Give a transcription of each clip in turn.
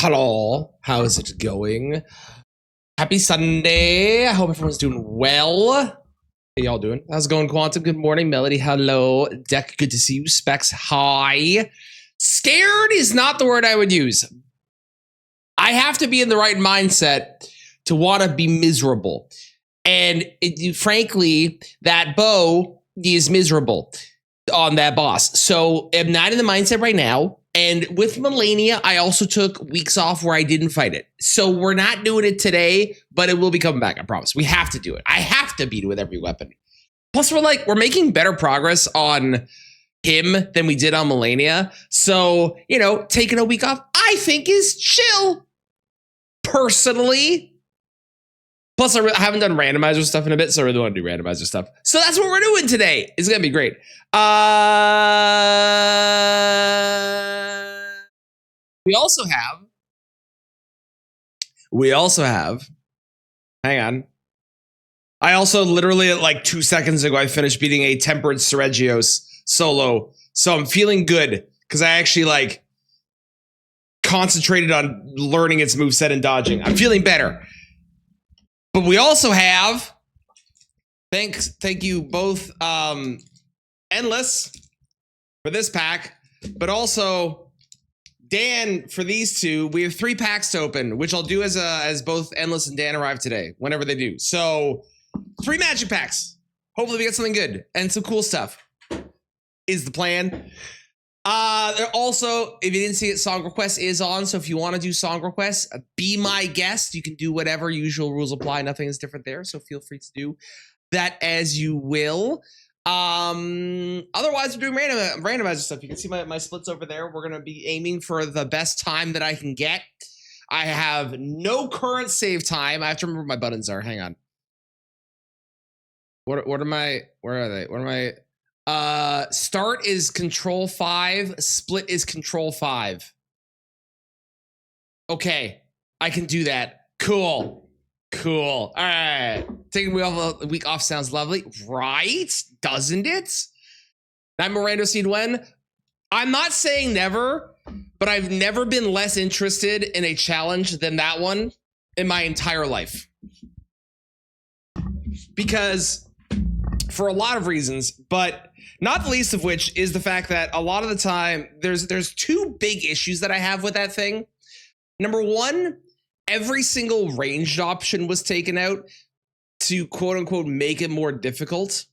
Hello, how is it going? Happy Sunday. I hope everyone's doing well. How y'all doing? How's it going, Quantum? Good morning, Melody. Hello, Deck. Good to see you. Specs. Hi. Scared is not the word I would use. I have to be in the right mindset to want to be miserable. And frankly, that bow is miserable on that boss. So I'm not in the mindset right now. And with Melania, I also took weeks off where I didn't fight it. So we're not doing it today, but it will be coming back, I promise. We have to do it. I have to beat it with every weapon. Plus, we're making better progress on him than we did on Melania. So, taking a week off, I think is chill. Personally. Plus, I haven't done randomizer stuff in a bit, so I really want to do randomizer stuff. So that's what we're doing today. It's going to be great. We also have, hang on. I also literally like 2 seconds ago, I finished beating a Tempered Seregios solo. So I'm feeling good because I actually concentrated on learning its moveset and dodging. I'm feeling better. But we also have, thank you both, Endless for this pack, but also Dan for these two. We have 3 packs to open, which I'll do as both Endless and Dan arrive today, whenever they do. So 3 magic packs. Hopefully we get something good and some cool stuff is the plan. Also, if you didn't see it, song request is on. So if you want to do song requests, be my guest. You can do whatever. Usual rules apply. Nothing is different there. So feel free to do that as you will. Otherwise, we're doing randomizer stuff. You can see my splits over there. We're going to be aiming for the best time that I can get. I have no current save time. I have to remember what my buttons are. Hang on. What are my, where are they? What am I? Start is Control 5. Split is Control 5. Okay, I can do that. Cool. All right. Taking a week off sounds lovely, right? Doesn't it? Nightmare Rando Seed when? I'm not saying never, but I've never been less interested in a challenge than that one in my entire life. Because for a lot of reasons, but not the least of which is the fact that a lot of the time there's 2 big issues that I have with that thing. Number 1, every single ranged option was taken out to quote unquote make it more difficult.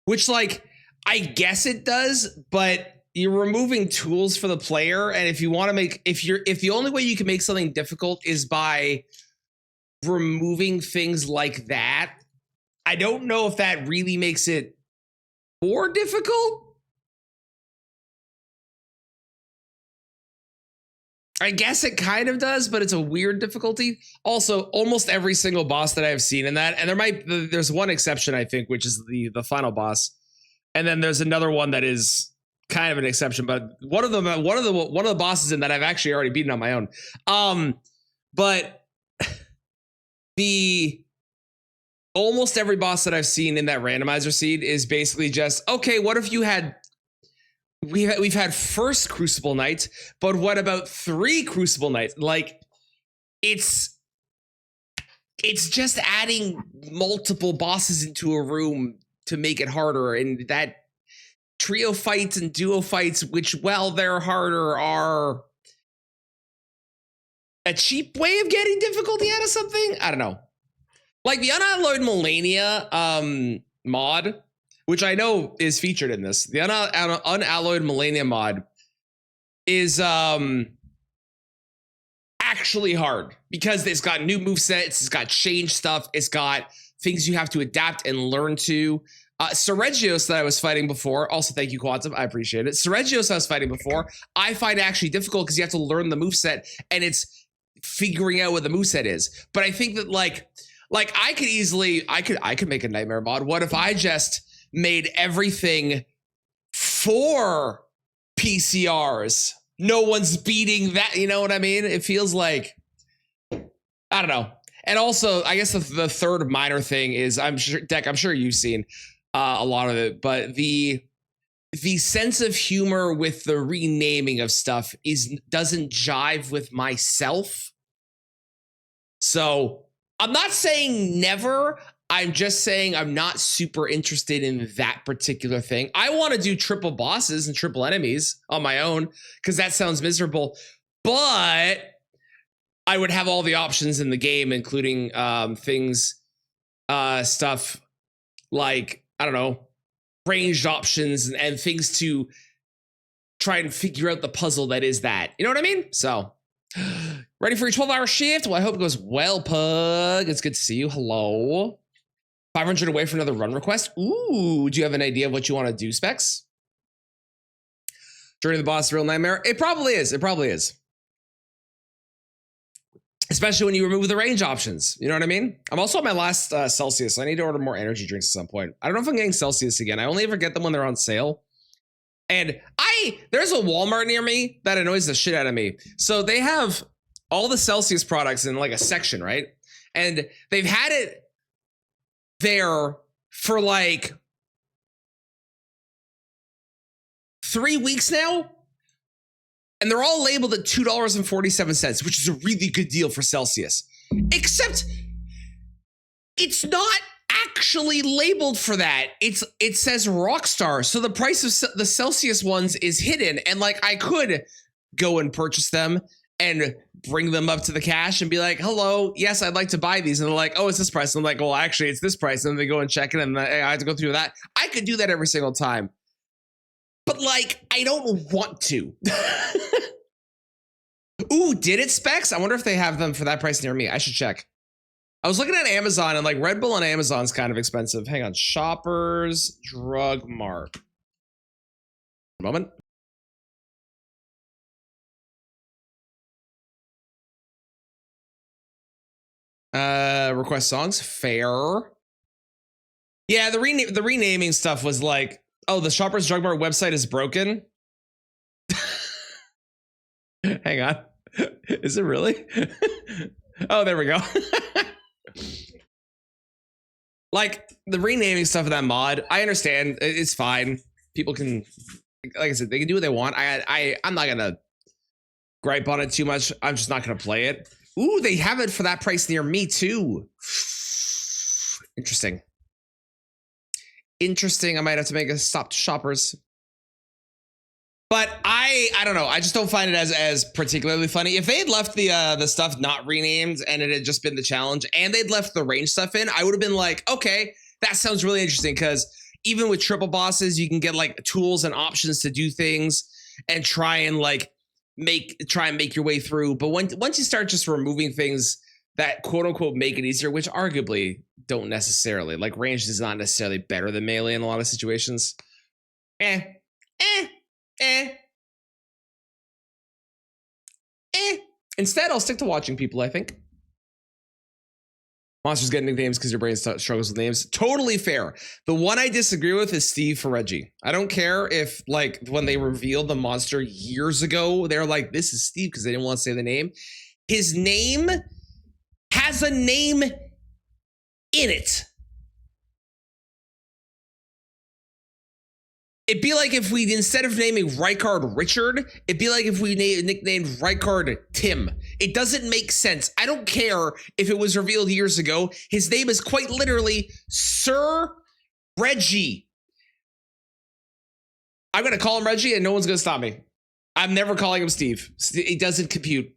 Which I guess it does, but you're removing tools for the player. And if you want to make, if the only way you can make something difficult is by removing things like that, I don't know if that really makes it more difficult. I guess it kind of does, but it's a weird difficulty. Also, almost every single boss that I've seen in that, and there's one exception, I think, which is the final boss. And then there's another one that is kind of an exception, but one of the bosses in that I've actually already beaten on my own. But almost every boss that I've seen in that randomizer seed is basically just, okay, what if you had, we've had first Crucible Night, but what about 3 Crucible Nights? It's just adding multiple bosses into a room to make it harder. And that trio fights and duo fights, which, while they're harder, are a cheap way of getting difficulty out of something. I don't know. Like the Unalloyed Melania mod, which I know is featured in this. The Unalloyed Melania mod is actually hard because it's got new movesets, it's got change stuff, it's got things you have to adapt and learn to. Seregios that I was fighting before, also thank you, Quantum, I appreciate it. Seregios I was fighting before, I find actually difficult because you have to learn the moveset and it's figuring out what the moveset is. But I think that I could easily, I could make a Nightmare mod. What if I just made everything 4 PCRs? No one's beating that, you know what I mean? It feels like, I don't know. And also, I guess the third minor thing is, I'm sure, Deck, I'm sure you've seen a lot of it, but the the sense of humor with the renaming of stuff doesn't jive with myself. So I'm not saying never. I'm just saying I'm not super interested in that particular thing. I want to do triple bosses and triple enemies on my own because that sounds miserable. But I would have all the options in the game, including stuff like, I don't know, ranged options and things to try and figure out the puzzle that is that. You know what I mean? So, ready for your 12-hour shift? Well, I hope it goes well, Pug. It's good to see you. Hello. 500 away for another run request. Ooh, do you have an idea of what you want to do, Specs? Journey to the boss, real nightmare? It probably is. It probably is. Especially when you remove the range options. You know what I mean? I'm also at my last Celsius, so I need to order more energy drinks at some point. I don't know if I'm getting Celsius again. I only ever get them when they're on sale. And there's a Walmart near me that annoys the shit out of me. So they have all the Celsius products in like a section, right? And they've had it there for like 3 weeks now. And they're all labeled at $2.47, which is a really good deal for Celsius. Except it's not actually labeled for that. It says Rockstar. So the price of the Celsius ones is hidden. And like I could go and purchase them and bring them up to the cash and be like, hello, yes, I'd like to buy these. And they're like, oh, it's this price. And I'm like, well, actually, it's this price. And then they go and check it. And I have to go through that. I could do that every single time. But like, I don't want to. Ooh, did it, Specs? I wonder if they have them for that price near me. I should check. I was looking at Amazon and like Red Bull on Amazon's kind of expensive. Hang on. Shoppers Drug Mart. A moment. Request songs. Fair. Yeah, the renaming stuff was like, oh, the Shoppers Drug Mart website is broken. Hang on. Is it really? Oh, there we go. Like the renaming stuff of that mod, I understand. It's fine. People can, like I said, they can do what they want. I'm not gonna gripe on it too much. I'm just not gonna play it. Ooh, they have it for that price near me too. Interesting. Interesting. I might have to make a stop to Shoppers. But I don't know. I just don't find it as particularly funny. If they had left the stuff not renamed and it had just been the challenge and they'd left the range stuff in, I would have been like, okay, that sounds really interesting because even with triple bosses, you can get like tools and options to do things and try and make your way through. But once you start just removing things that quote unquote make it easier, which arguably don't necessarily, like ranged is not necessarily better than melee in a lot of situations. Instead, I'll stick to watching people, I think. Monsters get nicknames because your brain struggles with names. Totally fair. The one I disagree with is Steve for Reggie. I don't care if, like, when they revealed the monster years ago, they're like, this is Steve because they didn't want to say the name. His name has a name in it. It'd be like if we, instead of naming Rykard Richard, it'd be like if we nicknamed Rykard Tim. It doesn't make sense. I don't care if it was revealed years ago. His name is quite literally Sir Reggie. I'm going to call him Reggie and no one's going to stop me. I'm never calling him Steve. It doesn't compute.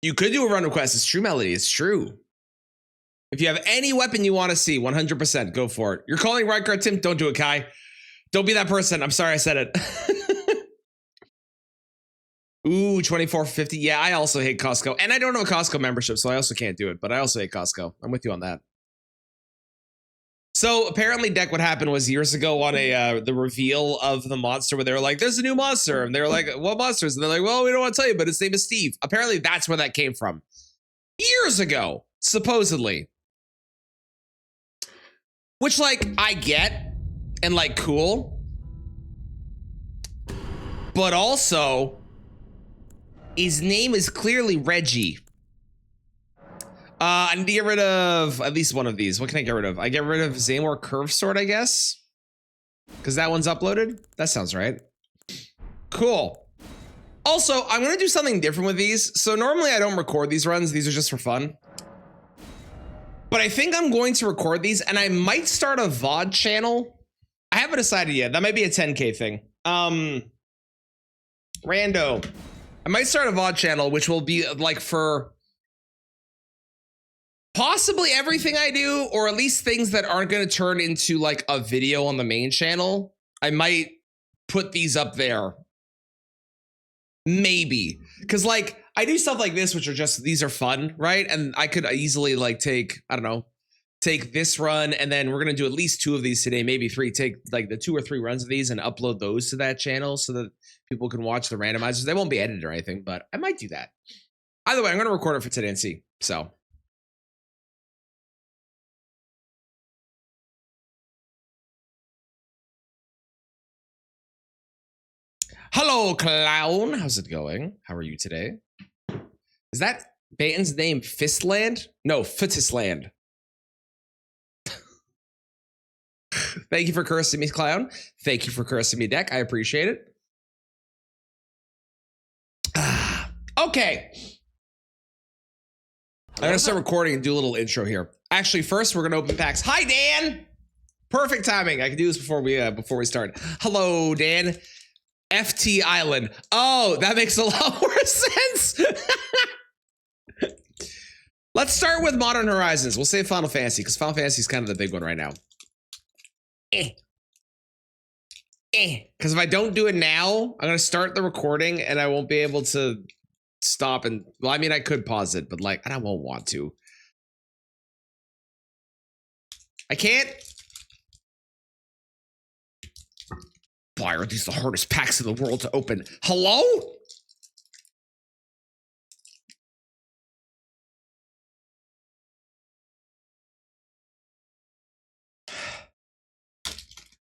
You could do a run request. It's true, Melody. It's true. If you have any weapon you want to see, 100%, go for it. You're calling Rykard Tim? Don't do it, Kai. Don't be that person. I'm sorry I said it. Ooh, 24.50. Yeah, I also hate Costco. And I don't have a Costco membership, so I also can't do it. But I also hate Costco. I'm with you on that. So apparently, Deck, what happened was years ago on the reveal of the monster where they were like, there's a new monster. And they were like, what monsters? And they're like, well, we don't want to tell you, but his name is Steve. Apparently, that's where that came from. Years ago, supposedly. Which, like, I get, and, like, cool. But also, his name is clearly Reggie. I need to get rid of at least one of these. What can I get rid of? I get rid of Zaymore Curve Sword, I guess. Because that one's uploaded. That sounds right. Cool. Also, I'm going to do something different with these. So normally I don't record these runs. These are just for fun. But I think I'm going to record these, and I might start a VOD channel. I haven't decided yet. That might be a 10K thing. Rando. I might start a VOD channel, which will be like for possibly everything I do, or at least things that aren't going to turn into like a video on the main channel. I might put these up there. Maybe. Because like I do stuff like this, which are just, these are fun, right? And I could easily like take, I don't know, take this run, and then we're going to do at least 2 of these today, maybe 3. Take like the 2 or 3 runs of these and upload those to that channel so that people can watch the randomizers. They won't be edited or anything, but I might do that. Either way, I'm going to record it for today and see. So. Hello, clown. How's it going? How are you today? Is that Baton's name Fistland? No, Footisland. Thank you for cursing me, clown. Thank you for cursing me, Deck. I appreciate it. Okay. I'm going to start recording and do a little intro here. Actually, first, we're going to open packs. Hi, Dan. Perfect timing. I can do this before we start. Hello, Dan. FT Island. Oh, that makes a lot more sense. Let's start with Modern Horizons. We'll say Final Fantasy, because Final Fantasy is kind of the big one right now. Because if I don't do it now, I'm going to start the recording and I won't be able to stop and, well, I mean, I could pause it, but like, I won't want to. I can't. Why are these the hardest packs in the world to open? Hello?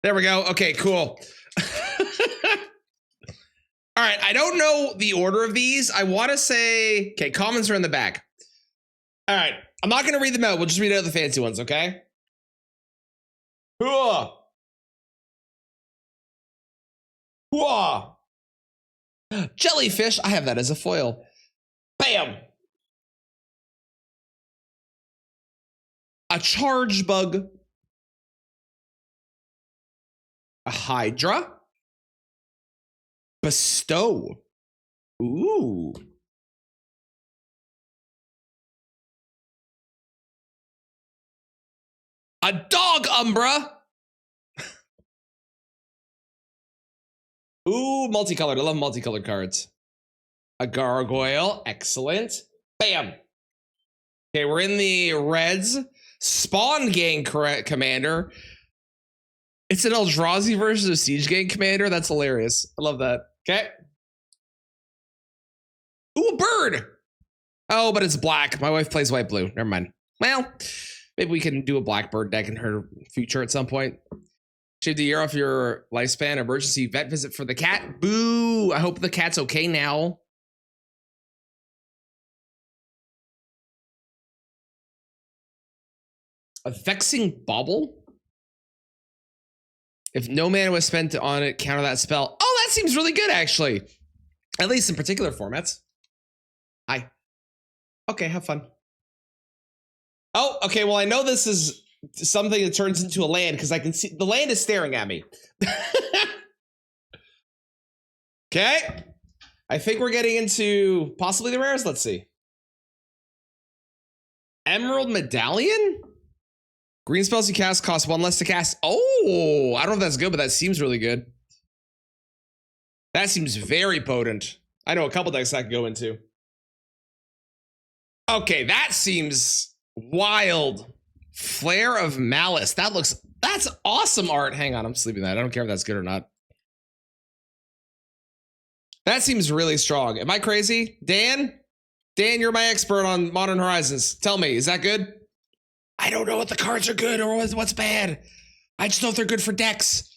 There we go. Okay, cool. All right, I don't know the order of these. I want to say, okay, commons are in the back. All right, I'm not going to read them out. We'll just read out the fancy ones, okay? Hooah! Hooah! Jellyfish, I have that as a foil. Bam! A charge bug. A Hydra. Bestow. Ooh. A dog Umbra. Ooh, multicolored. I love multicolored cards. A gargoyle. Excellent. Bam. Okay, we're in the reds. Spawn Gang Commander. It's an Eldrazi version of Siege Gang Commander. That's hilarious. I love that. Okay. Ooh, a bird. Oh, but it's black. My wife plays white blue. Never mind. Well, maybe we can do a blackbird deck in her future at some point. Shaved a year off your lifespan. Emergency vet visit for the cat. Boo. I hope the cat's okay now. A vexing bauble. If no mana was spent on it, counter that spell. Oh, that seems really good, actually. At least in particular formats. Hi. Okay, have fun. Oh, okay, well, I know this is something that turns into a land because I can see the land is staring at me. Okay. I think we're getting into possibly the rares. Let's see. Emerald Medallion? Green spells you cast cost 1 less to cast. Oh, I don't know if that's good, but that seems really good. That seems very potent. I know a couple decks I could go into. Okay, that seems wild. Flare of Malice. That's awesome art. Hang on, I'm sleeping that. I don't care if that's good or not. That seems really strong. Am I crazy? Dan? Dan, you're my expert on Modern Horizons. Tell me, is that good? I don't know what the cards are good or what's bad. I just know if they're good for decks.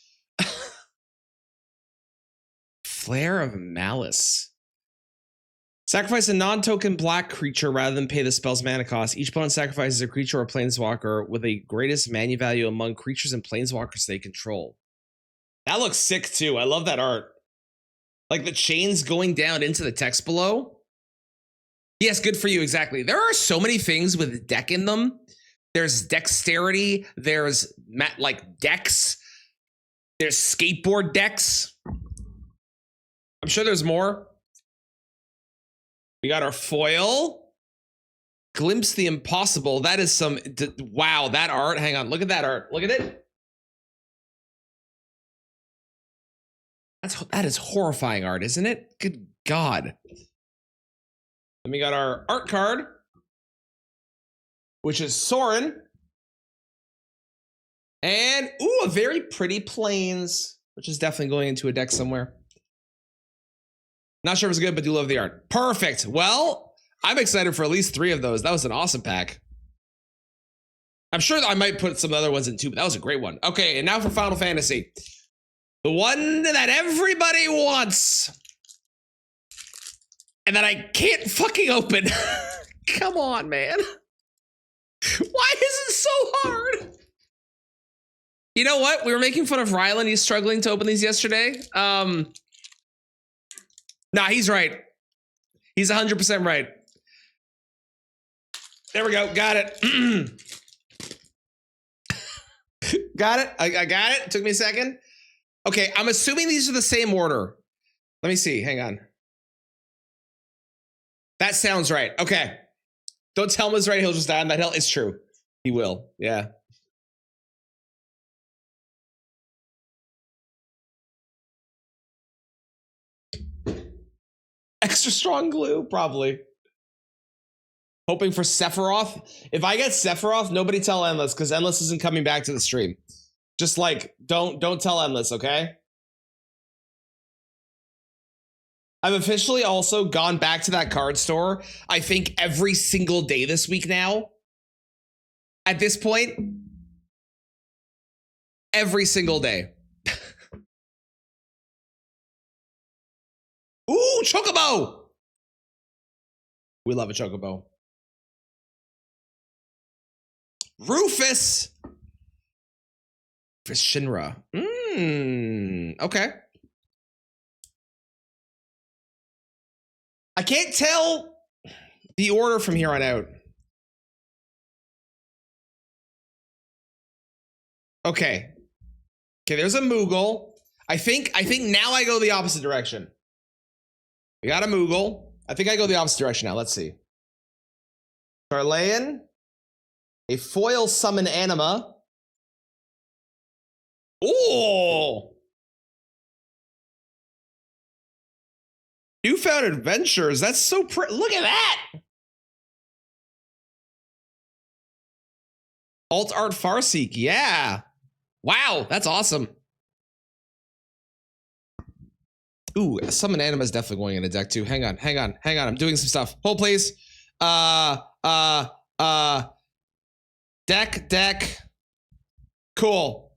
Flare of Malice. Sacrifice a non-token black creature rather than pay the spell's mana cost. Each opponent sacrifices a creature or planeswalker with the greatest mana value among creatures and planeswalkers they control. That looks sick too. I love that art. Like the chains going down into the text below. Yes, good for you. Exactly. There are so many things with deck in them. There's dexterity. There's like decks. There's skateboard decks. I'm sure there's more. We got our foil. Glimpse the impossible. That is some, wow, that art. Hang on, look at that art. Look at it. That is horrifying art, isn't it? Good God. Then we got our art card, which is Sorin. And, ooh, a very pretty Plains, which is definitely going into a deck somewhere. Not sure if it's good, but do love the art. Perfect. Well, I'm excited for at least 3 of those. That was an awesome pack. I'm sure that I might put some other ones in too, but that was a great one. Okay, and now for Final Fantasy. The one that everybody wants. And that I can't fucking open. Come on, man. Why is it so hard? You know what? We were making fun of Rylan. He's struggling to open these yesterday. Nah, he's right. He's 100% right. There we go. Got it. Got it. I got it. It took me a second. Okay, I'm assuming these are the same order. Let me see. Hang on. That sounds right. Okay. Don't tell him it's right. He'll just die on that hill. It's true. He will. Yeah. Extra strong glue, probably. Hoping for Sephiroth. If I get Sephiroth, nobody tell Endless, because Endless isn't coming back to the stream. Just like, don't tell Endless, okay? I've officially also gone back to that card store, I think every single day this week now. At this point, every single day. Ooh, Chocobo! We love a Chocobo. Rufus! For Shinra. Okay. I can't tell the order from here on out. Okay. Okay, there's a Moogle. I think now I go the opposite direction. We got a Moogle. I think I go the opposite direction now. Let's see. Charlayan. A foil summon anima. Ooh! Newfound Adventures. That's so pretty. Look at that! Alt Art Farseek. Yeah. Wow, that's awesome. Ooh, summon anima is definitely going in a deck too. Hang on. I'm doing some stuff. Hold please. Deck. Cool.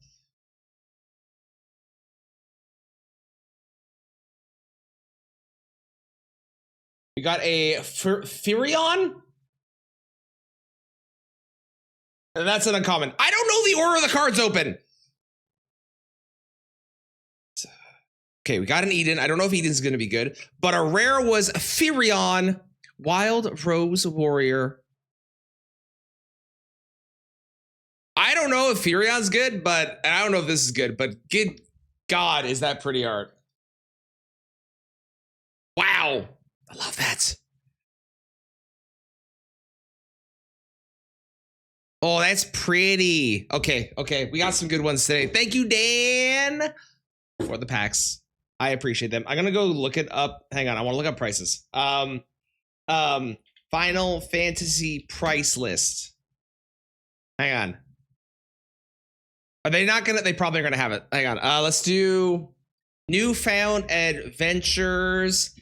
We got a Firion. And that's an uncommon. I don't know the order of the cards open. Okay, we got an Eden. I don't know if Eden's going to be good, but a rare was Firion, Wild Rose Warrior. I don't know if Firion's good, but I don't know if this is good, but good God, is that pretty art. Wow. I love that. Oh, that's pretty. Okay. We got some good ones today. Thank you, Dan, for the packs. I appreciate them. I'm gonna go look it up. Hang on, I want to look up prices. Final Fantasy price list. Hang on. Are they not gonna? They probably are gonna have it. Hang on. Let's do Newfound Adventures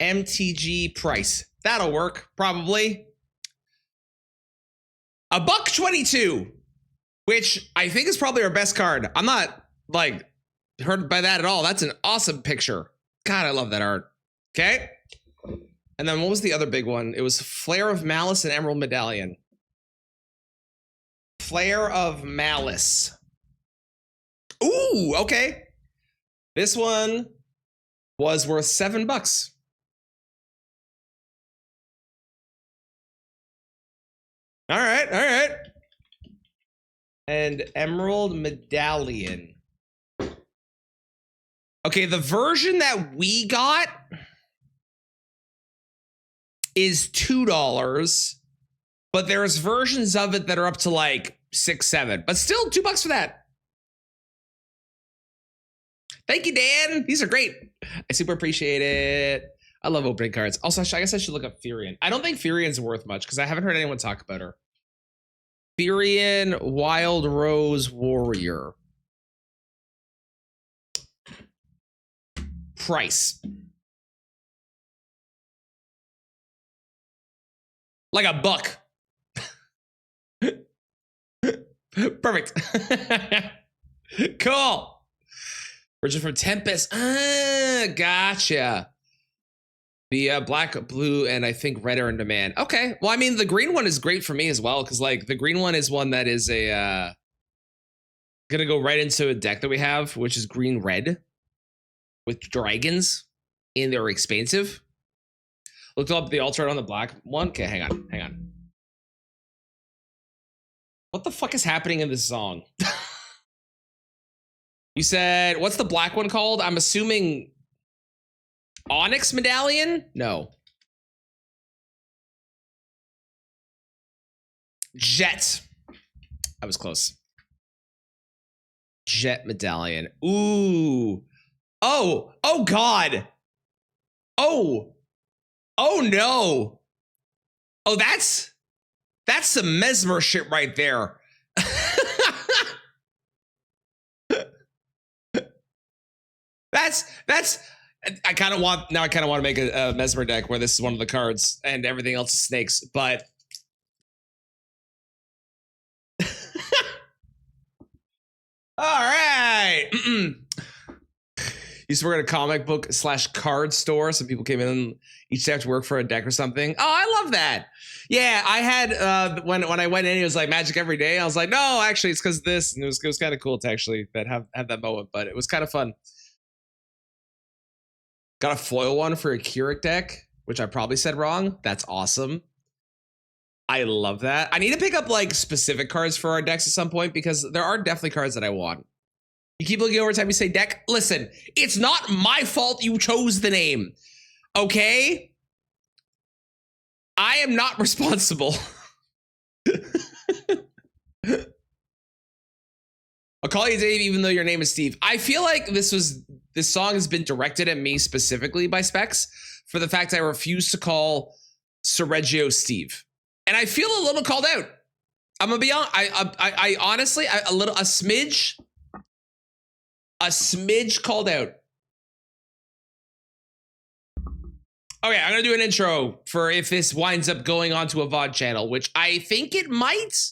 MTG price. That'll work probably. $1.22, which I think is probably our best card. I'm not like hurt by that at all. That's an awesome picture. God, I love that art. Okay. And then what was the other big one? It was Flare of Malice and Emerald Medallion. Flare of Malice. Ooh, okay. This one was worth $7. All right, all right. And Emerald Medallion. Okay, the version that we got is $2, but there's versions of it that are up to like 6, 7, but still $2 for that. Thank you, Dan. These are great. I super appreciate it. I love opening cards. Also, I guess I should look up Furion. I don't think Furion's worth much because I haven't heard anyone talk about her. Furion Wild Rose Warrior. Price. Like $1. Perfect. Cool. Version from Tempest. Gotcha. The black, blue, and I think red are in demand. Okay. Well, I mean, the green one is great for me as well, because like the green one is one that is a gonna go right into a deck that we have, which is green red with dragons, and they're expensive. Looked up the alternate on the black one. Okay, hang on. What the fuck is happening in this song? You said, what's the black one called? I'm assuming Onyx Medallion? No. Jet. I was close. Jet Medallion. Ooh. Oh God. Oh no. Oh, that's some mesmer shit right there. That's I kind of want to make a mesmer deck where this is one of the cards and everything else is snakes, but all right. Used to work at a comic book / card store, so people came in each day have to work for a deck or something. Oh, I love that. Yeah, I had when I went in, it was like Magic every day. I was like, no, actually, it's because this, and it was kind of cool to actually have that moment, but it was kind of fun. Got a foil one for a Keurig deck, which I probably said wrong. That's awesome. I love that. I need to pick up like specific cards for our decks at some point because there are definitely cards that I want. You keep looking over time, you say deck. Listen, it's not my fault you chose the name. Okay? I am not responsible. I'll call you Dave even though your name is Steve. I feel like this song has been directed at me specifically by Specs for the fact I refuse to call Sergio Steve. And I feel a little called out. I'm gonna be honest. I honestly, a smidge called out. Okay, I'm gonna do an intro for if this winds up going onto a VOD channel, which I think it might.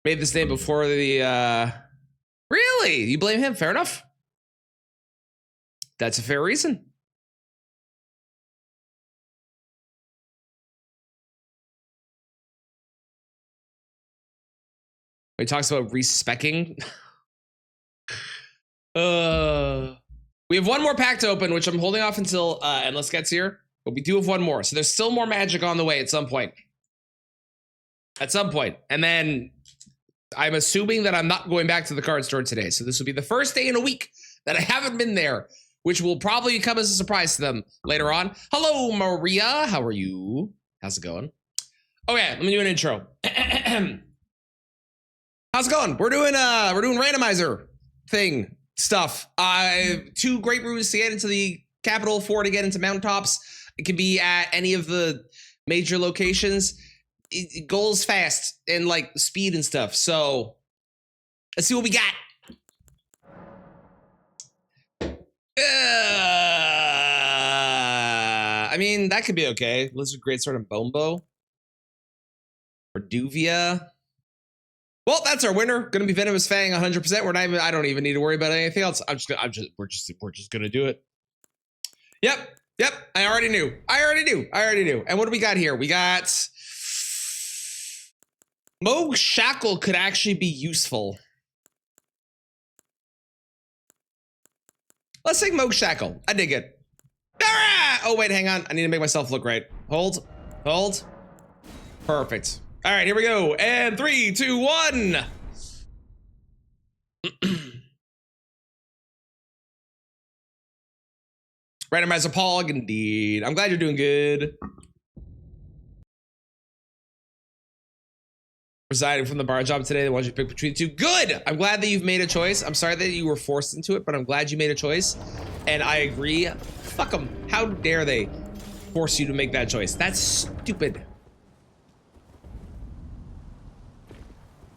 Made this name before the really? You blame him? Fair enough. That's a fair reason. He talks about respecking. We have one more pack to open, which I'm holding off until Endless gets here. But we do have one more. So there's still more magic on the way at some point. And then I'm assuming that I'm not going back to the card store today. So this will be the first day in a week that I haven't been there, which will probably come as a surprise to them later on. Hello, Maria. How are you? How's it going? Okay, let me do an intro. How's it going? We're doing randomizer thing stuff. 2 great routes to get into the capital, 4 to get into mountaintops. It can be at any of the major locations. It goes fast and like speed and stuff. So let's see what we got. I mean, that could be okay. Lizard Greatsword and Bombo. Reduvia. Well, that's our winner. Gonna be Venomous Fang 100%. I don't even need to worry about anything else. We're just gonna do it. Yep. Yep. I already knew. And what do we got here? We got Moog Shackle could actually be useful. Let's take Moog Shackle. I dig it. Ah! Oh, wait, hang on. I need to make myself look right. Hold. Perfect. All right, here we go. And 3, 2, 1. Randomizer Pog, indeed. I'm glad you're doing good. Residing from the bar job today. They want you to pick between the two. Good. I'm glad that you've made a choice. I'm sorry that you were forced into it, but I'm glad you made a choice. And I agree. Fuck them. How dare they force you to make that choice? That's stupid.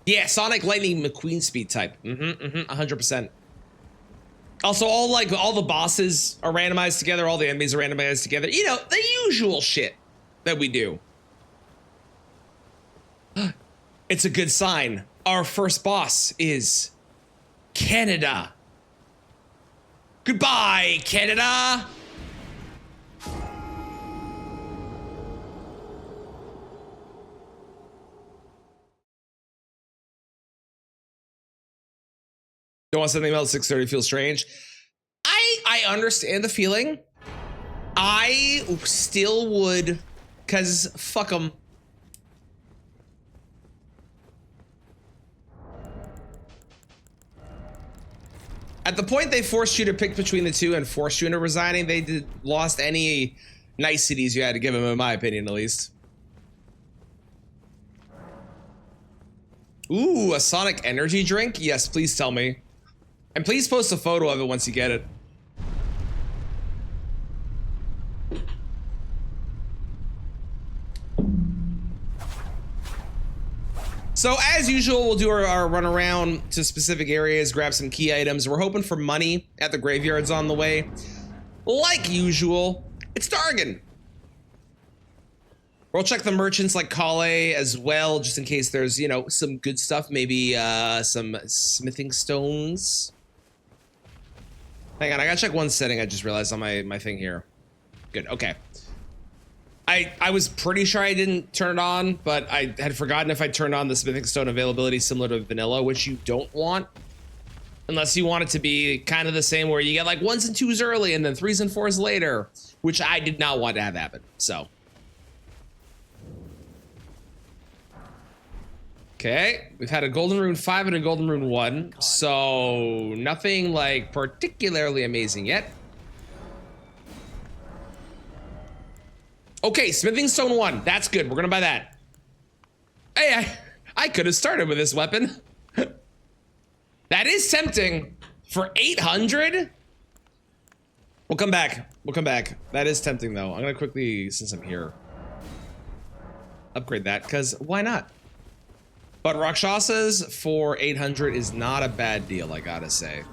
Yeah, Sonic, Lightning, McQueen speed type. 100%. Also, all the bosses are randomized together. All the enemies are randomized together. You know, the usual shit that we do. It's a good sign. Our first boss is Canada. Goodbye, Canada. Don't want something else. 6:30 feels strange. I understand the feeling. I still would, cause fuck them. At the point they forced you to pick between the two and forced you into resigning, they lost any niceties you had to give them, in my opinion, at least. Ooh, a Sonic energy drink? Yes, please tell me. And please post a photo of it once you get it. So as usual, we'll do our run around to specific areas, grab some key items. We're hoping for money at the graveyards on the way. Like usual, it's Dargan. We'll check the merchants like Kale as well, just in case there's, you know, some good stuff. Maybe some smithing stones. Hang on, I gotta check one setting. I just realized on my thing here. Good, okay. I was pretty sure I didn't turn it on, but I had forgotten if I turned on the smithing stone availability similar to vanilla, which you don't want. Unless you want it to be kind of the same where you get like 1s and 2s early and then 3s and 4s later, which I did not want to have happen, so. Okay, we've had a Golden Rune 5 and a Golden Rune 1, so nothing like particularly amazing yet. Okay, Smithing Stone 1, that's good, we're gonna buy that. Hey, I could have started with this weapon. That is tempting for 800. We'll come back, That is tempting though. I'm gonna quickly, since I'm here, upgrade that, because why not? But Rakshasas for 800 is not a bad deal, I gotta say.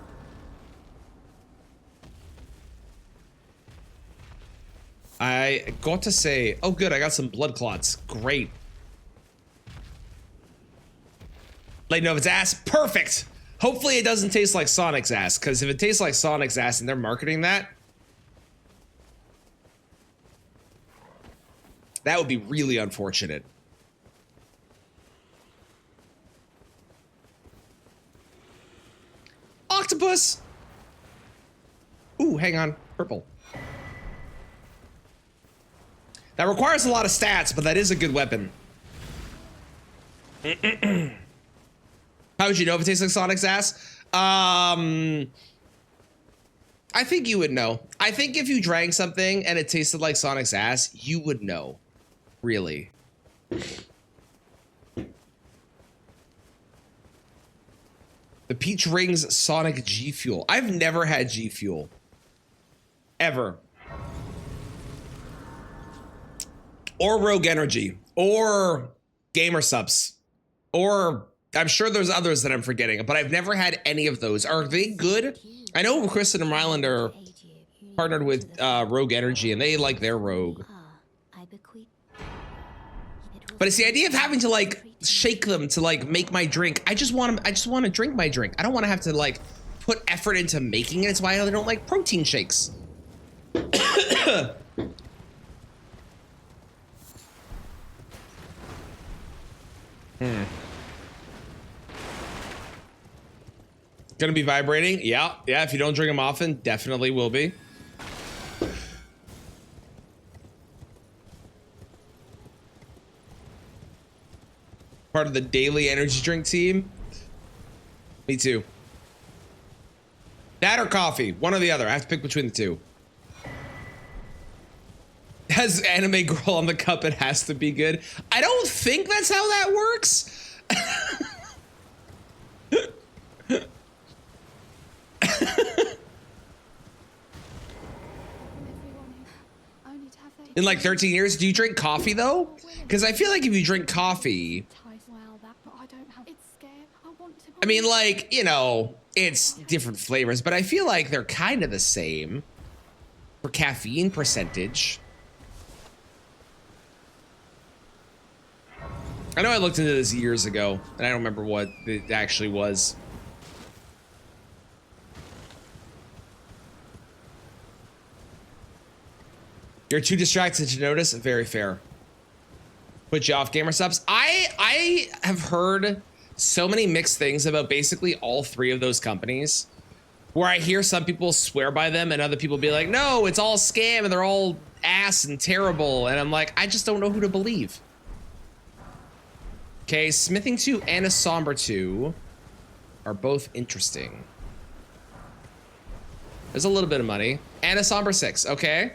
I got to say, oh good, I got some blood clots. Great. Like, no, if it's ass, perfect. Hopefully it doesn't taste like Sonic's ass, because if it tastes like Sonic's ass and they're marketing that, that would be really unfortunate. Octopus. Ooh, hang on, purple. That requires a lot of stats, but that is a good weapon. How would you know if it tastes like Sonic's ass? I think you would know. I think if you drank something and it tasted like Sonic's ass, you would know. Really. The Peach Rings Sonic G Fuel. I've never had G Fuel. Ever. Or Rogue Energy. Or Gamer Subs. Or I'm sure there's others that I'm forgetting, but I've never had any of those. Are they good? I know Kristen and Ryland are partnered with Rogue Energy, and they like their Rogue. But it's the idea of having to like shake them to like make my drink. I just want to drink my drink. I don't want to have to like put effort into making it. It's why I don't like protein shakes. Gonna be vibrating? Yeah, if you don't drink them often, definitely will be. Part of the daily energy drink team. Me too. That or coffee, one or the other. I have to pick between the two. Has anime girl on the cup, it has to be good. I don't think that's how that works. In like 13 years, do you drink coffee though? Because I feel like if you drink coffee, I mean, like, you know, it's different flavors, but I feel like they're kind of the same for caffeine percentage. I know I looked into this years ago, and I don't remember what it actually was. You're too distracted to notice. Very fair. Put you off gamer subs. I have heard so many mixed things about basically all three of those companies, where I hear some people swear by them and other people be like, no, it's all scam and they're all ass and terrible. And I'm like, I just don't know who to believe. Okay, Smithing 2 and a Somber 2 are both interesting. There's a little bit of money. And a Somber 6, okay.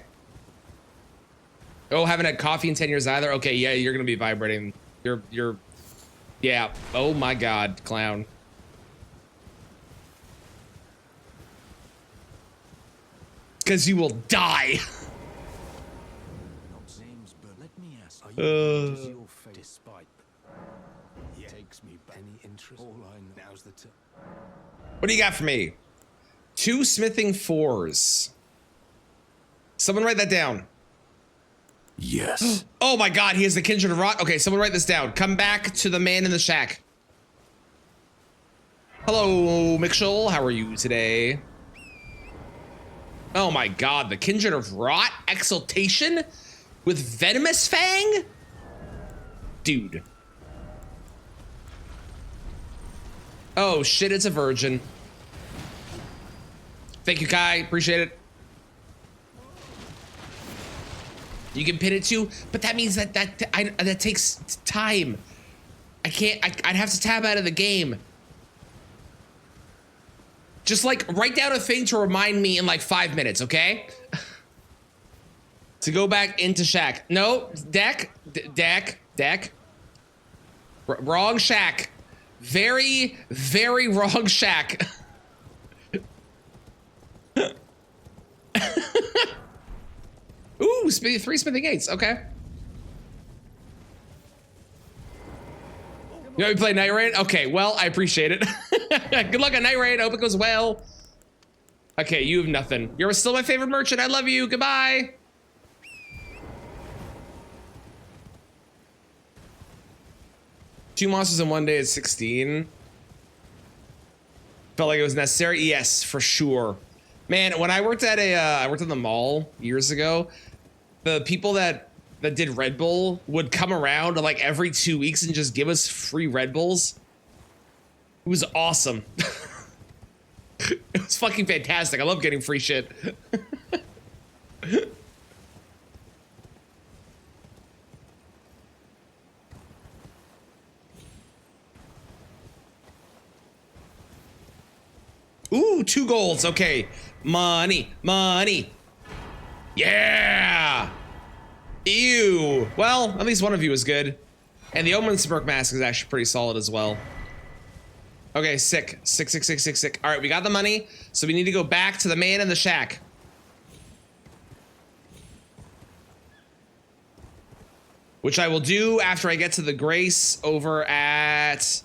Oh, haven't had coffee in 10 years either? Okay, yeah, you're gonna be vibrating. You're, yeah. Oh my God, clown. Because you will die. What do you got for me? 2 Smithing 4s. Someone write that down. Yes. Oh my God, he has the Kindred of Rot. Okay, someone write this down. Come back to the man in the shack. Hello, Mitchell. How are you today? Oh my God, the Kindred of Rot Exaltation with Venomous Fang? Dude. Oh shit, it's a virgin. Thank you, Kai. Appreciate it. You can pin it too, but that means that that takes time. I can't. I'd have to tab out of the game. Just like write down a thing to remind me in like 5 minutes, okay? To go back into shack. No, deck. Wrong shack. Very, very wrong shack. Ooh, 3 Smithing 8s, okay. You know, we play Night Raid? Okay, well, I appreciate it. Good luck on Night Raid, I hope it goes well. Okay, you have nothing. You're still my favorite merchant, I love you, goodbye. Two monsters in one day at 16. Felt like it was necessary, yes, for sure. Man, when I worked at I worked in the mall years ago, the people that did Red Bull would come around like every 2 weeks and just give us free Red Bulls. It was awesome. It was fucking fantastic. I love getting free shit. Ooh, 2 golds. Okay. Money. Money. Yeah. Ew. Well, at least one of you is good. And the Omen Smirk Mask is actually pretty solid as well. Okay, sick. Sick. All right, we got the money. So we need to go back to the man in the shack. Which I will do after I get to the Grace over at...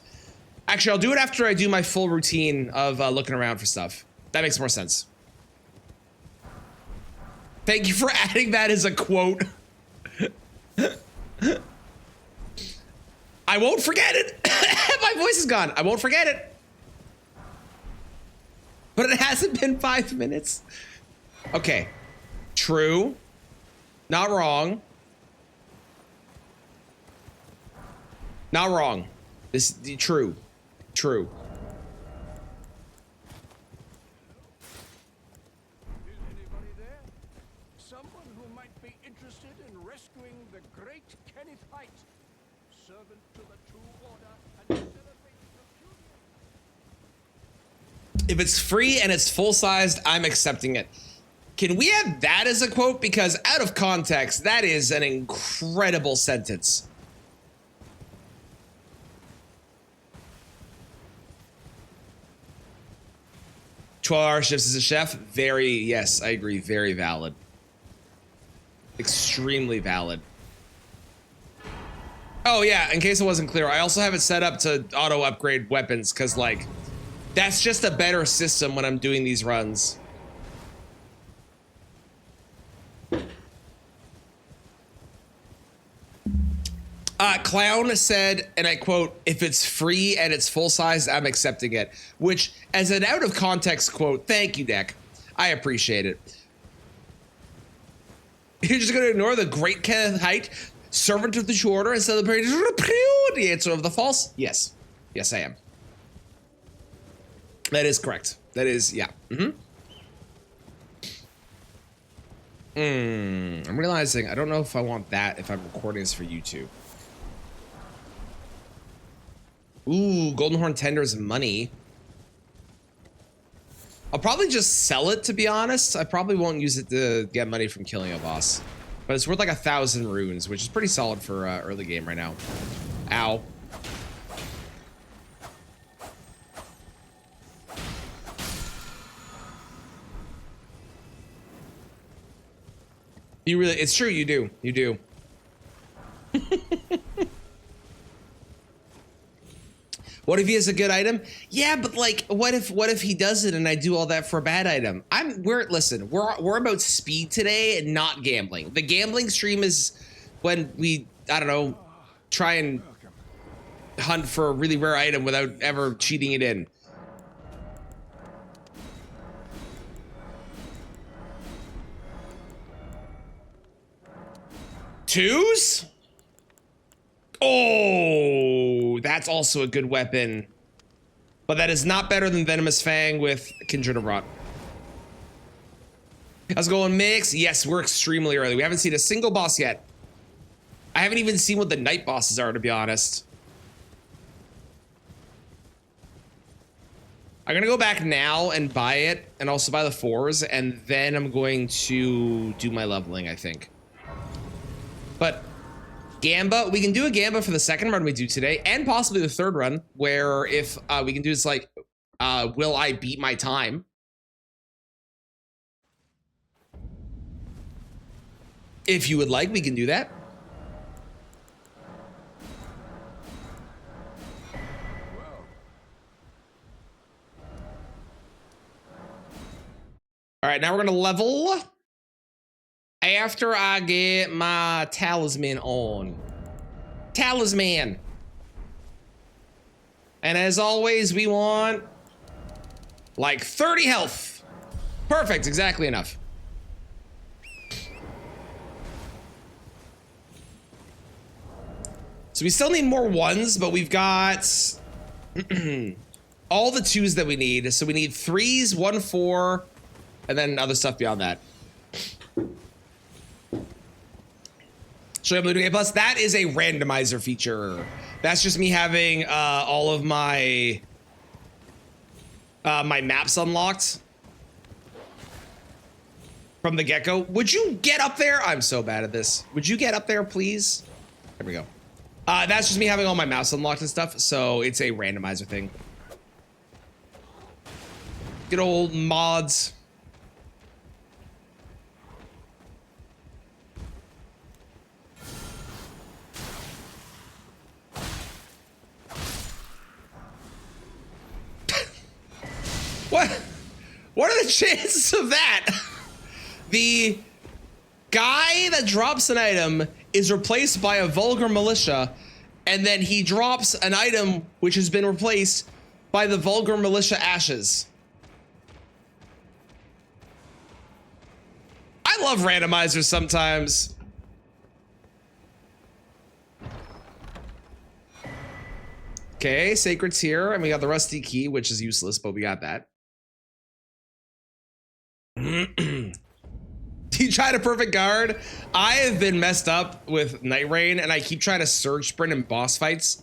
Actually, I'll do it after I do my full routine of looking around for stuff. That makes more sense. Thank you for adding that as a quote. I won't forget it. My voice is gone. I won't forget it. But it hasn't been 5 minutes. Okay. True. Not wrong. Not wrong. This true. True. Is anybody there? Someone who might be interested in rescuing the great Kenneth Height, servant to the true order and celebrating the If it's free and it's full-sized, I'm accepting it. Can we have that as a quote? Because out of context, that is an incredible sentence. 12-hour shifts as a chef, yes, I agree, very valid. Extremely valid. Oh yeah, in case it wasn't clear, I also have it set up to auto upgrade weapons because like, that's just a better system when I'm doing these runs. Clown said, and I quote, if it's free and it's full size, I'm accepting it. Which, as an out of context quote, thank you, Deck. I appreciate it. You're just going to ignore the great Kenneth Height, servant of the true order, and celebrate the answer of the false? Yes. Yes, I am. That is correct. That is, yeah. I'm realizing I don't know if I want that if I'm recording this for YouTube. Ooh, Golden Horn tenders money. I'll probably just sell it, to be honest. I probably won't use it to get money from killing a boss. But it's worth like 1,000 runes, which is pretty solid for early game right now. Ow. You really, it's true, you do. You do. What if he has a good item? Yeah, but like, what if he does it and I do all that for a bad item? Listen, we're about speed today and not gambling. The gambling stream is when we, I don't know, try and hunt for a really rare item without ever cheating it in. Twos? Oh, that's also a good weapon. But that is not better than Venomous Fang with Kindred of Rot. How's it going, Mix? Yes, we're extremely early. We haven't seen a single boss yet. I haven't even seen what the night bosses are, to be honest. I'm gonna go back now and buy it, and also buy the 4s, and then I'm going to do my leveling, I think. But Gamba, we can do a Gamba for the second run we do today, and possibly the third run, where if we can do this like, will I beat my time? If you would like, we can do that. All right, now we're gonna level after I get my talisman on. Talisman. And as always, we want like 30 health. Perfect, exactly enough. So we still need more 1s, but we've got all the 2s that we need. So we need 3s, 1, 4, and then other stuff beyond that. Show you doing A+. That is a randomizer feature. That's just me having all of my my maps unlocked from the get-go. Would you get up there? I'm so bad at this. Would you get up there, please? There we go. That's just me having all my maps unlocked and stuff, so it's a randomizer thing. Good old mods. What are the chances of that? The guy that drops an item is replaced by a vulgar militia, and then he drops an item which has been replaced by the vulgar militia ashes. I I love randomizers sometimes. Okay, Sacred's here, and we got the rusty key, which is useless, but we got that. You tried a perfect guard. I have been messed up with Night Rain, and I keep trying to surge sprint in boss fights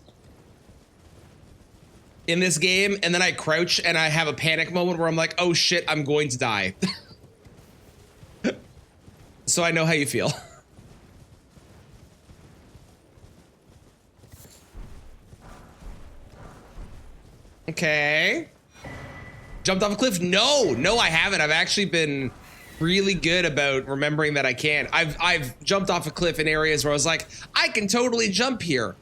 in this game, and then I crouch and I have a panic moment where I'm like, oh shit, I'm going to die. So I know how you feel. Okay. Jumped off a cliff? No, I haven't. I've actually been really good about remembering that I can. I've jumped off a cliff in areas where I was like, I can totally jump here,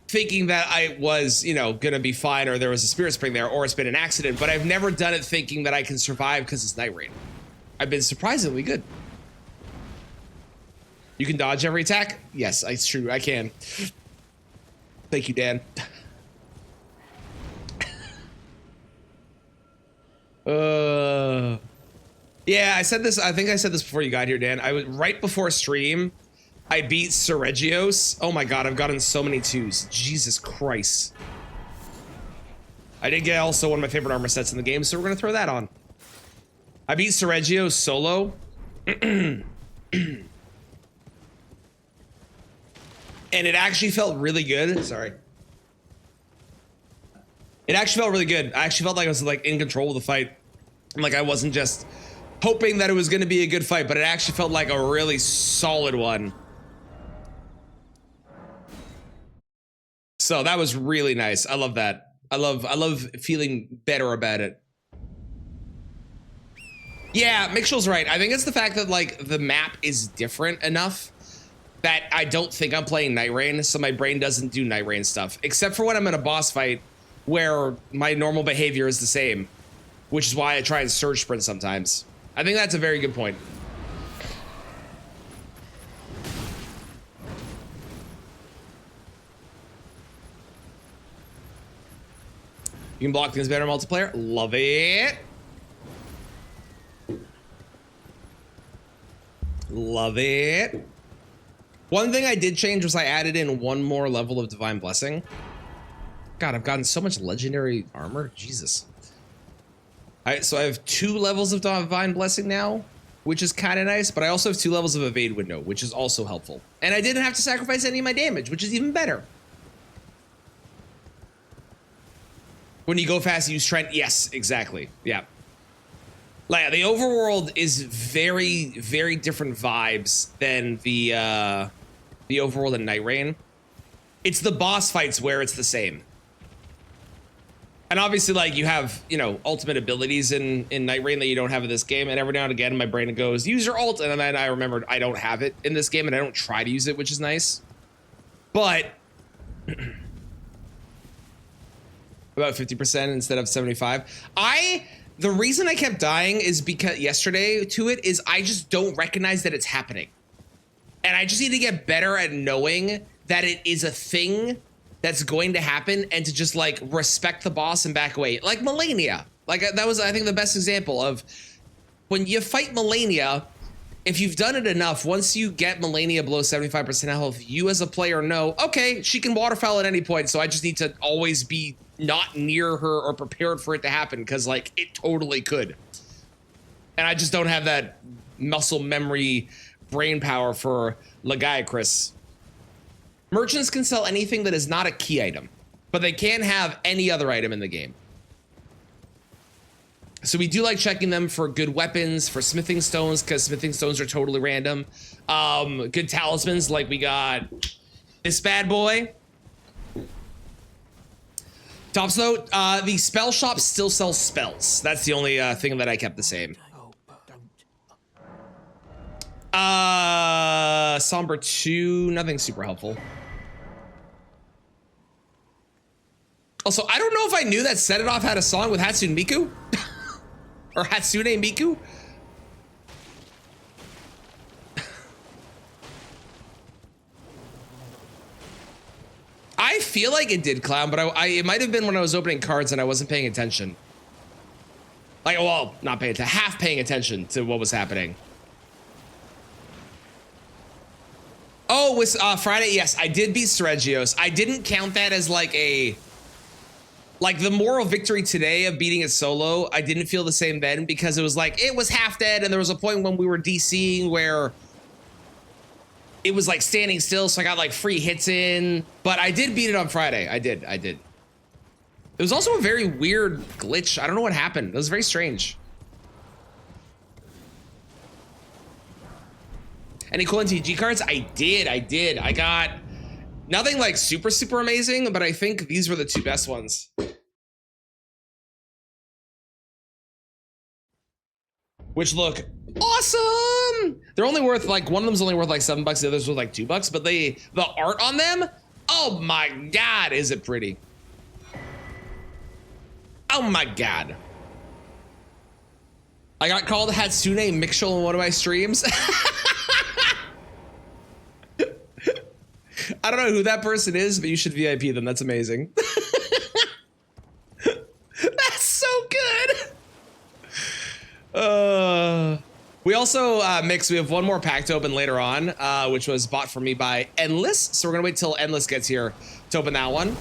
thinking that I was, you know, gonna be fine, or there was a spirit spring there, or it's been an accident, but I've never done it thinking that I can survive because it's Night Rain. I've been surprisingly good. You can dodge every attack? Yes, it's true, I can. Thank you, Dan. Yeah, I said this, I think I said this before you got here, Dan. I was right before stream, I beat Seregios. Oh my god, I've gotten so many twos. Jesus Christ. I did get also one of my favorite armor sets in the game, so we're gonna throw that on. I beat Seregios solo. And it actually felt really good. Sorry. It actually felt really good. I actually felt like I was like in control of the fight. Like I wasn't just hoping that it was gonna be a good fight, but it actually felt like a really solid one. So that was really nice. I love that. I love feeling better about it. Yeah, Mitchell's right. I think it's the fact that like the map is different enough that I don't think I'm playing Night Rain, so my brain doesn't do Night Rain stuff, except for when I'm in a boss fight where my normal behavior is the same, which is why I try and surge sprint sometimes. I think that's a very good point. You can block things better in multiplayer. Love it. Love it. One thing I did change was I added in one more level of Divine Blessing. God, I've gotten so much legendary armor. Jesus. So I have 2 levels of Divine Blessing now, which is kind of nice, but I also have 2 levels of Evade Window, which is also helpful. And I didn't have to sacrifice any of my damage, which is even better. When you go fast, you use Trent. Yes, exactly. Yeah. Like, the overworld is very, very different vibes than the overworld in Night Rain. It's the boss fights where it's the same. And obviously, like, you have, you know, ultimate abilities in Night Rain that you don't have in this game. And every now and again, my brain goes, use your ult. And then I remembered I don't have it in this game, and I don't try to use it, which is nice. But about 50% instead of 75. The reason I kept dying is because yesterday to it is I just don't recognize that it's happening. And I just need to get better at knowing that it is a thing that's going to happen, and to just like respect the boss and back away. Like Melania. Like that was, I think, the best example of when you fight Melania, if you've done it enough, once you get Melania below 75% health, you as a player know, okay, she can waterfowl at any point, so I just need to always be not near her or prepared for it to happen, because like it totally could. And I just don't have that muscle memory brain power for Lagiacris. Merchants can sell anything that is not a key item, but they can't have any other item in the game. So we do like checking them for good weapons, for smithing stones, because smithing stones are totally random. Good talismans, like we got this bad boy. Tops though, the spell shop still sells spells. That's the only thing that I kept the same. Somber 2, nothing super helpful. Also, I don't know if I knew that Set It Off had a song with Hatsune Miku. Or Hatsune Miku. I feel like it did, Clown, but it might have been when I was opening cards and I wasn't paying attention. Like, well, not paying attention, half paying attention to what was happening. Oh, with Friday, yes, I did beat Sergios. I didn't count that as like the moral victory today of beating it solo. I didn't feel the same then because it was like, it was half dead and there was a point when we were DCing where it was like standing still, so I got like free hits in, but I did beat it on Friday. I did. It was also a very weird glitch. I don't know what happened. It was very strange. Any cool NTG cards? I did. I got nothing like super amazing, but I think these were the two best ones. Which look awesome. They're only worth like, one of them's only worth like $7, the others worth like $2, but the art on them, oh my God, is it pretty. Oh my God. I got called Hatsune Mixel in one of my streams. I don't know who that person is, but you should VIP them. That's amazing. That's so good. We also mix. We have one more pack to open later on, which was bought for me by Endless. So we're gonna wait till Endless gets here to open that one.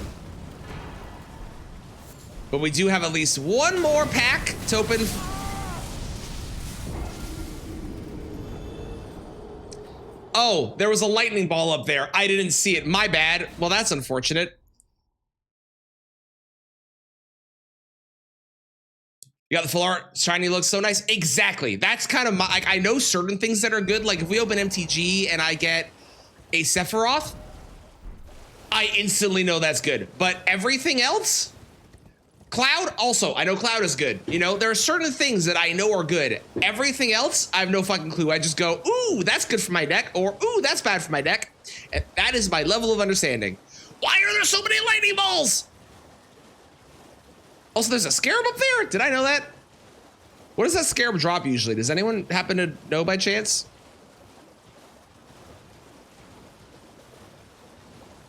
But we do have at least one more pack to open. Oh, there was a lightning ball up there. I didn't see it. My bad. Well, that's unfortunate. You got the full art. Shiny looks so nice. Exactly. That's kind of my, like, I know certain things that are good. Like if we open MTG and I get a Sephiroth, I instantly know that's good. But everything else, Cloud also, I know Cloud is good. You know, there are certain things that I know are good. Everything else, I have no fucking clue. I just go, ooh, that's good for my deck, or ooh, that's bad for my deck. And that is my level of understanding. Why are there so many lightning balls? Also, there's a scarab up there. Did I know that? What does that scarab drop usually? Does anyone happen to know by chance?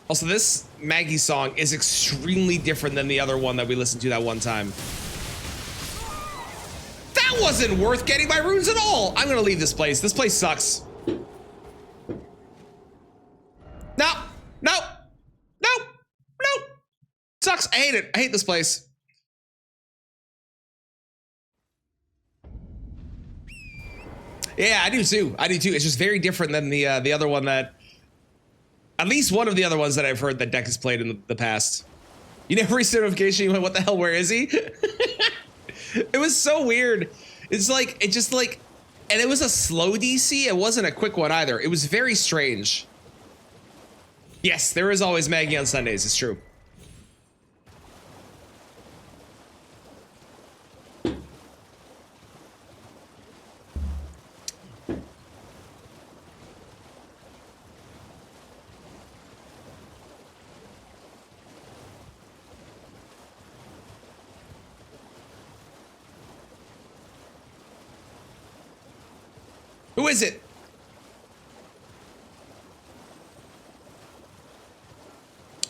Also, this Maggie song is extremely different than the other one that we listened to that one time. That wasn't worth getting my runes at all. I'm gonna leave this place. This place sucks. No, no, no, no. Sucks. I hate it. I hate this place. Yeah, I do too. I do too. It's just very different than the other one that, at least one of the other ones that I've heard that deck has played in the past. You never received a notification, you went, what the hell, where is he? It was so weird. It's like, it just like, and it was a slow DC. It wasn't a quick one either. It was very strange. Yes, there is always Maggie on Sundays. It's true. Who is it?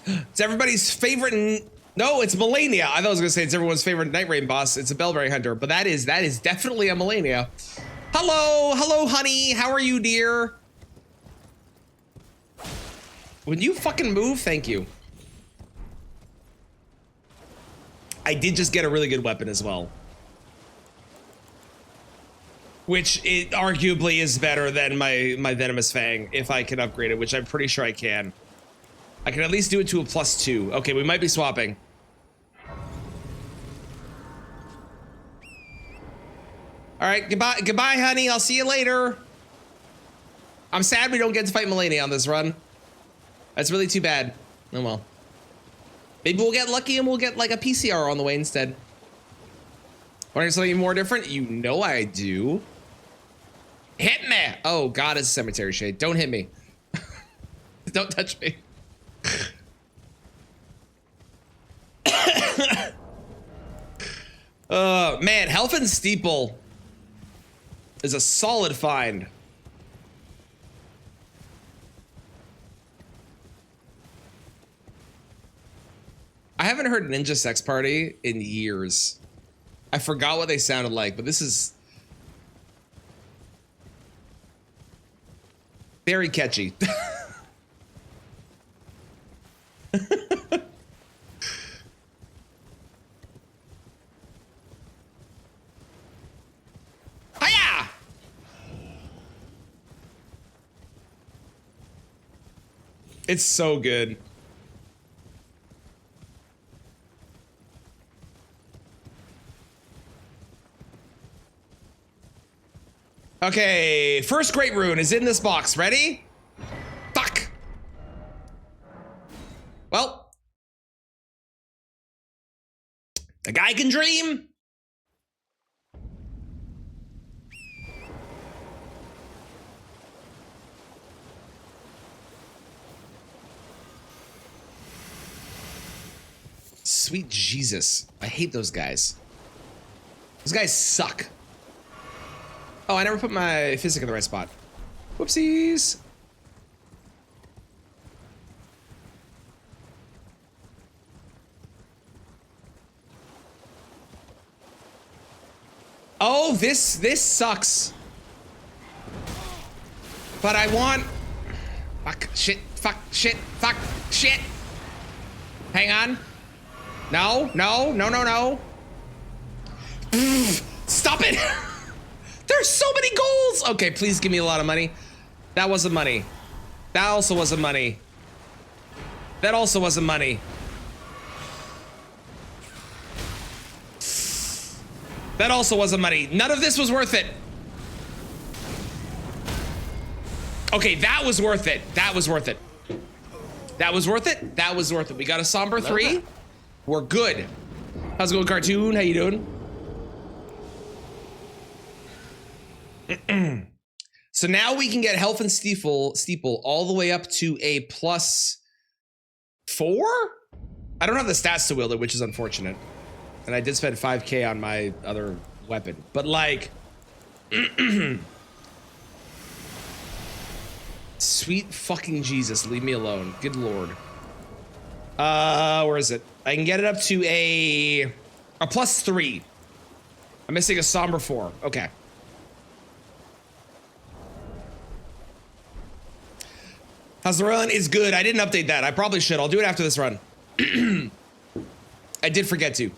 It's everybody's favorite. No, it's Melania. I thought I was gonna say it's everyone's favorite Night Rain boss. It's a Bellberry Hunter, but that is definitely a Melania. Hello, honey. How are you, dear? When you fucking move, thank you. I did just get a really good weapon as well. Which it arguably is better than my Venomous Fang if I can upgrade it, which I'm pretty sure I can. I can at least do it to a +2. Okay, we might be swapping. All right, goodbye, honey. I'll see you later. I'm sad we don't get to fight Melania on this run. That's really too bad. Oh well. Maybe we'll get lucky and we'll get like a PCR on the way instead. Want to hear something more different? You know I do. Hit me! Oh, God, it's a cemetery shade. Don't hit me. Don't touch me. Man, Helfin Steeple is a solid find. I haven't heard Ninja Sex Party in years. I forgot what they sounded like, but this is very catchy. It's so good. Okay, first great rune is in this box. Ready? Fuck. Well, a guy can dream. Sweet Jesus. I hate those guys. Those guys suck. Oh, I never put my physic in the right spot. Whoopsies. Oh, this sucks. But I want... Fuck, shit, fuck, shit, fuck, shit. Hang on. No, no, no, no, no. Stop it. There's so many goals. Okay, please give me a lot of money. That wasn't money. That also wasn't money. That also wasn't money. That also wasn't money. None of this was worth it. Okay, that was worth it. That was worth it. That was worth it. That was worth it. We got a somber 3. We're good. How's it going, cartoon? How you doing? So now we can get health and steeple all the way up to a +4? I don't have the stats to wield it, which is unfortunate. And I did spend 5K on my other weapon. But like... Sweet fucking Jesus, leave me alone. Good lord. Where is it? I can get it up to a +3. I'm missing a somber 4. Okay. How's the run? It's good. I didn't update that. I probably should. I'll do it after this run. I did forget to.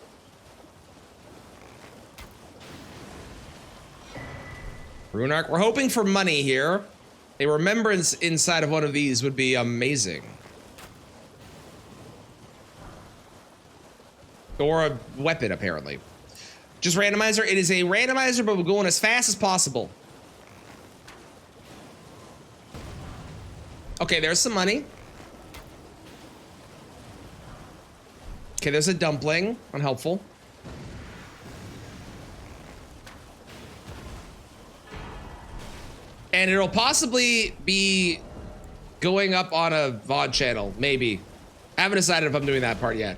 Rune Arc. We're hoping for money here. A remembrance inside of one of these would be amazing. Or a weapon, apparently. Just randomizer. It is a randomizer, but we're going as fast as possible. Okay, there's some money. Okay, there's a dumpling. Unhelpful. And it'll possibly be going up on a VOD channel, maybe. I haven't decided if I'm doing that part yet.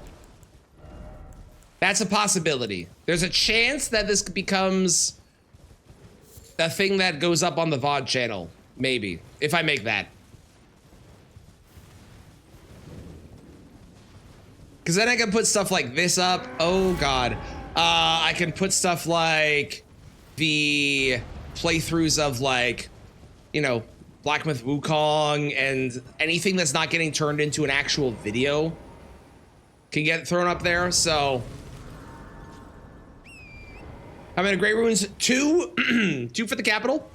That's a possibility. There's a chance that this becomes a thing that goes up on the VOD channel, maybe, if I make that. Because then I can put stuff like this up. Oh, God. I can put stuff like the playthroughs of, like, you know, Black Myth Wukong and anything that's not getting turned into an actual video can get thrown up there. So, how many Great Runes? 2. 2 for the capital,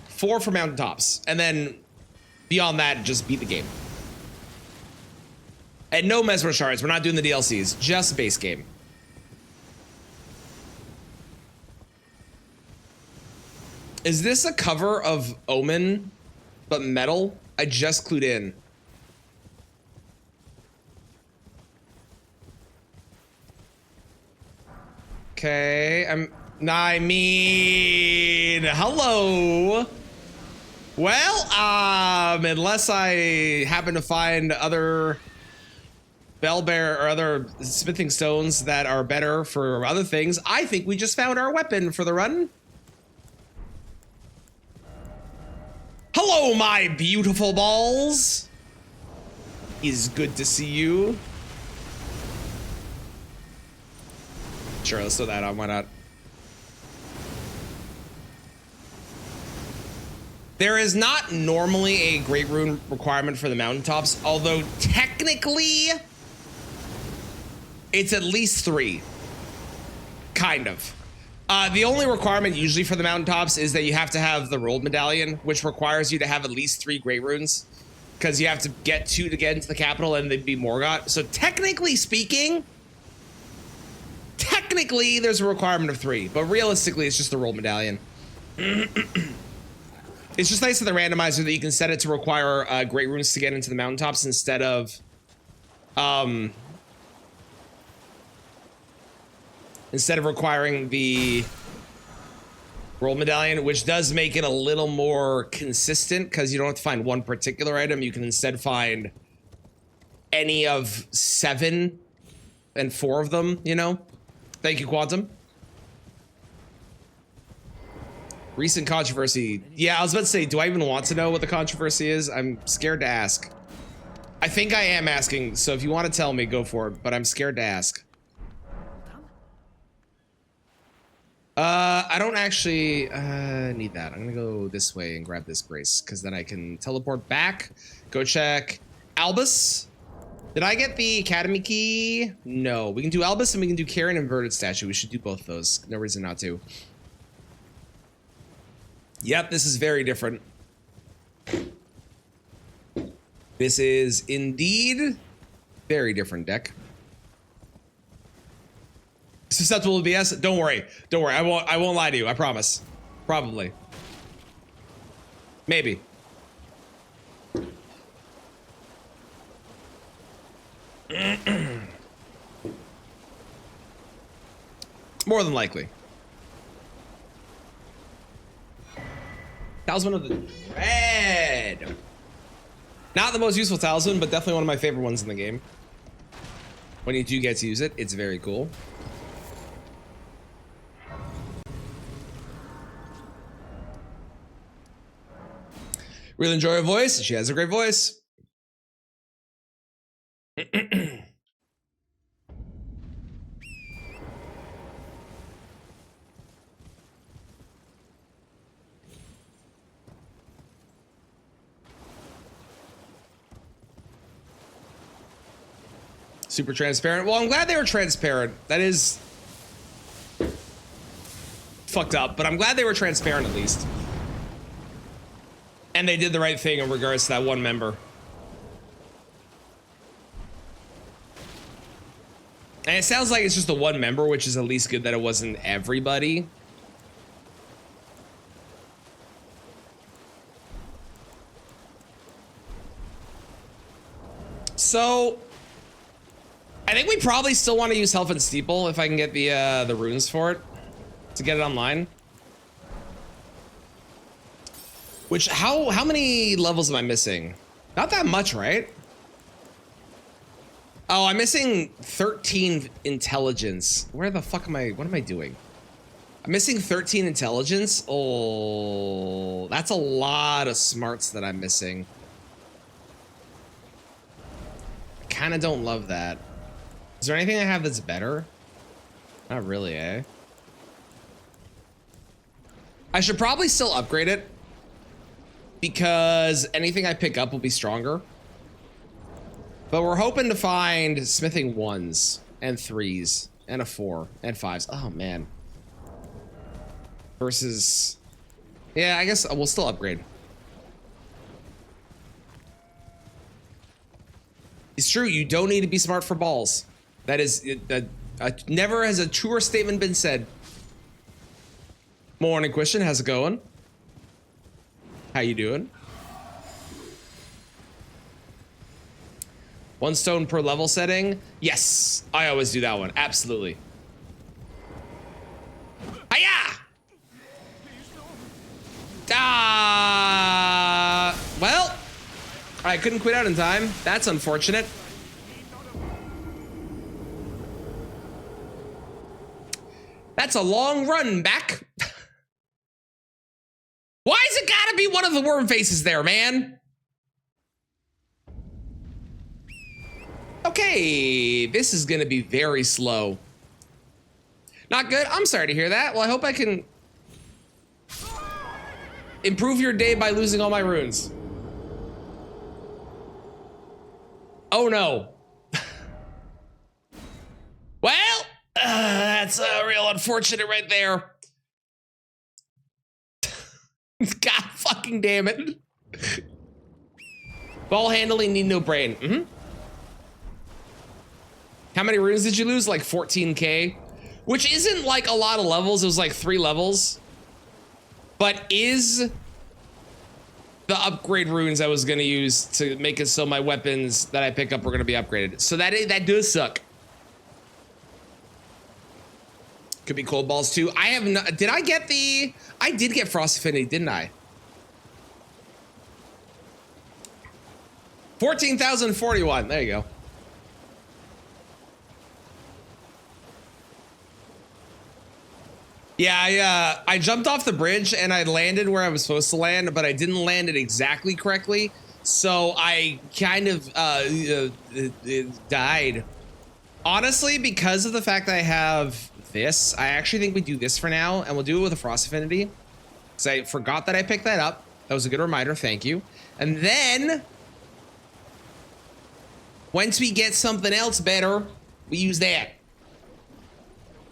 4 for mountaintops. And then beyond that, just beat the game. And no Mesmer shards. We're not doing the DLCs, just base game. Is this a cover of Omen, but metal? I just clued in. Okay, I mean, hello. Well, unless I happen to find other bellbear or other smithing stones that are better for other things, I think we just found our weapon for the run. Hello, my beautiful balls. It's good to see you. Sure, let's throw that on. Why not? There is not normally a Great Rune requirement for the mountaintops, although technically it's at least 3. Kind of. The only requirement usually for the mountaintops is that you have to have the rolled medallion, which requires you to have at least 3 Great Runes. because you have to get two to get into the capital and they'd be Morgott. So technically speaking, there's a requirement of 3, but realistically it's just the roll medallion. It's just nice to the randomizer that you can set it to require great runes to get into the mountaintops instead of requiring the roll medallion, which does make it a little more consistent because you don't have to find one particular item. You can instead find any of 7 and 4 of them, you know? Thank you, Quantum. Recent controversy. Yeah, I was about to say, do I even want to know what the controversy is? I'm scared to ask. I think I am asking, so if you want to tell me, go for it, but I'm scared to ask. I don't actually need that. I'm gonna go this way and grab this grace, because then I can teleport back. Go check Albus. Did I get the academy key? No. We can do Albus and we can do Karen inverted statue. We should do both those. No reason not to. Yep, this is very different. This is indeed very different deck. Susceptible to BS? Don't worry. Don't worry. I won't lie to you. I promise. Probably. Maybe. More than likely. Talisman of the Dread. Not the most useful talisman, but definitely one of my favorite ones in the game. When you do get to use it, it's very cool. Really enjoy her voice. She has a great voice. Super transparent. Well, I'm glad they were transparent. That is fucked up, but I'm glad they were transparent at least. And they did the right thing in regards to that one member. And it sounds like it's just the one member, which is at least good that it wasn't everybody. So I think we probably still want to use Health and Steeple if I can get the runes for it to get it online. Which, how many levels am I missing? Not that much, right? Oh, I'm missing 13 intelligence. Where the fuck am I? What am I doing? I'm missing 13 intelligence. Oh, that's a lot of smarts that I'm missing. I kind of don't love that. Is there anything I have that's better? Not really, eh? I should probably still upgrade it, because anything I pick up will be stronger. But we're hoping to find smithing 1s and 3s and a 4 and 5s. Oh man. Versus, yeah, I guess we'll still upgrade. It's true, you don't need to be smart for balls. That is, never has a truer statement been said. Morning, Question, how's it going? How you doing? 1 stone per level setting? Yes, I always do that one. Absolutely. Hiya! Well, I couldn't quit out in time. That's unfortunate. That's a long run back. Why's it gotta be one of the worm faces there, man? Okay, this is gonna be very slow. Not good. I'm sorry to hear that. Well, I hope I can improve your day by losing all my runes. Oh no. Well, that's real unfortunate right there. God fucking damn it. Ball handling, need no brain. Mm-hmm. How many runes did you lose? Like 14K, which isn't like a lot of levels. It was like 3 levels, but is the upgrade runes I was gonna use to make it so my weapons that I pick up were gonna be upgraded. So that does suck. Could be cold balls too. I have not, did I get the, I did get Frost Affinity, didn't I? 14,041, there you go. Yeah, I jumped off the bridge and I landed where I was supposed to land, but I didn't land it exactly correctly. So I kind of died. Honestly, because of the fact that I have this, I actually think we do this for now, and we'll do it with a Frost Affinity. Because I forgot that I picked that up. That was a good reminder, thank you. And then, once we get something else better, we use that.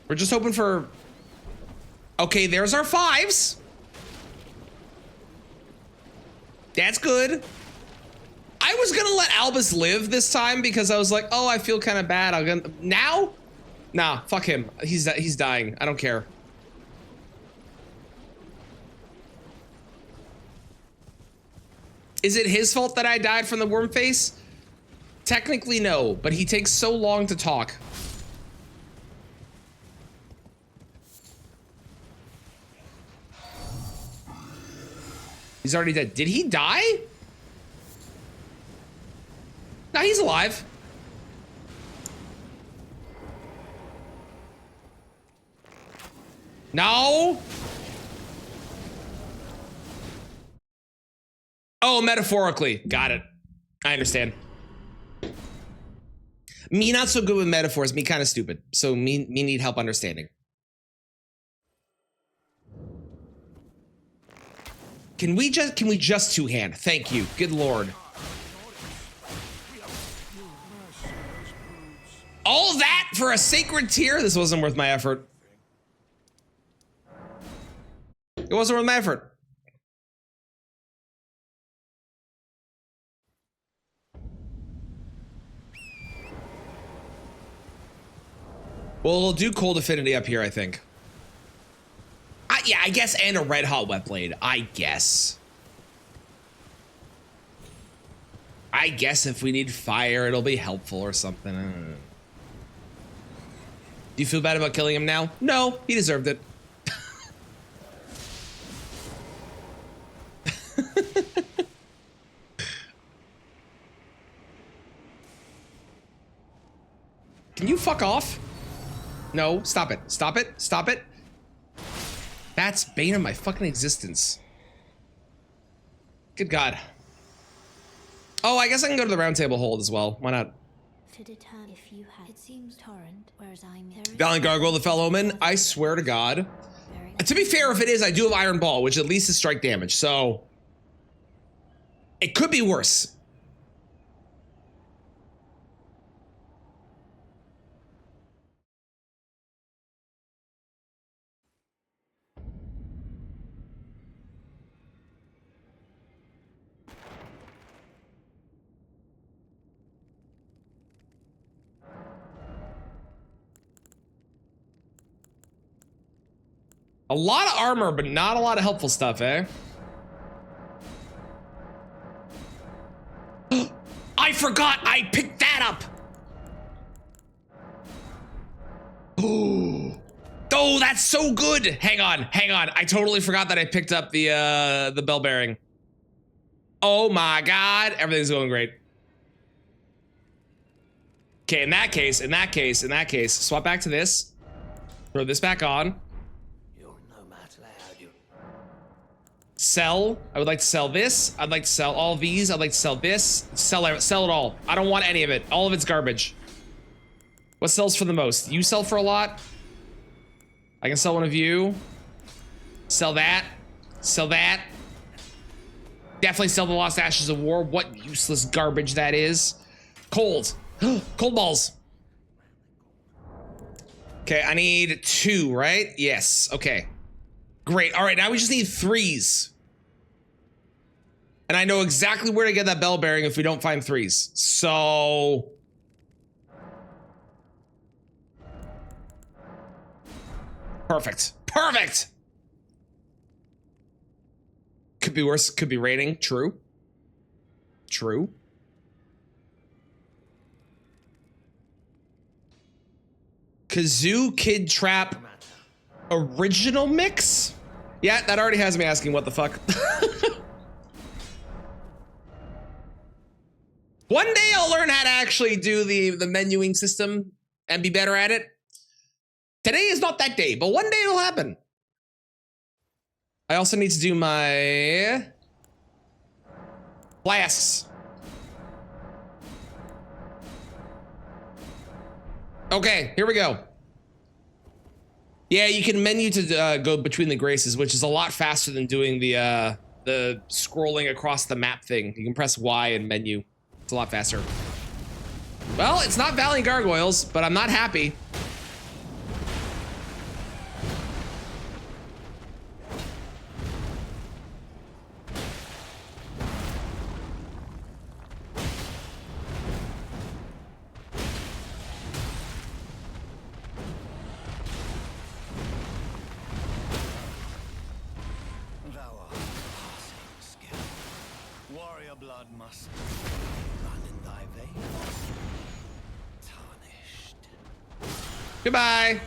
We're just hoping for... Okay, there's our 5s. That's good. I was gonna let Albus live this time because I was like, oh, I feel kind of bad. I'm gonna now? Nah, fuck him. He's dying. I don't care. Is it his fault that I died from the worm face? Technically, no, but he takes so long to talk. He's already dead. Did he die? No, he's alive. No. Oh, metaphorically. Got it. I understand. Me not so good with metaphors. Me kind of stupid. So me need help understanding. Can we just two-hand? Thank you. Good Lord. All that for a sacred tear? This wasn't worth my effort. It wasn't worth my effort. Well, we'll do Cold Affinity up here, I think. Yeah, I guess, and a red hot wet blade. I guess. I guess if we need fire, it'll be helpful or something. I don't know. Do you feel bad about killing him now? No, he deserved it. Can you fuck off? No, stop it. Stop it. Stop it. That's bane of my fucking existence. Good God. Oh, I guess I can go to the round table hold as well. Why not? To determine if you had, it seems torrent, whereas I'm Valiant Gargoyle, the Fellowman. I swear to God. To be fair, if it is, I do have Iron Ball, which at least is strike damage. So it could be worse. A lot of armor, but not a lot of helpful stuff, eh? I forgot I picked that up. Oh, that's so good. Hang on. I totally forgot that I picked up the bell bearing. Oh my God, everything's going great. Okay, in that case, swap back to this. Throw this back on. Sell. I would like to sell this. I'd like to sell all these. I'd like to sell this. Sell it all. I don't want any of it. All of it's garbage. What sells for the most? You sell for a lot. I can sell one of you. Sell that. Sell that. Definitely sell the Lost Ashes of War. What useless garbage that is. Cold. Cold balls. Okay, I need 2, right? Yes. Okay. Great. All right, now we just need 3s. And I know exactly where to get that bell bearing if we don't find 3s. So... Perfect. Perfect! Could be worse. Could be raining. True. True. Kazoo Kid Trap original mix? Yeah, that already has me asking what the fuck. One day I'll learn how to actually do the menuing system and be better at it. Today is not that day, but one day it'll happen. I also need to do my flasks. Okay, here we go. Yeah, you can menu to go between the graces, which is a lot faster than doing the scrolling across the map thing. You can press Y and menu. It's a lot faster. Well, it's not Valley Gargoyles, but I'm not happy. Goodbye.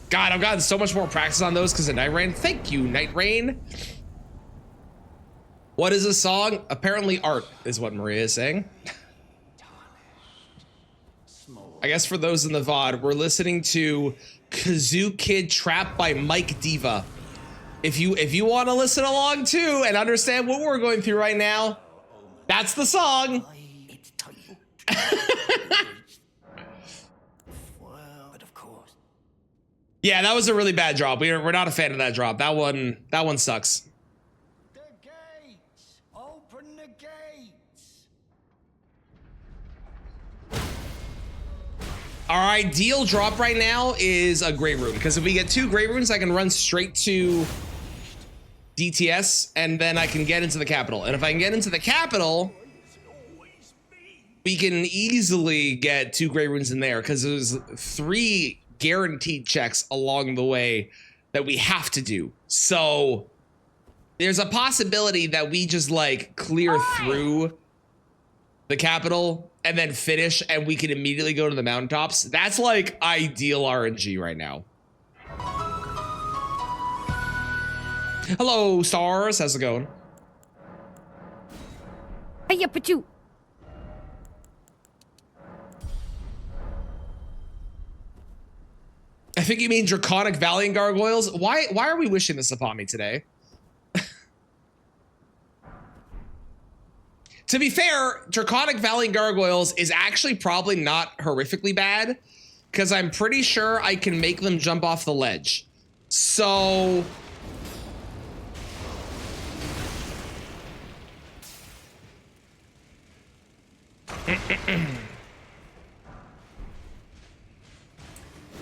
God, I've gotten so much more practice on those because of Night Rain. Thank you, Night Rain. What is this song? Apparently art is what Maria is saying. I guess for those in the VOD, we're listening to Kazoo Kid Trap by Mike Diva. If you want to listen along too and understand what we're going through right now, that's the song. Yeah, that was a really bad drop. We're not a fan of that drop. That one sucks. The gates! Open the gates! Our ideal drop right now is a Great Rune, because if we get 2 Great Runes, I can run straight to DTS, and then I can get into the capital. And if I can get into the capital, we can easily get 2 Great Runes in there, because there's 3 guaranteed checks along the way that we have to do. So there's a possibility that we just like clear through the capital and then finish, and we can immediately go to the mountaintops. That's like ideal RNG right now. Hello, stars. How's it going? Hey, but you. I think you mean Draconic Valiant Gargoyles. Why are we wishing this upon me today? To be fair, Draconic Valiant Gargoyles is actually probably not horrifically bad, because I'm pretty sure I can make them jump off the ledge. So...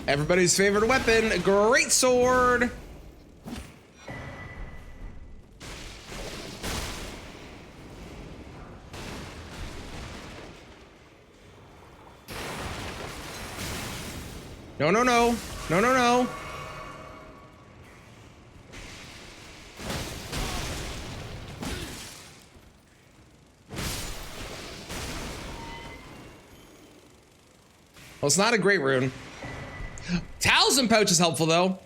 Everybody's favorite weapon, great sword. No, no, no. No, no, no. Well, it's not a great rune. Talisman Pouch is helpful, though.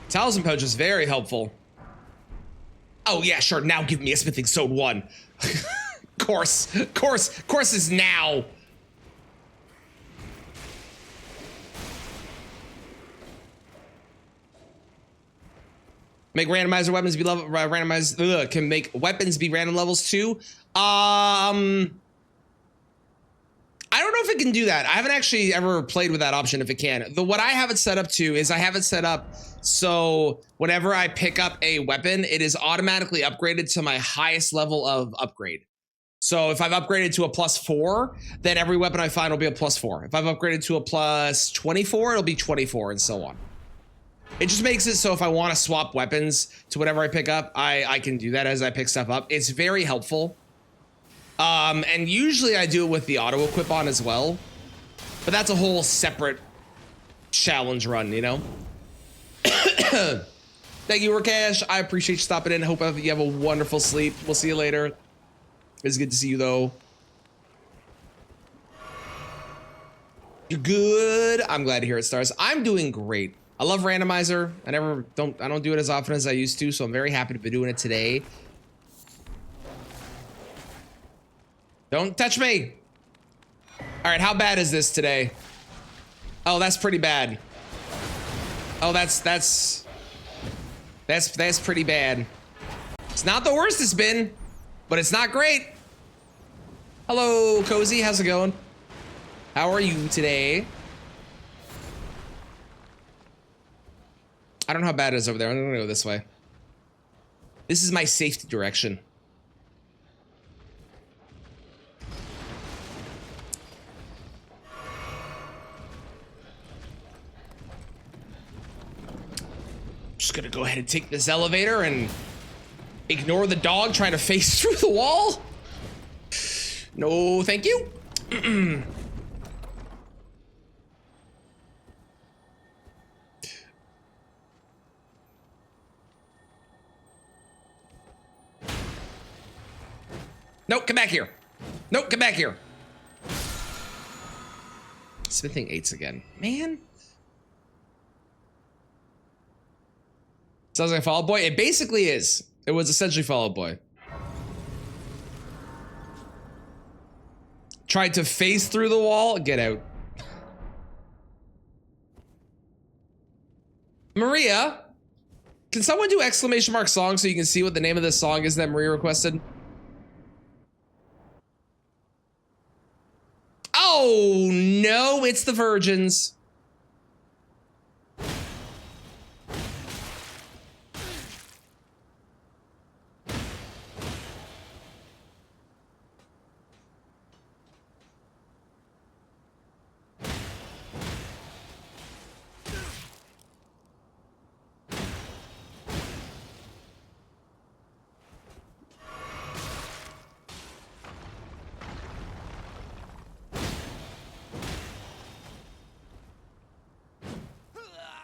Talisman Pouch is very helpful. Oh, yeah, sure. Now give me a Smithing Stone 1. Course is now. Make randomizer weapons be level randomized. Can make weapons be random levels too. I don't know if it can do that. I haven't actually ever played with that option if it can. What I have it set up to is I have it set up so whenever I pick up a weapon, it is automatically upgraded to my highest level of upgrade. So if I've upgraded to a +4, then every weapon I find will be a +4. If I've upgraded to a +24, it'll be 24 and so on. It just makes it so if I want to swap weapons to whatever I pick up, I can do that as I pick stuff up. It's very helpful. And usually I do it with the auto equip on as well, but that's a whole separate challenge run, you know? Thank you, Rakesh. I appreciate you stopping in. Hope you have a wonderful sleep. We'll see you later. It's good to see you though. You're good. I'm glad to hear it, Stars. I'm doing great. I love Randomizer. I don't do it as often as I used to, so I'm very happy to be doing it today. Don't touch me. All right, how bad is this today? Oh, that's pretty bad. Oh, that's pretty bad. It's not the worst it's been, but it's not great. Hello, Cozy. How's it going? How are you today? I don't know how bad it is over there. I'm gonna go this way. This is my safety direction. Just gonna go ahead and take this elevator and ignore the dog trying to face through the wall. No, thank you. Nope, come back here. Nope, come back here. Smithing 8s again. Man. Sounds like Fall Out Boy. It basically is. It was essentially Fall Out Boy. Tried to phase through the wall. Get out. Maria, can someone do exclamation mark song so you can see what the name of this song is that Maria requested? Oh no, it's the Virgins.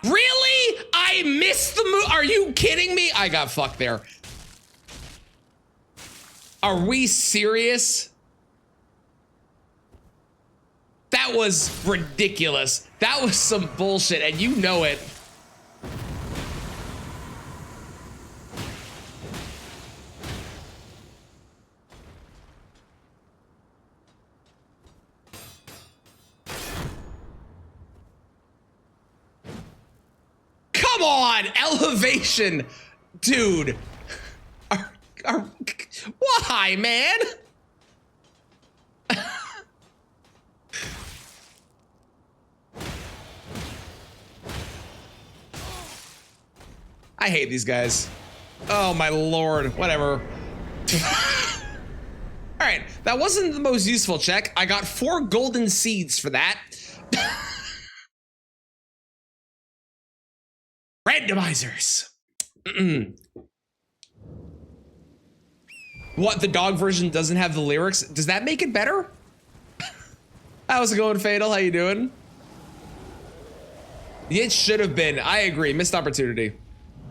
Really? I missed the move. Are you kidding me? I got fucked there. Are we serious? That was ridiculous. That was some bullshit, and you know it. Come on, elevation, dude. Why, man? I hate these guys. Oh my lord, whatever. All right, that wasn't the most useful check. I got 4 golden seeds for that. Randomizers. What, the dog version doesn't have the lyrics? Does that make it better? How's it going, Fatal? How you doing? It should have been. I agree. Missed opportunity.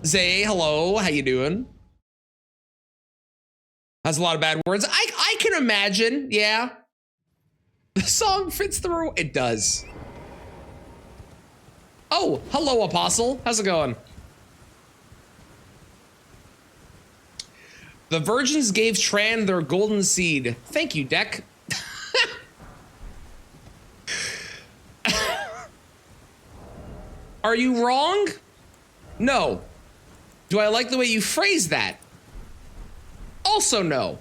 Zay, hello. How you doing? Has a lot of bad words. I can imagine. Yeah. The song fits the rule. It does. Oh, hello, Apostle. How's it going? The virgins gave Tran their golden seed. Thank you, Deck. Are you wrong? No. Do I like the way you phrase that? Also no.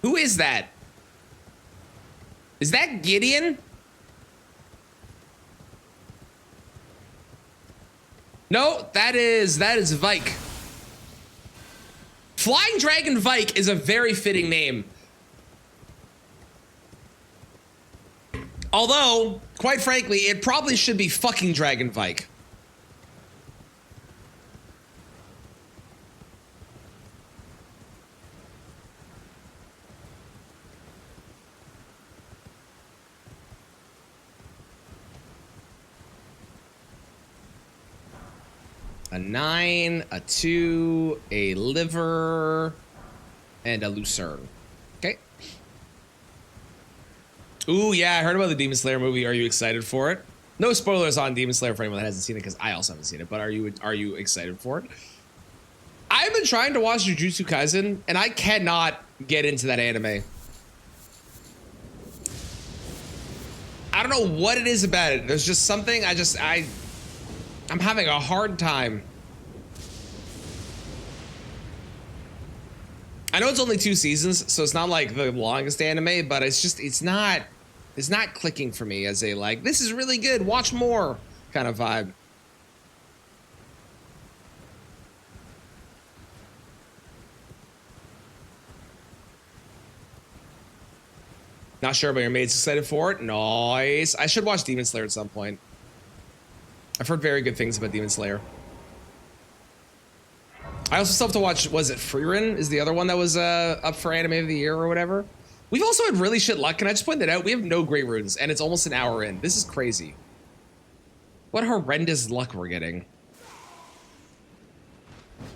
Who is that? Is that Gideon? No, that is Vike. Flying Dragon Vike is a very fitting name. Although, quite frankly, it probably should be fucking Dragon Vike. A 9, a 2, a liver, and a lucerne. Okay. Ooh, yeah, I heard about the Demon Slayer movie. Are you excited for it? No spoilers on Demon Slayer for anyone that hasn't seen it, because I also haven't seen it. But are you excited for it? I've been trying to watch Jujutsu Kaisen, and I cannot get into that anime. I don't know what it is about it. There's just something I'm having a hard time. I know it's only 2 seasons, so it's not like the longest anime, but it's not clicking for me as a like, this is really good, watch more kind of vibe. Not sure, but your mate's excited for it. Nice. I should watch Demon Slayer at some point. I've heard very good things about Demon Slayer. I also still have to watch, was it Freerun is the other one that was up for anime of the year or whatever. We've also had really shit luck. Can I just point that out? We have no great runes and it's almost an hour in. This is crazy. What horrendous luck we're getting.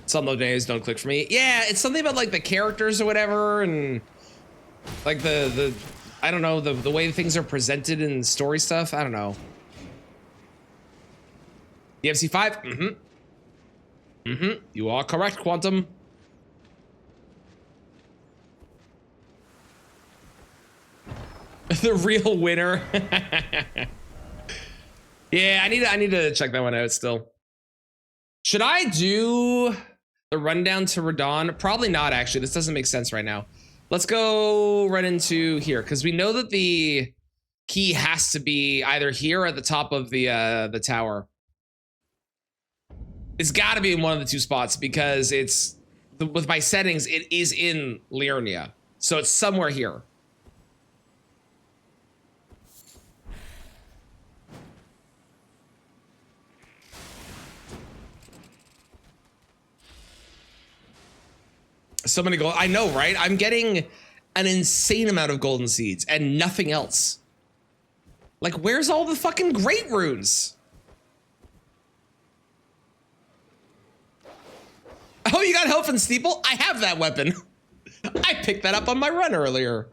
Some of those days don't click for me. Yeah, it's something about like the characters or whatever, and like the I don't know, the way things are presented in story stuff. I don't know. The MC5? Mm-hmm. Mm-hmm. You are correct, Quantum. The real winner. Yeah, I need to check that one out still. Should I do the rundown to Radon? Probably not, actually. This doesn't make sense right now. Let's go right into here, because we know that the key has to be either here or at the top of the tower. It's got to be in one of the 2 spots, because it's with my settings, it is in Liurnia, so it's somewhere here. So many gold. I know, right? I'm getting an insane amount of golden seeds and nothing else. Like, where's all the fucking great runes? Oh, you got help from Steeple? I have that weapon. I picked that up on my run earlier.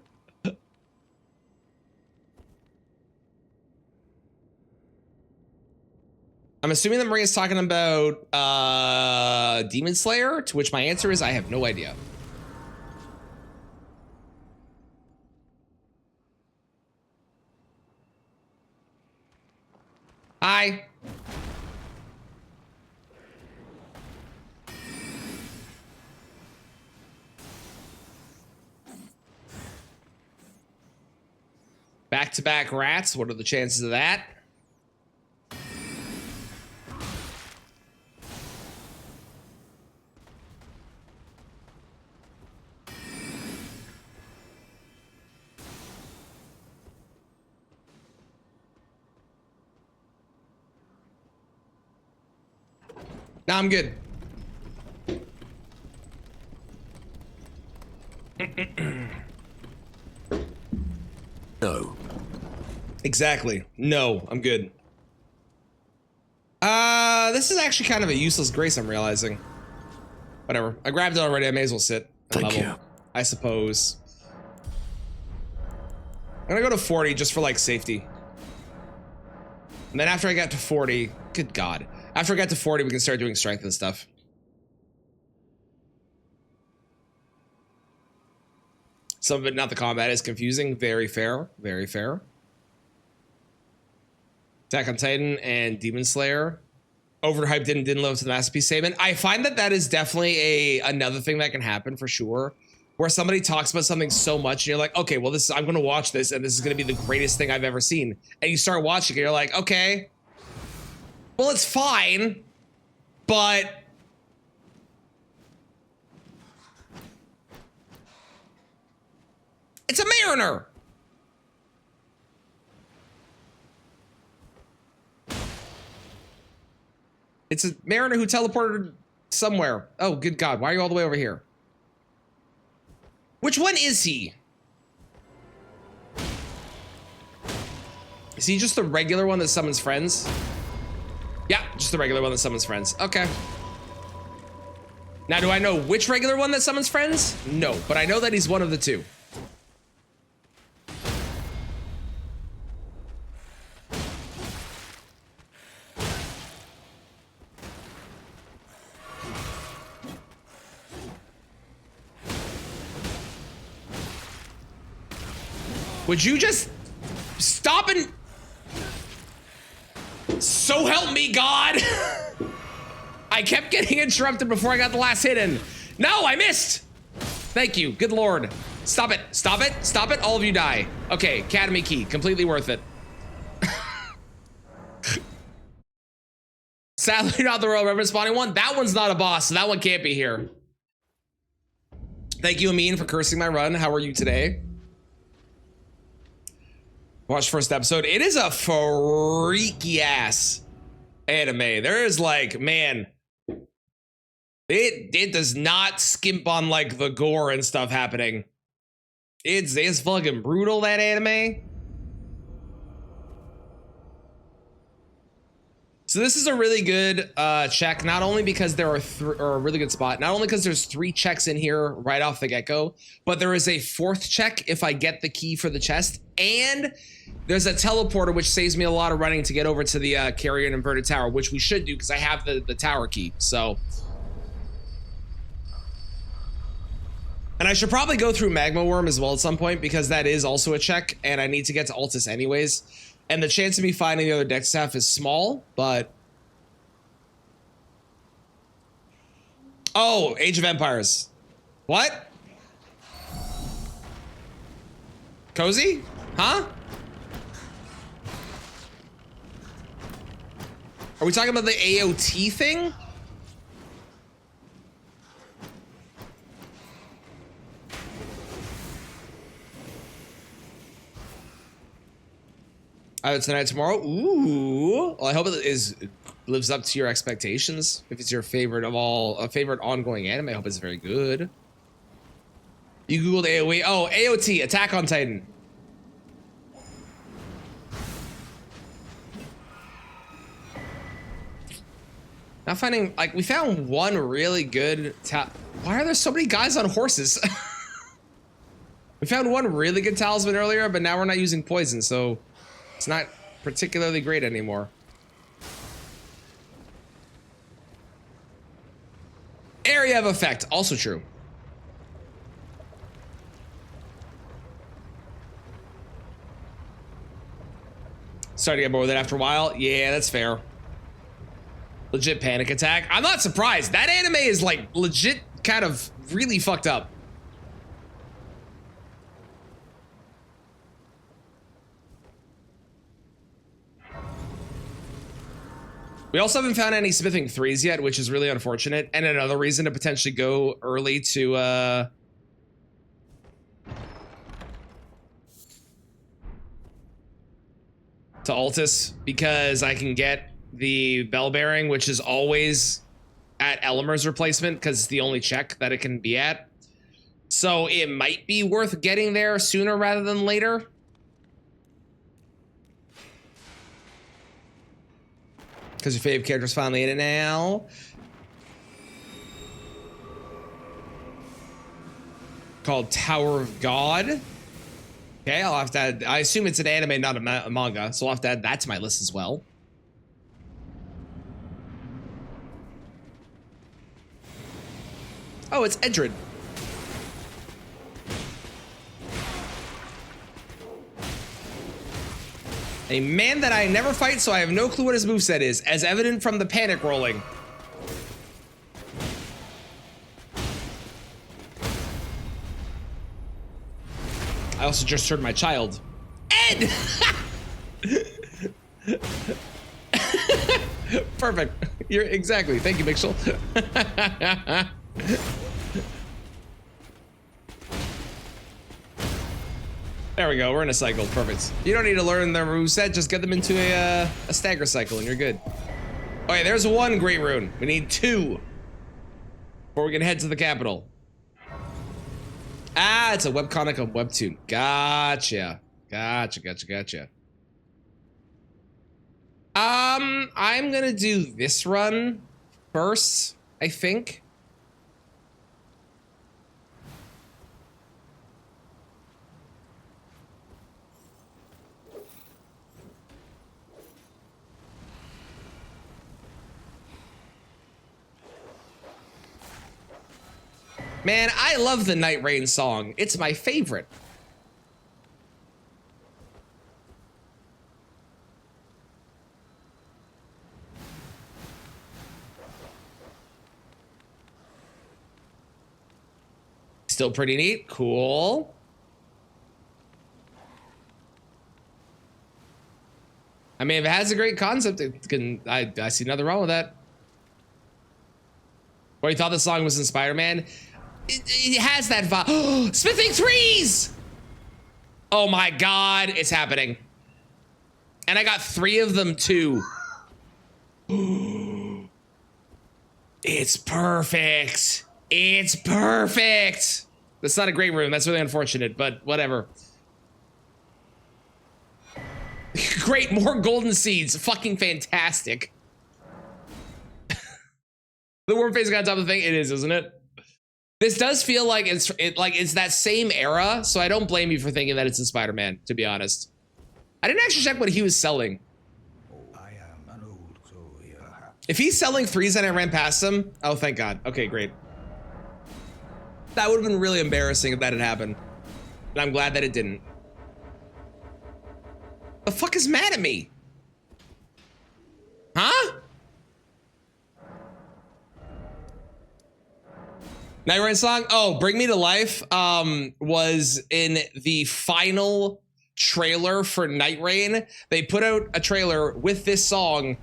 I'm assuming that Maria's talking about Demon Slayer, to which my answer is I have no idea. Hi. Back-to-back rats. What are the chances of that? Nah, I'm good. No. Exactly. No, I'm good. This is actually kind of a useless grace, I'm realizing. Whatever. I grabbed it already. I may as well sit. Thank you. I suppose. I'm gonna go to 40 just for like safety. And then after I got to 40, good God. After I got to 40, we can start doing strength and stuff. Some of it, not the combat, is confusing. Very fair. Very fair. Attack on Titan and Demon Slayer. Overhyped didn't live up to the masterpiece statement. I find that that is definitely another thing that can happen for sure. Where somebody talks about something so much and you're like, okay, well, I'm gonna watch this and this is gonna be the greatest thing I've ever seen. And you start watching it, you're like, okay, well, it's fine, but it's a Mariner. It's a mariner who teleported somewhere. Oh, good God. Why are you all the way over here? Which one is he? Is he just the regular one that summons friends? Yeah, just the regular one that summons friends. Okay. Now, do I know which regular one that summons friends? No, but I know that he's one of the two. Would you just stop and... So help me, God! I kept getting interrupted before I got the last hit in. No, I missed! Thank you, good Lord. Stop it, stop it, stop it, all of you die. Okay, Academy Key, completely worth it. Sadly, not the Royal Reverend spawning one. That one's not a boss, so that one can't be here. Thank you, Amin, for cursing my run. How are you today? Watch first episode. It is a freaky ass anime. There is like, man, it does not skimp on like the gore and stuff happening. It's fucking brutal, that anime. So this is a really good check, not only because there are or a really good spot, not only because there's 3 checks in here right off the get-go, but there is a 4th check if I get the key for the chest, and there's a teleporter which saves me a lot of running to get over to the carrier and inverted tower, which we should do because I have the tower key. So, and I should probably go through Magma Worm as well at some point because that is also a check, and I need to get to Altus anyways. And the chance of me finding the other deck staff is small, but... Oh, Age of Empires. What? Cozy? Huh? Are we talking about the AOT thing? Tonight, tomorrow. Ooh. Well, I hope it lives up to your expectations. If it's your favorite of all, a favorite ongoing anime, I hope it's very good. You Googled AOE. Oh, AOT, Attack on Titan. Not finding, like, we found one really good Why are there so many guys on horses? We found one really good talisman earlier, but now we're not using poison, so it's not particularly great anymore. Area of effect, also true. Starting to get bored with it after a while. Yeah, that's fair. Legit panic attack. I'm not surprised. That anime is like legit kind of really fucked up. We also haven't found any smithing 3s yet, which is really unfortunate. And another reason to potentially go early to Altus, because I can get the bell bearing, which is always at Elimer's replacement, because it's the only check that it can be at. So it might be worth getting there sooner rather than later. Because your favorite character's finally in it now. Called Tower of God. Okay, I'll have to add, I assume it's an anime, not a manga, so I'll have to add that to my list as well. Oh, it's Edred. A man that I never fight, so I have no clue what his moveset is, as evident from the panic rolling. I also just heard my child. Ed! Perfect. You're exactly. Thank you, Mixel. There we go. We're in a cycle. Perfect. You don't need to learn their moveset. Just get them into a stagger cycle and you're good. Okay, there's one great rune. We need 2 before we can head to the capital. Ah, it's a webcomic on Webtoon. Gotcha. Gotcha. I'm gonna do this run first, I think. Man, I love the Night Rain song. It's my favorite. Still pretty neat. Cool. I mean, if it has a great concept, it can. I see nothing wrong with that. Or you thought the song was in Spider-Man? It has that vibe. Smithing threes! Oh my god, it's happening. And I got 3 of them too. It's perfect. It's perfect. That's not a great room. That's really unfortunate, but whatever. Great, more golden seeds. Fucking fantastic. The worm face got on top of the thing. It is, isn't it? This does feel like it's that same era, so I don't blame you for thinking that it's in Spider-Man, to be honest. I didn't actually check what he was selling. If he's selling 3s and I ran past him, oh, thank God. Okay, great. That would have been really embarrassing if that had happened. And I'm glad that it didn't. The fuck is mad at me? Huh? Night Rain song? Oh, Bring Me to Life was in the final trailer for Night Rain. They put out a trailer with this song.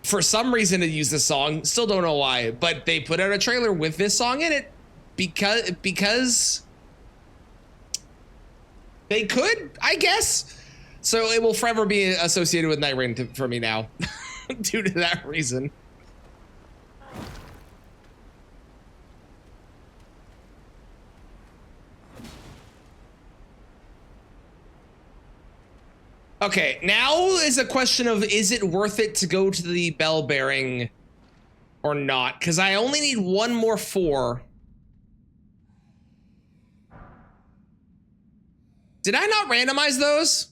For some reason to use this song, still don't know why, but they put out a trailer with this song in it because they could, I guess. So it will forever be associated with Night Rain for me now due to that reason. Okay, now is a question of, is it worth it to go to the bell bearing or not? Because I only need 1 more 4. Did I not randomize those?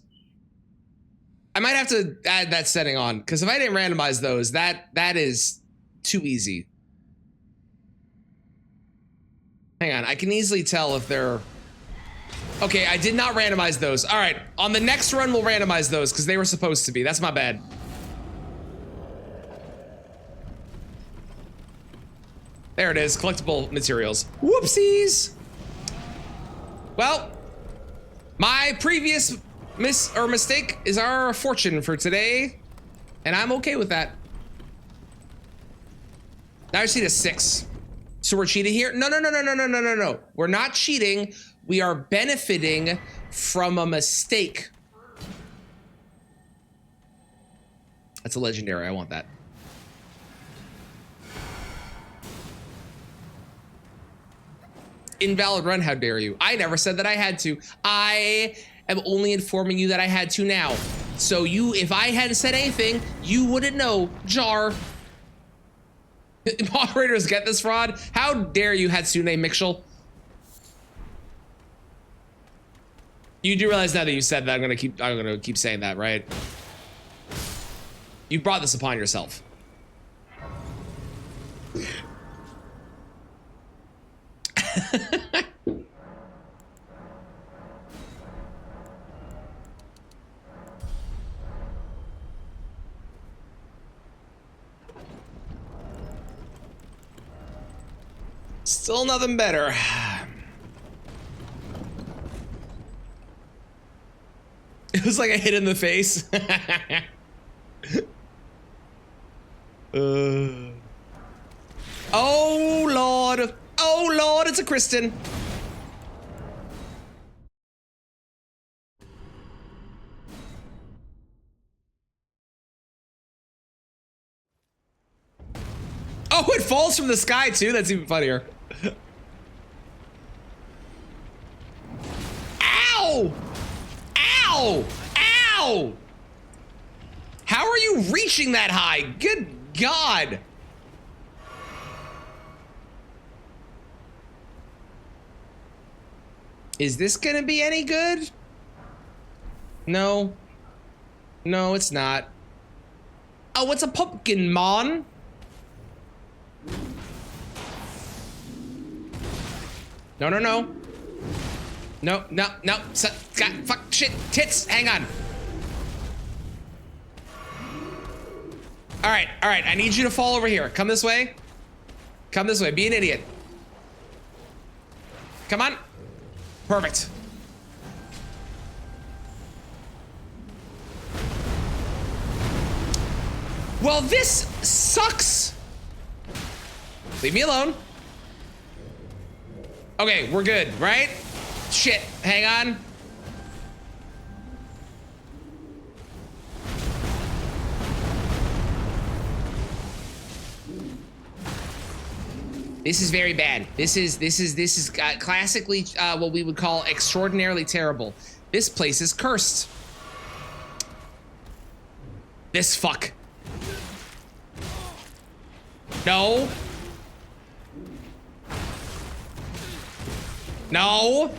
I might have to add that setting on, because if I didn't randomize those, that is too easy. Hang on, I can easily tell if they're... Okay, I did not randomize those. All right, on the next run, we'll randomize those because they were supposed to be. That's my bad. There it is, collectible materials. Whoopsies. Well, my previous mistake is our fortune for today, and I'm okay with that. Now I just need a 6. So we're cheating here? No. We're not cheating. We are benefiting from a mistake. That's a legendary. I want that. Invalid run, how dare you? I never said that I had to. I am only informing you that I had to now. So you, if I hadn't said anything, you wouldn't know. Jar. Moderators get this fraud? How dare you, Hatsune Mixel? You do realize now that you said that I'm gonna keep saying that, right? You brought this upon yourself. Still nothing better. It was like a hit in the face. Oh Lord. Oh Lord, it's a Kristen. Oh, it falls from the sky too? That's even funnier. Ow! Ow! Ow! How are you reaching that high? Good God. Is this gonna be any good? No. No, it's not. Oh, it's a pumpkin, mon. No, no, no. No, no, no. God, fuck, shit, tits, hang on. All right, I need you to fall over here. Come this way. Come this way, be an idiot. Come on. Perfect. Well, this sucks. Leave me alone. Okay, we're good, right? Shit, hang on. This is very bad. This is classically what we would call extraordinarily terrible. This place is cursed. This fuck. No. No.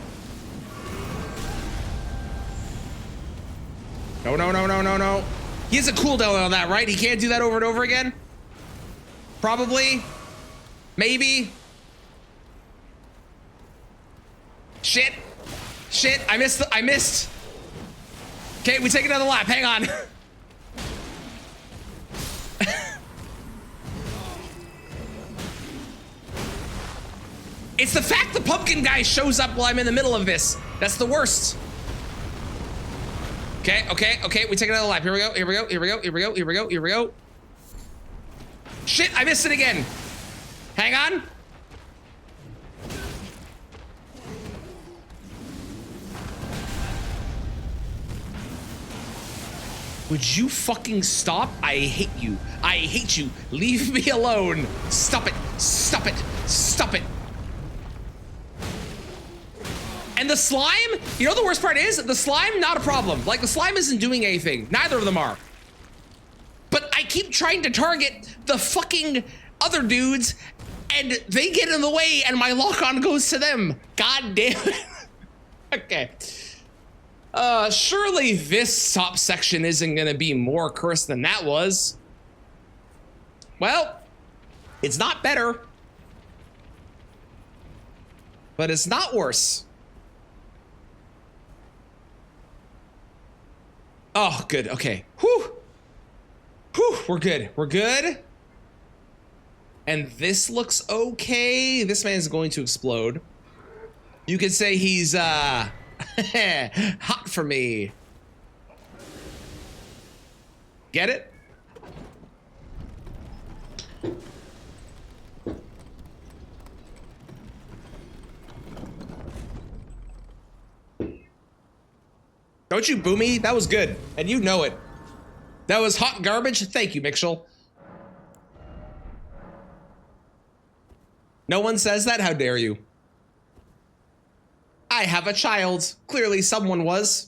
No, no, no, no, no, no. He has a cooldown on that, right? He can't do that over and over again? Probably. Maybe. Shit. Shit, I missed. Okay, we take another lap, hang on. It's the fact the pumpkin guy shows up while I'm in the middle of this. That's the worst. Okay, okay, okay, we take another lap. Here we go, here we go, here we go, here we go, here we go, here we go. Shit, I missed it again. Hang on. Would you fucking stop? I hate you. I hate you. Leave me alone. Stop it. Stop it. Stop it. And the slime, you know the worst part is? The slime, not a problem. Like, the slime isn't doing anything. Neither of them are. But I keep trying to target the fucking other dudes, and they get in the way, and my lock-on goes to them. God damn it. Okay. Surely this top section isn't gonna be more cursed than that was. Well, it's not better. But it's not worse. Oh, good, okay. Whew. Whew, we're good, we're good. And this looks okay. This man's going to explode. You could say he's, hot for me. Get it? Don't you boo me? That was good, and you know it. That was hot garbage. Thank you, Mitchell. No one says that? How dare you? I have a child. Clearly someone was.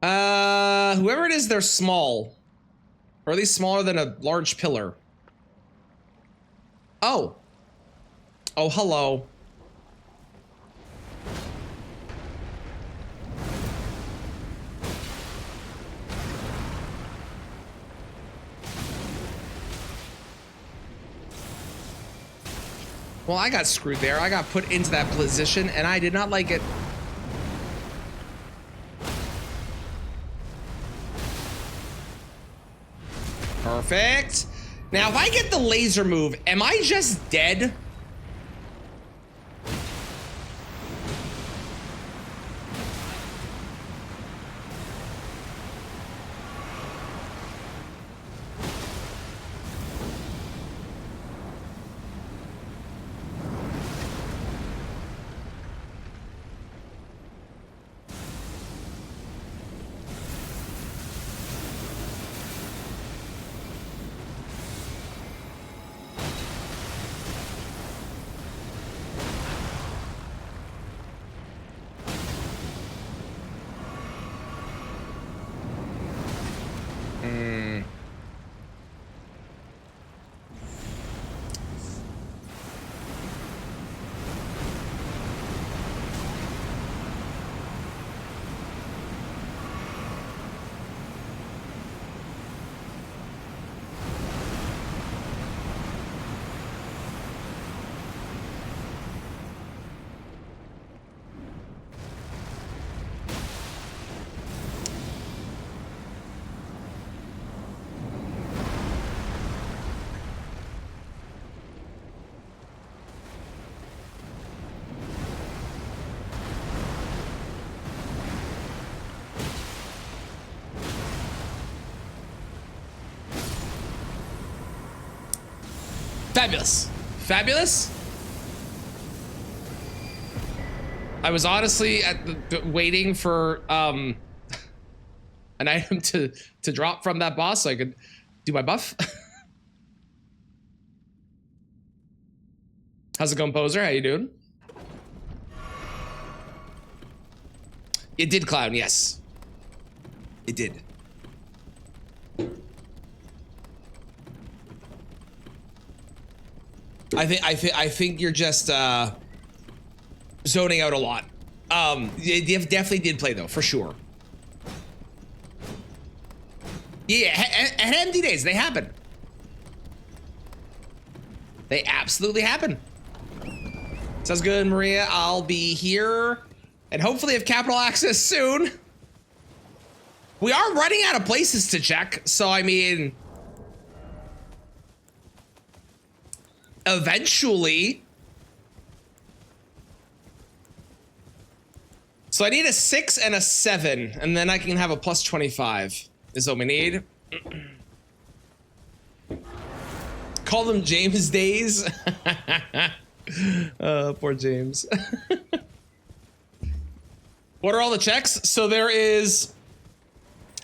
Whoever it is, they're small. Or at least smaller than a large pillar. Oh. Oh, hello. Well, I got screwed there. I got put into that position, and I did not like it. Perfect. Now, if I get the laser move, am I just dead? Fabulous. Fabulous. I was honestly waiting for an item to drop from that boss so I could do my buff. How's it going, Poser? How you doing? It did clown, yes. It did. I think you're just zoning out a lot. You definitely did play though, for sure. Yeah, and empty days, they happen. They absolutely happen. Sounds good, Maria. I'll be here and hopefully have capital access soon. We are running out of places to check, so I mean, eventually. So I need a 6 and a 7, and then I can have a plus 25 is what we need. Call them James days. Poor James. What are all the checks? So there is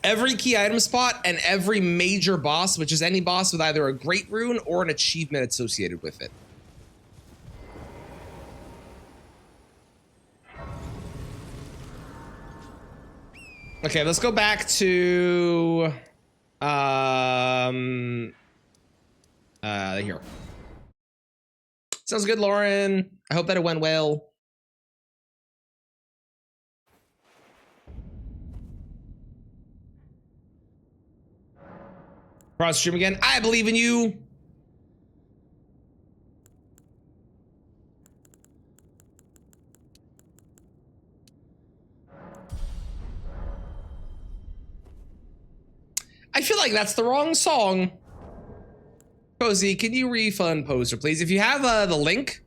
every key item spot and every major boss, which is any boss with either a great rune or an achievement associated with it. Okay, let's go back to here. Sounds good, Lauren. I hope that it went well. Cross stream again. I believe in you. I feel like that's the wrong song. Cozy, can you refund Poser, please? If you have the link,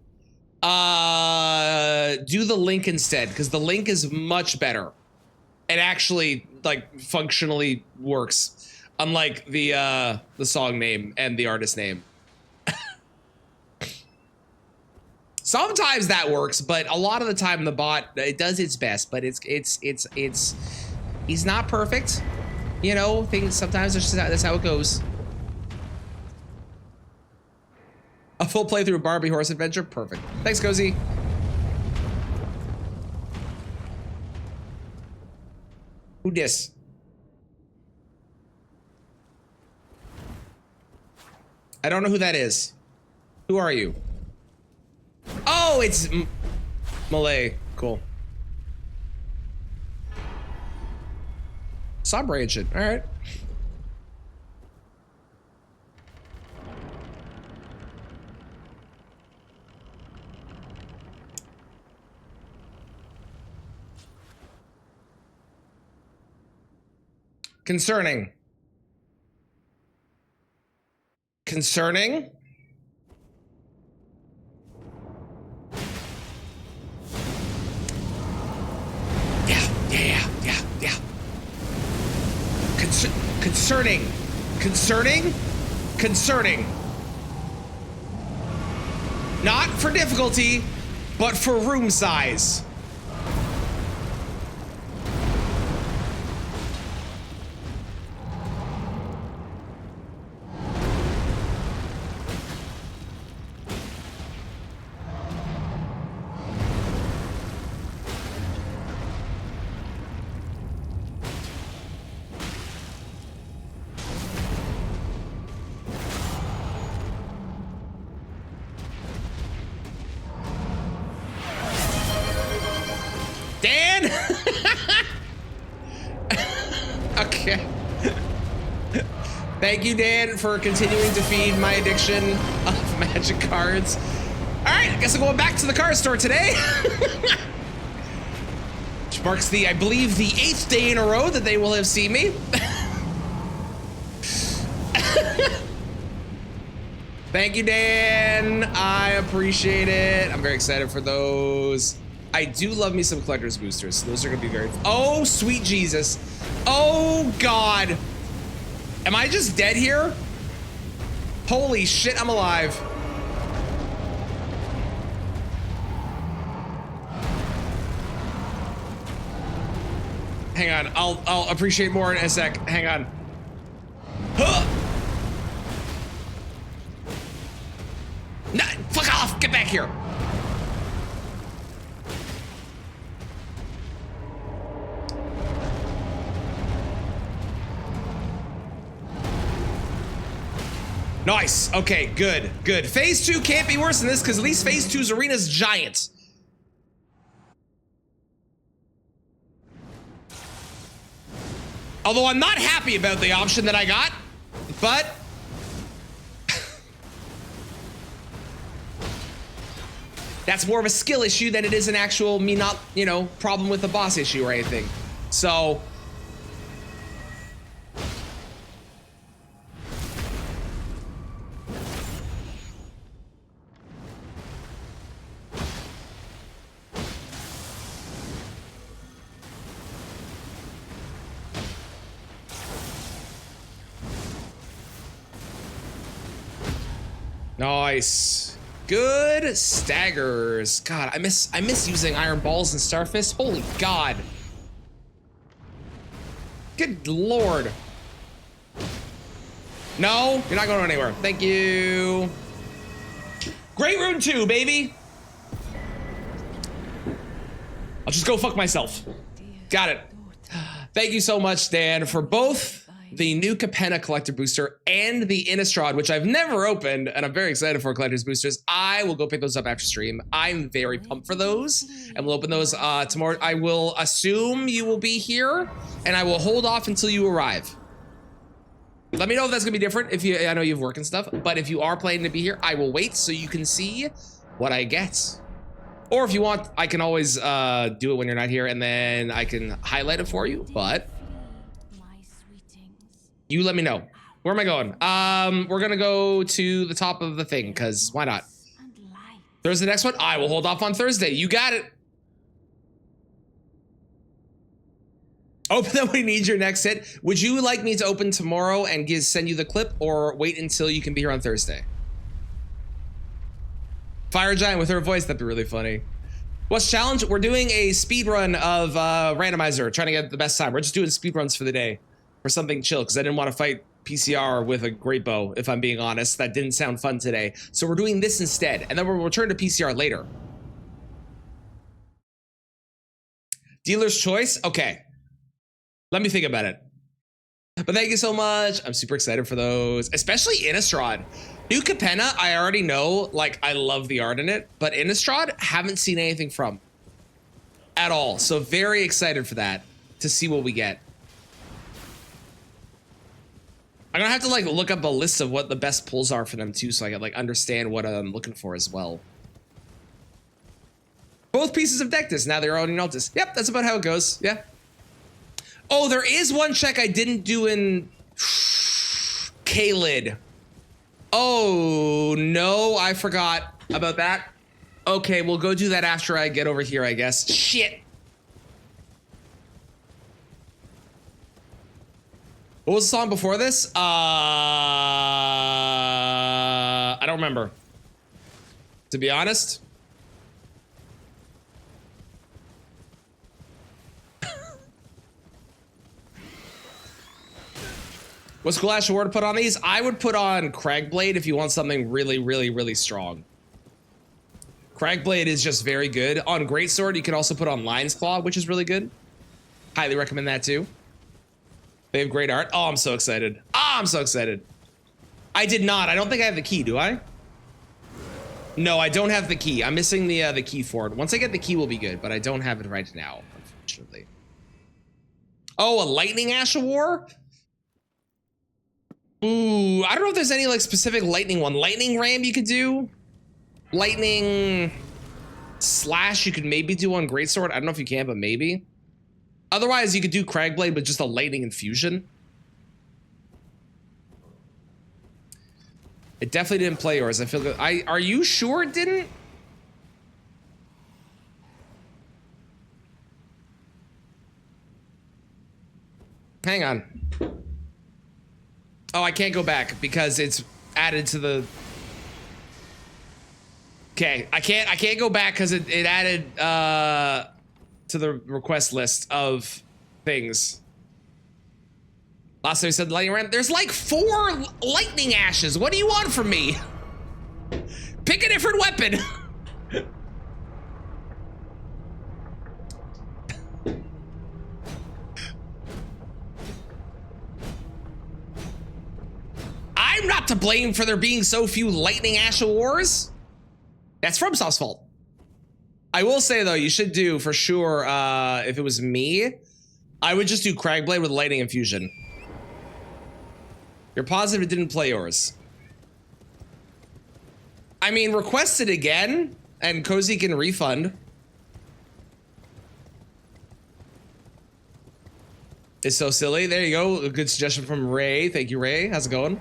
do the link instead, because the link is much better. It actually, like, functionally works, unlike the song name and the artist name. Sometimes that works, but a lot of the time the bot, it does its best, but he's not perfect. You know, things sometimes that's how it goes. A full playthrough of Barbie Horse Adventure, perfect. Thanks, Cozy. Who dis? I don't know who that is. Who are you? Oh, it's Malay. Cool. Sombra shit. All right. Concerning. Concerning? Yeah. Concerning. Not for difficulty, but for room size. Dan? Okay. Thank you, Dan, for continuing to feed my addiction of magic cards. All right, I guess I'm going back to the card store today. Which marks I believe, the 8th day in a row that they will have seen me. Thank you, Dan. I appreciate it. I'm very excited for those. I do love me some collector's boosters. So those are gonna be very, oh, sweet Jesus. Oh God. Am I just dead here? Holy shit, I'm alive. Hang on. I'll appreciate more in a sec. Hang on. Huh! Nah, fuck off! Get back here! Nice. Okay, good, good. Phase 2 can't be worse than this because at least Phase 2's arena's giant. Although I'm not happy about the option that I got, but that's more of a skill issue than it is an actual me not, you know, problem with the boss issue or anything. So nice. Good staggers. God, I miss using iron balls and starfist. Holy God. Good Lord. No, you're not going anywhere. Thank you. Great Rune 2, baby. I'll just go fuck myself. Got it. Thank you so much, Dan, for both the new Capenna collector booster and the Innistrad, which I've never opened, and I'm very excited for collector's boosters. I will go pick those up after stream. I'm very pumped for those, and we'll open those tomorrow. I will assume you will be here, and I will hold off until you arrive. Let me know if that's gonna be different. If you, I know you have work and stuff, but if you are planning to be here, I will wait so you can see what I get. Or if you want, I can always do it when you're not here, and then I can highlight it for you, but you let me know. Where am I going? We're gonna go to the top of the thing, because why not? Thursday next one? I will hold off on Thursday. You got it. Open that when you need your next hit. Would you like me to open tomorrow and send you the clip, or wait until you can be here on Thursday? Fire Giant with her voice, that'd be really funny. What's challenge? We're doing a speed run of Randomizer, trying to get the best time. We're just doing speed runs for the day. For something chill, because I didn't want to fight PCR with a great bow, if I'm being honest. That didn't sound fun today. So we're doing this instead, and then we'll return to PCR later. Dealer's choice? Okay. Let me think about it. But thank you so much. I'm super excited for those, especially Innistrad. New Capenna, I already know, like, I love the art in it, but Innistrad, haven't seen anything from at all. So very excited for that, to see what we get. I'm gonna have to like look up a list of what the best pulls are for them too, so I can like understand what I'm looking for as well. Both pieces of deck this, now they're owning Altus. Yep, that's about how it goes, yeah. Oh, there is one check I didn't do in K-Lid. Oh, no, I forgot about that. Okay, we'll go do that after I get over here, I guess. Shit. What was the song before this? I don't remember. To be honest. What's cool, Ash, to put on these? I would put on Cragblade if you want something really, really, really strong. Cragblade is just very good. On Greatsword, you can also put on Lion's Claw, which is really good. Highly recommend that too. They have great art. Oh, I'm so excited. Oh, I'm so excited. I did not. I don't think I have the key, do I? No, I don't have the key. I'm missing the key for it. Once I get the key, we'll be good, but I don't have it right now, unfortunately. Oh, a Lightning Ash of War? Ooh, I don't know if there's any like specific lightning one. Lightning Ram you could do. Lightning Slash you could maybe do on Greatsword. I don't know if you can, but maybe. Otherwise, you could do Cragblade with just a lightning infusion. It definitely didn't play yours. I feel good. Are you sure it didn't? Hang on. Oh, I can't go back because it's added to the. Okay, I can't go back because it added to the request list of things. Last time he said lightning round. There's like 4 lightning ashes. What do you want from me? Pick a different weapon. I'm not to blame for there being so few lightning ash wars. That's FromSoft's fault. I will say though, you should do for sure, if it was me, I would just do Cragblade with lightning infusion. You're positive it didn't play yours. I mean, request it again, and Cozy can refund. It's so silly. There you go. A good suggestion from Ray. Thank you, Ray. How's it going?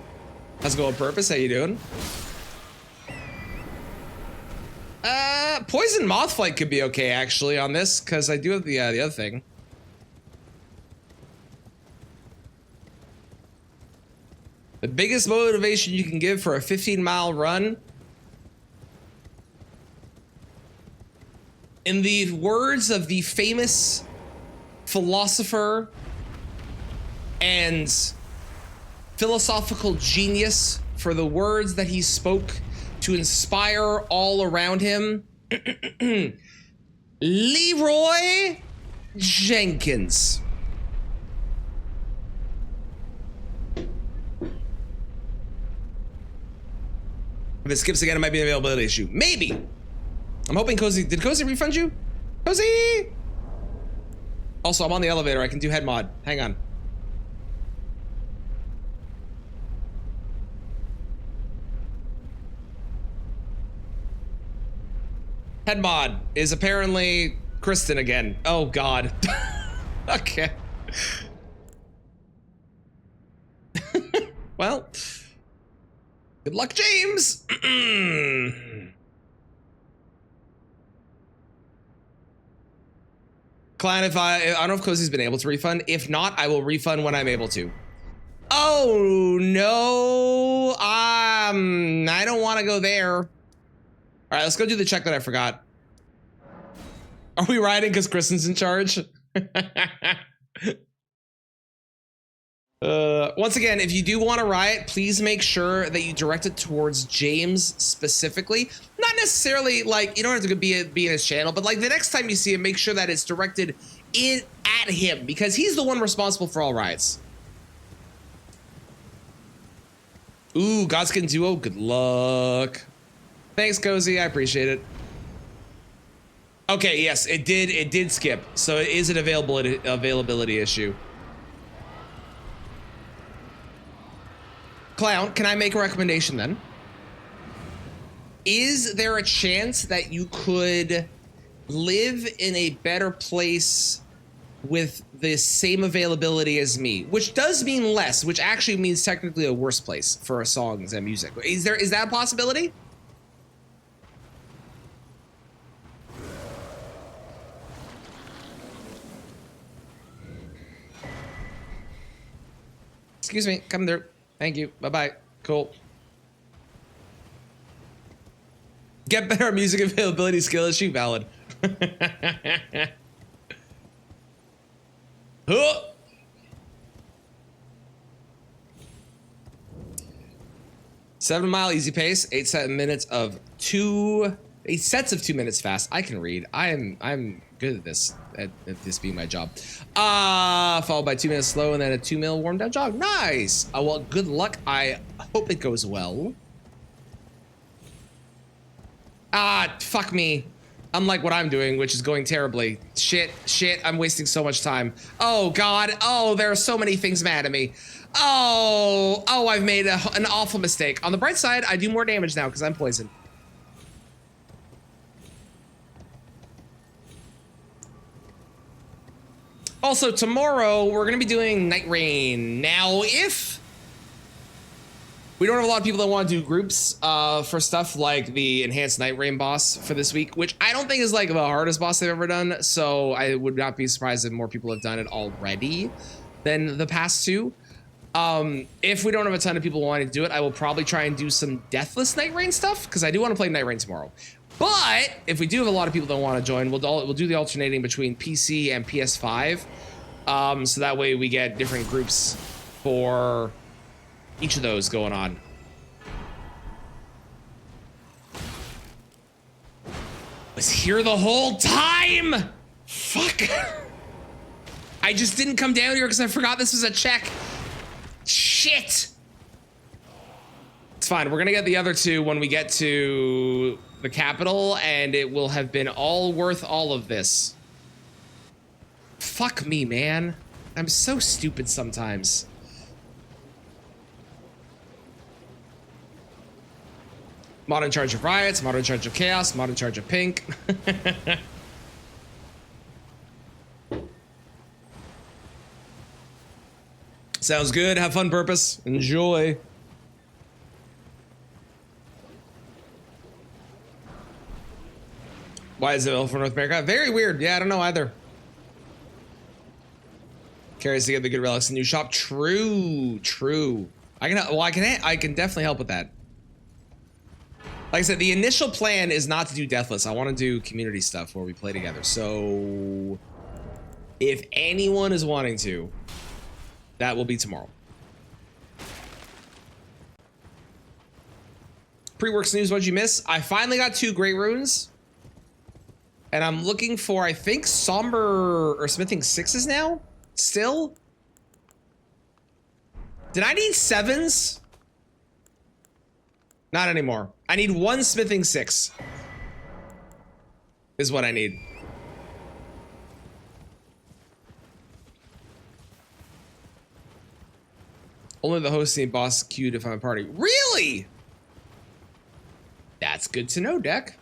How's it going, Purpose? How you doing? Poison Mothflight could be okay, actually, on this, because I do have the other thing. The biggest motivation you can give for a 15-mile run. In the words of the famous philosopher and philosophical genius for the words that he spoke to inspire all around him, Leroy Jenkins. If it skips again, it might be an availability issue. Maybe. I'm hoping Cozy. Did Cozy refund you? Cozy! Also, I'm on the elevator. I can do head mod. Hang on. Head mod is apparently Kristen again. Oh, God. Okay. Well, good luck, James. Clan, if I don't know if Cozy's been able to refund. If not, I will refund when I'm able to. Oh, no. I don't want to go there. All right, let's go do the check that I forgot. Are we riding because Kristen's in charge? Once again, if you do want to riot, please make sure that you direct it towards James specifically. Not necessarily like, you don't have to be in his channel, but like the next time you see him, make sure that it's directed at him because he's the one responsible for all riots. Ooh, Godskin Duo, good luck. Thanks, Cozy. I appreciate it. Okay, yes, it did skip. So it is an availability issue. Clown, can I make a recommendation then? Is there a chance that you could live in a better place with the same availability as me? Which does mean less, which actually means technically a worse place for songs and music. Is that a possibility? Excuse me, come through. Thank you. Bye-bye. Cool. Get better music availability skill issue valid. Huh. 7 mile easy pace, 8 sets of 2 minutes fast. I can read. I'm good at this being my job. Followed by 2 minutes slow and then a 2 mil warm down jog. Nice. Well, good luck. I hope it goes well. Fuck me. Unlike what I'm doing, which is going terribly. Shit, I'm wasting so much time. Oh, God. Oh, there are so many things mad at me. Oh, I've made an awful mistake. On the bright side, I do more damage now because I'm poisoned. Also, tomorrow, we're going to be doing Night Rain. Now, if we don't have a lot of people that want to do groups for stuff like the Enhanced Night Rain boss for this week, which I don't think is like the hardest boss they've ever done, so I would not be surprised if more people have done it already than the past two. If we don't have a ton of people wanting to do it, I will probably try and do some Deathless Night Rain stuff, because I do want to play Night Rain tomorrow. But if we do have a lot of people that want to join, we'll do the alternating between PC and PS5. So that way we get different groups for each of those going on. Was here the whole time. Fuck. I just didn't come down here because I forgot this was a check. Shit. It's fine. We're gonna get the other two when we get to the capital, and it will have been all worth all of this. Fuck me, man. I'm so stupid sometimes. Mod in charge of riots, mod in charge of chaos, mod in charge of pink. Sounds good. Have fun, purpose. Enjoy. Why is it available for North America? Very weird. Yeah, I don't know either. Carries to get the good relics in the new shop. True, true. I can definitely help with that. Like I said, the initial plan is not to do Deathless. I want to do community stuff where we play together. So if anyone is wanting to, that will be tomorrow. Pre-works news, what'd you miss? I finally got 2 great runes. And I'm looking for, I think, Somber or Smithing 6s now? Still? Did I need 7s? Not anymore. I need 1 Smithing 6. Is what I need. Only the host and boss queued if I'm a party. Really? That's good to know, Deck.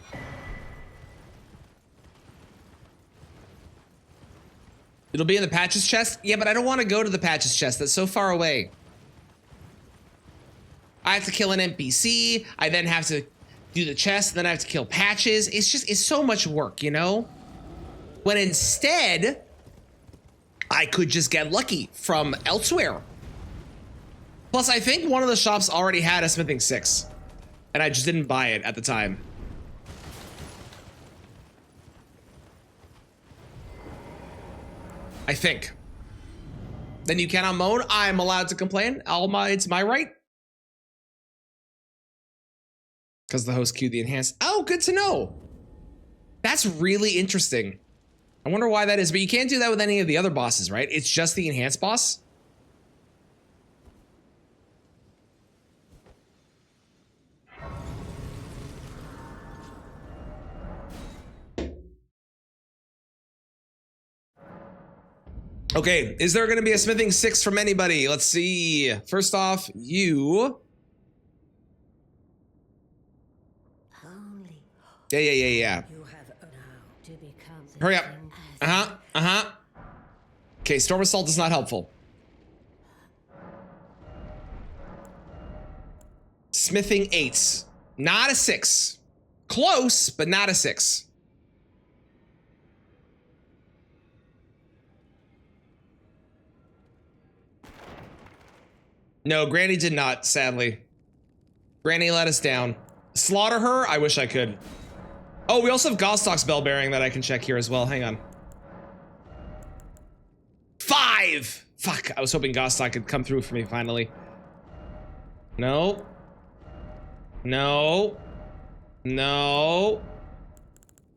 It'll be in the patches chest? Yeah, but I don't want to go to the patches chest. That's so far away. I have to kill an NPC. I then have to do the chest. And then I have to kill patches. It's so much work, you know? When instead, I could just get lucky from elsewhere. Plus, I think one of the shops already had a Smithing 6. And I just didn't buy it at the time. I think. Then you cannot moan. I'm allowed to complain. It's my right. Because the host queued the enhanced. Oh, good to know. That's really interesting. I wonder why that is. But you can't do that with any of the other bosses, right? It's just the enhanced boss. Okay, is there going to be a Smithing 6 from anybody? Let's see. First off, you. Yeah. Hurry up. Okay, Storm Assault is not helpful. Smithing 8s. Not a 6. Close, but not a 6. No, Granny did not, sadly. Granny let us down. Slaughter her? I wish I could. Oh, we also have Gostok's Bell Bearing that I can check here as well. Hang on. 5! Fuck, I was hoping Gostok could come through for me finally. No. No. No.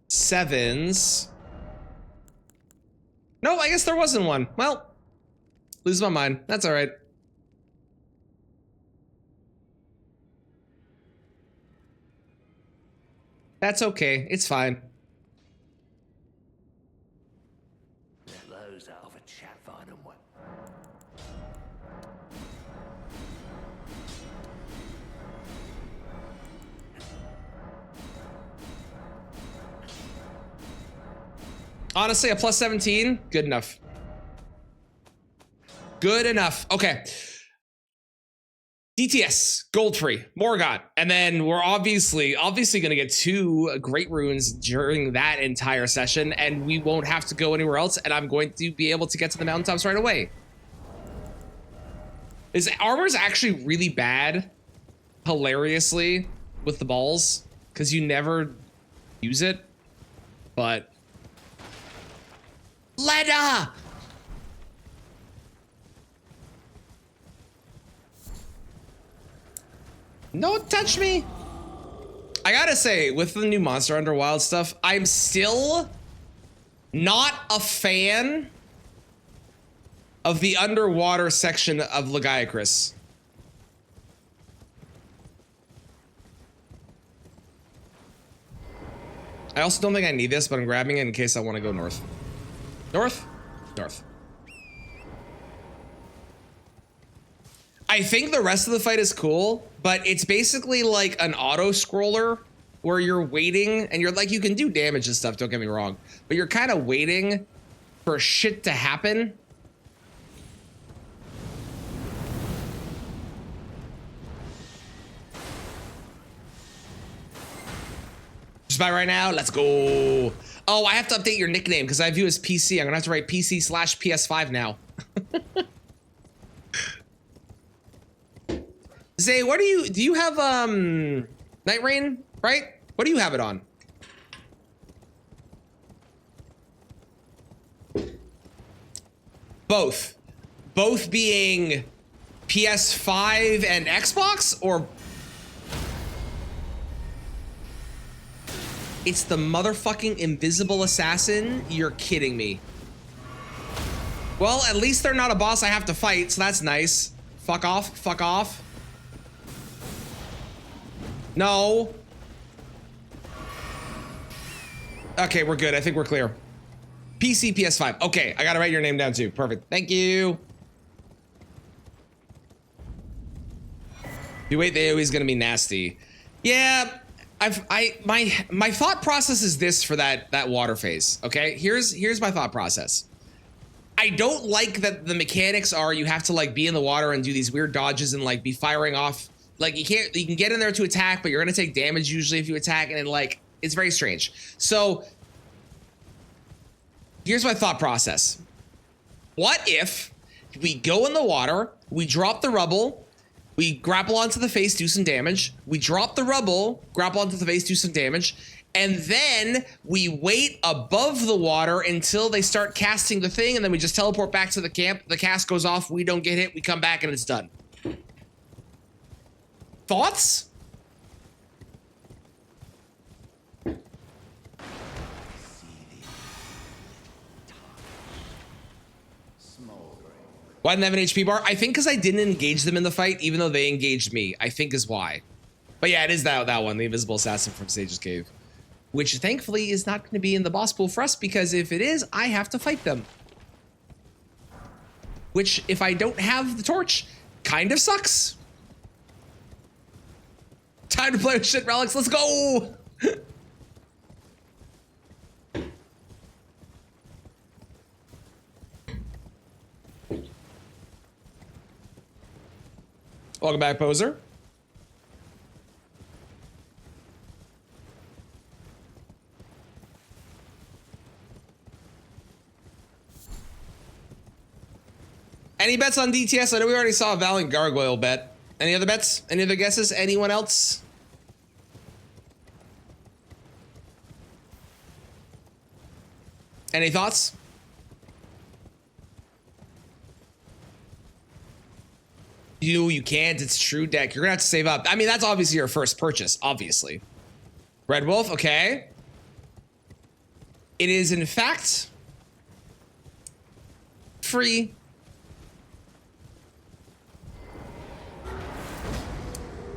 7s. No, I guess there wasn't one. Well, lose my mind. That's all right. That's okay. It's fine. Let those out of a chat find them one. Honestly, a plus 17, good enough. Good enough. Okay. DTS, gold free, Morgott, and then we're obviously gonna get 2 great runes during that entire session, and we won't have to go anywhere else, and I'm going to be able to get to the mountaintops right away. His armor's actually really bad, hilariously, with the balls, because you never use it, but... Leda! Don't touch me. I gotta say, with the new Monster Hunter Wild stuff, I'm still not a fan of the underwater section of Lagiacrus. I also don't think I need this, but I'm grabbing it in case I want to go north. North? North. I think the rest of the fight is cool, but it's basically like an auto scroller where you're waiting and you're like, you can do damage and stuff, don't get me wrong, but you're kind of waiting for shit to happen. Just buy right now, let's go. Oh, I have to update your nickname because I have you as PC. I'm gonna have to write PC/PS5 now. Zay, what do you have Night Rain, right? What do you have it on? Both. Both being PS5 and Xbox, or it's the motherfucking invisible assassin? You're kidding me. Well, at least they're not a boss I have to fight, so that's nice. Fuck off, fuck off. No. Okay, we're good. I think we're clear. PC, PS5. Okay, I gotta write your name down too. Perfect. Thank you. You wait, the AoE is gonna be nasty. Yeah, my thought process is this for that water phase. Okay, here's my thought process. I don't like that the mechanics are you have to like be in the water and do these weird dodges and like be firing off. Like you can get in there to attack, but you're gonna take damage usually if you attack, and then like it's very strange. So here's my thought process. What if we go in the water, we drop the rubble, we grapple onto the face, do some damage, we drop the rubble, grapple onto the face, do some damage, and then we wait above the water until they start casting the thing, and then we just teleport back to the camp, the cast goes off, we don't get hit, we come back, and it's done. Thoughts? Why didn't they have an HP bar? I think because I didn't engage them in the fight, even though they engaged me. I think is why. But yeah, it is that one, the invisible assassin from Sage's Cave. Which thankfully is not going to be in the boss pool for us, because if it is, I have to fight them. Which, if I don't have the torch, kind of sucks. Time to play with shit relics. Let's go. Welcome back, Poser. Any bets on DTS? I know we already saw a Valiant Gargoyle bet. Any other bets? Any other guesses? Anyone else? Any thoughts? You can't. It's true, deck. You're gonna have to save up. I mean, that's obviously your first purchase, obviously. Red Wolf, okay. It is, in fact, free.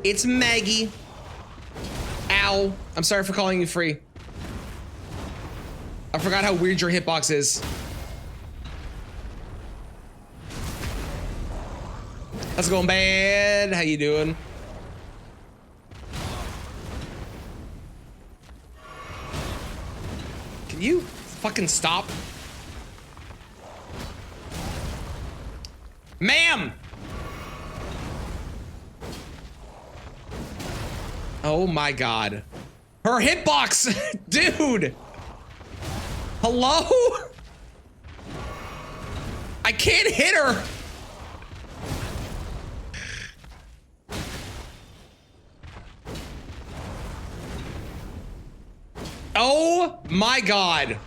It's Maggie. Ow. I'm sorry for calling you free. I forgot how weird your hitbox is. How's it going, bad? How you doing? Can you fucking stop? Ma'am! Oh my god. Her hitbox! Dude! Hello? I can't hit her! Oh my god.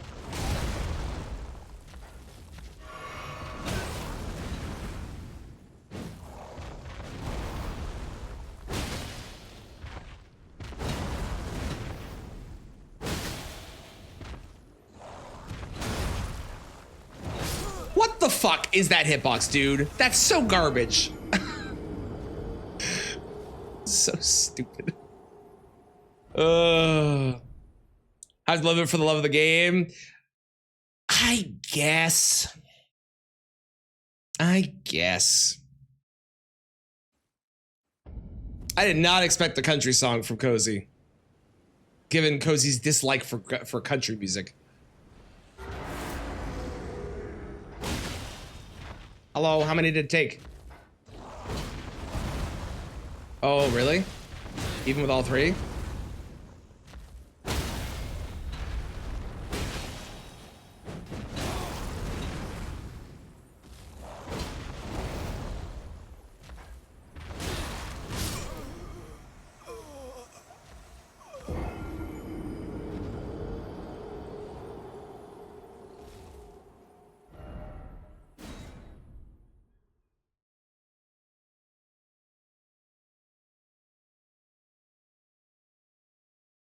the fuck is that hitbox, dude? That's so garbage. So stupid. How's living for the love of the game? I guess. I did not expect the country song from Cozy, given Cozy's dislike for country music. Hello, how many did it take? Oh, really? Even with all three?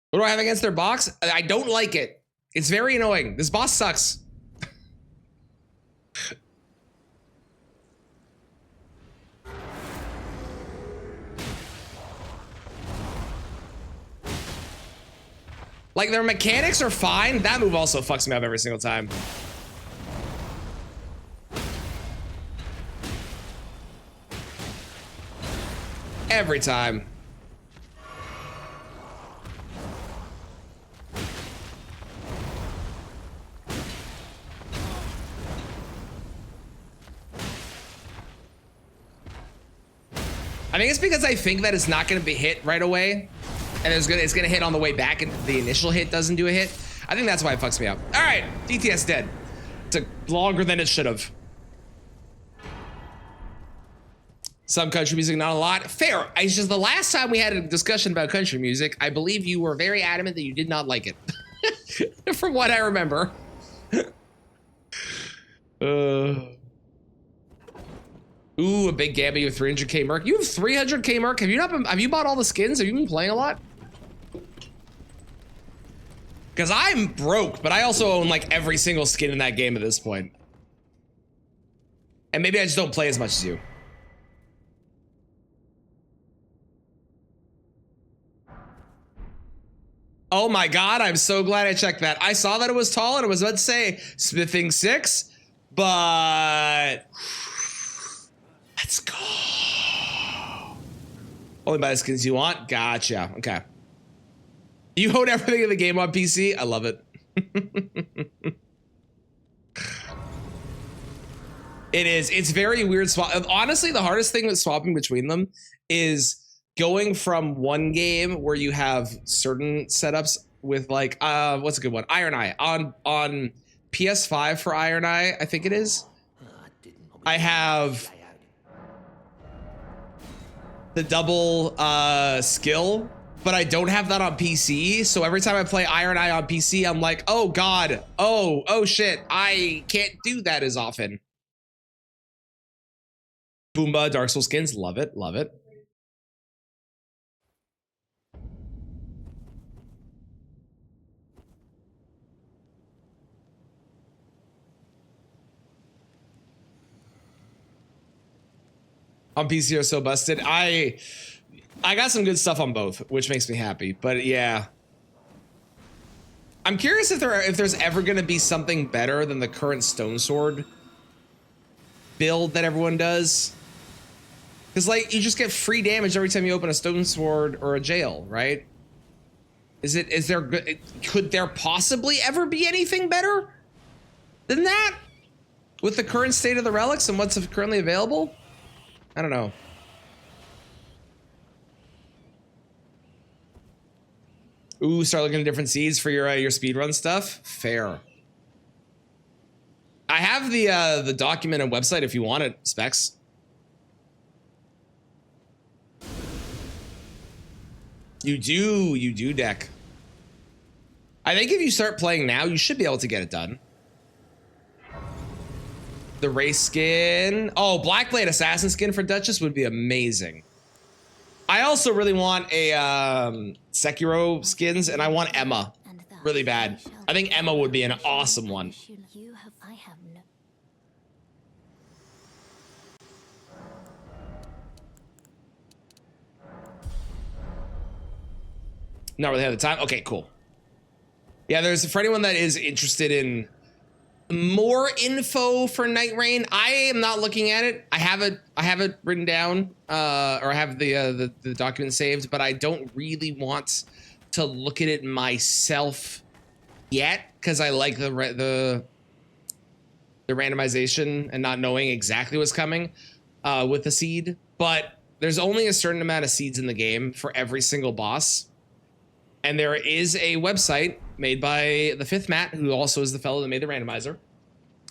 What do I have against their box? I don't like it. It's very annoying. This boss sucks. Like, their mechanics are fine. That move also fucks me up every single time. Every time. I think it's because I think that it's not going to be hit right away, and it's gonna hit on the way back, and the initial hit doesn't do a hit. I think that's why it fucks me up. All right, DTS dead. Took longer than it should have. Some country music, not a lot. Fair. It's just the last time we had a discussion about country music, I believe you were very adamant that you did not like it, from what I remember. Ooh, a big Gabby with 300k merc. You have 300k merc. Have you not been? Have you bought all the skins? Have you been playing a lot? Because I'm broke, but I also own like every single skin in that game at this point. And maybe I just don't play as much as you. Oh my god, I'm so glad I checked that. I saw that it was tall and I was about to say smithing 6, but let's go. Only buy the skins you want? Gotcha. Okay. You own everything in the game on PC? I love it. It is. It's very weird. Honestly, the hardest thing with swapping between them is going from one game where you have certain setups with like, what's a good one? Iron Eye. On PS5 for Iron Eye, I think it is. I have the double skill, but I don't have that on PC. So every time I play Iron Eye on PC, I'm like, oh god, oh shit, I can't do that as often. Boomba, Dark Souls skins, love it, love it. On PC are so busted. I got some good stuff on both, which makes me happy. But yeah, I'm curious if there's ever going to be something better than the current Stone Sword build that everyone does. Because like you just get free damage every time you open a Stone Sword or a jail, right? Could there possibly ever be anything better than that with the current state of the relics and what's currently available? I don't know. Ooh, start looking at different seeds for your speedrun stuff. Fair. I have the document and website if you want it, Specs. You do, Deck. I think if you start playing now, you should be able to get it done. The race skin. Oh, Blackblade Assassin skin for Duchess would be amazing. I also really want a Sekiro skins, and I want Emma really bad. I think Emma would be an awesome one. Not really have the time. Okay, cool. Yeah, there's for anyone that is interested in more info for Night Rain. I am not looking at it. I have it written down, or I have the document saved, but I don't really want to look at it myself yet because I like the randomization and not knowing exactly what's coming with the seed. But there's only a certain amount of seeds in the game for every single boss. And there is a website made by the fifth Matt, who also is the fellow that made the randomizer,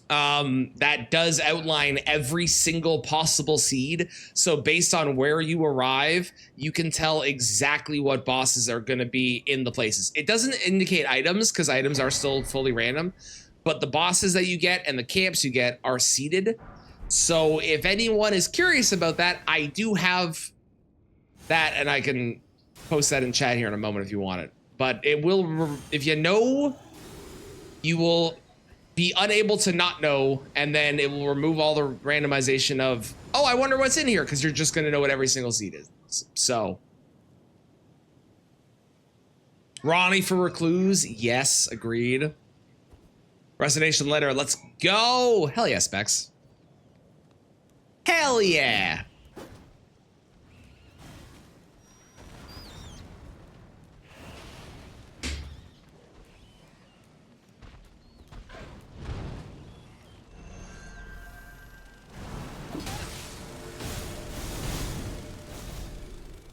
that does outline every single possible seed. So based on where you arrive, you can tell exactly what bosses are going to be in the places. It doesn't indicate items because items are still fully random, but the bosses that you get and the camps you get are seeded. So if anyone is curious about that, I do have that, and I can post that in chat here in a moment if you want it. But it will, if you know, you will be unable to not know, and then it will remove all the randomization of, oh, I wonder what's in here, because you're just going to know what every single seed is. So, Ronnie for Recluse, yes, agreed. Resignation letter, let's go. Hell yeah, Specs. Hell yeah.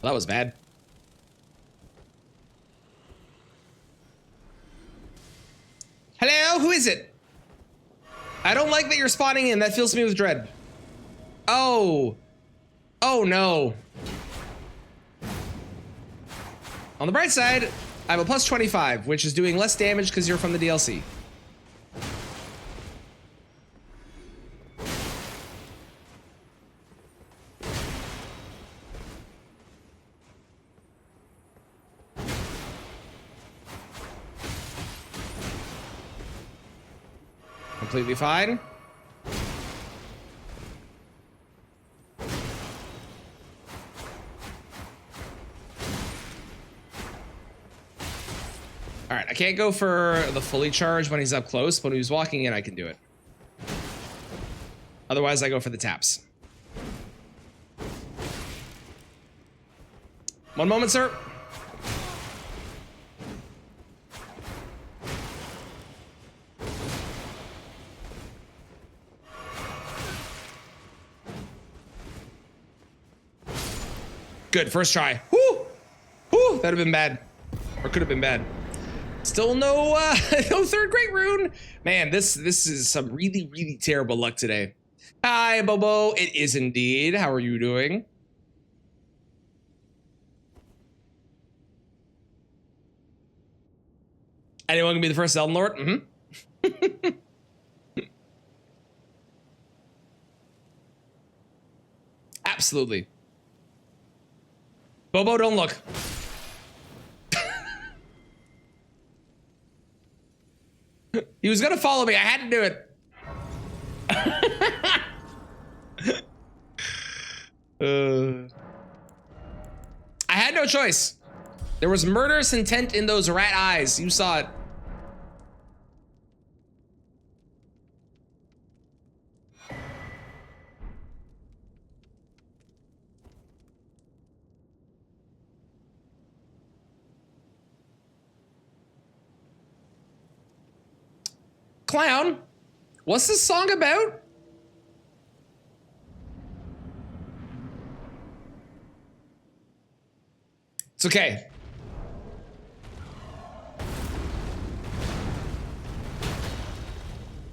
Well, that was bad. Hello, who is it? I don't like that you're spawning in. That fills me with dread. Oh. Oh no. On the bright side, I have a plus 25, which is doing less damage because you're from the DLC. Completely fine. All right, I can't go for the fully charged when he's up close, but when he's walking in, I can do it. Otherwise, I go for the taps. One moment, sir. Good, first try. Woo! Woo! That'd have been bad. Or could have been bad. Still no no third great rune. Man, this is some really, really terrible luck today. Hi, Bobo. It is indeed. How are you doing? Anyone can be the first Elden Lord? Mm-hmm. Absolutely. Bobo, don't look. He was gonna follow me. I had to do it. I had no choice. There was murderous intent in those rat eyes. You saw it. Clown, what's this song about? It's okay.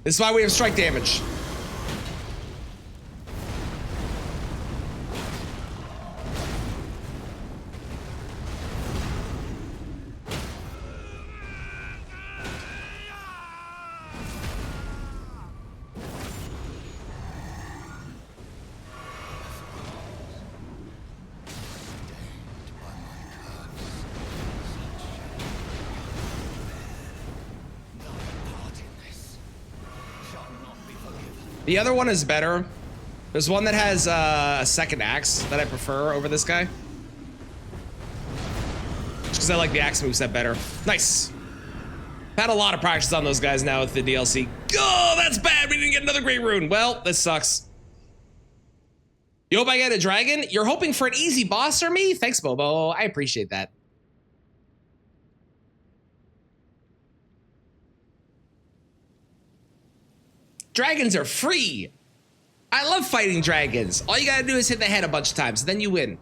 This is why we have strike damage. The other one is better, There's one that has a second axe that I prefer over this guy. Just because I like the axe moveset better. Nice. Had a lot of practice on those guys now with the DLC. Oh, that's bad. We didn't get another great rune. Well, this sucks. You hope I get a dragon? You're hoping for an easy boss or me? Thanks, Bobo. I appreciate that. Dragons are free. I love fighting dragons. All you gotta do is hit the head a bunch of times, then you win.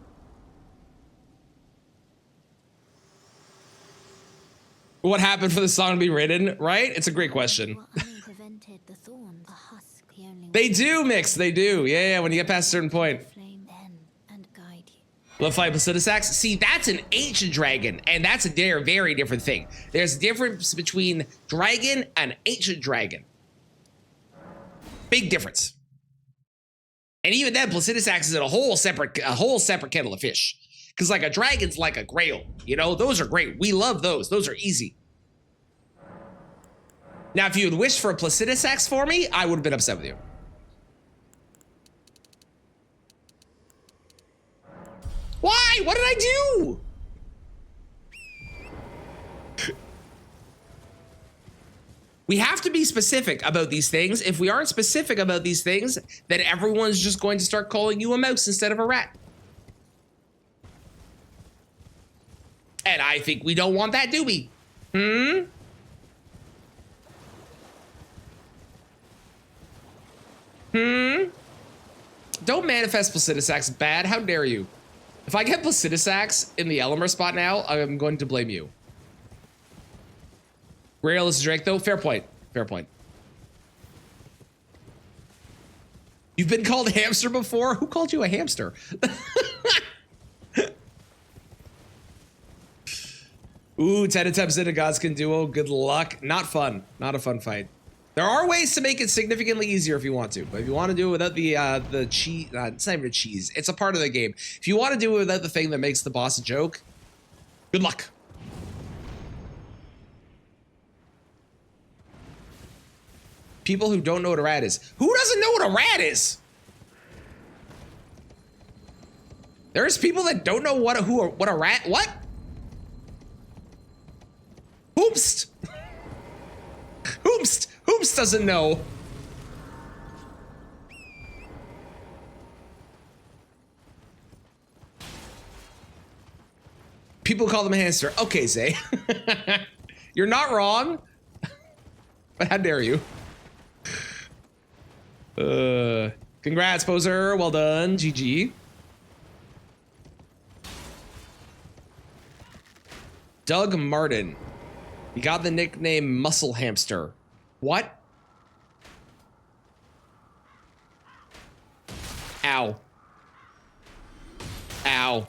What happened for the song to be written, right? It's a great question. Prevented the thorns, a husk, the only They do, Mix, they do. Yeah, when you get past a certain point. flame then and guide you. Love fight Placidusax. See, that's an ancient dragon, and that's a very different thing. There's a difference between dragon and ancient dragon. Big difference. And even then, Placidusax is in a whole separate kettle of fish. Because like a dragon's like a grail, you know, those are great. We love those. Those are easy. Now, if you had wished for a Placidusax for me, I would have been upset with you. Why? What did I do? We have to be specific about these things. If we aren't specific about these things, then everyone's just going to start calling you a mouse instead of a rat. And I think we don't want that, do we? Don't manifest Placidusax bad. How dare you? If I get Placidusax in the Elemer spot now, I'm going to blame you. Grail is Drake, though. Fair point. Fair point. You've been called hamster before? Who called you a hamster? Ooh, 10 attempts into Godskin duo. Good luck. Not fun. Not a fun fight. There are ways to make it significantly easier if you want to, but if you want to do it without the cheese, it's not even a cheese. It's a part of the game. If you want to do it without the thing that makes the boss a joke, good luck. People who don't know what a rat is. Who doesn't know what a rat is? There's people that don't know what a rat. What? Hoopst. Hoopst. Hoopst doesn't know. People call them a hamster. Okay, Zay. You're not wrong. But how dare you? Congrats, poser. Well done. GG. Doug Martin. He got the nickname Muscle Hamster. What? Ow. Ow.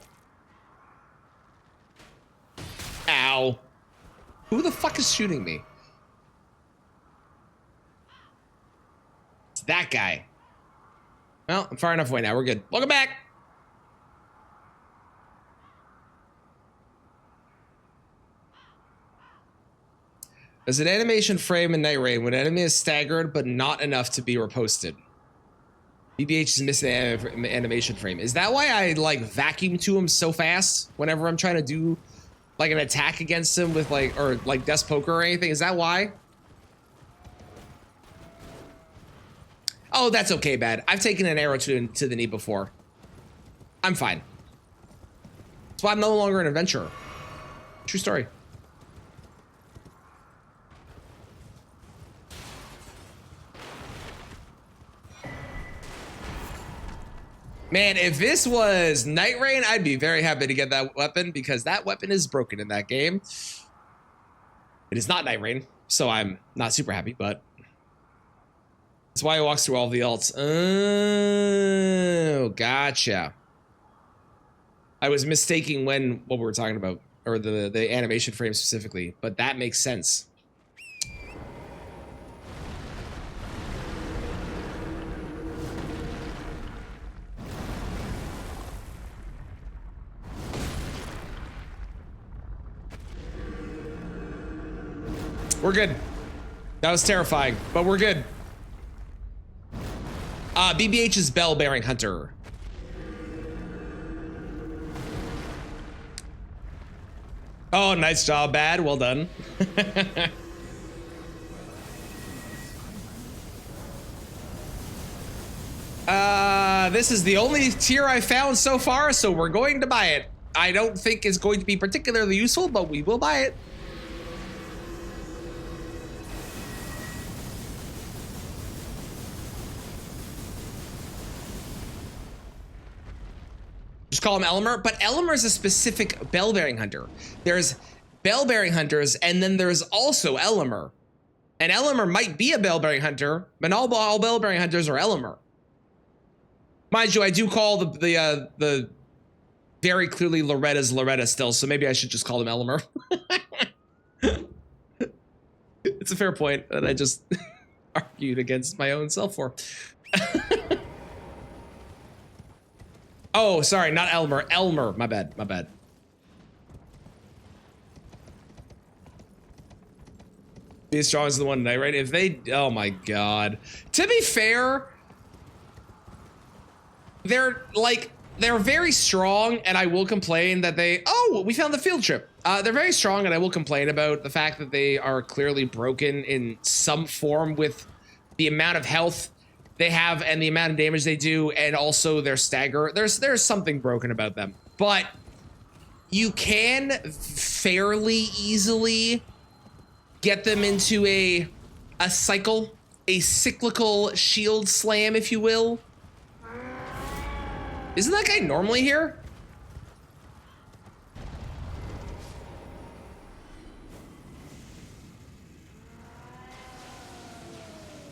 Ow. Who the fuck is shooting me? It's that guy. Well, I'm far enough away now. We're good. Welcome back. There's an animation frame in Night Rain when an enemy is staggered but not enough to be reposted. BBH is missing an animation frame. Is that why I like vacuum to him so fast whenever I'm trying to do like an attack against him with like, or like desk poker or anything? Is that why? Oh, that's okay, bad. I've taken an arrow to the knee before. I'm fine. That's why I'm no longer an adventurer. True story. Man, if this was Night Rain, I'd be very happy to get that weapon because that weapon is broken in that game. It is not Night Rain, so I'm not super happy, but that's why he walks through all the alts. Oh, gotcha. I was mistaking what we were talking about, or the animation frame specifically, but that makes sense. We're good. That was terrifying, but we're good. BBH is bell bearing hunter. Oh, nice job, Bad. Well done. This is the only tier I found so far, so we're going to buy it. I don't think it's going to be particularly useful, but we will buy it. Just call him Elmer, but Elmer is a specific bell-bearing hunter. There's bell-bearing hunters, and then there's also Elmer. And Elmer might be a bell-bearing hunter, but all bell-bearing hunters are Elmer. Mind you, I do call the very clearly Loretta's Loretta still, so maybe I should just call him Elmer. It's a fair point that I just argued against my own self for. Oh, sorry, not Elmer. Elmer, my bad, my bad. Be as strong as the one tonight, right? If they, oh my God. To be fair, they're very strong, and I will complain that we found the field trip. They're very strong, and I will complain about the fact that they are clearly broken in some form with the amount of health they have and the amount of damage they do, and also their stagger. There's something broken about them, but you can fairly easily get them into a cyclical shield slam, if you will. Isn't that guy normally here?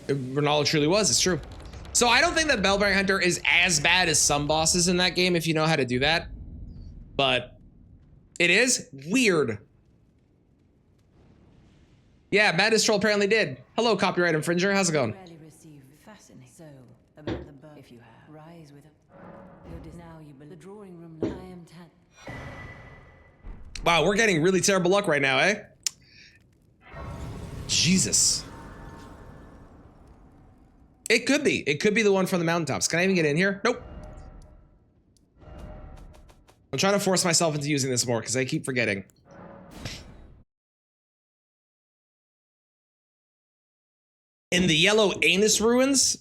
Ronaldo truly was, it's true. So I don't think that Bellbearing Hunter is as bad as some bosses in that game if you know how to do that. But it is weird. Yeah, Madness Troll apparently did. Hello, copyright infringer. How's it going? Fascinating. So, about the book, if you have, rise with it. Now you the drawing room. I am 10. Wow, we're getting really terrible luck right now, eh? Jesus. It could be. It could be the one from the mountaintops. Can I even get in here? Nope. I'm trying to force myself into using this more because I keep forgetting. In the yellow anus ruins?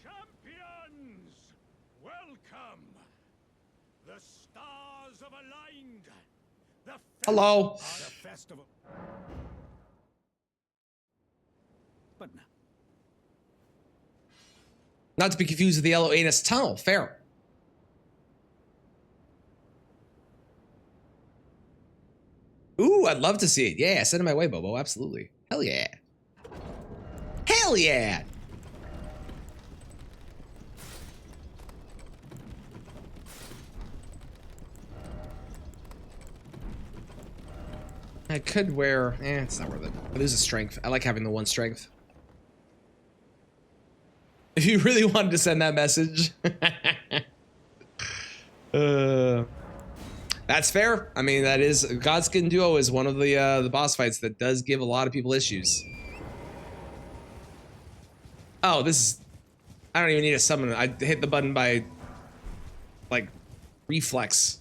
Champions, welcome. The stars have aligned. The Hello. The festival. But now. Not to be confused with the yellow anus tunnel. Fair. Ooh, I'd love to see it. Yeah, send it my way, Bobo. Absolutely. Hell yeah. Hell yeah. I could wear, it's not worth it. I lose a strength. I like having the one strength. If you really wanted to send that message. That's fair. I mean, that is, Godskin Duo is one of the boss fights that does give a lot of people issues. Oh, this is, I don't even need a summon. I hit the button by, like, reflex.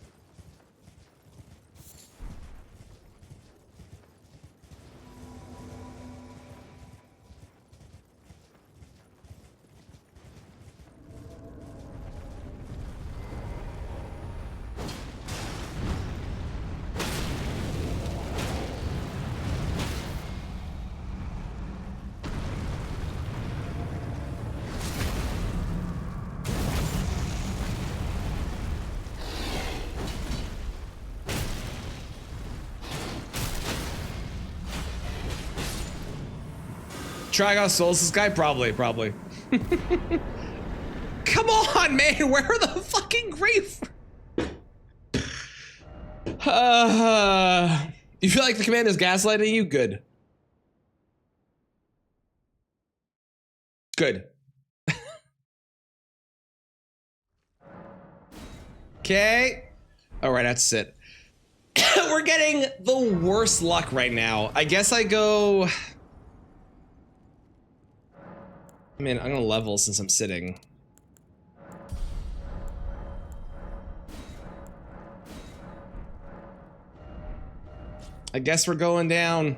Trigon Souls this guy? Probably. Come on, man. Where are the fucking grief? You feel like the command is gaslighting you? Good. Good. Okay. All right, that's it. We're getting the worst luck right now. I guess I go... I mean, I'm gonna level since I'm sitting. I guess we're going down.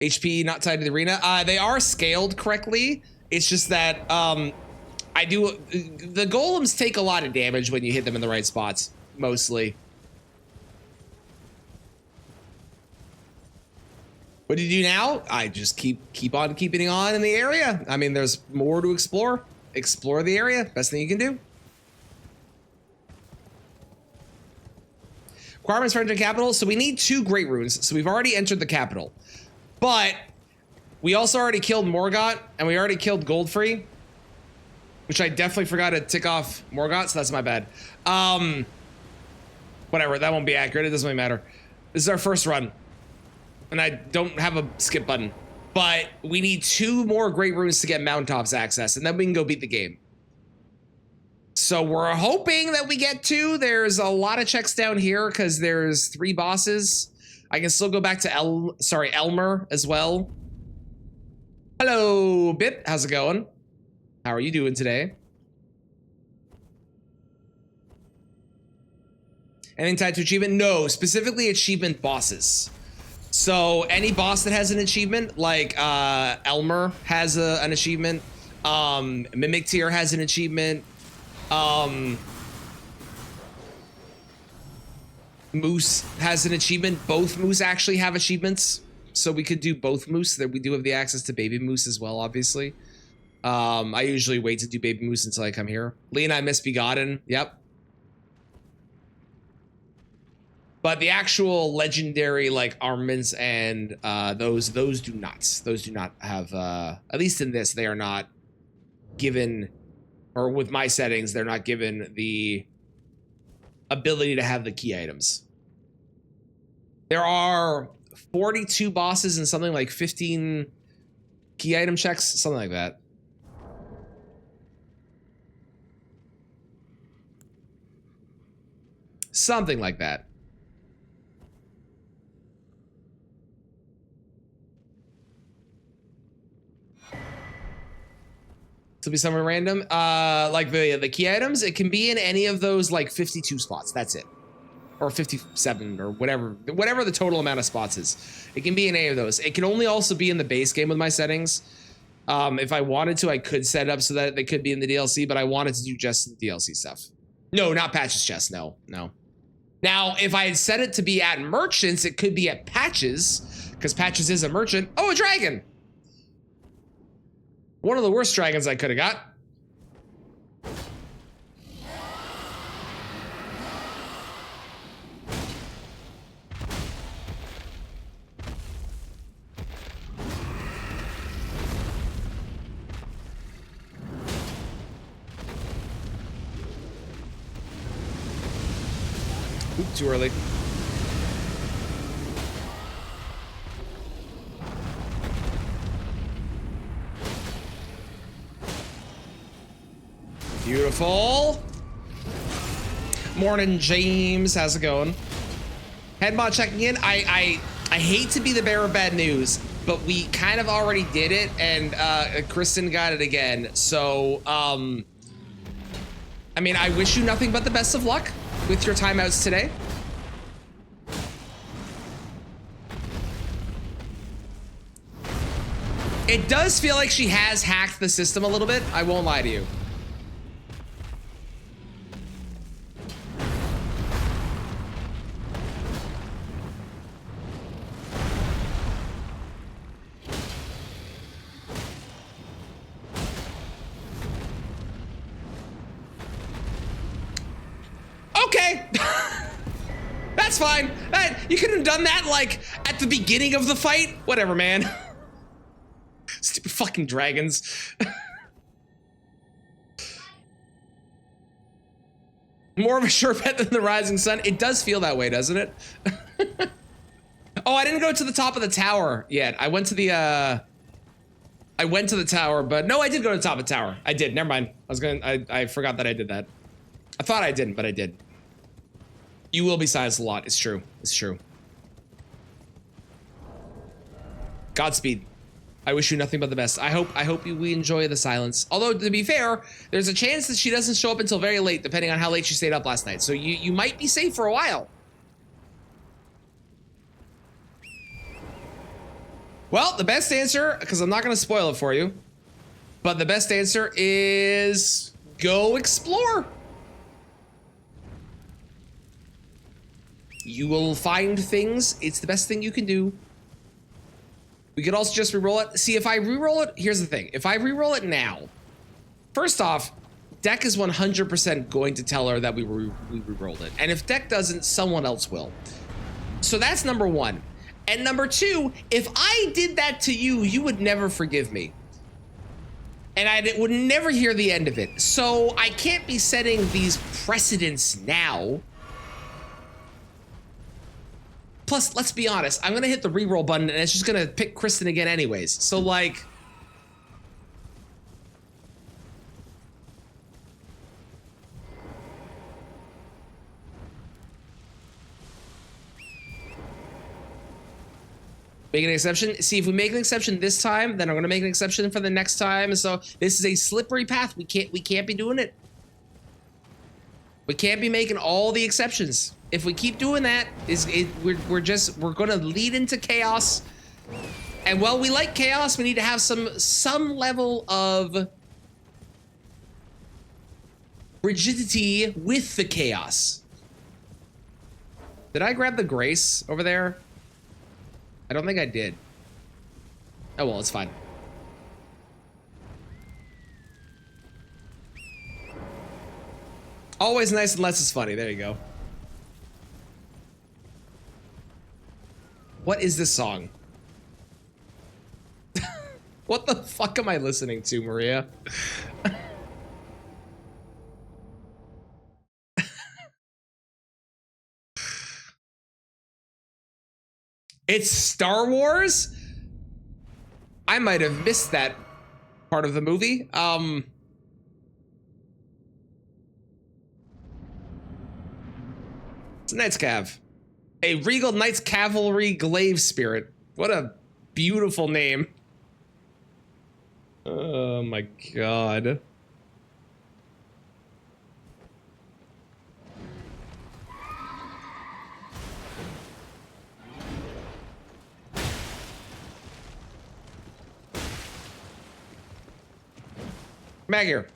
HP not tied to the arena. They are scaled correctly. It's just that the golems take a lot of damage when you hit them in the right spots, mostly. What do you do now? I just keep on keeping on in the area. I mean, there's more to explore. Explore the area. Best thing you can do. Requirements for entering capital. So we need 2 great runes. So we've already entered the capital. But we also already killed Morgott, and we already killed Goldfree, which I definitely forgot to tick off Morgott, so that's my bad. Whatever, that won't be accurate. It doesn't really matter. This is our first run, and I don't have a skip button. But we need 2 more great runes to get Mountaintops access, and then we can go beat the game. So we're hoping that we get 2. There's a lot of checks down here because there's 3 bosses. I can still go back to Elmer as well. Hello, Bip. How's it going? How are you doing today? Anything tied to achievement? No, specifically achievement bosses. So any boss that has an achievement, like Elmer has an achievement, Mimic Tier has an achievement, Moose has an achievement. Both Moose actually have achievements, so we could do both Moose. That we do have the access to Baby Moose as well, obviously. I usually wait to do Baby Moose until I come here. Lee and I Misbegotten. Yep. But the actual legendary like armaments and those do not have at least in this they are not given, or with my settings they're not given the ability to have the key items. There are 42 bosses and something like 15 key item checks, something like that. Something like that. To be somewhere random, like the key items, it can be in any of those like 52 spots. That's it, or 57 or whatever the total amount of spots is. It can be in any of those. It can only also be in the base game with my settings. If I wanted to, I could set it up so that they could be in the DLC, but I wanted to do just the DLC stuff. No, not Patches chest. No. Now, if I had set it to be at merchants, it could be at Patches, because Patches is a merchant. Oh, a dragon. One of the worst dragons I could have got. Oop, too early. Beautiful. Morning, James. How's it going? Headbot checking in. I hate to be the bearer of bad news, but we kind of already did it, and Kristen got it again. So, I mean, I wish you nothing but the best of luck with your timeouts today. It does feel like she has hacked the system a little bit. I won't lie to you. Okay. That's fine. You could have done that like at the beginning of the fight. Whatever, man. Stupid fucking dragons. More of a sure bet than the rising sun. It does feel that way, doesn't it? Oh, I didn't go to the top of the tower yet. I went to the I I went to the tower, but no, I did go to the top of the tower. I did. Never mind. I forgot that I did that. I thought I didn't, but I did. You will be silenced a lot. It's true. It's true. Godspeed. I wish you nothing but the best. I hope we enjoy the silence. Although, to be fair, there's a chance that she doesn't show up until very late, depending on how late she stayed up last night. So you might be safe for a while. Well, the best answer, because I'm not going to spoil it for you, but the best answer is go explore. You will find things. It's the best thing you can do. We could also just re-roll it. See, if I re-roll it, here's the thing. If I re-roll it now, first off, Deck is 100% going to tell her that we re-rolled it. And if Deck doesn't, someone else will. So that's number one. And number two, if I did that to you, you would never forgive me. And I would never hear the end of it. So I can't be setting these precedents now. Plus, let's be honest, I'm gonna hit the reroll button and it's just gonna pick Kristen again anyways. So like, make an exception. See, if we make an exception this time, then I'm gonna make an exception for the next time. So this is a slippery path. We can't be doing it. We can't be making all the exceptions. If we keep doing that, we're gonna lead into chaos. And while we like chaos, we need to have some level of rigidity with the chaos. Did I grab the grace over there? I don't think I did. Oh well, it's fine. Always nice unless it's funny. There you go. What is this song? What the fuck am I listening to, Maria? It's Star Wars? I might have missed that part of the movie. It's a Knights Cav. A Regal Knights Cavalry Glaive Spirit. What a beautiful name. Oh my god. Come back here.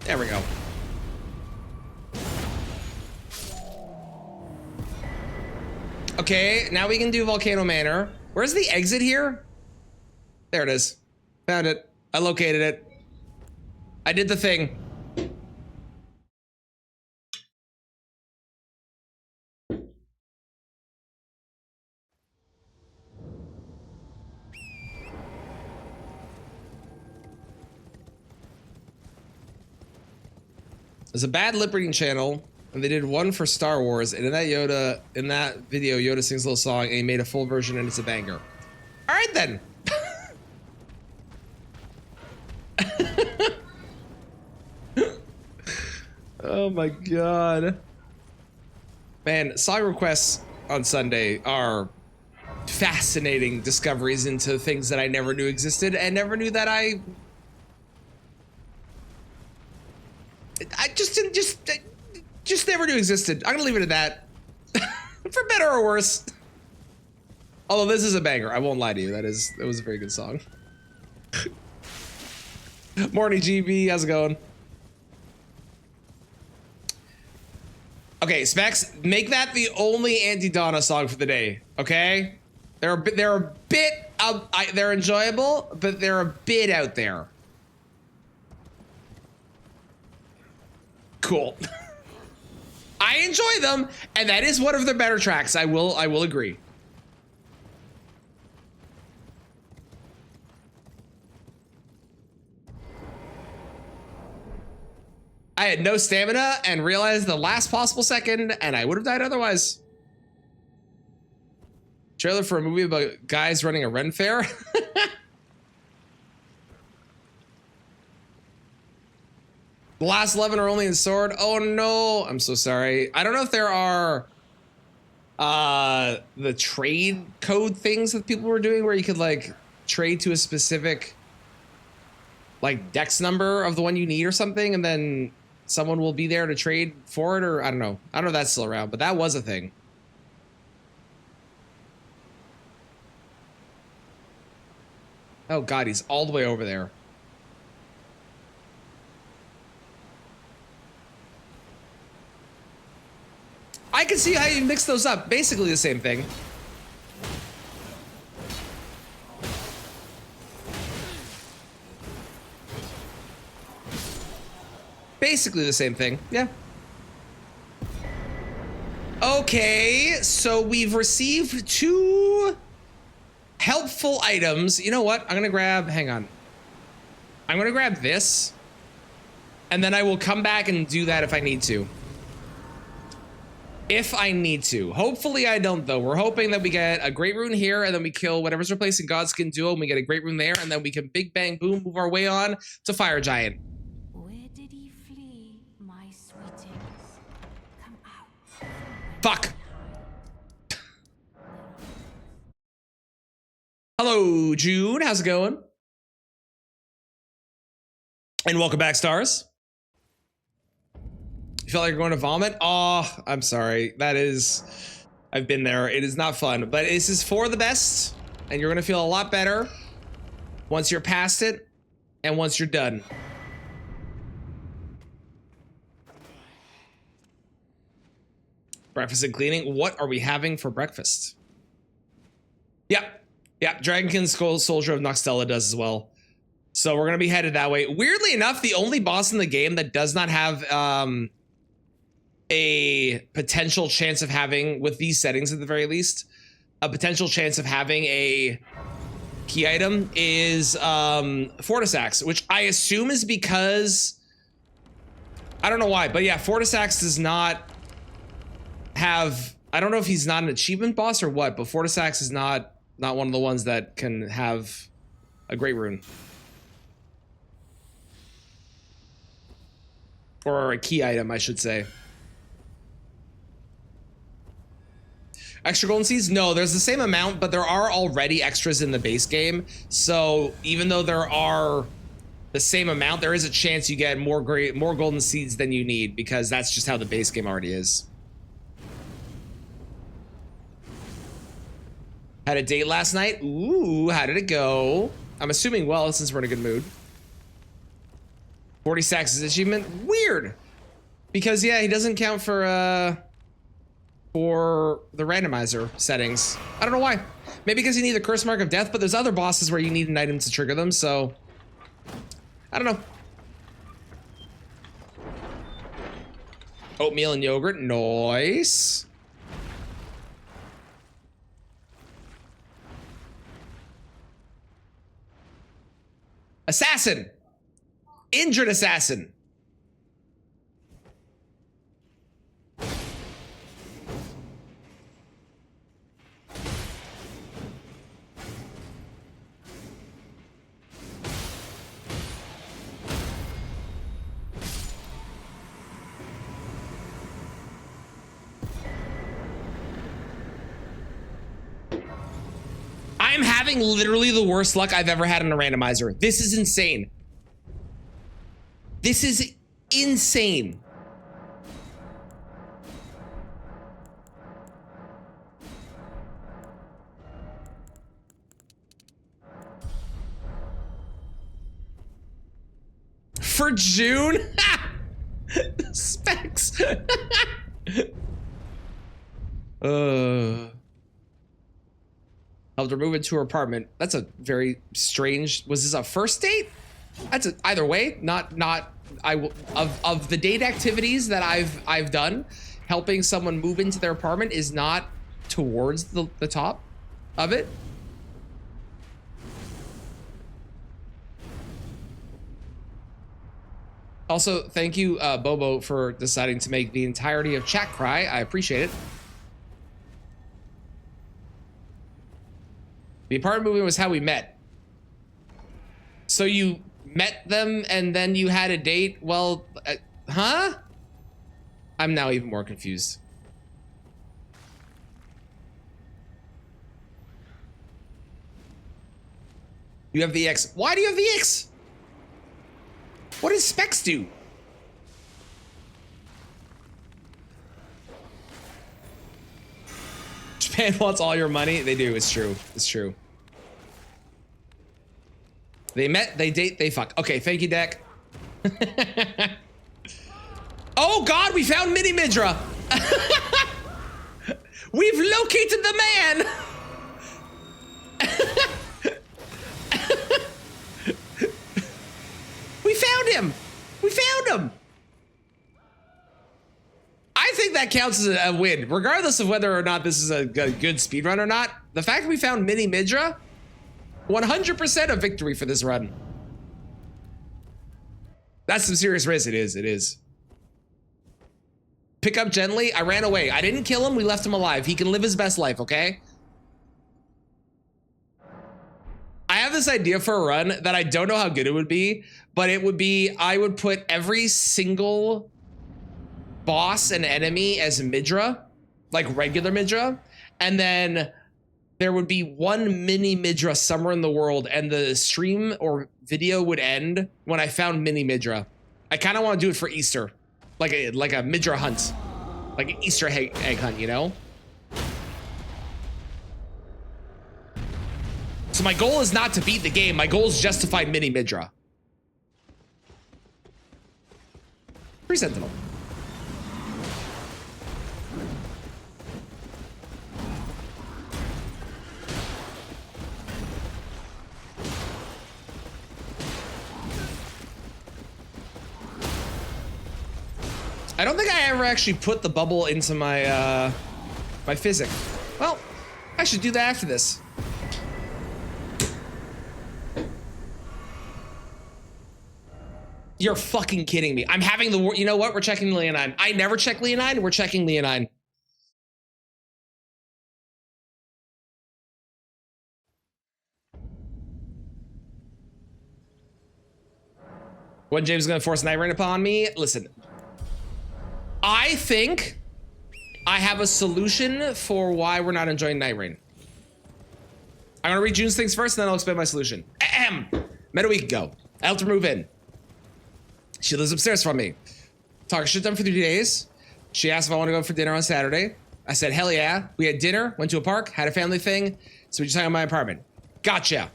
There we go. Okay, now we can do Volcano Manor. Where's the exit here? There it is. Found it. I located it. I did the thing. There's a bad lip reading channel, and they did one for Star Wars, and in that video, Yoda sings a little song, and he made a full version, and it's a banger. All right then. Oh my god. Man, song requests on Sunday are fascinating discoveries into things that I never knew existed, and never knew that I just never knew existed. I'm gonna leave it at that. For better or worse. Although this is a banger, I won't lie to you. That was a very good song. Morning, GB. How's it going? Okay, Specs, make that the only anti-Donna song for the day. Okay, they're a bit they're enjoyable, but they're a bit out there. cool. I enjoy them, and that is one of their better tracks. I will agree. I had no stamina and realized the last possible second, and I would have died otherwise. Trailer for a movie about guys running a Ren fair. The last 11 are only in sword. Oh no, I'm so sorry. I don't know if there are the trade code things that people were doing where you could like trade to a specific like dex number of the one you need or something, and then someone will be there to trade for it, or I don't know. I don't know if that's still around, but that was a thing. Oh God, he's all the way over there. I can see how you mix those up. Basically the same thing. Basically the same thing, yeah. Okay, so we've received 2 helpful items. You know what? I'm gonna grab, hang on. I'm gonna grab this, and then I will come back and do that if I need to. If I need to. Hopefully I don't, though. We're hoping that we get a great rune here, and then we kill whatever's replacing Godskin Duo, and we get a great rune there, and then we can big bang boom move our way on to Fire Giant. Where did he flee, my sweetings? Come out. Fuck. Hello, June. How's it going? And welcome back, stars. You feel like you're going to vomit? Oh, I'm sorry. That is, I've been there. It is not fun, but this is for the best, and you're going to feel a lot better once you're past it and once you're done. Breakfast and cleaning. What are we having for breakfast? Yeah, Dragonkin Soldier of Noxtella does as well. So we're going to be headed that way. Weirdly enough, the only boss in the game that does not have a potential chance of having, with these settings at the very least, a potential chance of having a key item is Fortisax, which I assume is because, I don't know why, but yeah, Fortisax does not have, I don't know if he's not an achievement boss or what, but Fortisax is not one of the ones that can have a great rune. Or a key item, I should say. Extra golden seeds? No, there's the same amount, but there are already extras in the base game. So even though there are the same amount, there is a chance you get more golden seeds than you need, because that's just how the base game already is. Had a date last night? Ooh, how did it go? I'm assuming well, since we're in a good mood. 40 stacks is achievement? Weird. Because yeah, he doesn't count for the randomizer settings. I don't know why. Maybe because you need the curse mark of death, but there's other bosses where you need an item to trigger them, so I don't know. Oatmeal and yogurt, nice. Assassin. Injured assassin. I'm having literally the worst luck I've ever had in a randomizer. This is insane. This is insane. For June? Specs. Helped her move into her apartment. That's a very strange. Was this a first date? That's either way. Of the date activities that I've done, helping someone move into their apartment is not towards the top of it. Also, thank you, Bobo, for deciding to make the entirety of chat cry. I appreciate it. The apartment movement was how we met. So you met them and then you had a date? Well, huh? I'm now even more confused. You have VX. Why do you have VX? What does Specs do? Japan wants all your money. They do. It's true. It's true. They met, they date, they fuck. Okay, thank you, Deck. Oh God, we found Mini Midra. We've located the man. We found him. We found him. I think that counts as a win, regardless of whether or not this is a good speedrun or not. The fact that we found Mini Midra, 100% a victory for this run. That's some serious risk. It is. It is. Pick up gently. I ran away. I didn't kill him. We left him alive. He can live his best life, okay? I have this idea for a run that I don't know how good it would be, but it would be, I would put every single boss and enemy as Midra, like regular Midra, and then there would be one mini Midra somewhere in the world, and the stream or video would end when I found mini Midra. I kind of want to do it for Easter, like a Midra hunt, like an Easter egg hunt, you know? So my goal is not to beat the game. My goal is just to find mini Midra. Free Sentinel. I don't think I ever actually put the bubble into my my physic. Well, I should do that after this. You're fucking kidding me. I'm having the, you know what? We're checking Leonine. I never check Leonine. We're checking Leonine. When James is gonna force Night Rain upon me? Listen, I think I have a solution for why we're not enjoying Night Rain. I'm gonna read June's things first, and then I'll explain my solution. Ahem. Met a week ago. I helped her move in. She lives upstairs from me. Talked shit done for 3 days. She asked if I want to go for dinner on Saturday. I said, hell yeah. We had dinner, went to a park, had a family thing. So we just hung out in my apartment. Gotcha.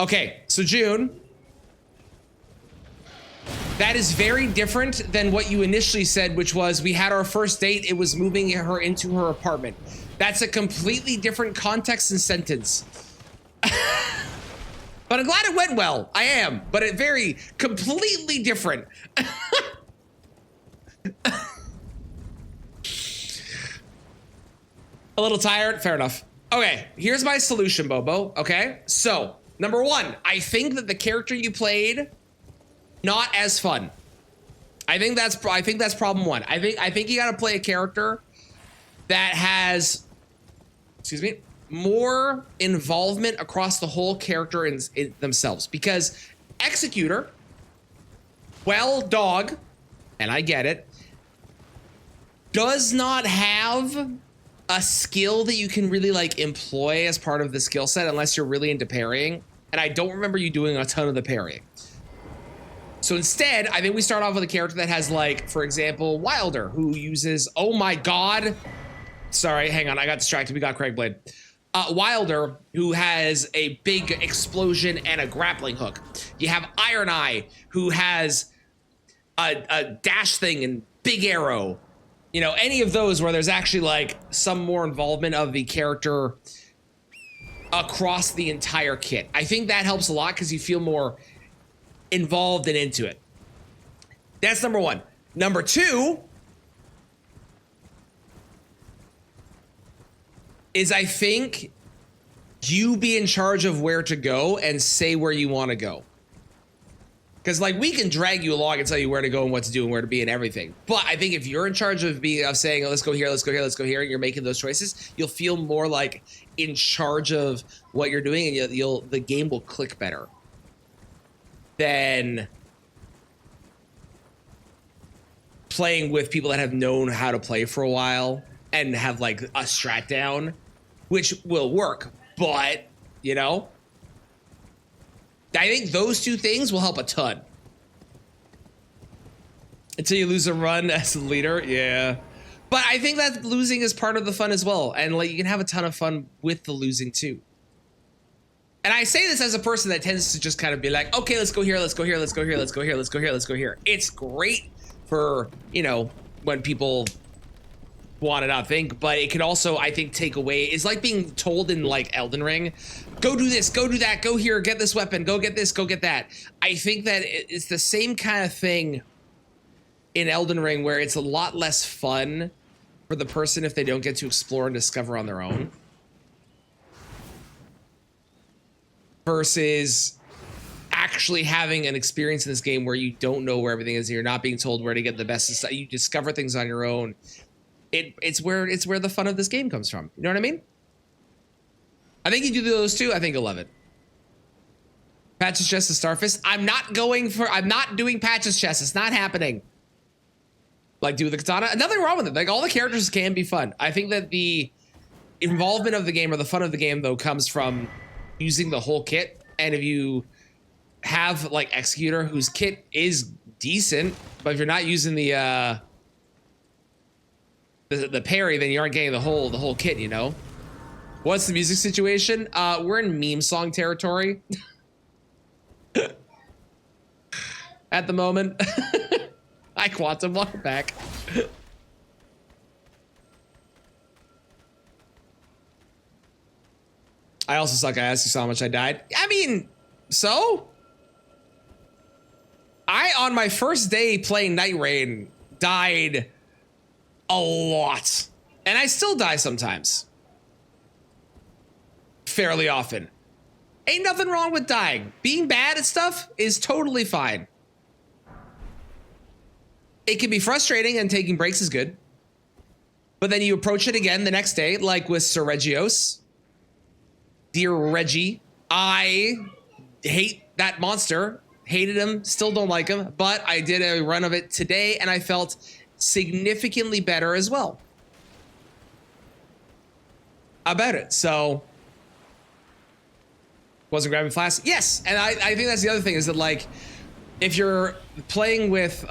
Okay, so June. That is very different than what you initially said, which was we had our first date. It was moving her into her apartment. That's a completely different context and sentence. But I'm glad it went well. I am, but it very completely different. A little tired, fair enough. Okay, here's my solution, Bobo, okay? So, number one, I think that the character you played, not as fun. I think that's problem one. I think you gotta play a character that has, excuse me, more involvement across the whole character in themselves, because Executor, well, dog, and I get it, does not have a skill that you can really like employ as part of the skill set unless you're really into parrying, and I don't remember you doing a ton of the parrying. So instead, I think we start off with a character that has, like, for example, Wilder, who uses, oh my god, sorry, hang on, I got distracted, we got Craig Blade. Wilder, who has a big explosion and a grappling hook. You have Iron Eye, who has a dash thing and big arrow. You know, any of those where there's actually like some more involvement of the character across the entire kit. I think that helps a lot because you feel more involved and into it. That's number one. Number two is I think you be in charge of where to go and say where you want to go. Because like we can drag you along and tell you where to go and what to do and where to be and everything. But I think if you're in charge of saying, oh, let's go here, let's go here, let's go here, and you're making those choices, you'll feel more like in charge of what you're doing, and the game will click better than playing with people that have known how to play for a while and have like a strat down, which will work, but you know, I think those two things will help a ton. Until you lose a run as a leader, yeah. But I think that losing is part of the fun as well, and like you can have a ton of fun with the losing too. And I say this as a person that tends to just kind of be like, okay, let's go here, let's go here, let's go here, let's go here, let's go here, let's go here. It's great for, you know, when people want to not think, but it could also, I think, take away. It's like being told in like Elden Ring, go do this, go do that, go here, get this weapon, go get this, go get that. I think that it's the same kind of thing in Elden Ring where it's a lot less fun for the person if they don't get to explore and discover on their own. Versus actually having an experience in this game where you don't know where everything is and you're not being told where to get the best stuff. You discover things on your own. It's where the fun of this game comes from. You know what I mean? I think you do those two. I think you'll love it. Patches chest to Starfist. I'm not doing patches chest. It's not happening. Like do with the katana. Nothing wrong with it. Like all the characters can be fun. I think that the involvement of the game or the fun of the game though comes from using the whole kit. And if you have like Executor whose kit is decent, but if you're not using the parry, then you aren't getting the whole kit, you know? What's the music situation? We're in meme song territory. At the moment. Hi, Quantum, welcome back. I also suck. I asked you so how much I died. I mean, so? On my first day playing Night Rain, died a lot. And I still die sometimes. Fairly often. Ain't nothing wrong with dying. Being bad at stuff is totally fine. It can be frustrating and taking breaks is good. But then you approach it again the next day, like with Sir Regios. Dear Reggie, I hate that monster. Hated him, still don't like him, but I did a run of it today and I felt significantly better as well about it. So wasn't grabbing flasks. Yes, and I think that's the other thing is that like if you're playing with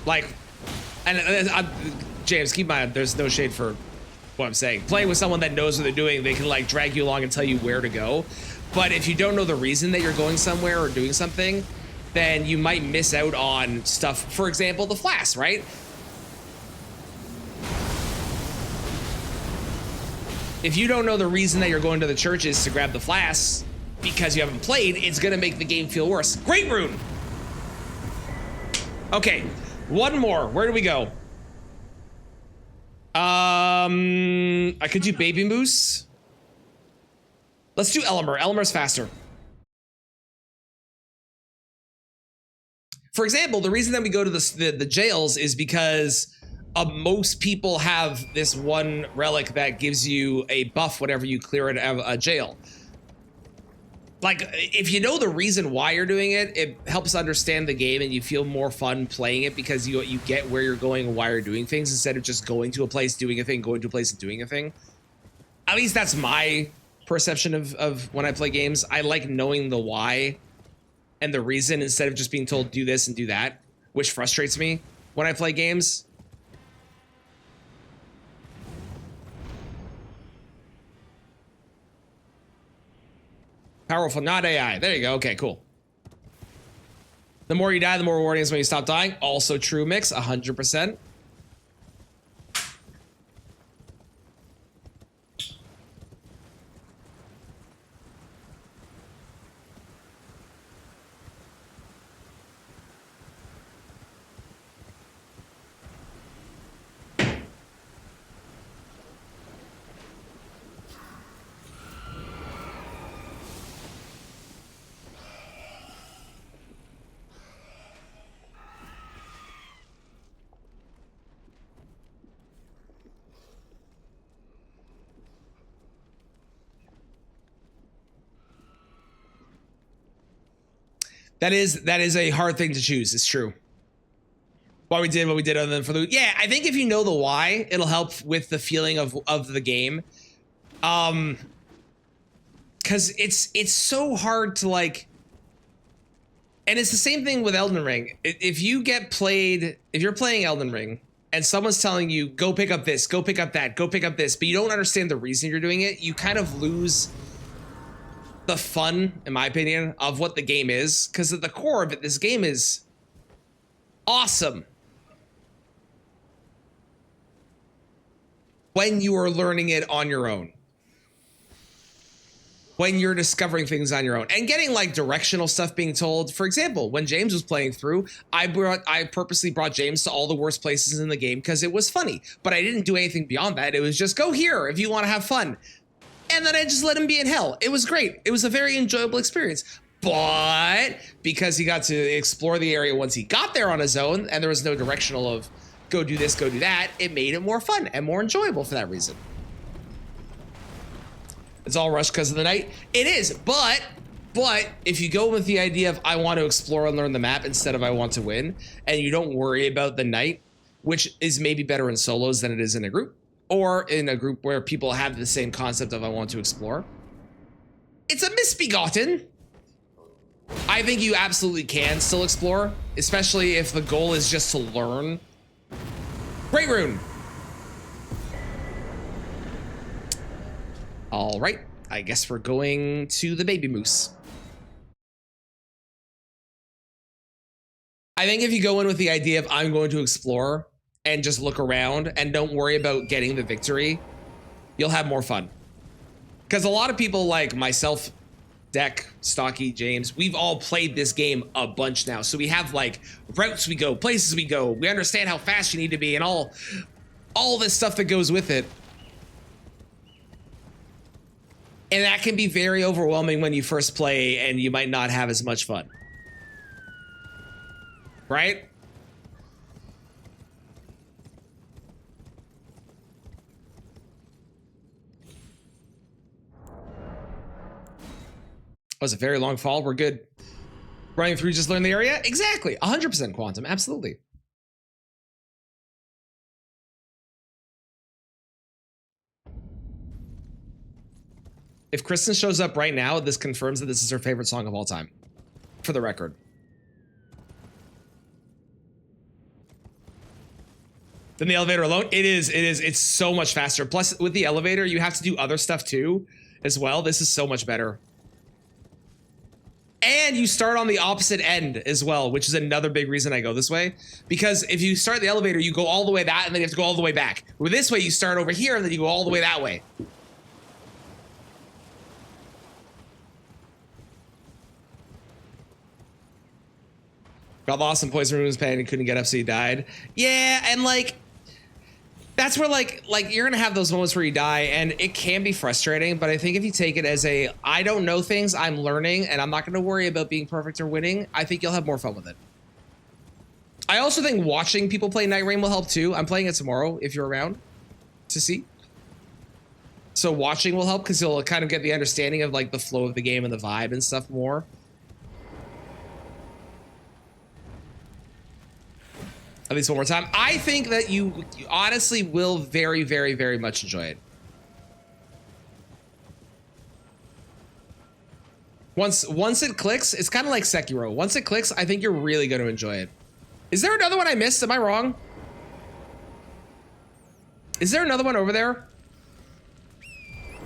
like James, keep in mind there's no shade for what I'm saying. Playing with someone that knows what they're doing, they can like drag you along and tell you where to go. But if you don't know the reason that you're going somewhere or doing something, then you might miss out on stuff. For example, the flasks, right? If you don't know the reason that you're going to the church is to grab the flasks because you haven't played, it's gonna make the game feel worse. Great rune. Okay, one more. Where do we go? I could do Baby Moose. Let's do Elmer. Elmer's faster. For example, the reason that we go to the jails is because most people have this one relic that gives you a buff whenever you clear a jail. Like, if you know the reason why you're doing it, it helps understand the game and you feel more fun playing it because you get where you're going and why you're doing things instead of just going to a place, doing a thing, going to a place and doing a thing. At least that's my perception of when I play games. I like knowing the why and the reason instead of just being told do this and do that, which frustrates me when I play games. Powerful, not AI. There you go. Okay, cool. The more you die, the more rewarding is when you stop dying. Also true, Mix, 100%. That is a hard thing to choose. It's true. Why we did what we did other than for the... Yeah, I think if you know the why, it'll help with the feeling of the game. Because it's so hard to like... And it's the same thing with Elden Ring. If you're playing Elden Ring and someone's telling you, go pick up this, go pick up that, go pick up this, but you don't understand the reason you're doing it, you kind of lose the fun, in my opinion, of what the game is. Because at the core of it, this game is awesome. When you are learning it on your own. When you're discovering things on your own and getting like directional stuff being told. For example, when James was playing through, I purposely brought James to all the worst places in the game because it was funny, but I didn't do anything beyond that. It was just go here if you want to have fun. And then I just let him be in hell. It was great. It was a very enjoyable experience. But because he got to explore the area once he got there on his own and there was no directional of go do this, go do that, it made it more fun and more enjoyable for that reason. It's all rushed because of the night. It is, but if you go with the idea of I want to explore and learn the map instead of I want to win, and you don't worry about the night, which is maybe better in solos than it is in a group, or in a group where people have the same concept of I want to explore, it's a misbegotten. I think you absolutely can still explore, especially if the goal is just to learn. Great rune. All right, I guess we're going to the baby moose. I think if you go in with the idea of I'm going to explore and just look around and don't worry about getting the victory, you'll have more fun. Because a lot of people like myself, Deck, Stocky, James, we've all played this game a bunch now. So we have like routes we go, places we go. We understand how fast you need to be and all this stuff that goes with it. And that can be very overwhelming when you first play and you might not have as much fun. Right? That was a very long fall. We're good. Running through, just learn the area? Exactly. 100% quantum. Absolutely. If Kristen shows up right now, this confirms that this is her favorite song of all time. For the record. Than the elevator alone? It is. It's so much faster. Plus, with the elevator, you have to do other stuff too, as well. This is so much better. And you start on the opposite end as well, which is another big reason I go this way. Because if you start the elevator, you go all the way that, and then you have to go all the way back. With this way, you start over here, and then you go all the way that way. Got lost in Poison Room's pain and couldn't get up, so he died. Yeah, and like, that's where like you're gonna have those moments where you die, and it can be frustrating. But I think if you take it as a, I don't know things, I'm learning, and I'm not gonna worry about being perfect or winning, I think you'll have more fun with it. I also think watching people play Night Rain will help too. I'm playing it tomorrow if you're around to see. So watching will help because you'll kind of get the understanding of like the flow of the game and the vibe and stuff more. At least one more time. I think that you honestly will very, very, very much enjoy it. Once it clicks, it's kind of like Sekiro. Once it clicks, I think you're really going to enjoy it. Is there another one I missed? Am I wrong? Is there another one over there?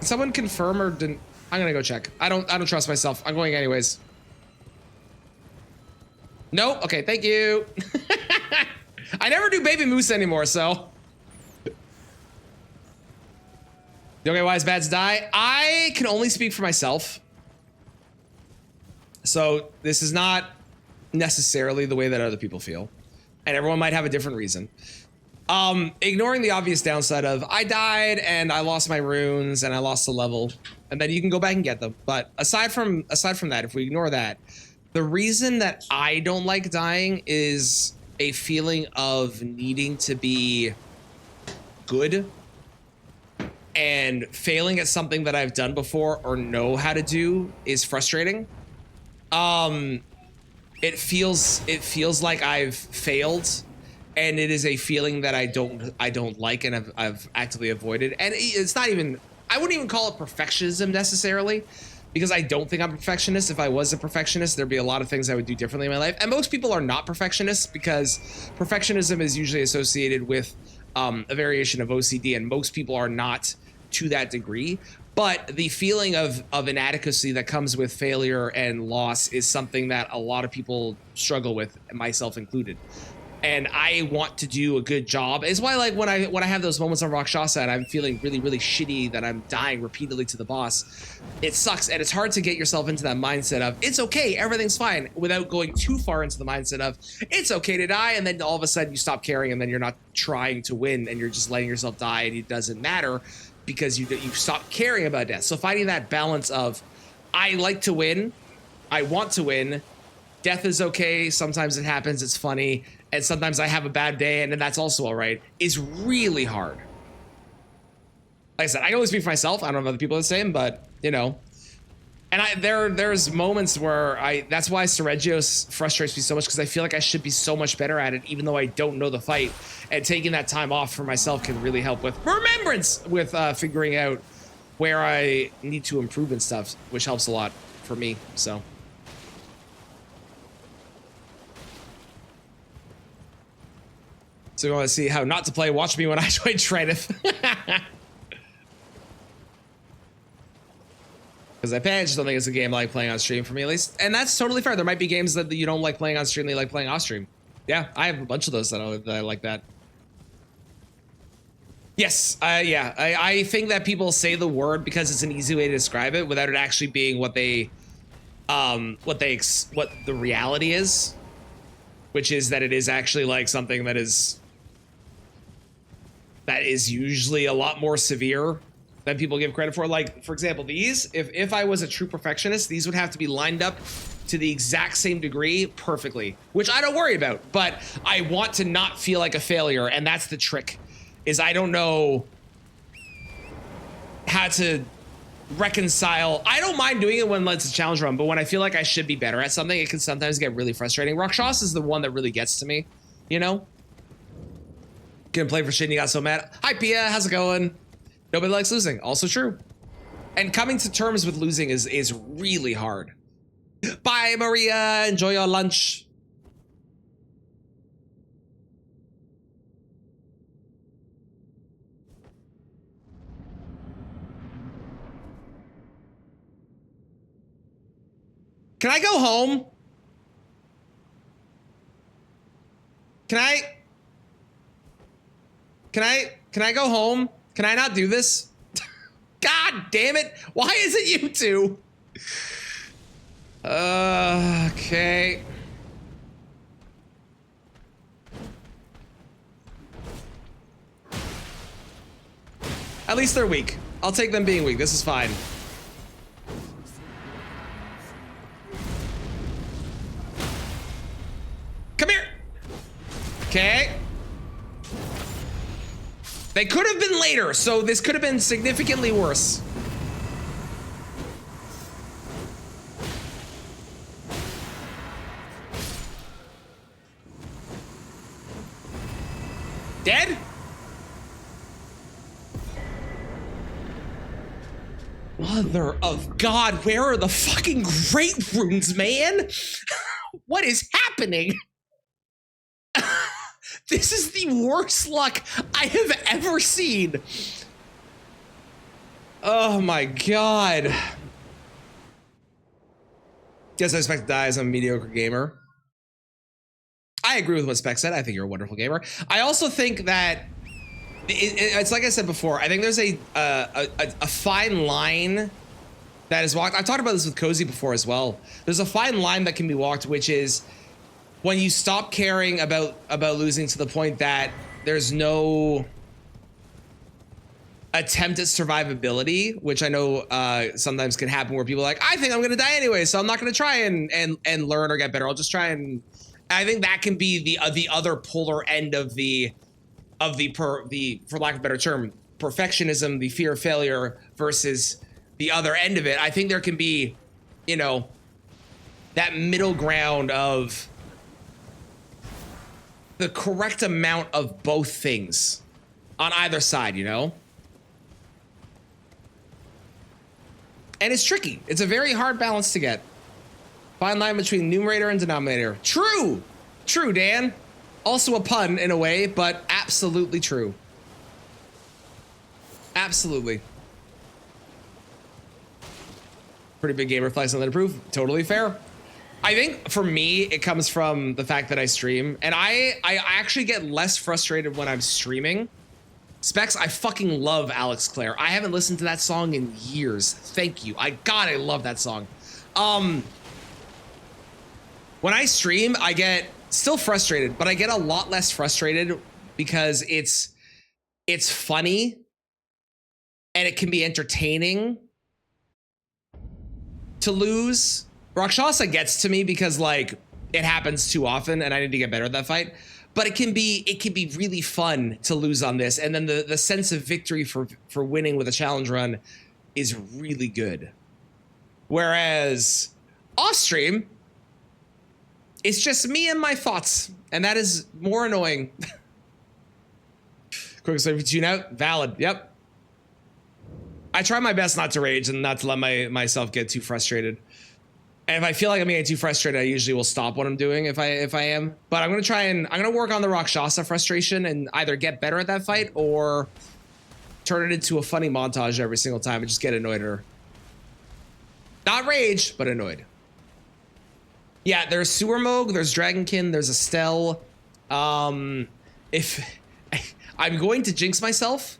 Did someone confirm or didn't? I'm gonna go check. I don't trust myself. I'm going anyways. Nope. Okay, thank you. I never do baby moose anymore, so. Okay, why is Bads die? I can only speak for myself. So this is not necessarily the way that other people feel. And everyone might have a different reason. Ignoring the obvious downside of I died and I lost my runes and I lost the level. And then you can go back and get them. But aside from that, if we ignore that, the reason that I don't like dying is a feeling of needing to be good and failing at something that I've done before or know how to do is frustrating. it feels like I've failed, and it is a feeling that I don't like, and I've actively avoided. And it's not even, I wouldn't even call it perfectionism necessarily, because I don't think I'm a perfectionist. If I was a perfectionist, there'd be a lot of things I would do differently in my life. And most people are not perfectionists, because perfectionism is usually associated with a variation of OCD, and most people are not to that degree. But the feeling of inadequacy that comes with failure and loss is something that a lot of people struggle with, myself included. And I want to do a good job. It's why, like, when I have those moments on Rakshasa and I'm feeling really, really shitty that I'm dying repeatedly to the boss, it sucks. And it's hard to get yourself into that mindset of, it's okay, everything's fine, without going too far into the mindset of, it's okay to die, and then all of a sudden you stop caring, and then you're not trying to win, and you're just letting yourself die, and it doesn't matter because you stop caring about death. So finding that balance of, I like to win, I want to win, death is okay, sometimes it happens, it's funny, and sometimes I have a bad day, and then that's also all right, is really hard. Like I said, I can only speak for myself. I don't know if other people are the same, but, you know. And there's moments where that's why Sergio frustrates me so much, because I feel like I should be so much better at it, even though I don't know the fight. And taking that time off for myself can really help with remembrance, with figuring out where I need to improve and stuff, which helps a lot for me, so. So you want to see how not to play, watch me when I join Trident. Because I just don't think it's a game I like playing on stream, for me at least. And that's totally fair. There might be games that you don't like playing on stream, that you like playing off stream. Yeah, I have a bunch of those that I like that. Yes, yeah, I think that people say the word because it's an easy way to describe it without it actually being what the reality is, which is that it is actually like something that is usually a lot more severe than people give credit for. Like, for example, these, if I was a true perfectionist, these would have to be lined up to the exact same degree perfectly, which I don't worry about, but I want to not feel like a failure, and that's the trick, is I don't know how to reconcile. I don't mind doing it when it's a challenge run, but when I feel like I should be better at something, it can sometimes get really frustrating. Rakshas is the one that really gets to me, you know? Couldn't play for shit and you got so mad. Hi, Pia, how's it going? Nobody likes losing, also true. And coming to terms with losing is really hard. Bye, Maria, enjoy your lunch. Can I go home? Can I go home? Can I not do this? God damn it. Why is it you two? Okay. At least they're weak. I'll take them being weak. This is fine. Come here. Okay. They could have been later, so this could have been significantly worse. Dead? Mother of God, where are the fucking great runes, man? What is happening? This is the worst luck I have ever seen. Oh my God. Guess I expect to die as I'm a mediocre gamer. I agree with what Spec said. I think you're a wonderful gamer. I also think that it's like I said before, I think there's a fine line that is walked. I've talked about this with Cozy before as well. There's a fine line that can be walked, which is when you stop caring about losing to the point that there's no attempt at survivability, which I know sometimes can happen where people are like, I think I'm gonna die anyway, so I'm not gonna try and learn or get better. I'll just try and I think that can be the other polar end of the for lack of a better term, perfectionism, the fear of failure versus the other end of it. I think there can be, you know, that middle ground of the correct amount of both things on either side, you know? And it's tricky. It's a very hard balance to get. Fine line between numerator and denominator. True! True, Dan. Also a pun in a way, but absolutely true. Absolutely. Pretty big gamer flex on that approve. Totally fair. I think for me, it comes from the fact that I stream, and I actually get less frustrated when I'm streaming. Specs, I fucking love Alex Clare. I haven't listened to that song in years. Thank you. God, I love that song. When I stream, I get still frustrated, but I get a lot less frustrated because it's funny and it can be entertaining to lose. Rakshasa gets to me because like it happens too often and I need to get better at that fight. But it can be really fun to lose on this, and then the sense of victory for winning with a challenge run is really good. Whereas off stream, it's just me and my thoughts, and that is more annoying. Quick save tune out, valid. Yep. I try my best not to rage and not to let myself get too frustrated. And if I feel like I'm getting too frustrated, I usually will stop what I'm doing if I am. But I'm gonna work on the Rakshasa frustration and either get better at that fight or turn it into a funny montage every single time and just get annoyed at her. Not rage, but annoyed. Yeah, there's Sewer Moog, there's Dragonkin, there's Estelle. If I'm going to jinx myself,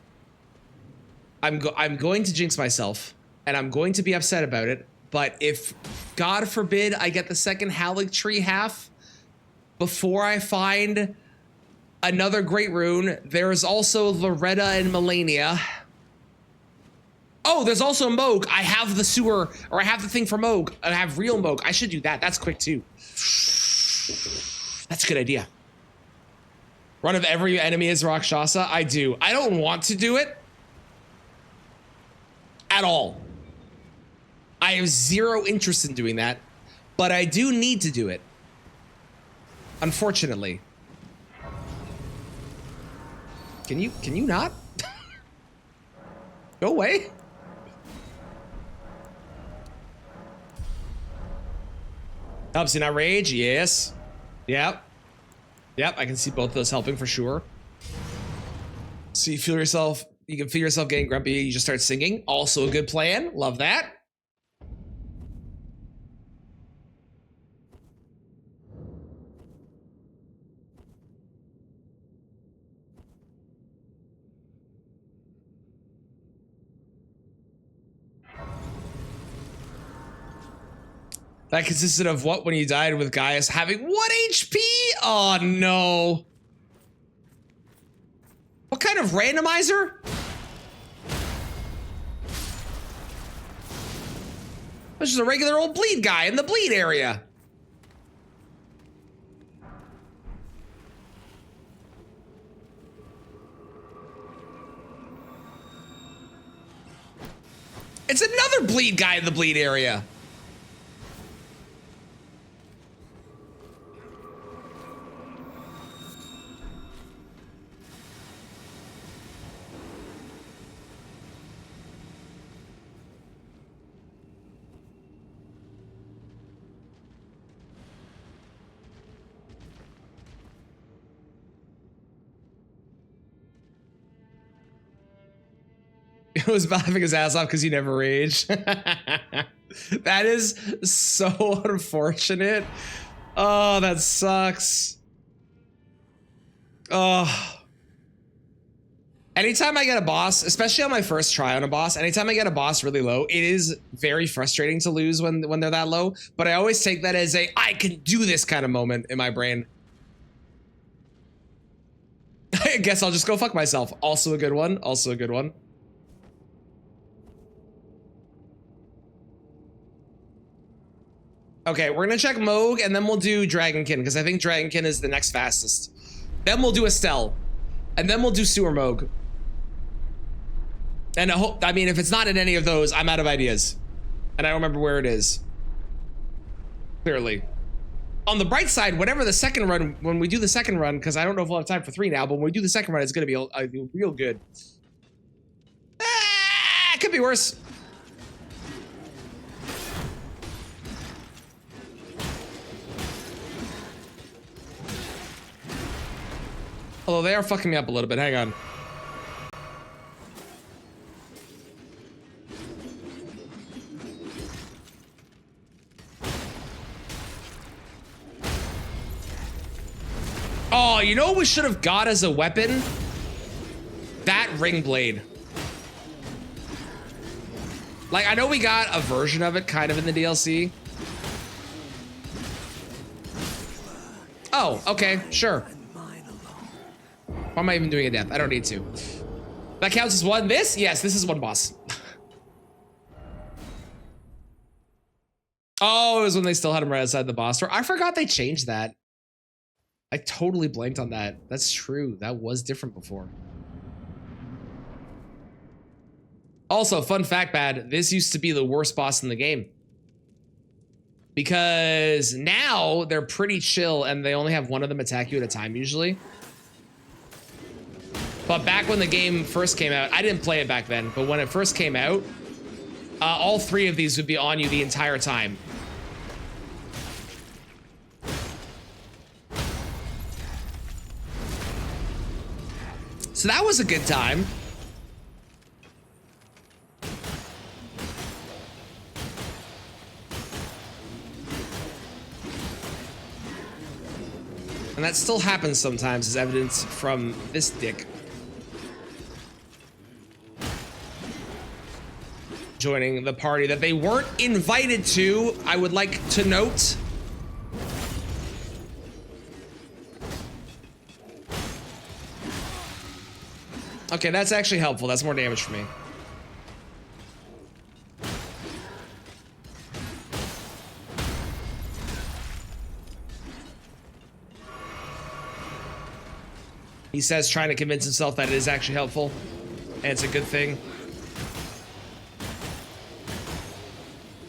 I'm going to jinx myself, and I'm going to be upset about it. But if, God forbid, I get the second Halik Tree half before I find another great rune, there is also Loretta and Melania. Oh, there's also Moog. I have the sewer, or I have the thing for Moog. I have real Moog. I should do that. That's quick too. That's a good idea. Run of every enemy is Rakshasa. I do. I don't want to do it at all. I have zero interest in doing that, but I do need to do it. Unfortunately. Can you not? Go away. Helps you not rage? Yes. Yep. Yep, I can see both of those helping for sure. So you can feel yourself getting grumpy, you just start singing. Also a good plan. Love that. That consisted of what when you died with Gaius having 1 HP? Oh no. What kind of randomizer? This is a regular old bleed guy in the bleed area. It's another bleed guy in the bleed area. It was laughing his ass off because you never rage. That is so unfortunate. Oh, that sucks. Oh. Anytime I get a boss, especially on my first try on a boss, anytime I get a boss really low, it is very frustrating to lose when they're that low. But I always take that as a I can do this kind of moment in my brain. I guess I'll just go fuck myself. Also a good one. Also a good one. Okay, we're gonna check Moog and then we'll do Dragonkin because I think Dragonkin is the next fastest. Then we'll do Estelle. And then we'll do Sewer Moog. And I mean, if it's not in any of those, I'm out of ideas. And I don't remember where it is. Clearly. On the bright side, whatever the second run, when we do the second run, because I don't know if we'll have time for 3 now, but when we do the second run, it's going to be real good. Ah, it could be worse. Although they are fucking me up a little bit. Hang on. Oh, you know what we should have got as a weapon? That ring blade. Like, I know we got a version of it kind of in the DLC. Oh, okay, sure. Why am I even doing a death? I don't need to. That counts as one. This? Yes, this is one boss. Oh, it was when they still had him right outside the boss door. I forgot they changed that. I totally blanked on that. That's true. That was different before. Also, fun fact, Bad, this used to be the worst boss in the game. Because now they're pretty chill and they only have one of them attack you at a time usually. But back when the game first came out, I didn't play it back then, but when it first came out, all 3 of these would be on you the entire time. So that was a good time. And that still happens sometimes, as evidence from this dick. Joining the party that they weren't invited to, I would like to note. Okay, that's actually helpful. That's more damage for me. He says, trying to convince himself that it is actually helpful, and it's a good thing.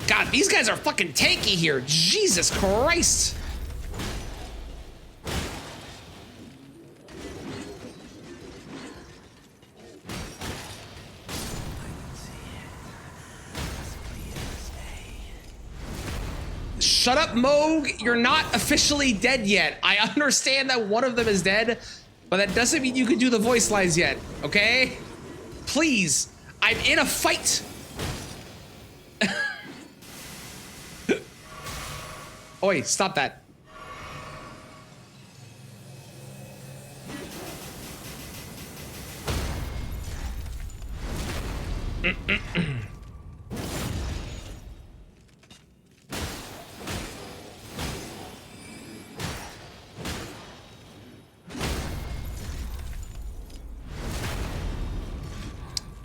God, these guys are fucking tanky here. Jesus Christ. Shut up, Moog. You're not officially dead yet. I understand that one of them is dead, but that doesn't mean you can do the voice lines yet, okay? Please, I'm in a fight. Oi, stop that.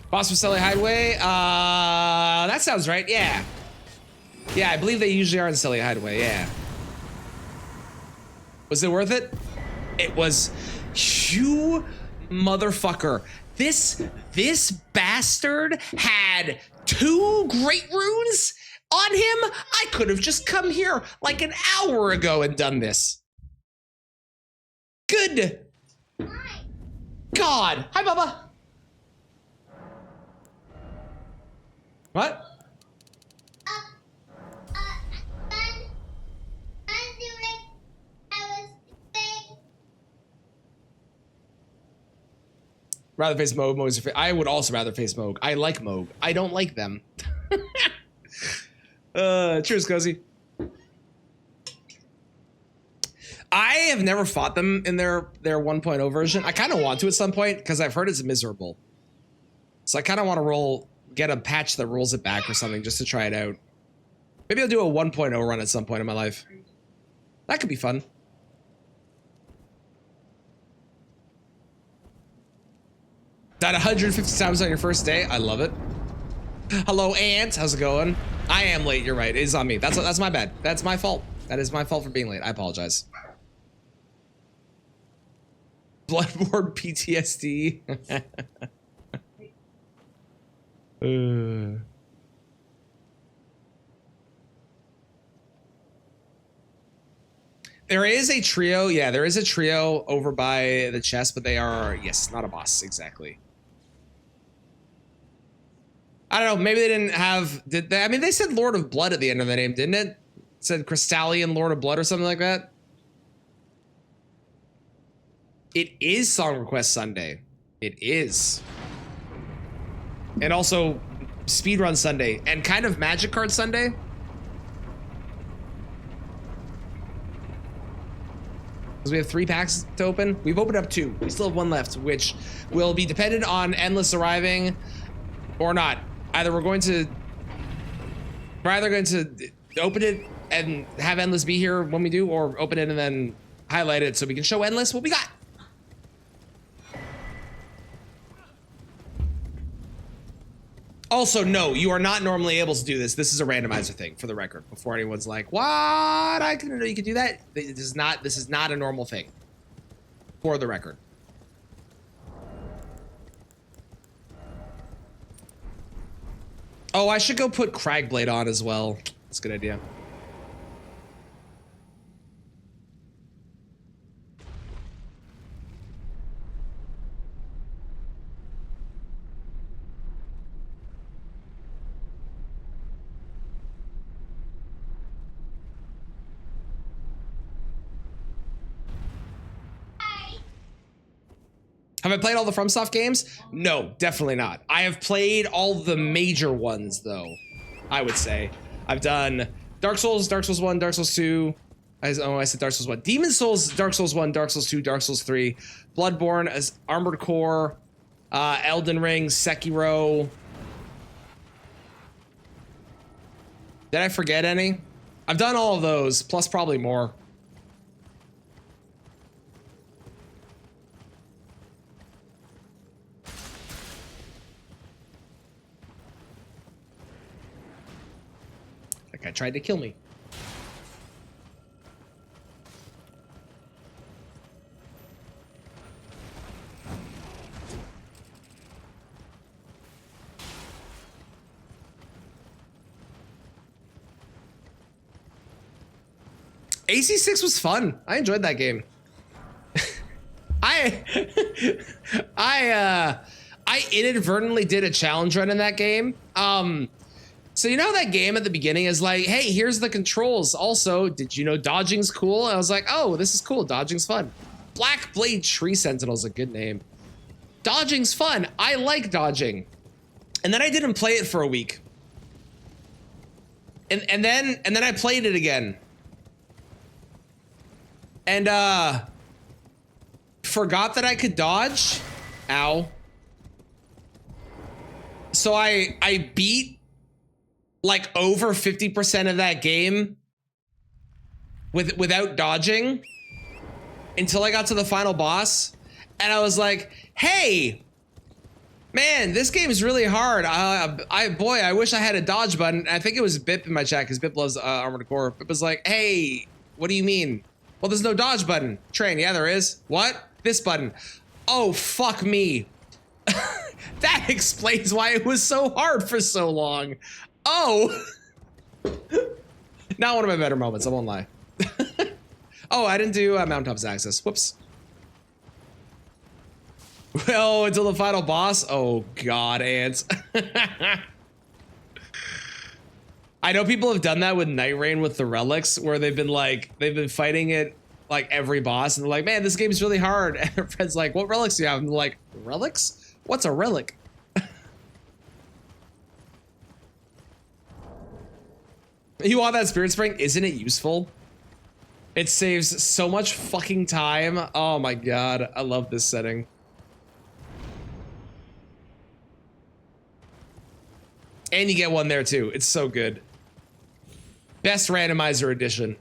Boss for Selly Hideaway? That sounds right, yeah. Yeah, I believe they usually are in Selly Hideaway, yeah. Was it worth it? It was. You motherfucker. This bastard had 2 great runes on him. I could have just come here like an hour ago and done this. Good. God. Hi, Bubba. What? Rather face Moog. Moog's your I would also rather face Moog. I like Moog. I don't like them. Cheers, Cozy. I have never fought them in their 1.0 version. I kind of want to at some point because I've heard it's miserable. So I kind of want to get a patch that rolls it back or something just to try it out. Maybe I'll do a 1.0 run at some point in my life. That could be fun. Died 150 times on your first day. I love it. Hello, Ant. How's it going? I am late. You're right. It is on me. That's my bad. That's my fault. That is my fault for being late. I apologize. Bloodborne PTSD. There is a trio. Yeah, there is a trio over by the chest, but they are, yes, not a boss exactly. I don't know. Maybe they didn't have. Did they? I mean, they said Lord of Blood at the end of the name, didn't it? It said Crystallian Lord of Blood or something like that. It is Song Request Sunday. It is. And also Speedrun Sunday and kind of Magic Card Sunday. Because we have 3 packs to open. We've opened up 2. We still have 1 left, which will be dependent on Endless arriving or not. Either we're either going to open it and have Endless be here when we do, or open it and then highlight it so we can show Endless what we got. Also, no, you are not normally able to do this. This is a randomizer thing, for the record. Before anyone's like, "What? I didn't know you could do that." This is not a normal thing. For the record. Oh, I should go put Cragblade on as well. That's a good idea. Have I played all the FromSoft games? No, definitely not. I have played all the major ones, though, I would say. I've done Dark Souls 1, Dark Souls 2. I said Dark Souls 1. Demon Souls, Dark Souls 1, Dark Souls 2, Dark Souls 3. Bloodborne, as Armored Core, Elden Ring, Sekiro. Did I forget any? I've done all of those, plus probably more. That guy tried to kill me. AC6 was fun. I enjoyed that game. I inadvertently did a challenge run in that game. So you know that game at the beginning is like, hey, here's the controls. Also, did you know dodging's cool? And I was like, oh, this is cool. Dodging's fun. Black Blade Tree Sentinel is a good name. Dodging's fun. I like dodging. And then I didn't play it for a week. And then I played it again. And forgot that I could dodge. Ow. So I beat like over 50% of that game without dodging until I got to the final boss, and I was like, hey, man, this game is really hard. I wish I had a dodge button. I think it was Bip in my chat, because Bip loves Armored Core. Bip was like, hey, what do you mean? Well, there's no dodge button. Train, yeah, there is. What? This button. Oh, fuck me. That explains why it was so hard for so long. Oh. Not one of my better moments, I won't lie. Oh, I didn't do Mountaintops Access. Whoops. Well, until the final boss. Oh, God, ants. I know people have done that with Night Rain with the relics, where they've been fighting it like every boss, and they're like, man, this game's really hard. And their friend's like, what relics do you have? And they're like, relics? What's a relic? You want that Spirit Spring? Isn't it useful? It saves so much fucking time. Oh my God, I love this setting. And you get one there too. It's so good. Best randomizer edition.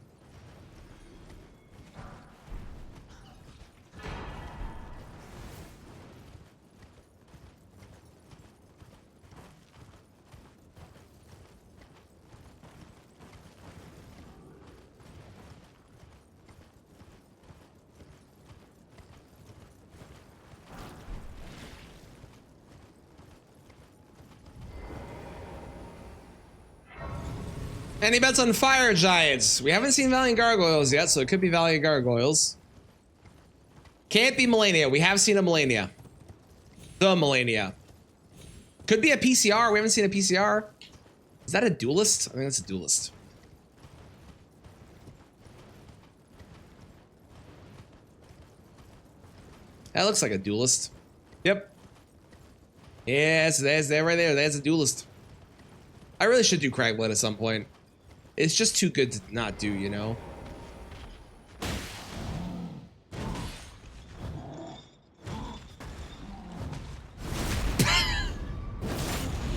Any bets on fire giants? We haven't seen Valiant Gargoyles yet, so it could be Valiant Gargoyles. Can't be Melania. We have seen a Melania. The Melania. Could be a PCR. We haven't seen a PCR. Is that a duelist? I think that's a duelist. That looks like a duelist. Yep. Yes, that's that right there. That's a duelist. I really should do Cragblade at some point. It's just too good to not do, you know?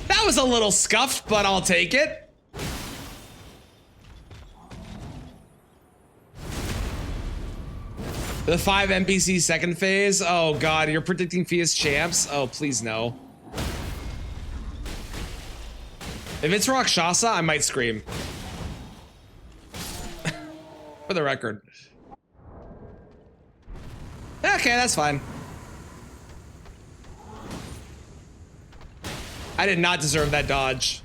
That was a little scuffed, but I'll take it. The 5 NPC second phase. Oh god, you're predicting Fia's champs? Oh, please no. If it's Rakshasa, I might scream. For the record. Okay, that's fine. I did not deserve that dodge.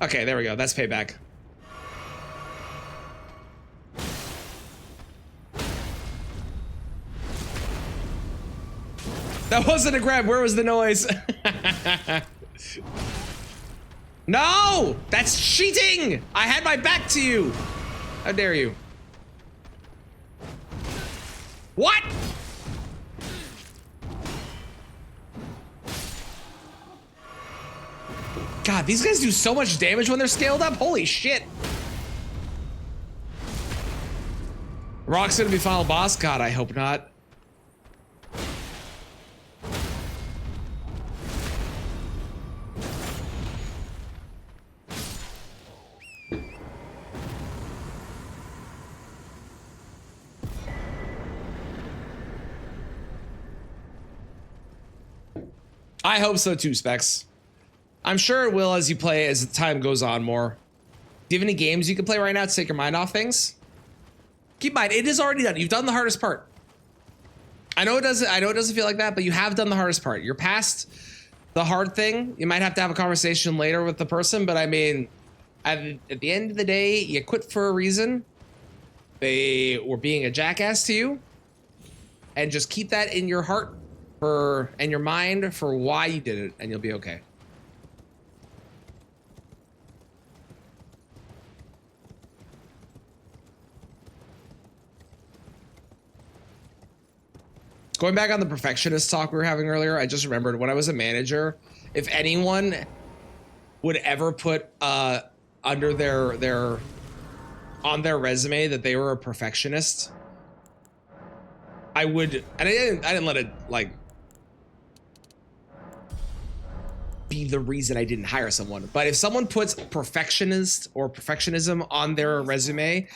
Okay, there we go. That's payback. That wasn't a grab. Where was the noise? No! That's cheating! I had my back to you! How dare you? What? God, these guys do so much damage when they're scaled up. Holy shit. Rock's gonna be final boss? God, I hope not. I hope so too, Specs. I'm sure it will as you play, as the time goes on more. Do you have any games you can play right now to take your mind off things? Keep in mind, it is already done. You've done the hardest part. I know it doesn't feel like that, but you have done the hardest part. You're past the hard thing. You might have to have a conversation later with the person, but I mean, at the end of the day, you quit for a reason. They were being a jackass to you. And just keep that in your heart and your mind for why you did it, and you'll be okay. Going back on the perfectionist talk we were having earlier, I just remembered when I was a manager, if anyone would ever put under on their resume that they were a perfectionist, I would, and I didn't let it like be the reason I didn't hire someone. But if someone puts perfectionist or perfectionism on their resume,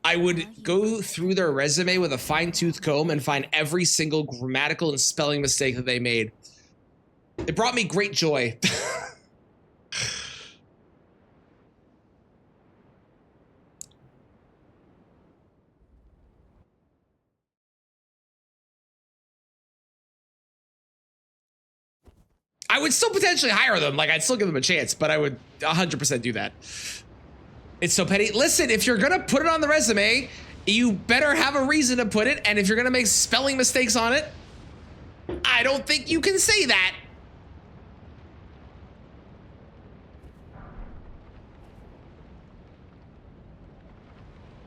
I would go through their resume with a fine-tooth comb and find every single grammatical and spelling mistake that they made. It brought me great joy. I would still potentially hire them. Like, I'd still give them a chance, but I would 100% do that. It's so petty. Listen, if you're gonna put it on the resume, you better have a reason to put it. And if you're gonna make spelling mistakes on it, I don't think you can say that.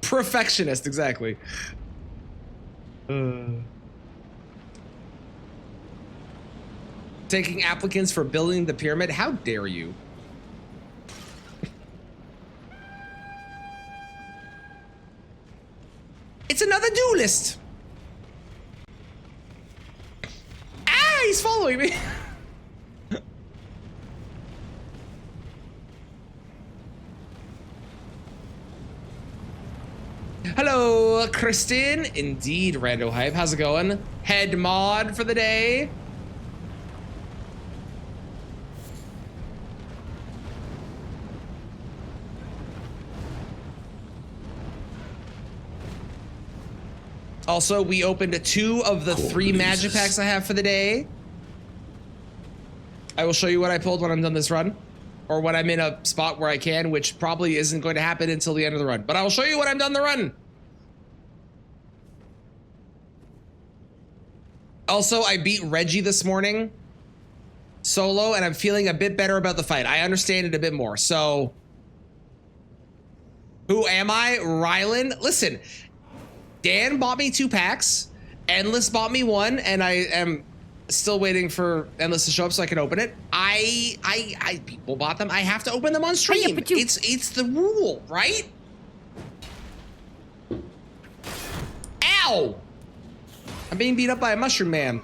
Perfectionist, exactly. Taking applicants for building the pyramid? How dare you? It's another duelist. Ah, he's following me. Hello, Kristen. Indeed, Rando Hype. How's it going? Head mod for the day. Also, we opened 2 of the 3 magic packs I have for the day. I will show you what I pulled when I'm done this run. or when I'm in a spot where I can, which probably isn't going to happen until the end of the run. But I'll show you when I'm done the run. Also, I beat Reggie this morning solo, and I'm feeling a bit better about the fight. I understand it a bit more. So, who am I? Rylan? Listen, Dan bought me 2 packs. Endless bought me 1, and I am still waiting for Endless to show up so I can open it. People bought them. I have to open them on stream. It's the rule, right? Ow! I'm being beat up by a mushroom man.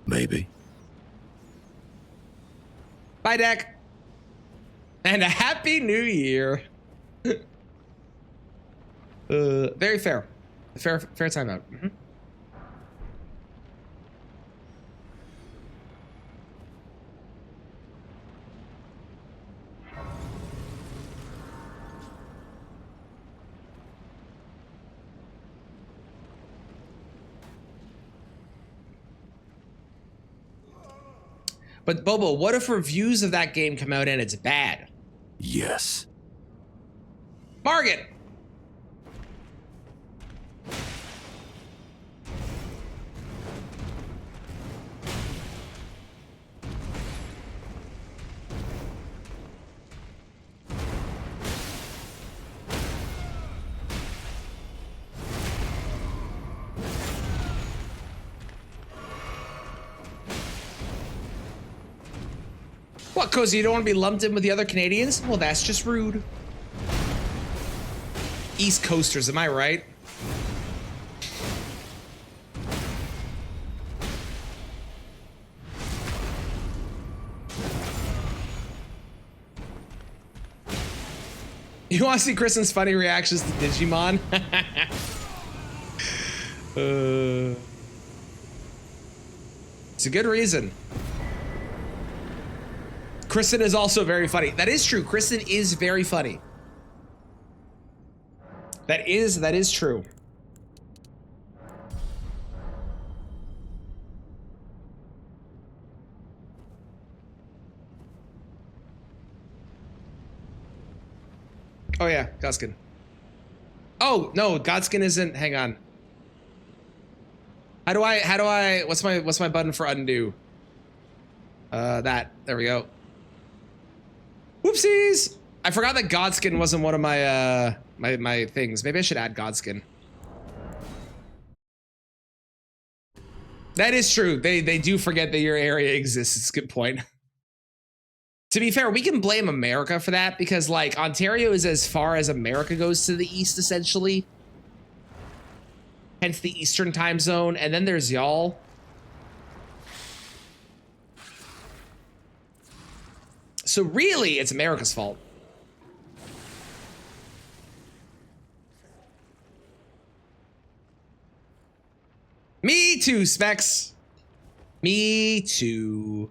Maybe. Bye, Deck. And a happy new year. Very fair. Fair timeout. Mm-hmm. But Bobo, what if reviews of that game come out and it's bad? Yes. Margit! What, Cozy, you don't want to be lumped in with the other Canadians? Well, that's just rude. East Coasters, am I right? You want to see Kristen's funny reactions to Digimon? It's a good reason. Kristen is also very funny. That is true. Kristen is very funny. That is true. Oh yeah, Godskin. Oh no, Godskin isn't. Hang on. How do I? What's my button for undo? That. There we go. Whoopsies! I forgot that Godskin wasn't one of my my things. Maybe I should add Godskin. That is true. They do forget that your area exists. It's a good point. To be fair, we can blame America for that because like Ontario is as far as America goes to the east, essentially. Hence the Eastern time zone, and then there's y'all. So really, it's America's fault. Me too, Specs. Me too.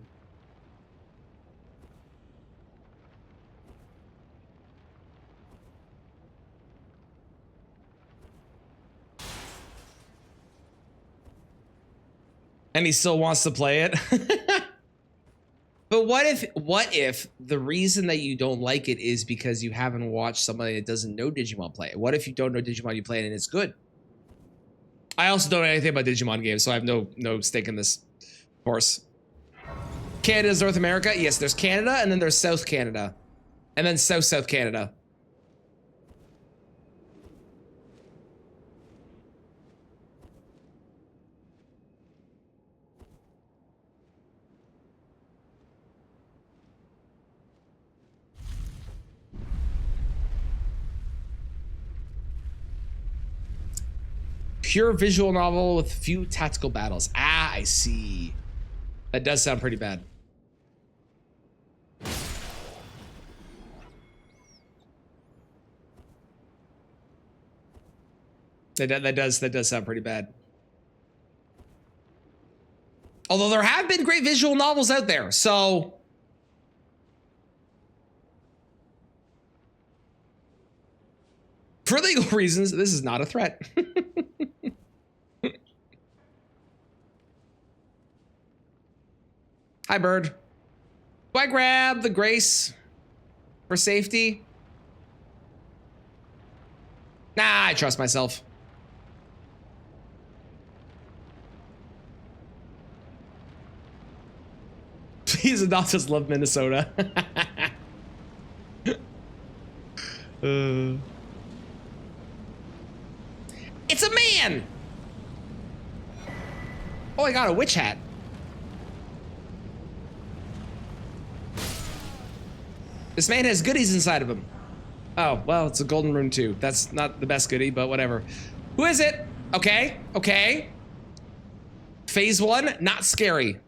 And he still wants to play it. But what if the reason that you don't like it is because you haven't watched somebody that doesn't know Digimon play it? What if you don't know Digimon, you play it and it's good? I also don't know anything about Digimon games, so I have no stake in this, of course. Canada's North America? Yes, there's Canada, and then there's South Canada. And then South Canada. Pure visual novel with few tactical battles. Ah, I see. That does sound pretty bad. That does sound pretty bad. Although there have been great visual novels out there, so for legal reasons, this is not a threat. Hi, bird. Do I grab the grace for safety? Nah, I trust myself. Please adopt us, love Minnesota. It's a man! Oh, I got a witch hat. This man has goodies inside of him. Oh, well, it's a golden rune too. That's not the best goodie, but whatever. Who is it? Okay, okay. Phase 1, not scary.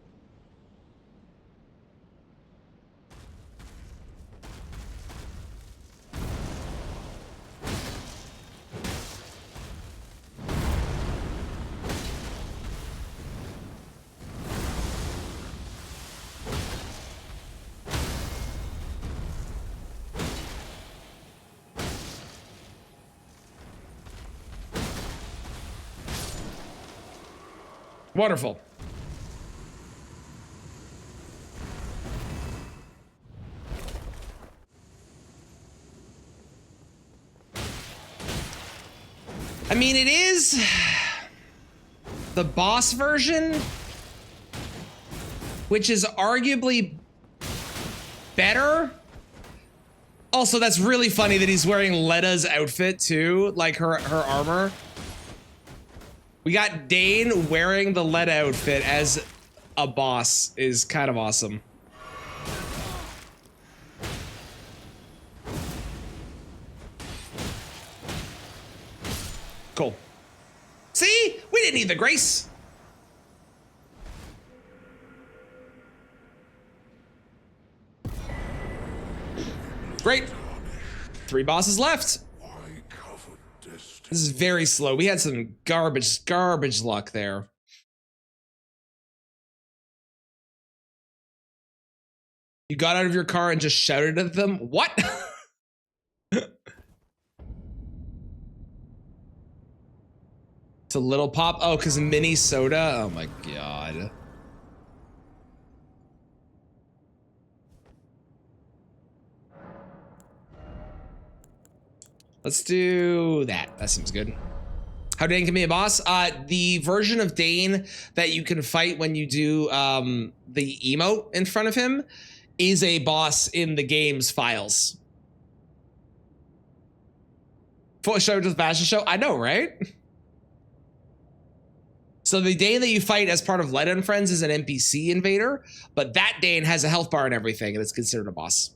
Wonderful. I mean, it is the boss version, which is arguably better. Also, that's really funny that he's wearing Letta's outfit too, like her armor. We got Dane wearing the Letta outfit as a boss is kind of awesome. Cool. See? We didn't need the grace. Great. 3 bosses left. This is very slow. We had some garbage luck there. You got out of your car and just shouted at them? What? It's a little pop. Oh, because mini soda. Oh my god. Let's do that. That seems good. How Dane can be a boss? The version of Dane that you can fight when you do the emote in front of him is a boss in the game's files. Full show to the fashion show? I know, right? So the Dane that you fight as part of Letta and Friends is an NPC invader, but that Dane has a health bar and everything, and it's considered a boss.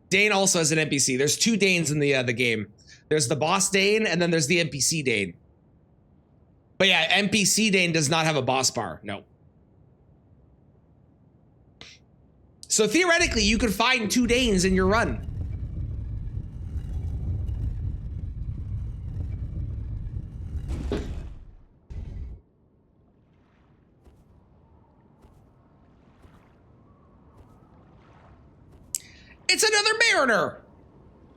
Dane also has an NPC. There's 2 Danes in the game. There's the boss Dane, and then there's the NPC Dane. But yeah, NPC Dane does not have a boss bar. No. So theoretically, you could find 2 Danes in your run. It's another mariner.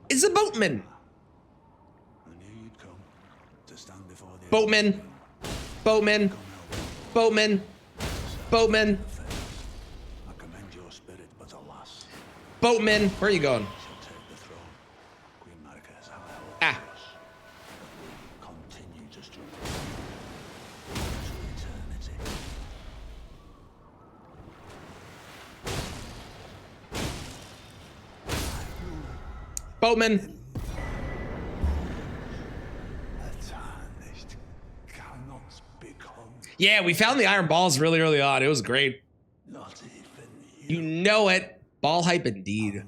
It's a boatman. Boatman. Boatman. Boatman. Boatman. Boatman. Where are you going? Ah. Boatman. Yeah, we found the iron balls really early on. It was great. You know it. Ball hype indeed.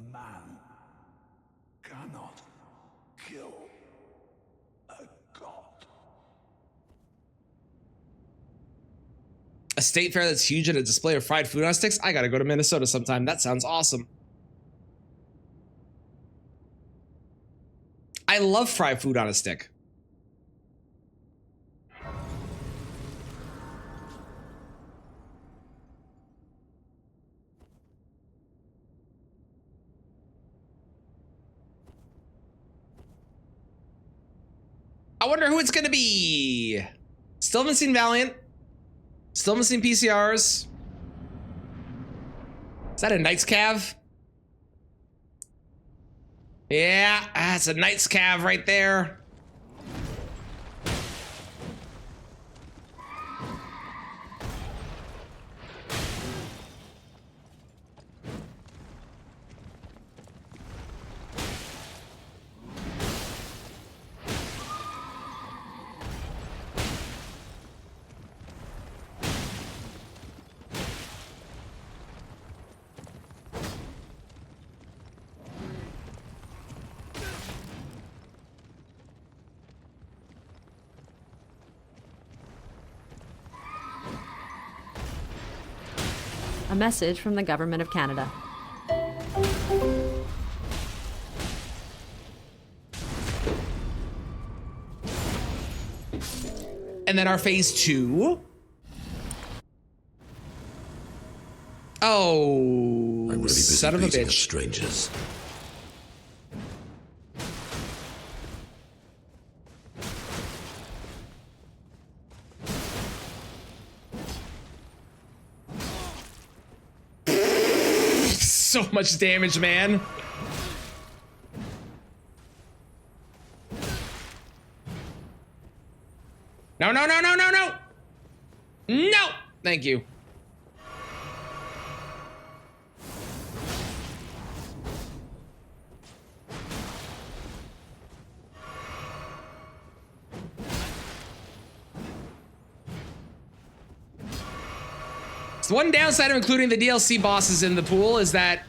A state fair that's huge and a display of fried food on sticks? I gotta go to Minnesota sometime. That sounds awesome. I love fried food on a stick. I wonder who it's gonna be. Still haven't seen Valiant. Still haven't seen PCRs. Is that a Knight's Cav? Yeah, that's a Knight's Cav right there. A message from the Government of Canada. And then our phase 2. Oh, I'm really busy son of a beating up bitch. strangers. So much damage, man. No, no, no, no, no, no. No, thank you. So one downside of including the DLC bosses in the pool is that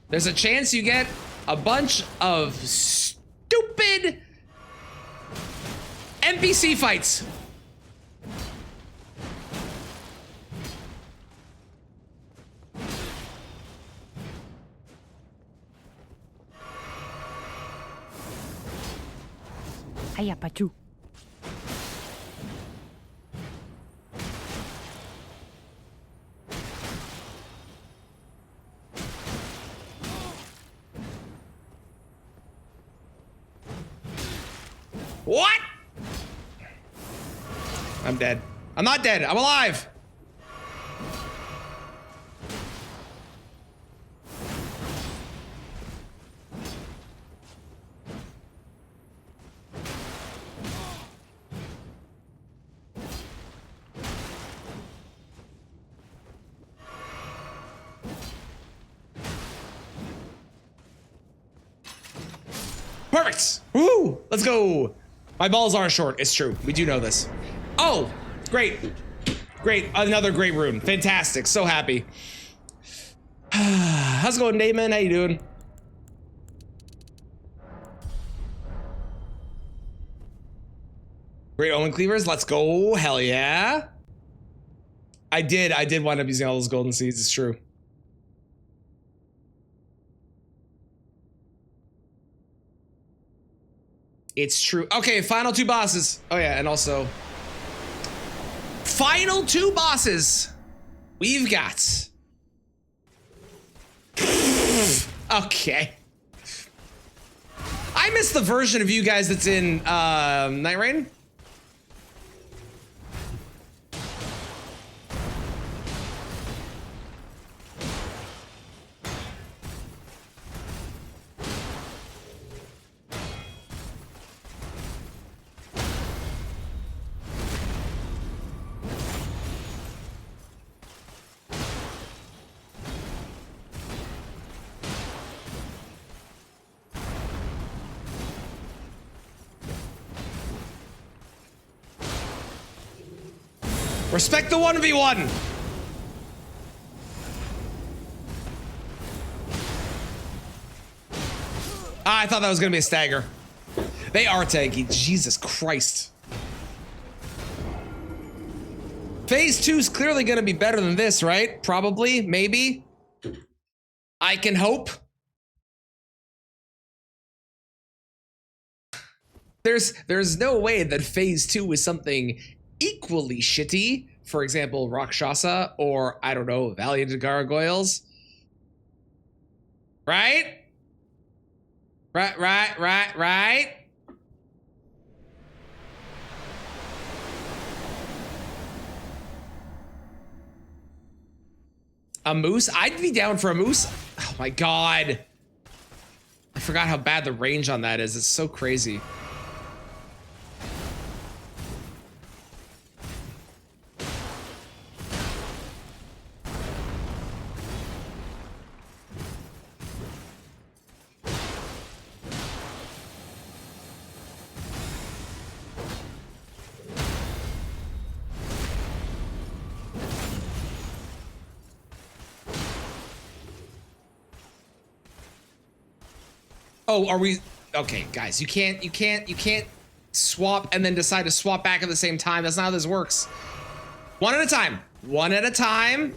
there's a chance you get a bunch of stupid NPC fights. Hiya, Pachu. What? I'm dead. I'm not dead. I'm alive. Perfect. Woo! Let's go. My balls are short. It's true. We do know this. Oh, great. Great. Another great rune. Fantastic. So happy. How's it going, Damon? How you doing? Great Omen Cleavers. Let's go. Hell yeah. I did wind up using all those golden seeds. It's true. It's true. Okay, final 2 bosses. Oh yeah, and also final 2 bosses. We've got. Okay. I missed the version of you guys that's in Night Rain. Respect the 1v1. Ah, I thought that was gonna be a stagger. They are tanky. Jesus Christ. Phase 2 is clearly gonna be better than this, right? Probably, maybe. I can hope. There's no way that phase 2 is something equally shitty. For example, Rakshasa or, I don't know, Valiant Gargoyles. Right? Right. A moose? I'd be down for a moose. Oh my god. I forgot how bad the range on that is. It's so crazy. Oh, are we okay, guys? You can't swap and then decide to swap back at the same time. That's not how this works. One at a time. One at a time.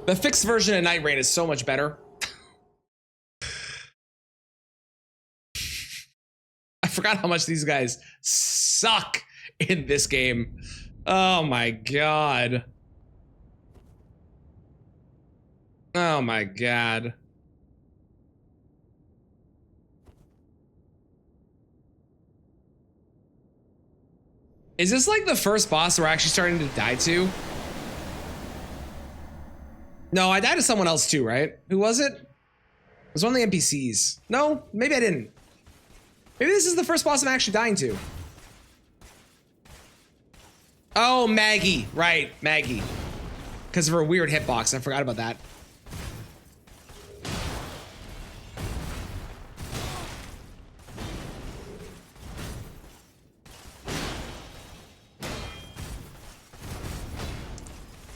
The fixed version of Night Rain is so much better. I forgot how much these guys suck in this game. Oh my god. Oh my god. Is this like the first boss we're actually starting to die to? No, I died to someone else too, right? Who was it? It was one of the NPCs. No, maybe I didn't. Maybe this is the first boss I'm actually dying to. Oh, Maggie. Right, Maggie. Because of her weird hitbox. I forgot about that.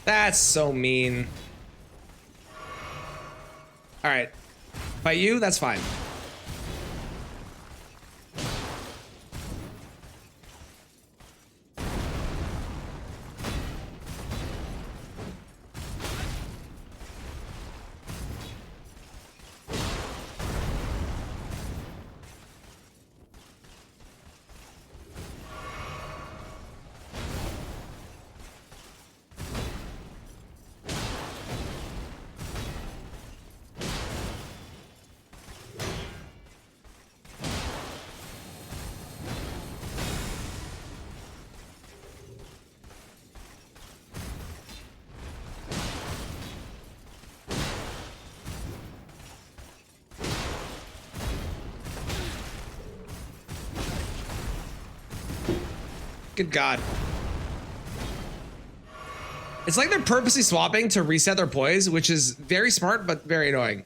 That's so mean. All right. By you, that's fine. Good God. It's like they're purposely swapping to reset their poise, which is very smart, but very annoying.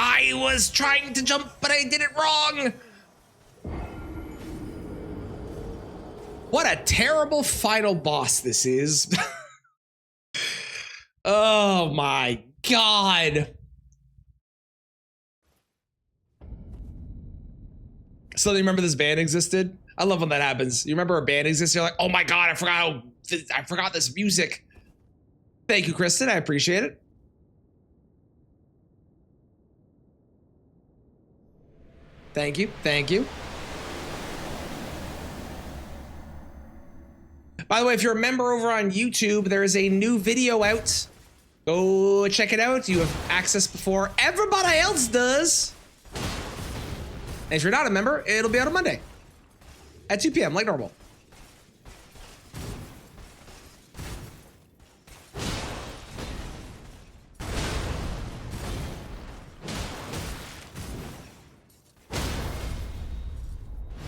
I was trying to jump, but I did it wrong. What a terrible final boss this is. Oh my God. So you remember this band existed? I love when that happens. You remember a band exists, you're like, oh my God, I forgot this music. Thank you, Kristen, I appreciate it. Thank you, thank you. By the way, if you're a member over on YouTube, there is a new video out. Go check it out. You have access before everybody else does. And if you're not a member, it'll be out on Monday at 2 p.m. like normal.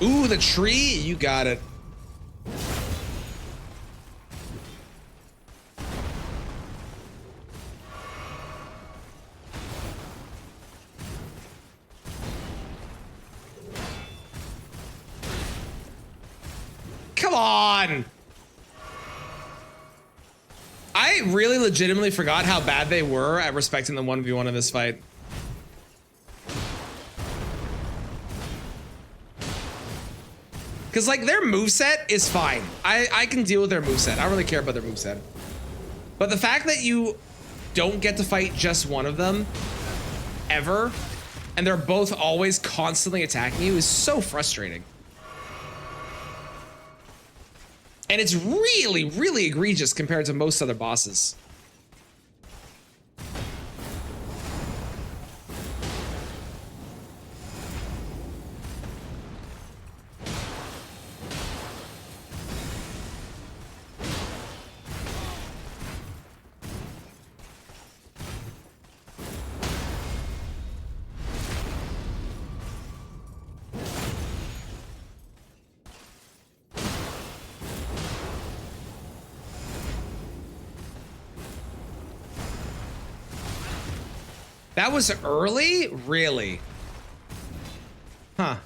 Ooh, the tree, you got it. Come on. I really legitimately forgot how bad they were at respecting the 1v1 in this fight. Because like their moveset is fine. I can deal with their moveset. I don't really care about their moveset. But the fact that you don't get to fight just one of them ever, and they're both always constantly attacking you is so frustrating. And it's really, really egregious compared to most other bosses. That was early? Really? Huh.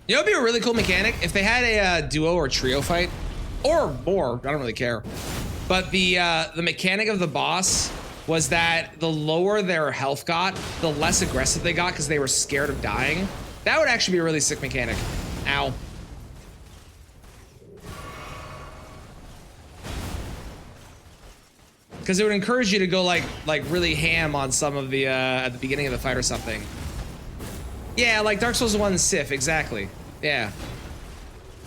You know, it'd be a really cool mechanic if they had a duo or trio fight, or more. I don't really care. But the mechanic of the boss was that the lower their health got, the less aggressive they got because they were scared of dying. That would actually be a really sick mechanic. Ow. Because it would encourage you to go like really ham on some of the at the beginning of the fight or something. Yeah, like Dark Souls 1 Sif, exactly. Yeah.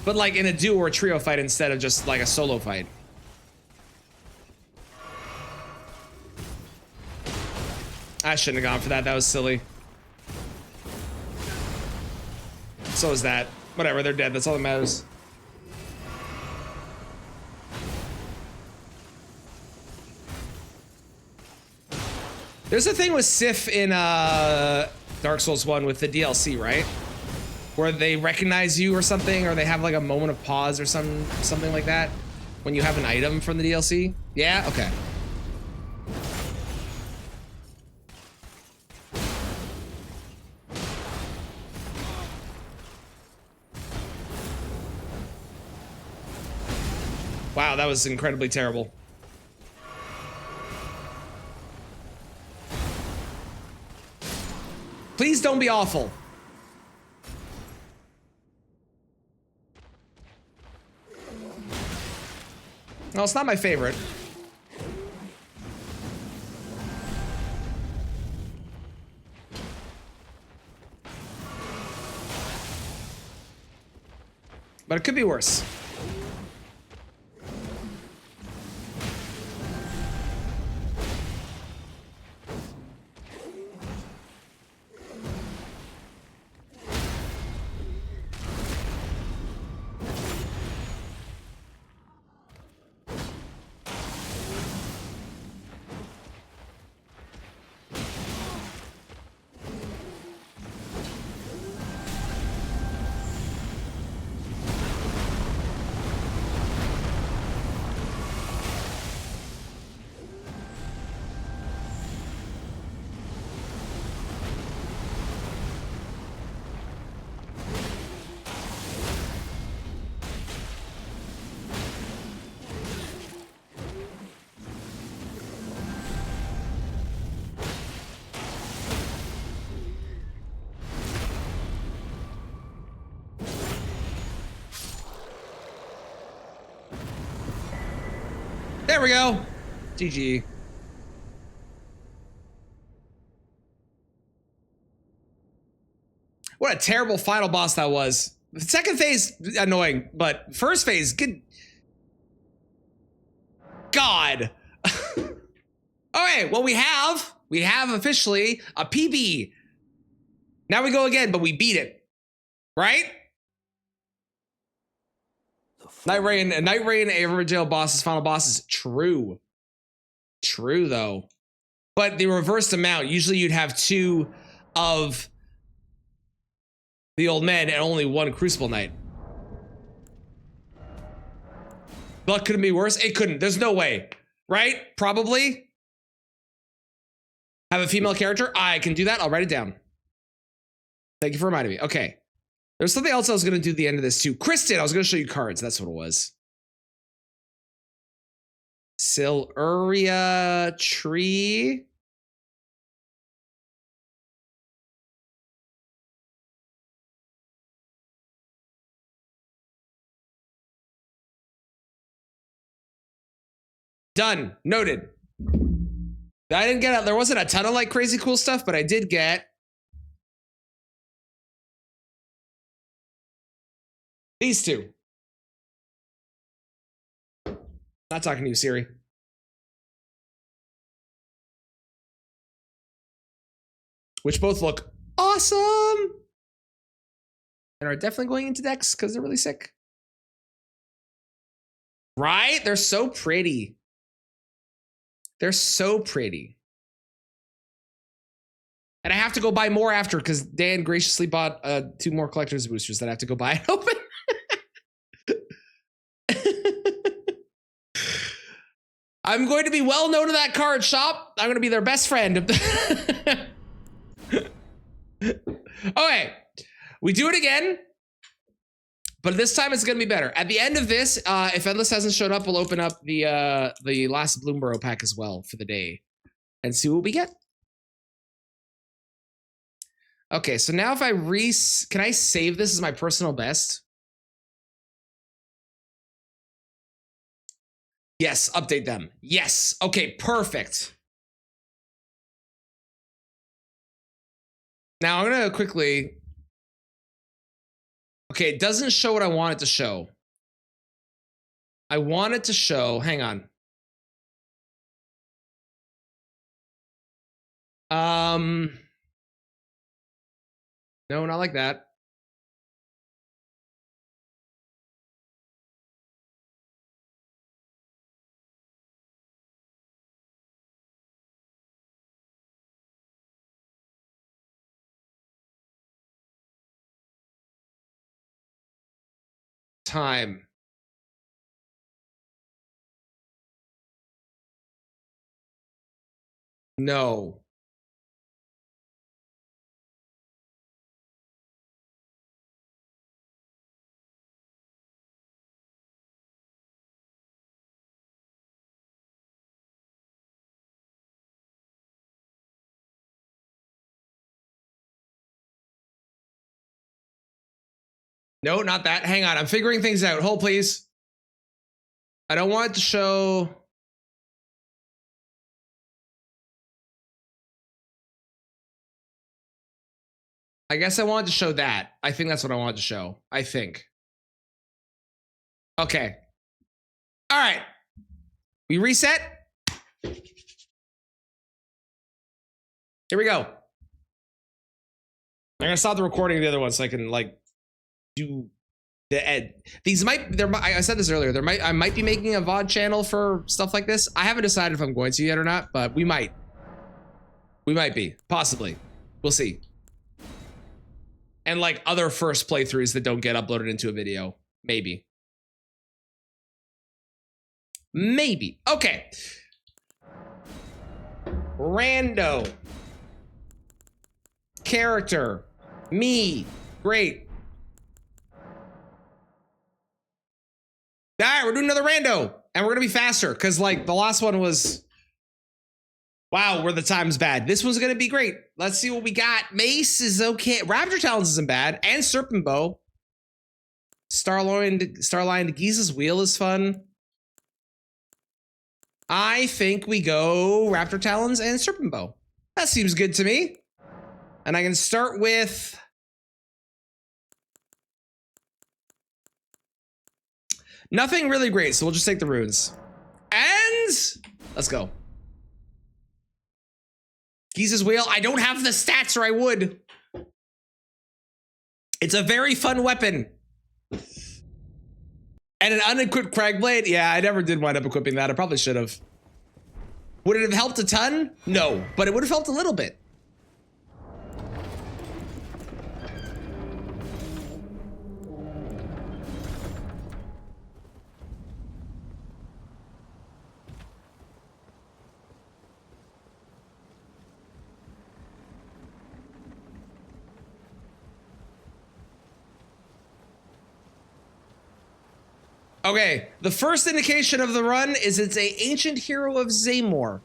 But like in a duo or trio fight instead of just like a solo fight. I shouldn't have gone for that. That was silly. So is that. Whatever, they're dead. That's all that matters. There's a thing with Sif in Dark Souls 1 with the DLC, right? Where they recognize you or something, or they have like a moment of pause or something like that when you have an item from the DLC. Yeah? Okay. Wow, that was incredibly terrible. Please don't be awful. No, it's not my favorite. But it could be worse. There we go. GG. What a terrible final boss that was. The second phase, annoying, but first phase, good. God. Okay, well, we have officially a PB. Now we go again, but we beat it. Right? Night Rain, Riverdale boss's final boss is true. True, though. But the reversed amount, usually you'd have 2 of the old men and only 1 Crucible Knight. But could it be worse? It couldn't. There's no way. Right? Probably. Have a female character? I can do that. I'll write it down. Thank you for reminding me. Okay. There's something else I was going to do at the end of this too. Kristen, I was going to show you cards. That's what it was. Siluria tree. Done. Noted. I didn't get there wasn't a ton of like crazy cool stuff, but I did get these two. Not talking to you, Siri. Which both look awesome and are definitely going into decks because they're really sick. Right? They're so pretty. They're so pretty. And I have to go buy more after because Dan graciously bought 2 more collector's boosters that I have to go buy and open. I'm going to be well known to that card shop. I'm going to be their best friend. Okay, we do it again, but this time it's going to be better. At the end of this, if Endless hasn't showed up, we'll open up the last Bloomborough pack as well for the day and see what we get. Okay, so now if I can I save this as my personal best? Yes, update them. Yes, okay, perfect. Now I'm gonna quickly. Okay, it doesn't show what I want it to show. I want it to show, hang on. No, not like that. Time. No. No, not that. Hang on. I'm figuring things out. Hold, please. I don't want it to show. I guess I wanted to show that. I think that's what I wanted to show. I think. Okay. All right. We reset. Here we go. I'm gonna stop the recording of the other one so I can like do the ed. These might I said this earlier. I might be making a VOD channel for stuff like this. I haven't decided if I'm going to yet or not, but we might. We might be, possibly. We'll see. And like other first playthroughs that don't get uploaded into a video. Maybe. Maybe. Okay. Rando. Character. Me. Great. All right, we're doing another rando. And we're going to be faster because like the last one was... Wow, where the time's bad. This one's going to be great. Let's see what we got. Mace is okay. Raptor Talons isn't bad. And Serpent Bow. Starline to Giza's Wheel is fun. I think we go Raptor Talons and Serpent Bow. That seems good to me. And I can start with... Nothing really great, so we'll just take the runes. And... Let's go. Giza's Wheel. I don't have the stats or I would. It's a very fun weapon. And an unequipped Cragblade? Yeah, I never did wind up equipping that. I probably should have. Would it have helped a ton? No, but it would have helped a little bit. Okay, the first indication of the run is it's a ancient hero of Zamor.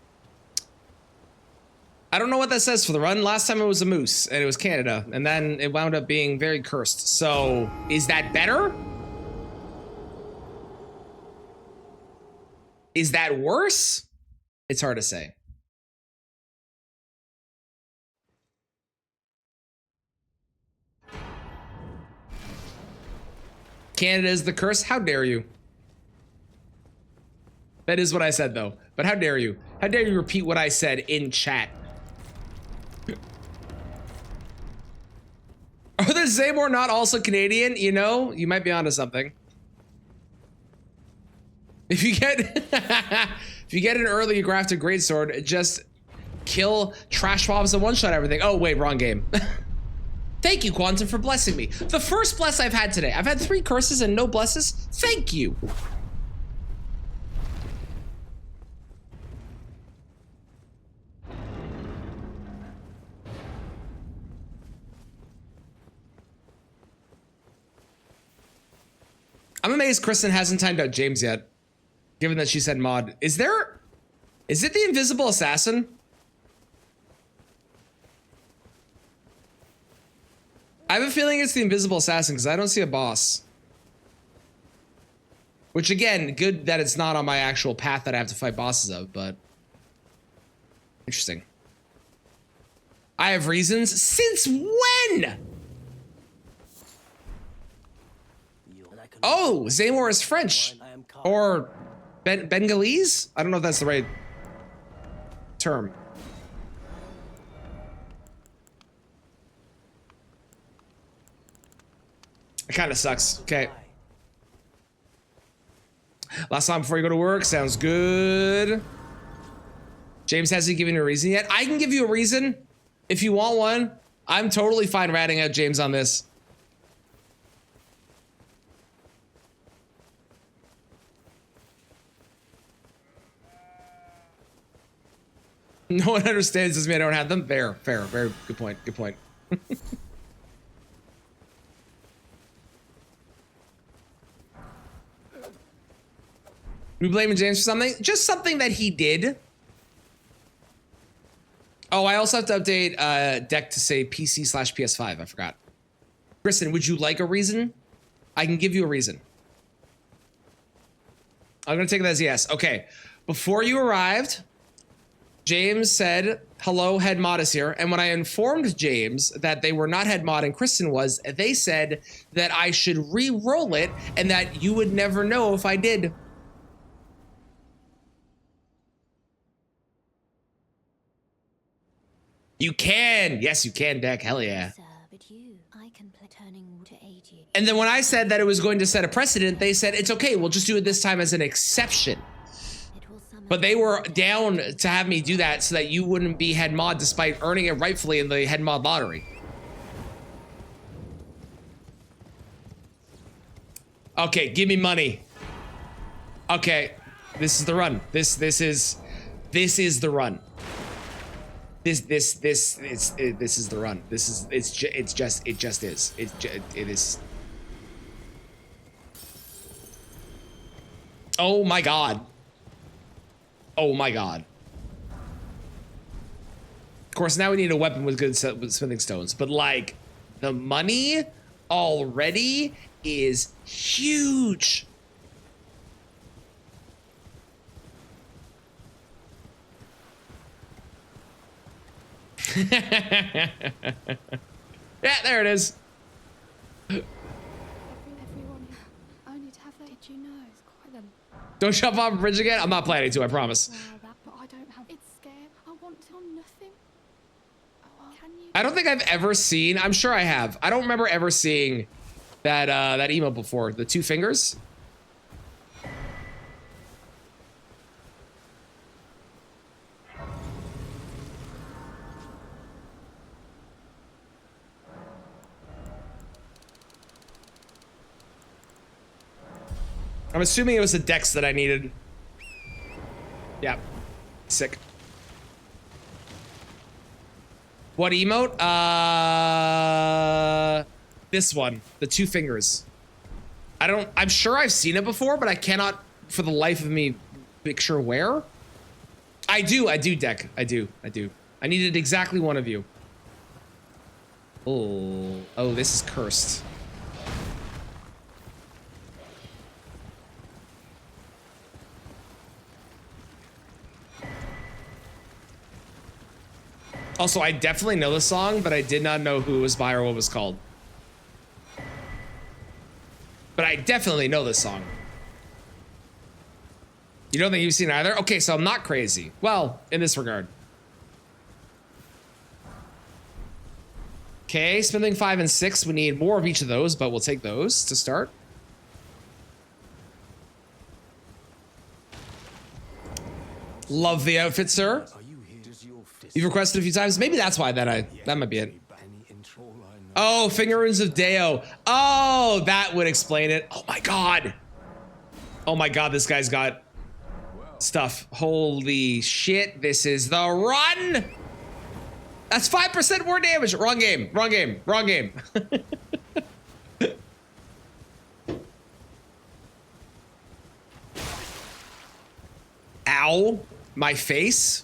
I don't know what that says for the run. Last time it was a moose, and it was Canada, and then it wound up being very cursed. So, is that better? Is that worse? It's hard to say. Canada is the curse? How dare you? That is what I said, though. But how dare you? How dare you repeat what I said in chat? Are the Zamor not also Canadian? You know, you might be onto something. If you get if you get an early grafted greatsword, just kill trash mobs and one-shot everything. Oh wait, wrong game. Thank you, Quantum, for blessing me. The first bless I've had today. I've had 3 curses and no blesses. Thank you. I'm amazed Kristen hasn't timed out James yet, given that she said mod. Is it the invisible assassin? I have a feeling it's the invisible assassin because I don't see a boss. Which again, good that it's not on my actual path that I have to fight bosses of, but interesting. I have reasons. Since when? Oh, Zamor is French. Or Bengalese? I don't know if that's the right term. It kind of sucks. Okay. Last time before you go to work. Sounds good. James hasn't given you a reason yet. I can give you a reason if you want one. I'm totally fine ratting out James on this. No one understands this. I don't have them. Fair. Very good point. Good point. We blaming James for something? Just something that he did. Oh, I also have to update deck to say PC/PS5. I forgot. Kristen, would you like a reason? I can give you a reason. I'm gonna take it as yes. Okay. Before you arrived, James said, hello, head mod is here. And when I informed James that they were not head mod and Kristen was, they said that I should re-roll it and that you would never know if I did. You can. Yes, you can, Deck. Hell yeah. And then when I said that it was going to set a precedent, they said, it's okay. We'll just do it this time as an exception. But they were down to have me do that so that you wouldn't be head mod despite earning it rightfully in the head mod lottery. Okay, give me money. Okay, this is the run. This is the run. This is the run. It just is. It is. Oh my god. Oh my god. Of course, now we need a weapon with good smithing stones, but like the money already is huge. Yeah, there it is. Everyone, only to have that. Did you know? It's quite them. Don't jump off a bridge again? I'm not planning to, I promise. Wow, but I don't have. It's scared. I want to on nothing. Oh, can you? I don't think I've ever seen. I'm sure I have. I don't remember ever seeing that that emote before. The 2 fingers. I'm assuming it was the dex that I needed. Yeah. Sick. What emote? This one. The 2 fingers. I'm sure I've seen it before, but I cannot for the life of me picture where. I do, Deck. I do. I needed exactly one of you. Oh, this is cursed. Also, I definitely know the song, but I did not know who it was by or what it was called. But I definitely know this song. You don't think you've seen it either? Okay, so I'm not crazy. Well, in this regard. Okay, spending 5 and 6. We need more of each of those, but we'll take those to start. Love the outfit, sir. You've requested a few times. Maybe that's why that might be it. Oh, finger runes of Deo. Oh, that would explain it. Oh my god. Oh my god, this guy's got stuff. Holy shit, this is the run. That's 5% more damage. Wrong game. Ow, my face.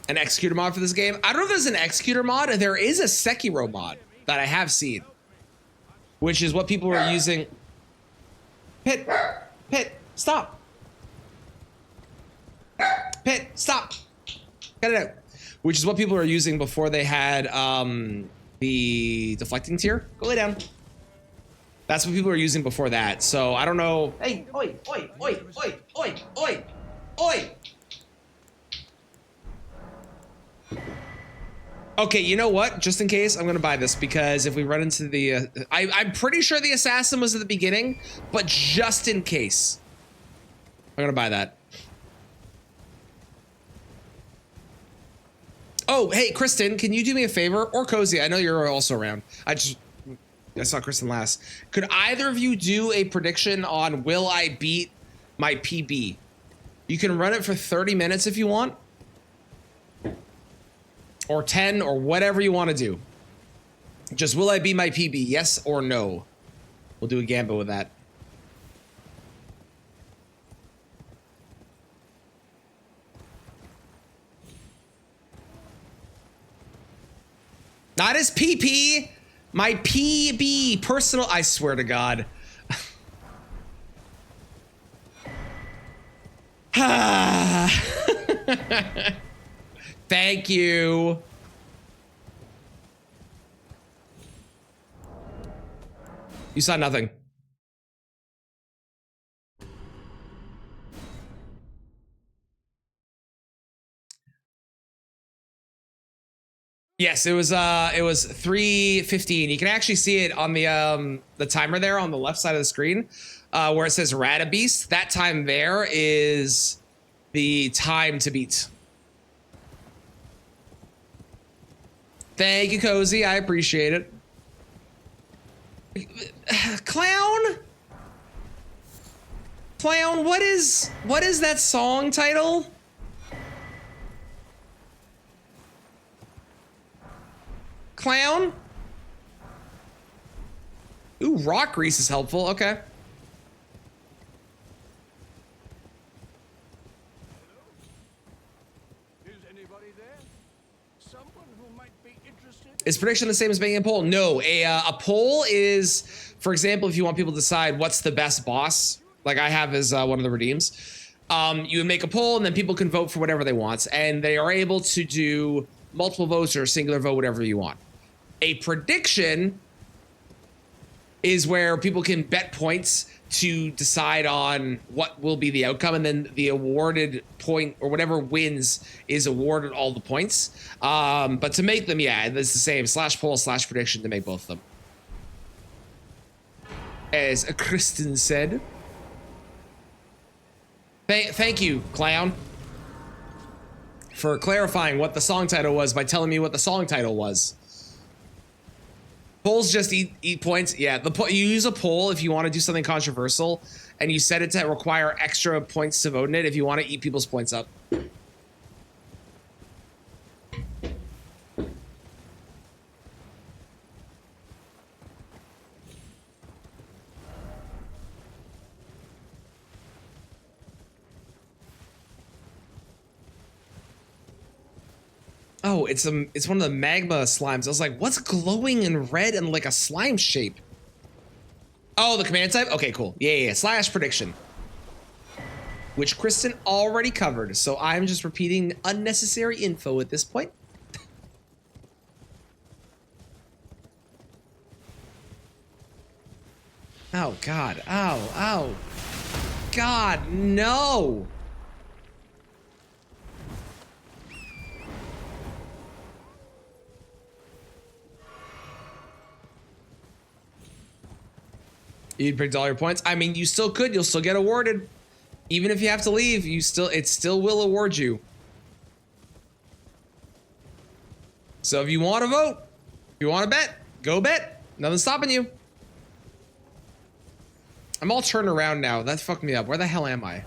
An executor mod for this game. I don't know if there's an executor mod. There is a Sekiro mod that I have seen, which is what people are using. Pit, stop. Pit, stop. Cut it out. Which is what people are using before they had the deflecting tier. Go lay down. That's what people are using before that. So I don't know. Hey, oi. Okay, you know what? Just in case, I'm gonna buy this because if we run into the, I'm pretty sure the assassin was at the beginning, but just in case, I'm gonna buy that. Oh, hey, Kristen, can you do me a favor? Or Cozy, I know you're also around. I saw Kristen last. Could either of you do a prediction on will I beat my PB? You can run it for 30 minutes if you want. Or 10 or whatever you want to do. Just will I beat my PB? Yes or no? We'll do a gambit with that. Not his PP. My PB. Personal. I swear to God. Thank you. You saw nothing. Yes, it was 3:15. You can actually see it on the timer there on the left side of the screen, where it says Radabeast. That time there is the time to beat. Thank you, Cozy. I appreciate it. Clown? Clown, what is that song title? Clown? Ooh, rock grease is helpful. Okay. Is anybody there? Someone who might be interested? Is prediction the same as making a poll? No, a poll is, for example, if you want people to decide what's the best boss, like I have as one of the redeems, you would make a poll and then people can vote for whatever they want, and they are able to do multiple votes or a singular vote, whatever you want. A prediction is where people can bet points to decide on what will be the outcome, and then the awarded point or whatever wins is awarded all the points. But to make them, yeah, it's the same /poll/prediction to make both of them. As Kristen said. Thank you, Clown, for clarifying what the song title was by telling me what the song title was. Polls just eat points. Yeah, you use a poll if you want to do something controversial, and you set it to require extra points to vote in it if you want to eat people's points up. Oh, it's one of the magma slimes. I was like, what's glowing in red and like a slime shape? Oh, the command type? Okay, cool. Yeah. Slash prediction. Which Kristen already covered, so I'm just repeating unnecessary info at this point. Oh, God. Ow. God, no. You'd predict all your points. I mean, you still could. You'll still get awarded. Even if you have to leave, it still will award you. So if you want to vote, if you want to bet, go bet. Nothing's stopping you. I'm all turned around now. That fucked me up. Where the hell am I?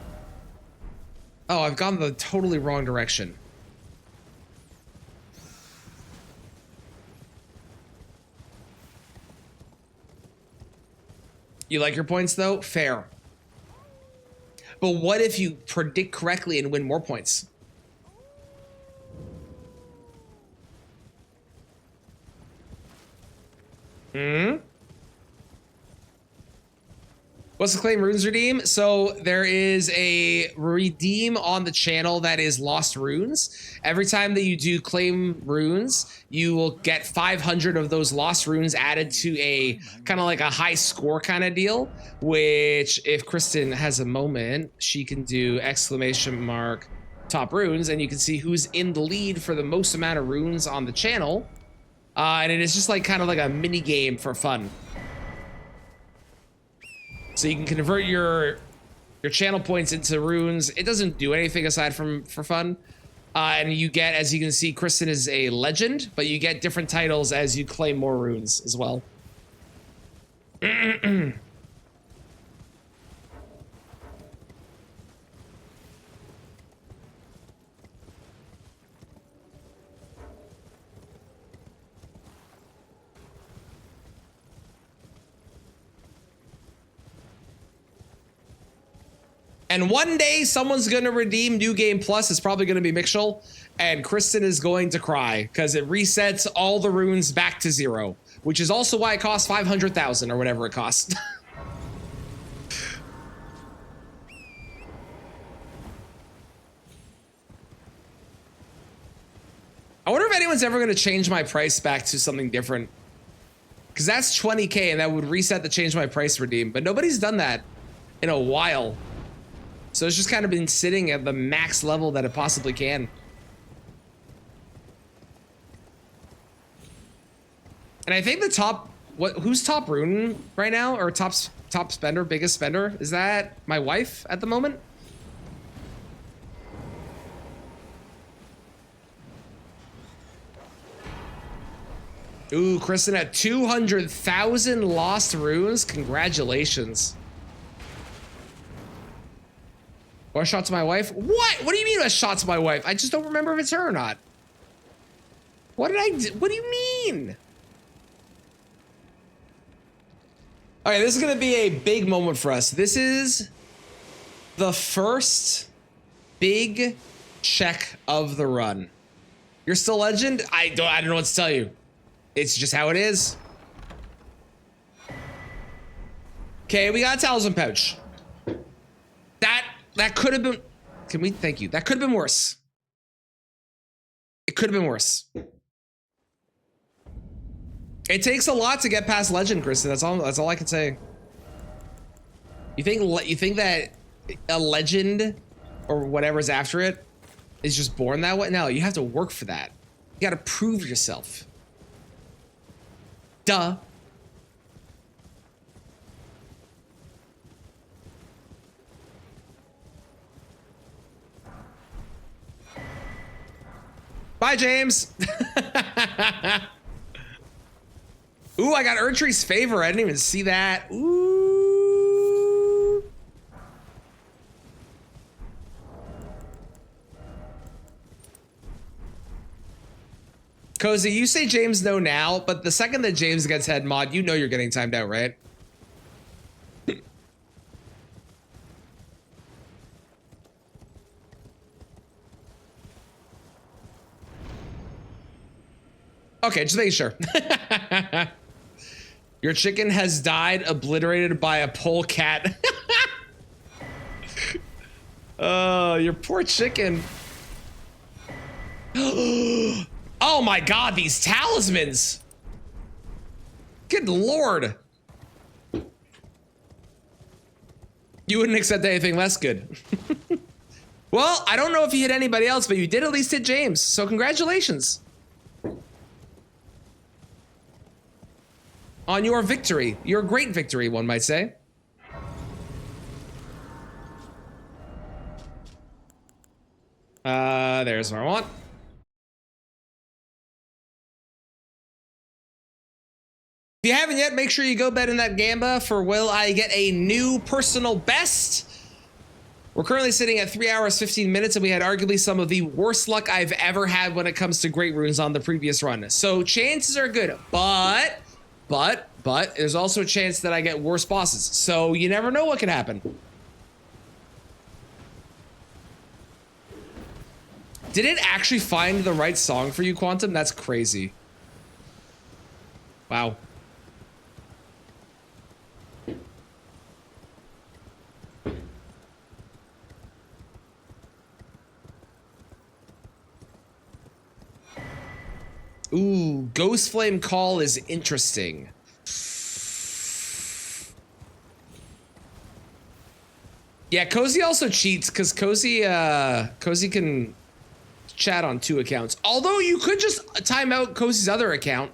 Oh, I've gone the totally wrong direction. You like your points though? Fair. But what if you predict correctly and win more points? What's the claim runes redeem? So there is a redeem on the channel that is lost runes. Every time that you do claim runes, you will get 500 of those lost runes added to a kind of like a high score kind of deal, which if Kristen has a moment, she can do !! top runes, and you can see who's in the lead for the most amount of runes on the channel. And it is just like kind of like a mini game for fun. So you can convert your channel points into runes. It doesn't do anything aside from for fun. And you get, as you can see, Kristen is a legend, but you get different titles as you claim more runes as well. And one day someone's going to redeem New Game Plus. It's probably going to be Mixel. And Kristen is going to cry because it resets all the runes back to 0, which is also why it costs 500,000 or whatever it costs. I wonder if anyone's ever going to change my price back to something different. Because that's 20K and that would reset the change my price redeem. But nobody's done that in a while. So it's just kind of been sitting at the max level that it possibly can. And I think the top, who's top rune right now? Or top spender, biggest spender? Is that my wife at the moment? Ooh, Kristen at 200,000 lost runes. Congratulations. Or a shot to my wife? What? What do you mean a shot to my wife? I just don't remember if it's her or not. What did I do? What do you mean? Okay, this is gonna be a big moment for us. This is the first big check of the run. You're still legend? I don't know what to tell you. It's just how it is. Okay, we got a talisman pouch. That could have been, thank you. That could have been worse. It could have been worse. It takes a lot to get past legend, Kristen. That's all I can say. You think that a legend or whatever's after it is just born that way? No, you have to work for that. You gotta prove yourself. Duh. Bye, James. Ooh, I got Erdtree's favor. I didn't even see that. Ooh. Cozy, you say James no now, but the second that James gets head mod, you know you're getting timed out, right? Okay, just making sure. Your chicken has died, obliterated by a polecat. Oh, your poor chicken. Oh my god, these talismans. Good lord. You wouldn't accept anything less good. Well, I don't know if you hit anybody else, but you did at least hit James, so congratulations. On your victory, your great victory, one might say. There's what I want. If you haven't yet, make sure you go bet in that Gamba for will I get a new personal best. We're currently sitting at 3 hours, 15 minutes, and we had arguably some of the worst luck I've ever had when it comes to great runes on the previous run. So chances are good, but there's also a chance that I get worse bosses. So you never know what could happen. Did it actually find the right song for you, Quantum? That's crazy. Wow. Ooh, Ghost Flame Call is interesting. Yeah, Cozy also cheats because Cozy can chat on 2 accounts. Although you could just time out Cozy's other account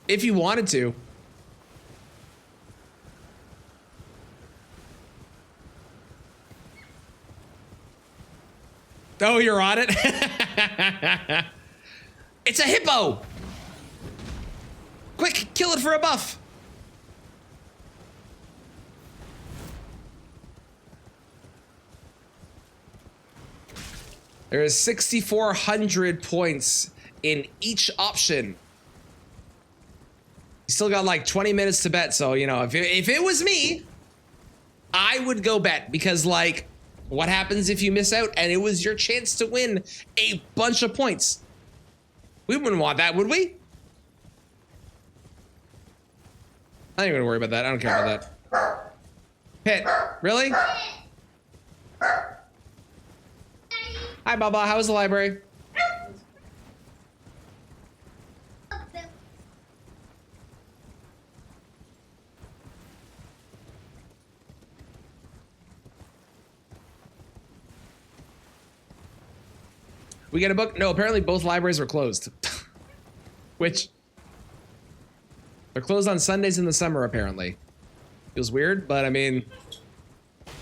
if you wanted to. Oh, you're on it? It's a hippo! Quick, kill it for a buff. There is 6,400 points in each option. You still got like 20 minutes to bet, so, you know, if it was me, I would go bet because, like, what happens if you miss out and it was your chance to win a bunch of points? We wouldn't want that, would we? I ain't gonna worry about that. I don't care about that. Hit. Really? Hi, Baba. How was the library? We get a book? No, apparently both libraries were closed. Which, they're closed on Sundays in the summer, apparently. Feels weird, but I mean,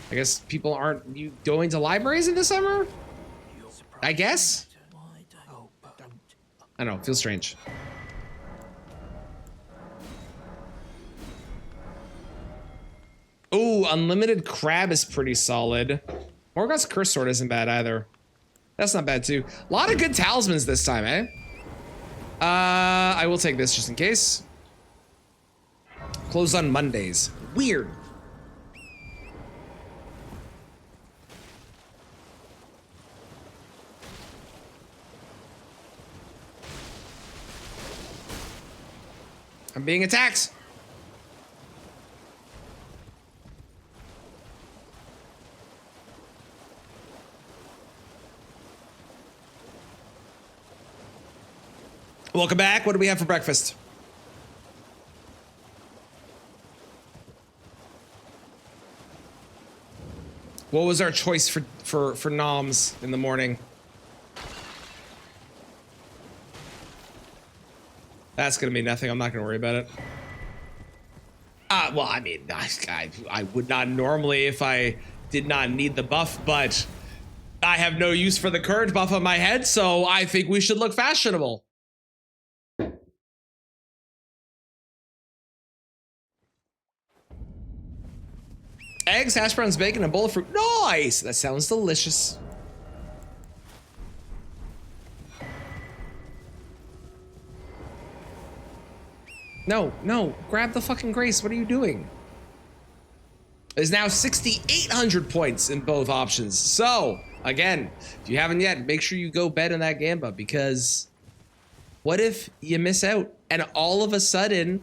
I guess people aren't going to libraries in the summer? I guess? I don't know, feels strange. Ooh, Unlimited Crab is pretty solid. Morgoth's Curse Sword isn't bad either. That's not bad too. A lot of good talismans this time, eh? I will take this just in case. Closed on Mondays. Weird. I'm being attacked. Welcome back. What do we have for breakfast? What was our choice for noms in the morning? That's gonna be nothing. I'm not gonna worry about it. Well, I mean, I would not normally if I did not need the buff, but I have no use for the current buff on my head, so I think we should look fashionable. eggs, hash browns, bacon, and a bowl of fruit. Nice! That sounds delicious. No, no, grab the fucking Grace. What are you doing? There's now 6,800 points in both options. So, again, if you haven't yet, make sure you go bet in that Gamba, because what if you miss out and all of a sudden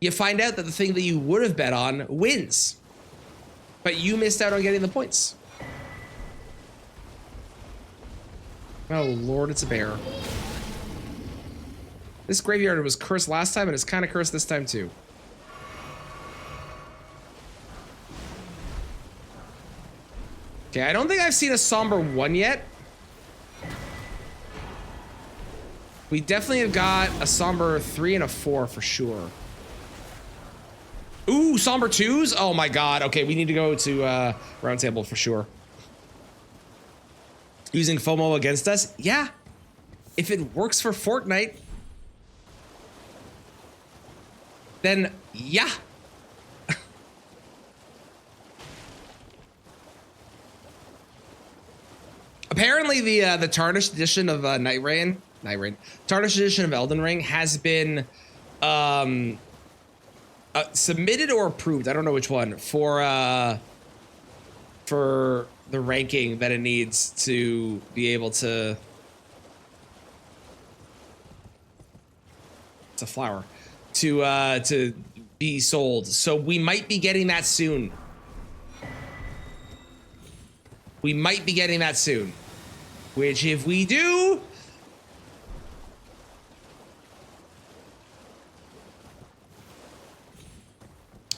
you find out that the thing that you would have bet on wins, but you missed out on getting the points? Oh Lord, it's a bear. This graveyard was cursed last time and it's kind of cursed this time too. Okay, I don't think I've seen a somber 1 yet. We definitely have got a somber 3 and a 4 for sure. Ooh, somber 2s? Oh my god. Okay, we need to go to Roundtable for sure. Using FOMO against us? Yeah. If it works for Fortnite, then yeah. Apparently the tarnished edition of tarnished edition of Elden Ring has been submitted or approved, I don't know which one, for the ranking that it needs to be able to. It's a flower. To be sold. So we might be getting that soon. We might be getting that soon. Which if we do,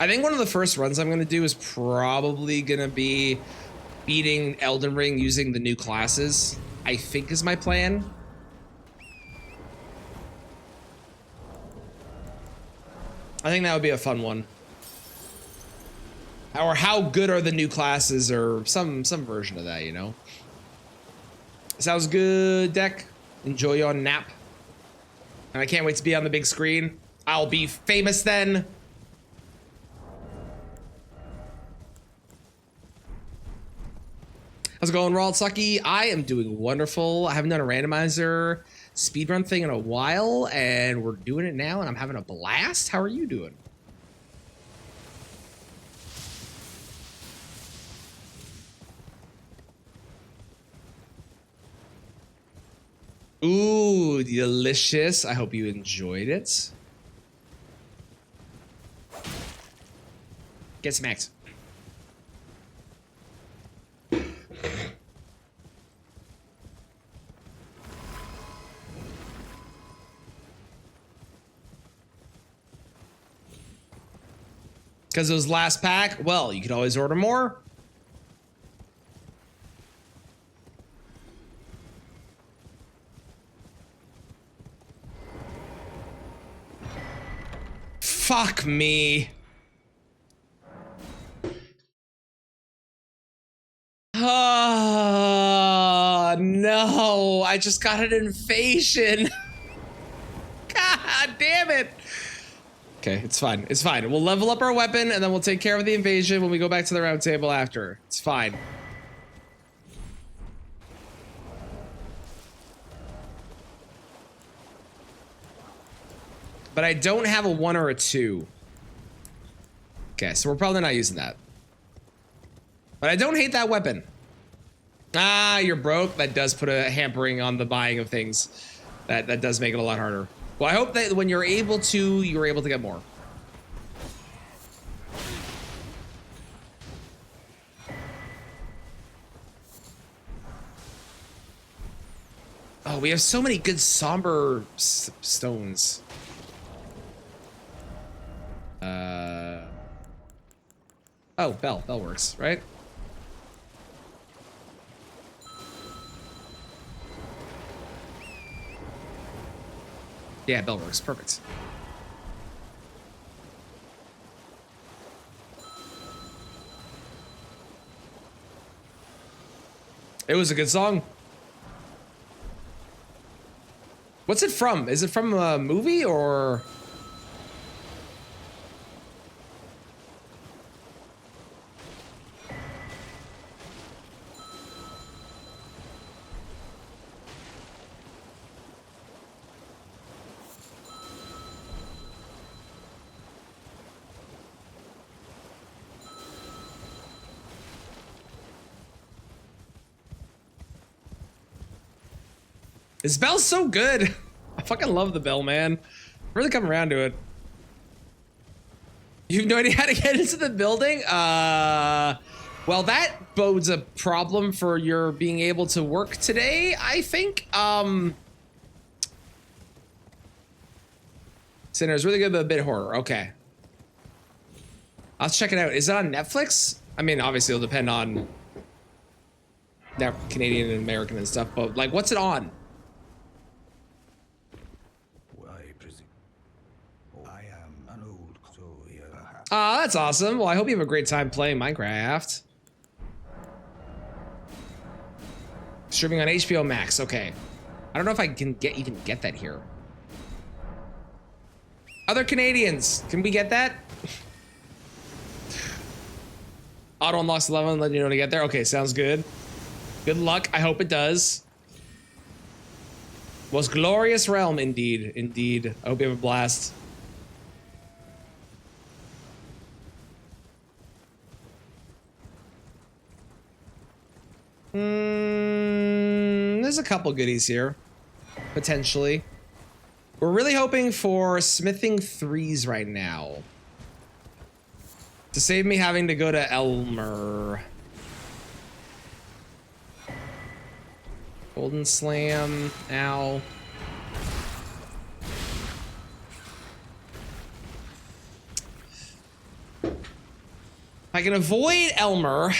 I think one of the first runs I'm going to do is probably going to be beating Elden Ring using the new classes, I think is my plan. I think that would be a fun one. Or how good are the new classes, or some version of that, you know? Sounds good, Deck. Enjoy your nap. And I can't wait to be on the big screen. I'll be famous then. How's it going, Raw Sucky? I am doing wonderful. I haven't done a randomizer speedrun thing in a while, and we're doing it now, and I'm having a blast. How are you doing? Ooh, delicious. I hope you enjoyed it. Get smacked. Because it was last pack? Well, you could always order more. Fuck me. Oh, no. I just got an invasion. God damn it. Okay, it's fine. It's fine. We'll level up our weapon and then we'll take care of the invasion when we go back to the round table after. It's fine. But I don't have a 1 or a 2. Okay, so we're probably not using that. But I don't hate that weapon. Ah, you're broke. That does put a hampering on the buying of things. That does make it a lot harder. Well, I hope that when you're able to get more. Oh, we have so many good somber stones. Oh, bell works, right? Yeah, bell works, perfect. It was a good song. What's it from? Is it from a movie or? This bell's so good. I fucking love the bell, man. Really come around to it. You have no idea how to get into the building? Well, that bodes a problem for your being able to work today, I think. Sinner's really good, but a bit horror. Okay. I'll check it out. Is it on Netflix? I mean, obviously it'll depend on Canadian and American and stuff, but like, what's it on? I am an old soul here. That's awesome. Well, I hope you have a great time playing Minecraft. Streaming on HBO Max. Okay. I don't know if I can even get that here. Other Canadians, can we get that? Auto unlocks 11, let you know to get there. Okay, sounds good. Good luck. I hope it does. Most glorious realm, indeed. Indeed. I hope you have a blast. There's a couple goodies here. Potentially. We're really hoping for smithing 3s right now. To save me having to go to Elmer. Golden Slam. Ow. If I can avoid Elmer,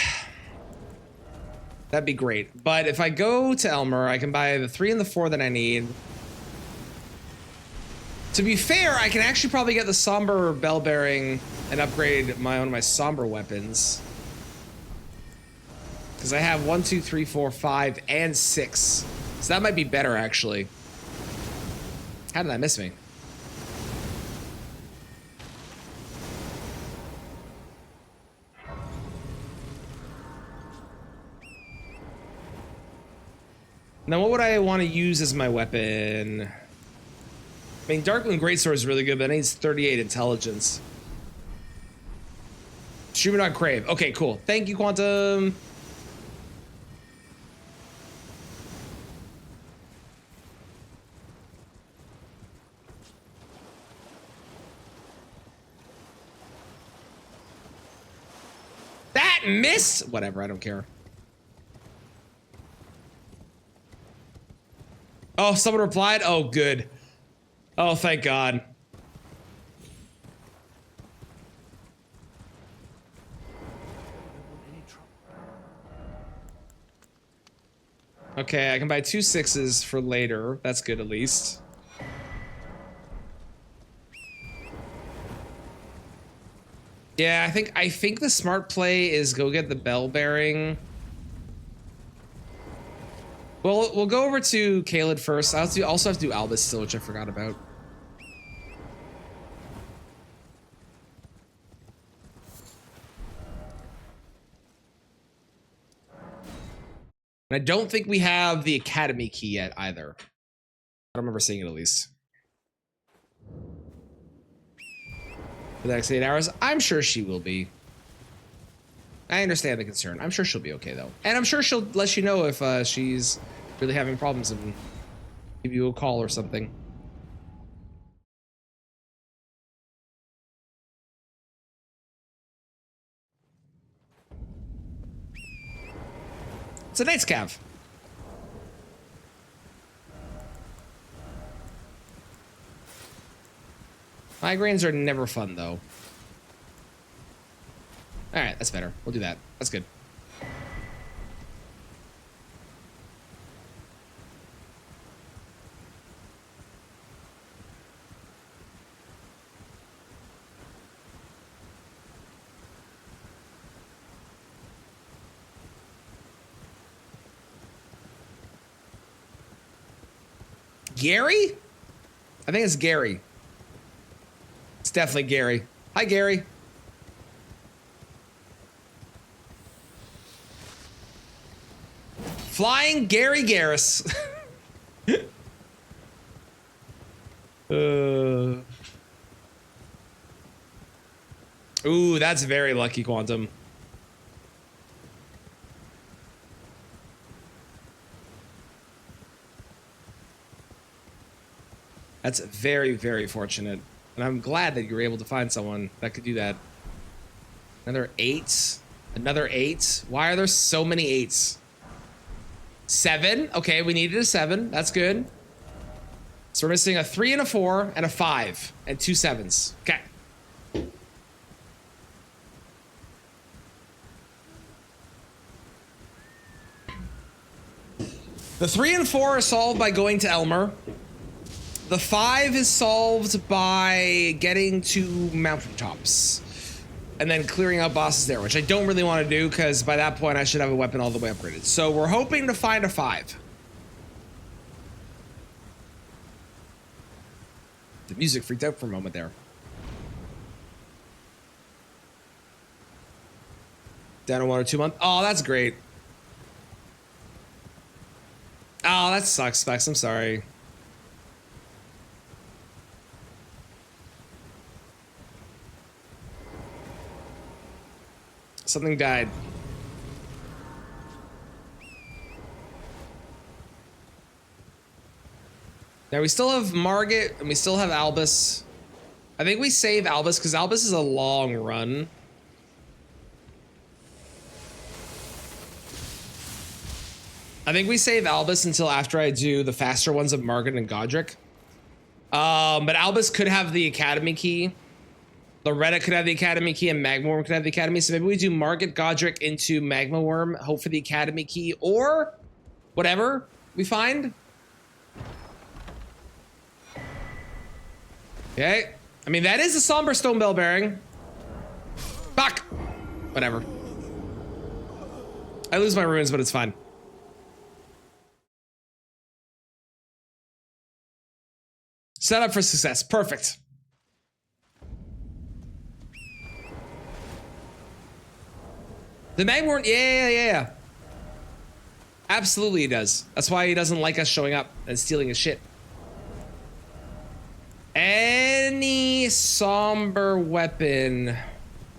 that'd be great. But if I go to Elmer, I can buy the 3 and the 4 that I need. To be fair, I can actually probably get the Somber Bell Bearing and upgrade one of my Somber weapons. Because I have 1, 2, 3, 4, 5, and 6. So that might be better, actually. How did that miss me? Now, what would I want to use as my weapon? I mean, Darkmoon Greatsword is really good, but it needs 38 intelligence. Streaming on Crave. Okay, cool. Thank you, Quantum. That missed! Whatever, I don't care. Oh, someone replied? Oh, good. Oh, thank God. Okay, I can buy 2 6s for later. That's good, at least. Yeah, I think the smart play is go get the bell bearing. Well, we'll go over to Caelid first. I also have to do Albus still, which I forgot about. And I don't think we have the Academy key yet either. I don't remember seeing it at least. For the next 8 hours, I'm sure she will be. I understand the concern. I'm sure she'll be okay though. And I'm sure she'll let you know if she's really having problems and give you a call or something. It's a Knight's Cav. Migraines are never fun, though. Alright, that's better. We'll do that. That's good. Gary? I think it's Gary. It's definitely Gary. Hi, Gary. Flying Gary Garris. Ooh, that's very lucky, Quantum. That's very, very fortunate. And I'm glad that you were able to find someone that could do that. Another 8. Another 8. Why are there so many 8s? 7. Okay, we needed a 7. That's good. So we're missing a 3 and a 4 and a 5 and 2 7s. Okay. The 3 and 4 are solved by going to Elmer. The 5 is solved by getting to mountaintops and then clearing out bosses there, which I don't really want to do because by that point I should have a weapon all the way upgraded. So we're hoping to find a 5. The music freaked out for a moment there. Down in 1 or 2 months. Oh, that's great. Oh, that sucks, Specs. I'm sorry. Something died. Now we still have Margit and we still have Albus. I think we save Albus because Albus is a long run. I think we save Albus until after I do the faster ones of Margit and Godric. But Albus could have the Academy key. Loretta could have the Academy key and Magma Worm could have the Academy. So maybe we do Margit, Godric into Magma Worm, hope for the Academy key, or whatever we find. Okay. I mean, that is a somber stone bell bearing. Fuck. Whatever. I lose my runes, but it's fine. Set up for success. Perfect. The Magmorn, yeah. Absolutely he does. That's why he doesn't like us showing up and stealing his shit. Any somber weapon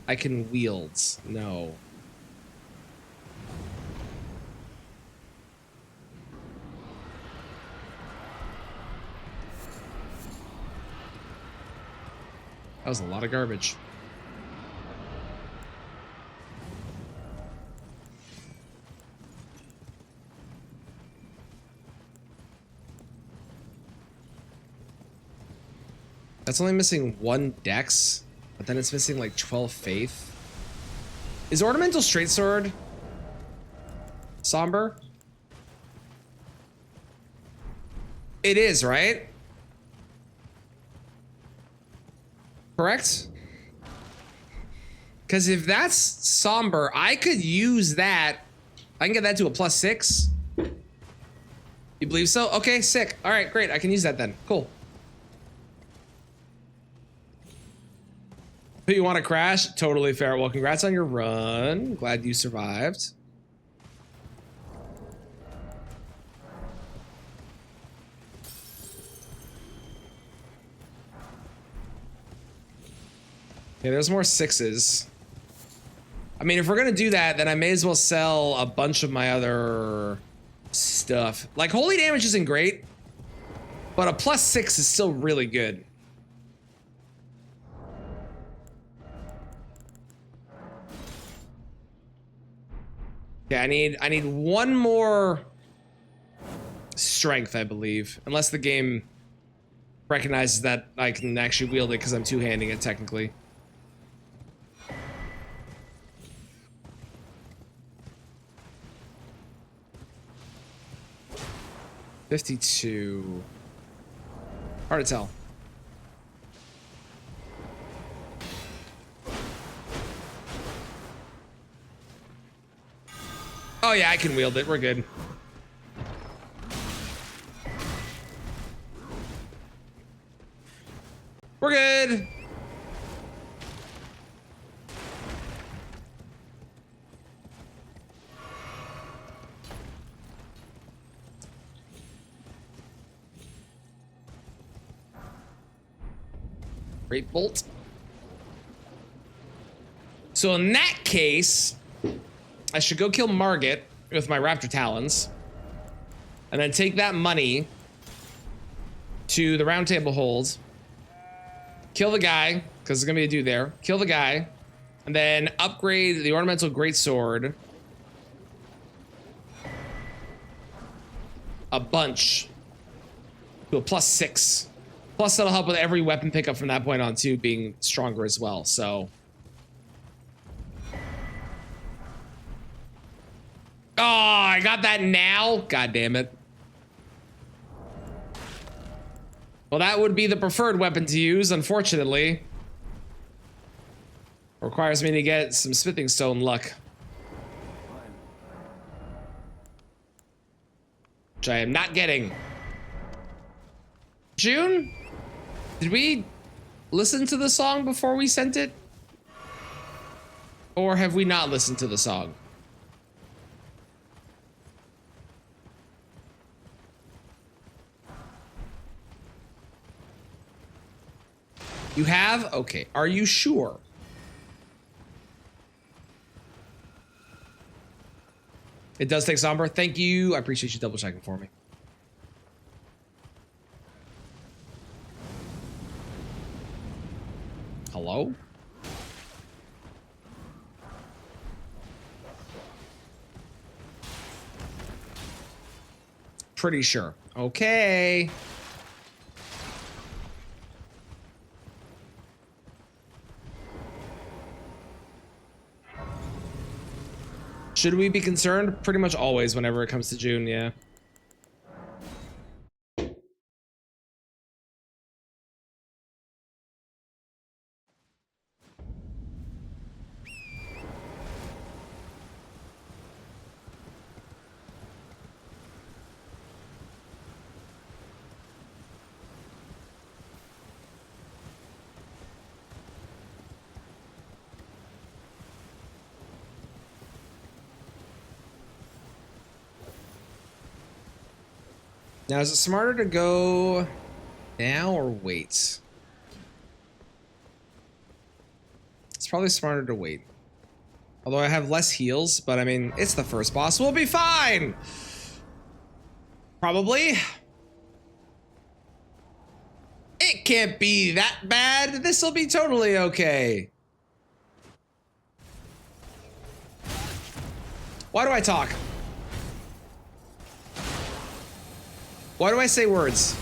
I can wield? No. That was a lot of garbage. That's only missing 1 dex, but then it's missing like 12 faith. Is Ornamental Straight Sword somber? It is, right? Correct? Because if that's somber, I could use that. I can get that to a +6. You believe so? Okay, sick. All right, great. I can use that then. Cool. But you want to crash? Totally fair. Well, congrats on your run. Glad you survived. Yeah, there's more 6s. I mean, if we're gonna do that, then I may as well sell a bunch of my other stuff. Like, holy damage isn't great, but a +6 is still really good. Yeah, I need 1 more strength, I believe. Unless the game recognizes that I can actually wield it because I'm two-handing it technically. $52. Hard to tell. Oh yeah, I can wield it. We're good. We're good. Great bolt. So in that case, I should go kill Margit with my Raptor Talons. And then take that money to the round table hold, kill the guy, because there's gonna be a dude there, kill the guy, and then upgrade the ornamental greatsword a bunch to a +6. Plus that'll help with every weapon pickup from that point on too being stronger as well, so. Oh, I got that now? God damn it. Well, that would be the preferred weapon to use, unfortunately. Requires me to get some smithing stone luck. Which I am not getting. June? Did we listen to the song before we sent it? Or have we not listened to the song? You have? Okay. Are you sure? It does take Somber. Thank you. I appreciate you double checking for me. Hello? Pretty sure. Okay. Should we be concerned? Pretty much always whenever it comes to June, yeah. Now, is it smarter to go now or wait? It's probably smarter to wait. Although I have less heals, but I mean, it's the first boss. We'll be fine! Probably. It can't be that bad. This'll be totally okay. Why do I talk? Why do I say words?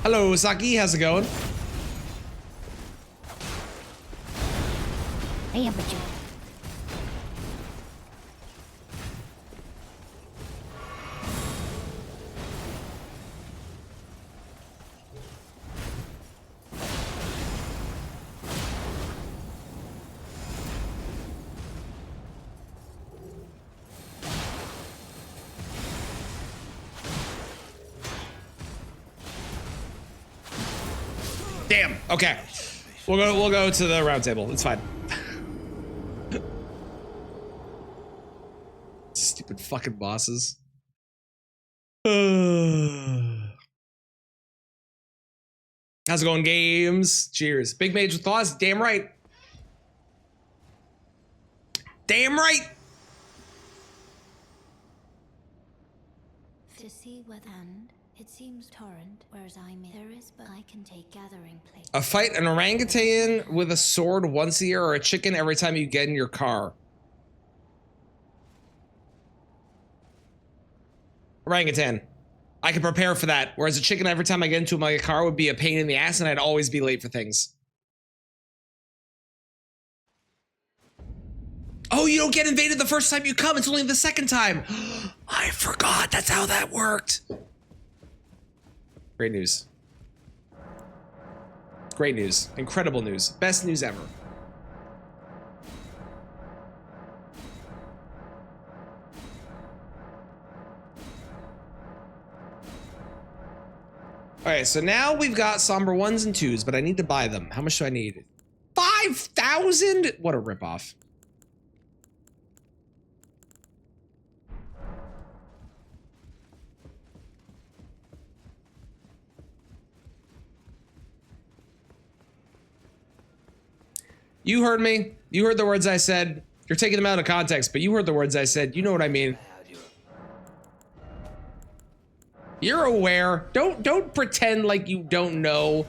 Hello, Saki. How's it going? Hey, Aperture. Damn. Okay. We'll go to the round table. It's fine. Stupid fucking bosses. How's it going, games? Cheers. Big Mage with claws. Damn right. Damn right. To see whether and it seems torrent, whereas there is, but I can take gathering place. A fight an orangutan with a sword once a year, or a chicken every time you get in your car. Orangutan. I can prepare for that. Whereas a chicken every time I get into my car would be a pain in the ass and I'd always be late for things. Oh, you don't get invaded the first time you come. It's only the second time. I forgot that's how that worked. Great news. Great news. Incredible news. Best news ever. All right, so now we've got somber 1s and 2s, but I need to buy them. How much do I need? 5,000? What a ripoff. You heard me. You heard the words I said. You're taking them out of context, but you heard the words I said. You know what I mean. You're aware. Don't pretend like you don't know.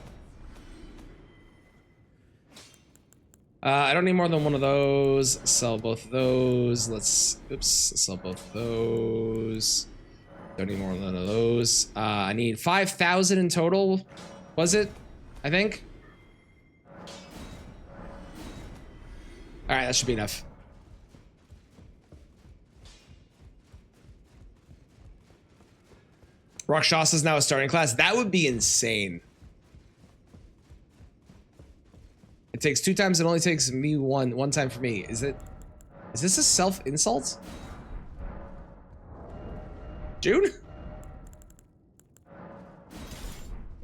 I don't need more than one of those. Sell both of those. Let's sell both of those. Don't need more than one of those. I need 5,000 in total. Was it? I think. All right, that should be enough. Rakshasa's now a starting class. That would be insane. It takes 2 times. It only takes me one time for me. Is this a self-insult? June?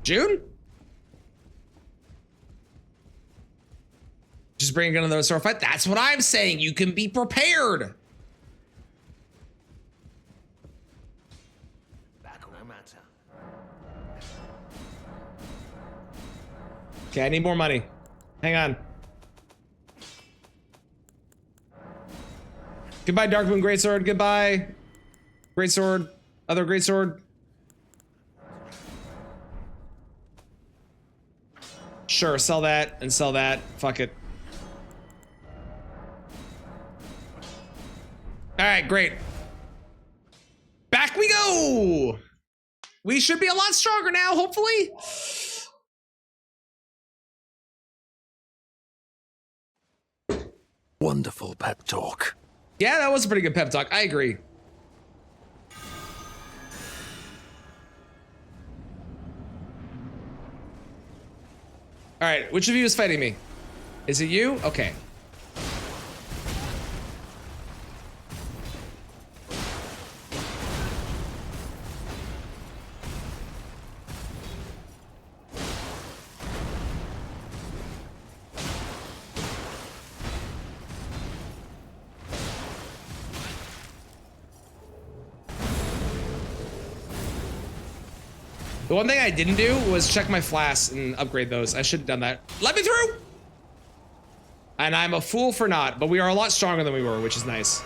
June? Just bring a gun to the sword fight. That's what I'm saying. You can be prepared. Okay, I need more money. Hang on. Goodbye, Darkmoon Greatsword. Goodbye. Greatsword. Other Greatsword. Sure, sell that and sell that. Fuck it. All right, great. Back we go. We should be a lot stronger now, hopefully. Wonderful pep talk. Yeah, that was a pretty good pep talk. I agree. All right, which of you is fighting me? Is it you? Okay. The one thing I didn't do was check my flasks and upgrade those. I should have done that. Let me through! And I'm a fool for not, but we are a lot stronger than we were, which is nice.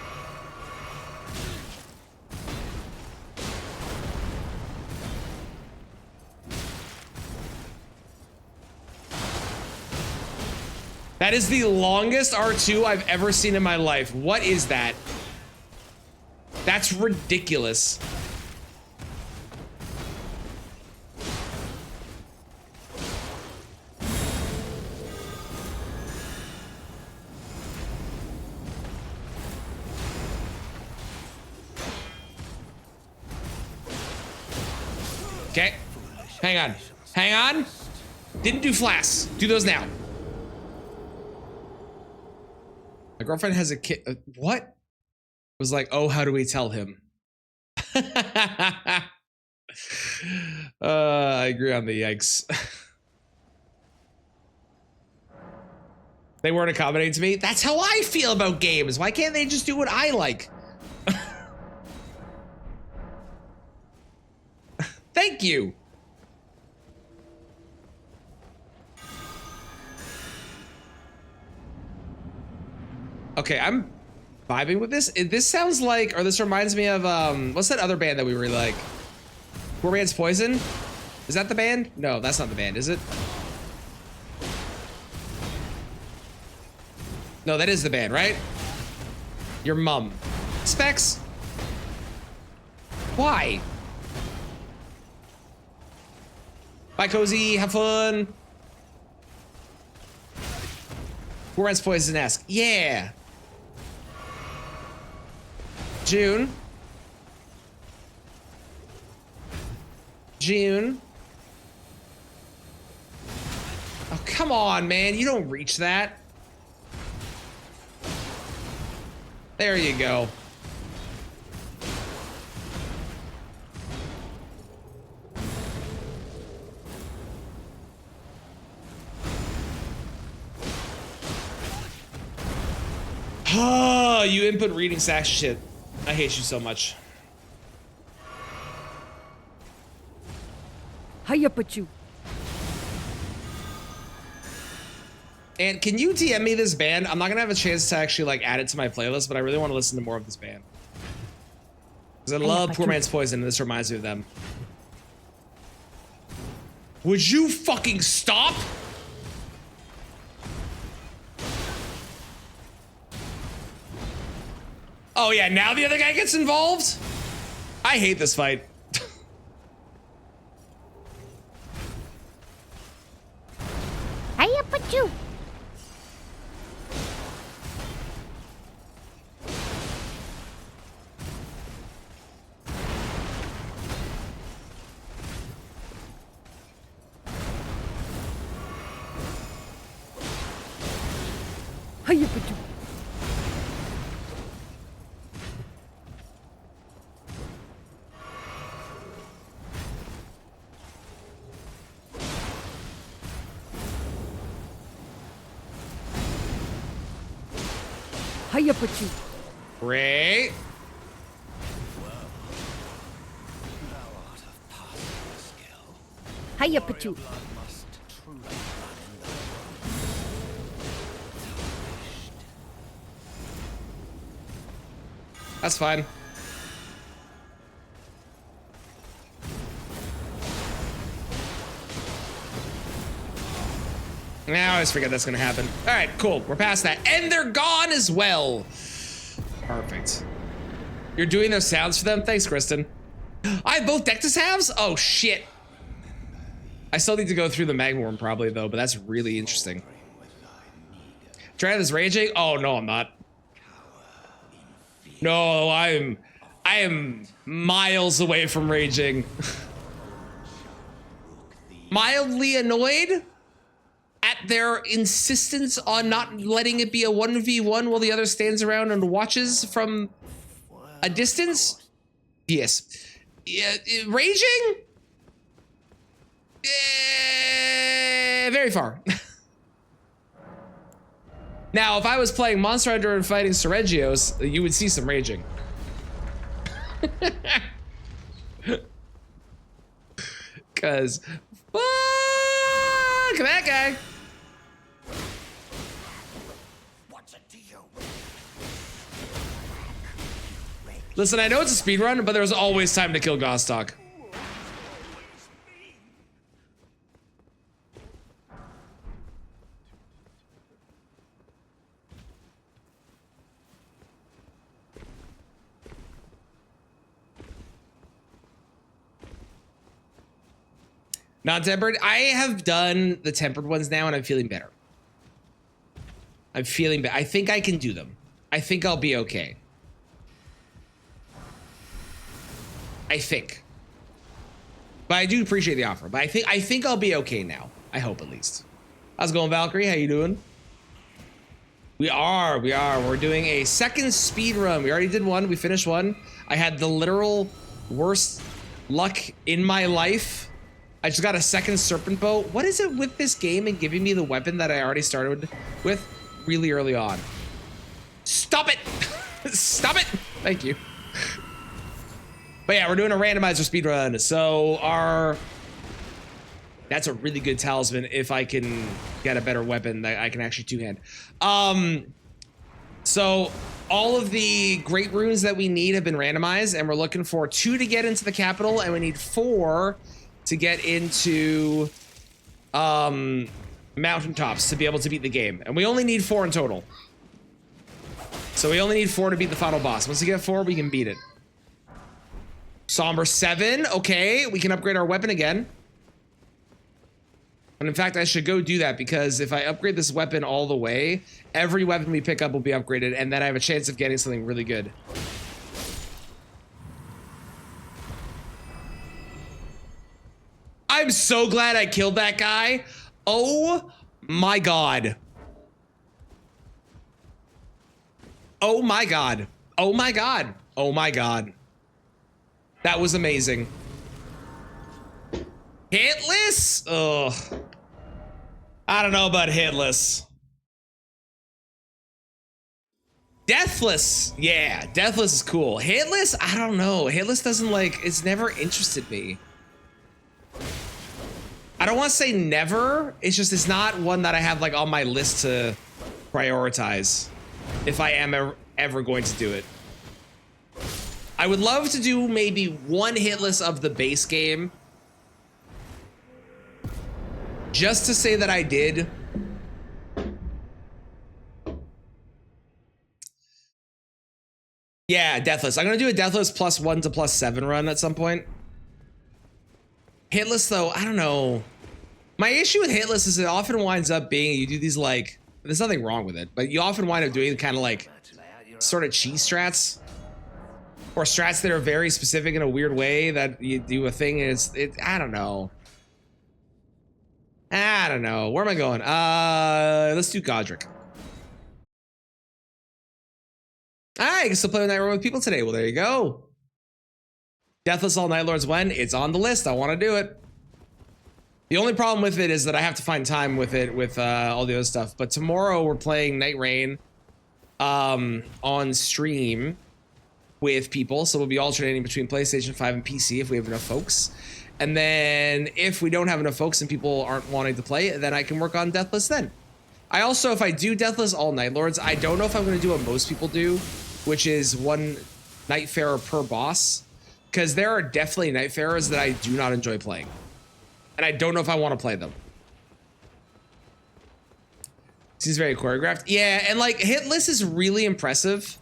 That is the longest R2 I've ever seen in my life. What is that? That's ridiculous. Okay, hang on, hang on. Didn't do flasks. Do those now. My girlfriend has a kid. What? Was like, oh, how do we tell him? I agree on the yikes. They weren't accommodating to me. That's how I feel about games. Why can't they just do what I like? Thank you. Okay, I'm vibing with this. This sounds like, or this reminds me of, what's that other band that we really like? Poor Man's Poison? Is that the band? No, that's not the band, is it? No, that is the band, right? Your mum. Specs? Why? Bye, Cozy. Have fun. Poor Man's Poison-esque. Yeah. June. June. Oh, come on, man. You don't reach that. There you go. Oh, you input reading sack shit. I hate you so much. Hiya, but you. And can you DM me this band? I'm not gonna have a chance to actually like add it to my playlist, but I really want to listen to more of this band. Because I love Poor Man's Poison, and this reminds me of them. Would you fucking stop? Oh yeah, now the other guy gets involved? I hate this fight. Hiya, but you. Hiya, but you. Hiya, but you. Great. Hiya, but you. That's fine. Now I always forget that's gonna happen. All right, cool. We're past that. And they're gone as well. Perfect. You're doing those sounds for them? Thanks, Kristen. I have both Dectus halves? Oh, shit. I still need to go through the Magworm probably, though, but that's really interesting. Travis raging? Oh, no, I'm not. No, I am miles away from raging. Mildly annoyed at their insistence on not letting it be a 1v1 while the other stands around and watches from a distance. Yes. Yeah, raging? Very far. Now, if I was playing Monster Hunter and fighting Seregios, you would see some raging. Cause fuck that guy. What's it to you? Listen, I know it's a speed run, but there's always time to kill Gostock. Not tempered. I have done the tempered ones now and I'm feeling better. I'm feeling better. I think I can do them. I think I'll be okay. I think. But I do appreciate the offer. But I think I'll be okay now. I hope at least. How's it going, Valkyrie? How you doing? We are. We're doing a second speed run. We already did one. We finished one. I had the literal worst luck in my life. I just got a second serpent bow. What is it with this game and giving me the weapon that I already started with really early on? Stop it! Stop it! Thank you. But yeah, we're doing a randomizer speedrun. So that's a really good talisman if I can get a better weapon that I can actually two-hand. So all of the great runes that we need have been randomized, and we're looking for 2 to get into the capital, and we need 4 to get into mountaintops to be able to beat the game. And we only need 4 in total. So we only need 4 to beat the final boss. Once we get 4, we can beat it. Somber 7, okay, we can upgrade our weapon again. And in fact, I should go do that because if I upgrade this weapon all the way, every weapon we pick up will be upgraded, and then I have a chance of getting something really good. I'm so glad I killed that guy. Oh my God. Oh my God. Oh my God. Oh my God. That was amazing. Hitless? Ugh. I don't know about hitless. Deathless. Yeah, Deathless is cool. Hitless, I don't know. Hitless doesn't like, it's never interested me. I don't want to say never. It's just, it's not one that I have like on my list to prioritize if I am ever going to do it. I would love to do maybe one hitless of the base game. Just to say that I did. Yeah, Deathless. I'm going to do a Deathless +1 to +7 run at some point. Hitless, though, I don't know. My issue with Hitless is it often winds up being, you do these like, there's nothing wrong with it, but you often wind up doing kind of like sort of cheese strats. Or strats that are very specific in a weird way that you do a thing and I don't know. I don't know. Where am I going? Let's do Godric. I can still play Night Lord with people today. Well, there you go. Deathless All Night Lords when? It's on the list. I want to do it. The only problem with it is that I have to find time with it with all the other stuff. But tomorrow we're playing Night Rain on stream with people. So we'll be alternating between PlayStation 5 and PC if we have enough folks. And then if we don't have enough folks and people aren't wanting to play, then I can work on Deathless then. I also, if I do Deathless All Night Lords, I don't know if I'm going to do what most people do, which is one Nightfarer per boss. Because there are definitely Nightfarers that I do not enjoy playing. And I don't know if I want to play them. Seems very choreographed. Yeah, and like Hitless is really impressive.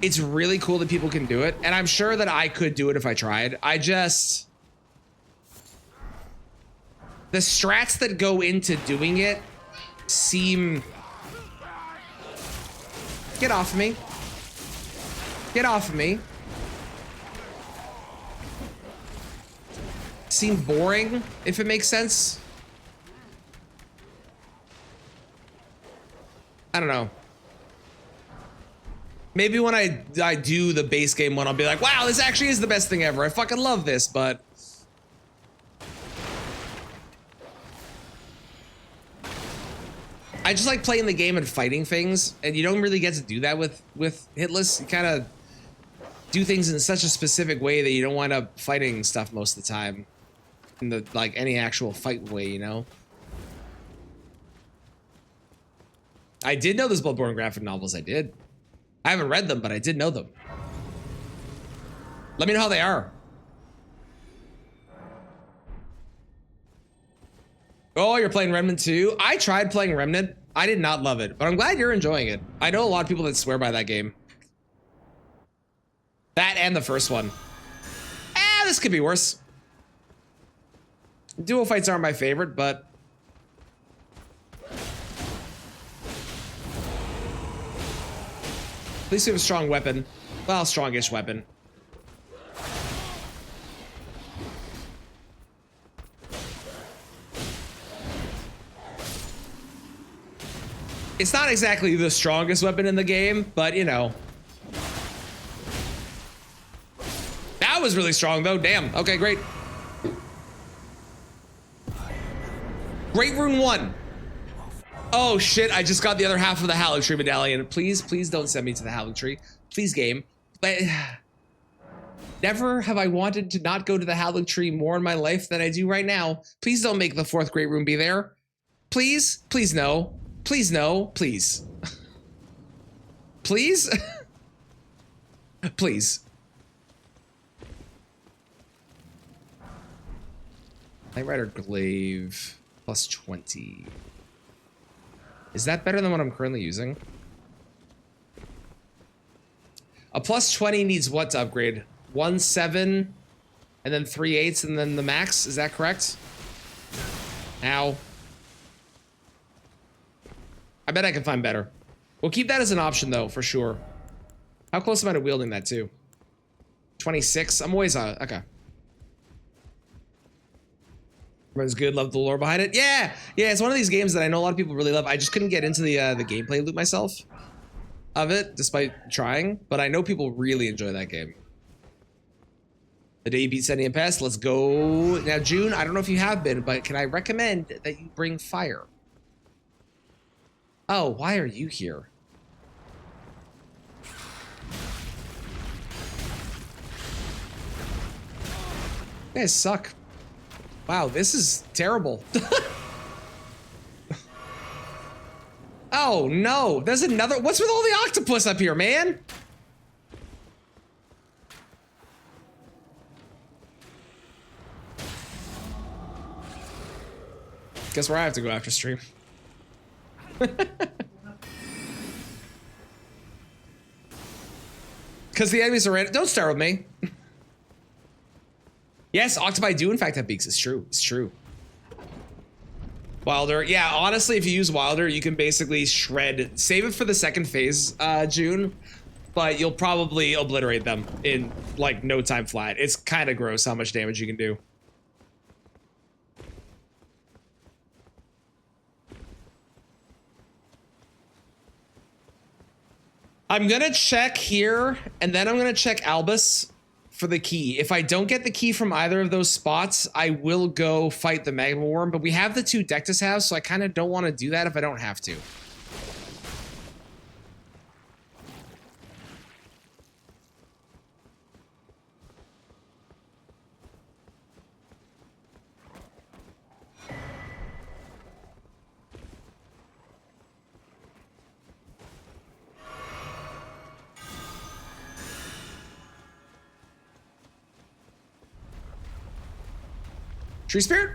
It's really cool that people can do it. And I'm sure that I could do it if I tried. I just... The strats that go into doing it seem... Get off of me. Get off of me. Seem boring, if it makes sense. I don't know. Maybe when I do the base game one, I'll be like, wow, this actually is the best thing ever. I fucking love this, but... I just like playing the game and fighting things, and you don't really get to do that with Hitless. You kind of do things in such a specific way that you don't wind up fighting stuff most of the time. In the, like, any actual fight way, you know? I did know those Bloodborne graphic novels, I did. I haven't read them, but I did know them. Let me know how they are. Oh, you're playing Remnant 2? I tried playing Remnant. I did not love it, but I'm glad you're enjoying it. I know a lot of people that swear by that game. That and the first one. This could be worse. Duo fights aren't my favorite, but... At least we have a strong weapon. Well, strongish weapon. It's not exactly the strongest weapon in the game, but you know. That was really strong though, damn. Okay, great. Great Rune 1. Oh shit, I just got the other half of the Hallowed Tree medallion. Please, please don't send me to the Hallowed Tree. Please, game. But never have I wanted to not go to the Hallowed Tree more in my life than I do right now. Please don't make the 4th Great Rune be there. Please, please no. Please no, please. Please? Please. Knight Rider Glaive +20. Is that better than what I'm currently using? A +20 needs what to upgrade? 1/7 and then 3/8 and then the max, is that correct? Ow. I bet I can find better. We'll keep that as an option though, for sure. How close am I to wielding that too? 26, I'm always okay. Everyone's good, love the lore behind it. Yeah, it's one of these games that I know a lot of people really love. I just couldn't get into the gameplay loop myself of it, despite trying. But I know people really enjoy that game. The day you beat Senny and Pest, let's go. Now, June, I don't know if you have been, but can I recommend that you bring fire? Oh, why are you here? You guys suck. Wow, this is terrible. Oh no, there's another. What's with all the octopus up here, man? Guess where I have to go after stream. Because the enemies are random. Don't start with me. Yes, octopi do in fact have beaks. It's true. It's true. Wilder. Yeah, honestly, if you use Wilder, you can basically shred. Save it for the second phase, June. But you'll probably obliterate them in like no time flat. It's kind of gross how much damage you can do. I'm gonna check here, and then I'm gonna check Albus for the key. If I don't get the key from either of those spots, I will go fight the Magma Worm, but we have the 2 Dectus halves, so I kind of don't want to do that if I don't have to. Tree Spirit?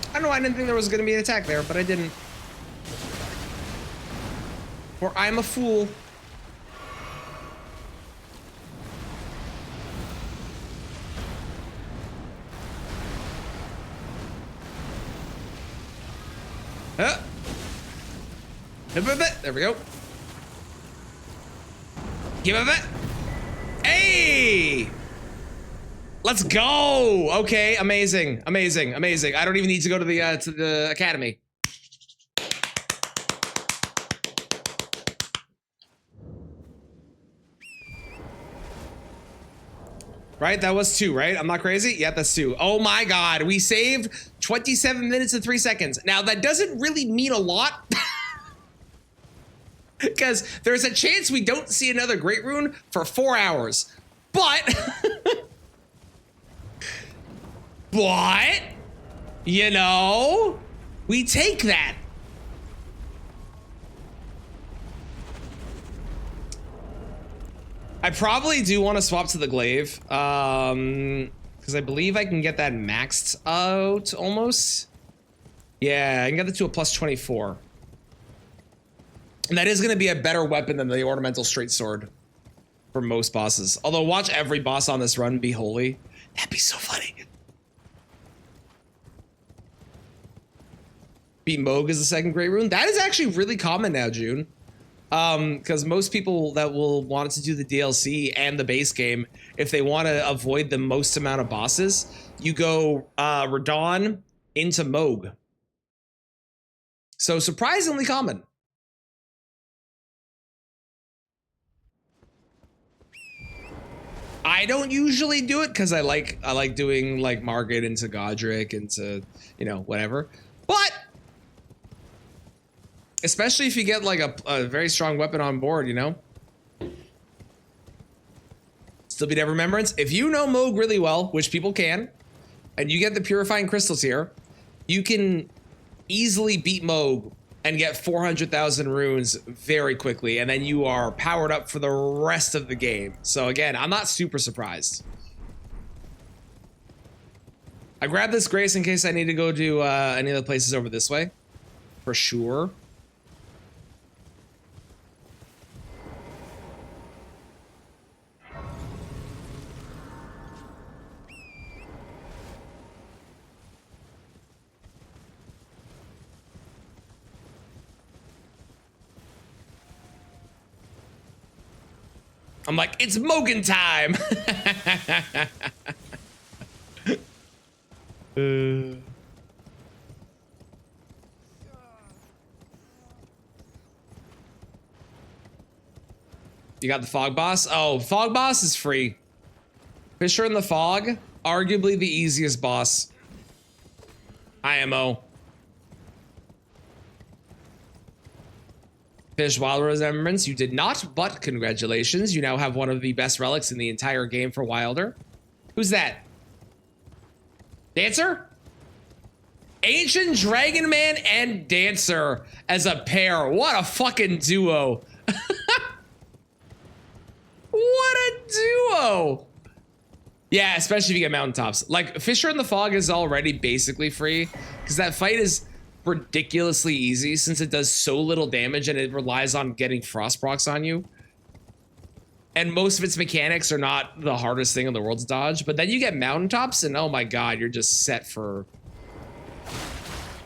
I don't know why I didn't think there was going to be an attack there, but I didn't. Or I'm a fool. There we go. Give it. Hey! Let's go. Okay, amazing, amazing, amazing. I don't even need to go to the academy. Right, that was 2, right? I'm not crazy? Yeah, that's 2. Oh my God, we saved 27 minutes and 3 seconds. Now that doesn't really mean a lot. Because there's a chance we don't see another Great Rune for 4 hours. But... But, you know, we take that. I probably do want to swap to the glaive, because I believe I can get that maxed out almost. Yeah, I can get it to a plus 24. And that is going to be a better weapon than the ornamental straight sword for most bosses. Although watch every boss on this run be holy. That'd be so funny. Beat Moog as the second Great Rune. That is actually really common now, June. Because most people that will want to do the DLC and the base game, if they want to avoid the most amount of bosses, you go Radon into Moog. So surprisingly common. I don't usually do it because I like doing like Margaret into Godric into, you know, whatever. But especially if you get like a very strong weapon on board, you know? Still beat Remembrance. If you know Moog really well, which people can, and you get the Purifying Crystals here, you can easily beat Moog and get 400,000 runes very quickly, and then you are powered up for the rest of the game. So again, I'm not super surprised. I grabbed this Grace in case I need to go to any of the places over this way, for sure. I'm like, it's Mogan time. You got the fog boss? Oh, fog boss is free. Fisher in the fog, arguably the easiest boss. IMO. Fish Wild Remembrance, you did not, but congratulations. You now have one of the best relics in the entire game for Wilder. Who's that? Dancer? Ancient Dragon Man and Dancer as a pair. What a fucking duo. What a duo. Yeah, especially if you get mountaintops. Like, Fisher in the Fog is already basically free because that fight is ridiculously easy since it does so little damage and it relies on getting frost procs on you. And most of its mechanics are not the hardest thing in the world to dodge, but then you get mountaintops and oh my god, you're just set for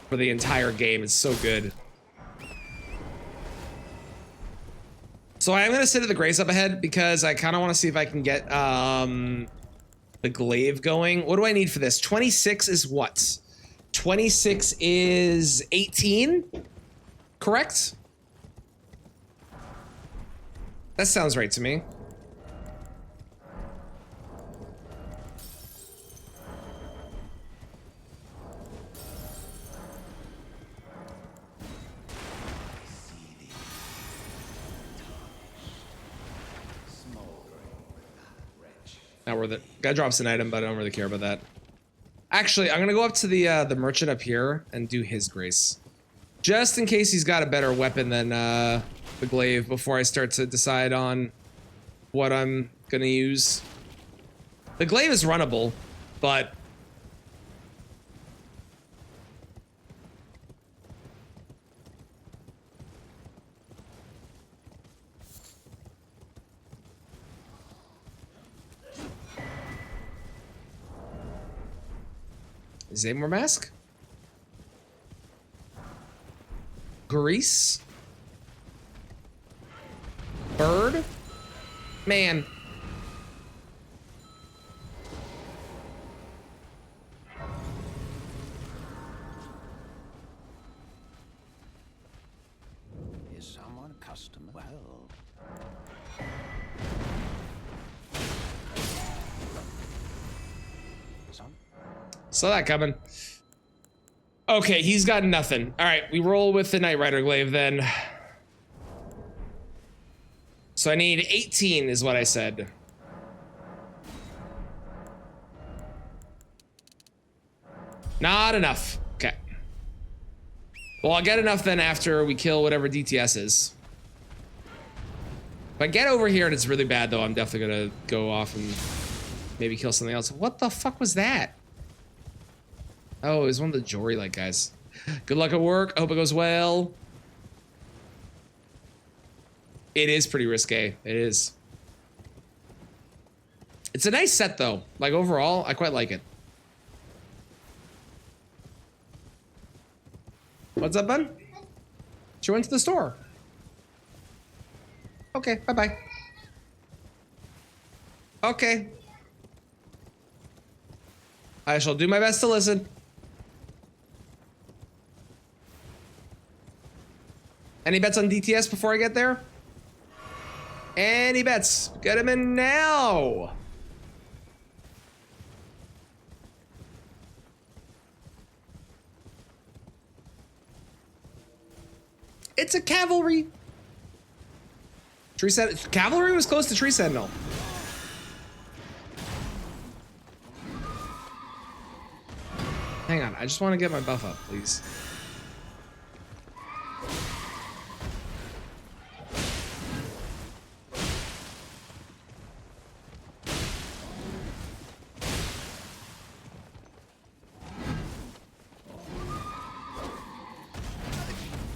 the entire game. It's so good. So I am gonna sit at the Grace up ahead because I kind of want to see if I can get the glaive going. What do I need for this? 26 is what? 26 is 18, correct? That sounds right to me. Not worth it. Guy drops an item, but I don't really care about that. Actually, I'm gonna go up to the merchant up here and do his grace, just in case he's got a better weapon than the glaive before I start to decide on what I'm gonna use. The glaive is runnable, but Zamor mask? Grease? Bird? Man. Is someone a customer? Well. Saw that coming. Okay, he's got nothing. All right, we roll with the Knight Rider glaive then. So I need 18 is what I said. Not enough. Okay. Well, I'll get enough then after we kill whatever DTS is. If I get over here and it's really bad though, I'm definitely gonna go off and maybe kill something else. What the fuck was that? Oh, it was one of the Jory-like guys. Good luck at work. I hope it goes well. It is pretty risque. It is. It's a nice set, though. Like, overall, I quite like it. What's up, bud? She went to the store. Okay, bye-bye. Okay. I shall do my best to listen. Any bets on DTS before I get there? Any bets? Get him in now. It's a cavalry. Cavalry was close to Tree Sentinel. Hang on, I just want to get my buff up, please.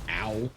Ow.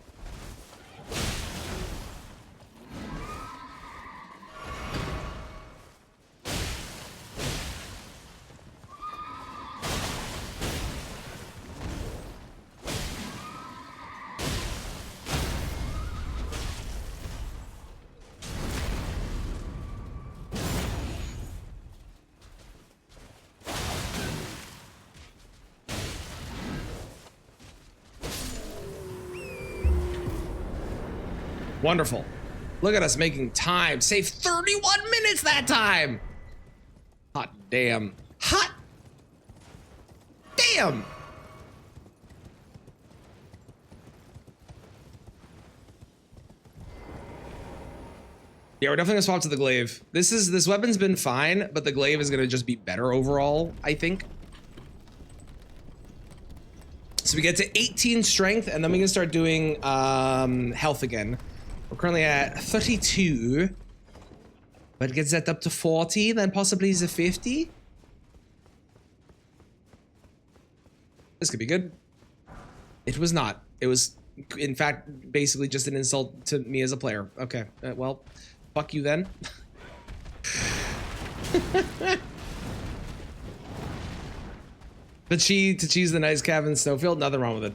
Wonderful. Look at us making time. Save 31 minutes that time. Hot damn. Hot damn. Yeah, we're definitely gonna swap to the glaive. This weapon's been fine, but the glaive is gonna just be better overall, I think. So we get to 18 strength, and then we can start doing health again. We're currently at 32, but it gets that up to 40, then possibly to 50. This could be good. It was not. It was, in fact, basically just an insult to me as a player. Okay, well, fuck you then. The to cheese the nice cabin snowfield, nothing wrong with it.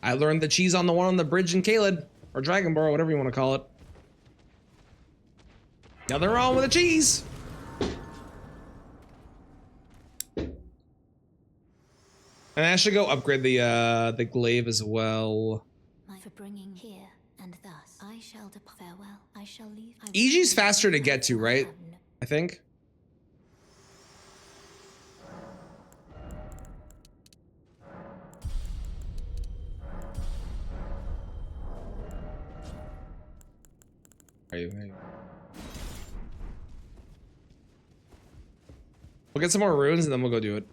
I learned the cheese on the one on the bridge in Caelid, or Dragonboro, whatever you want to call it. Nothing wrong with the cheese. And I should go upgrade the glaive as well. For bringing here, and thus I shall depart. Farewell. I shall leave. EG's faster to get to, right? I think. Are you? We'll get some more runes and then we'll go do it.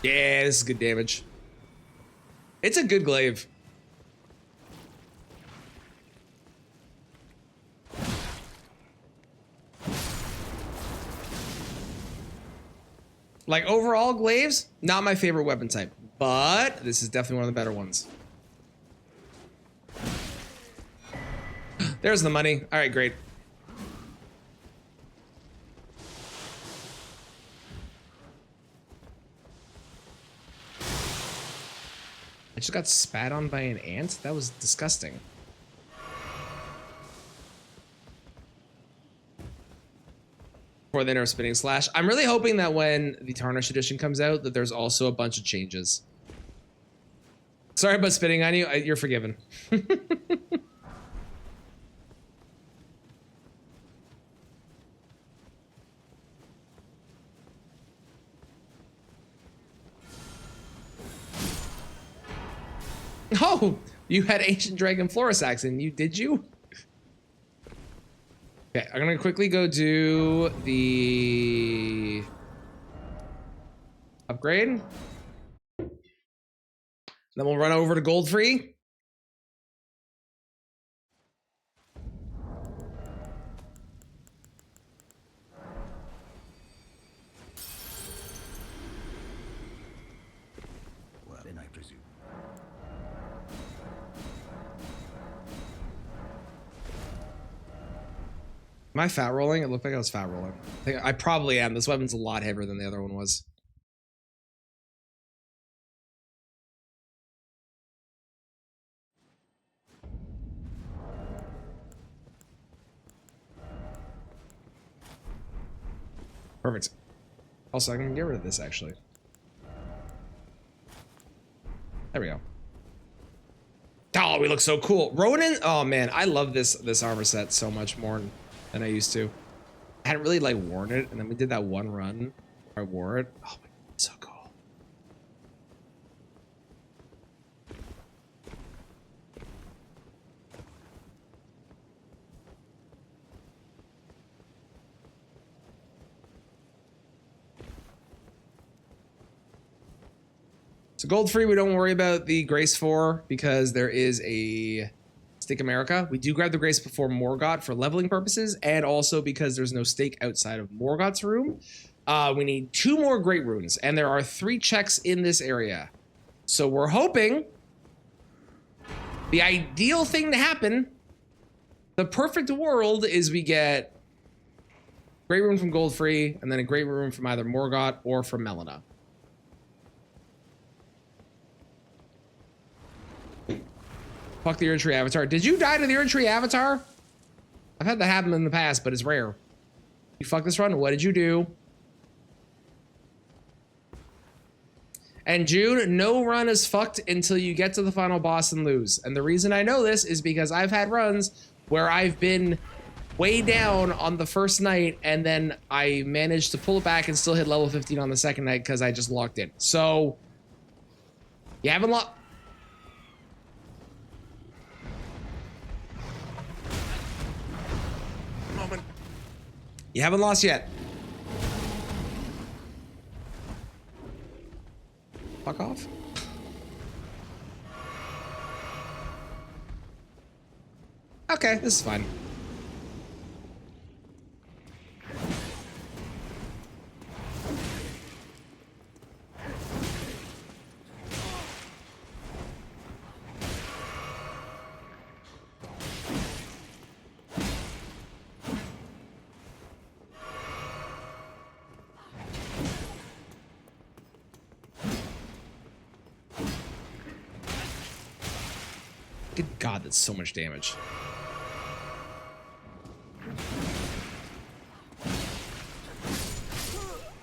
Yeah, this is good damage. It's a good glaive. Like overall glaives, not my favorite weapon type, but this is definitely one of the better ones. There's the money. All right, great. I just got spat on by an ant? That was disgusting. For the inner spinning slash. I'm really hoping that when the Tarnished edition comes out, that there's also a bunch of changes. Sorry about spitting on you. You're forgiven. Oh, you had Ancient Dragon Florisax in you, did you? Okay, I'm gonna quickly go do the upgrade. Then we'll run over to gold free. Well, then I presume. Am I fat rolling? It looked like I was fat rolling. I probably am. This weapon's a lot heavier than the other one was. Perfect. Also, I can get rid of this actually. There we go. Oh, we look so cool. Ronin, oh man, I love this armor set so much more than I used to. I hadn't really like worn it, and then we did that one run where I wore it. Oh my god, so cool. So gold free, we don't worry about the Grace for because there is a Stake America. We do grab the Grace before Morgott for leveling purposes, and also because there's no stake outside of Morgott's room. We need 2 more Great Runes, and there are 3 checks in this area. So we're hoping the ideal thing to happen, the perfect world, is we get Great Rune from gold free, and then a Great Rune from either Morgott or from Melina. Fuck the Erdtree Avatar. Did you die to the Erdtree Avatar? I've had that happen in the past, but it's rare. You fuck this run? What did you do? And June, no run is fucked until you get to the final boss and lose. And the reason I know this is because I've had runs where I've been way down on the first night and then I managed to pull it back and still hit level 15 on the second night because I just locked in. So, you haven't locked. Moment. You haven't lost yet. Fuck off. Okay, this is fine. Good God, that's so much damage.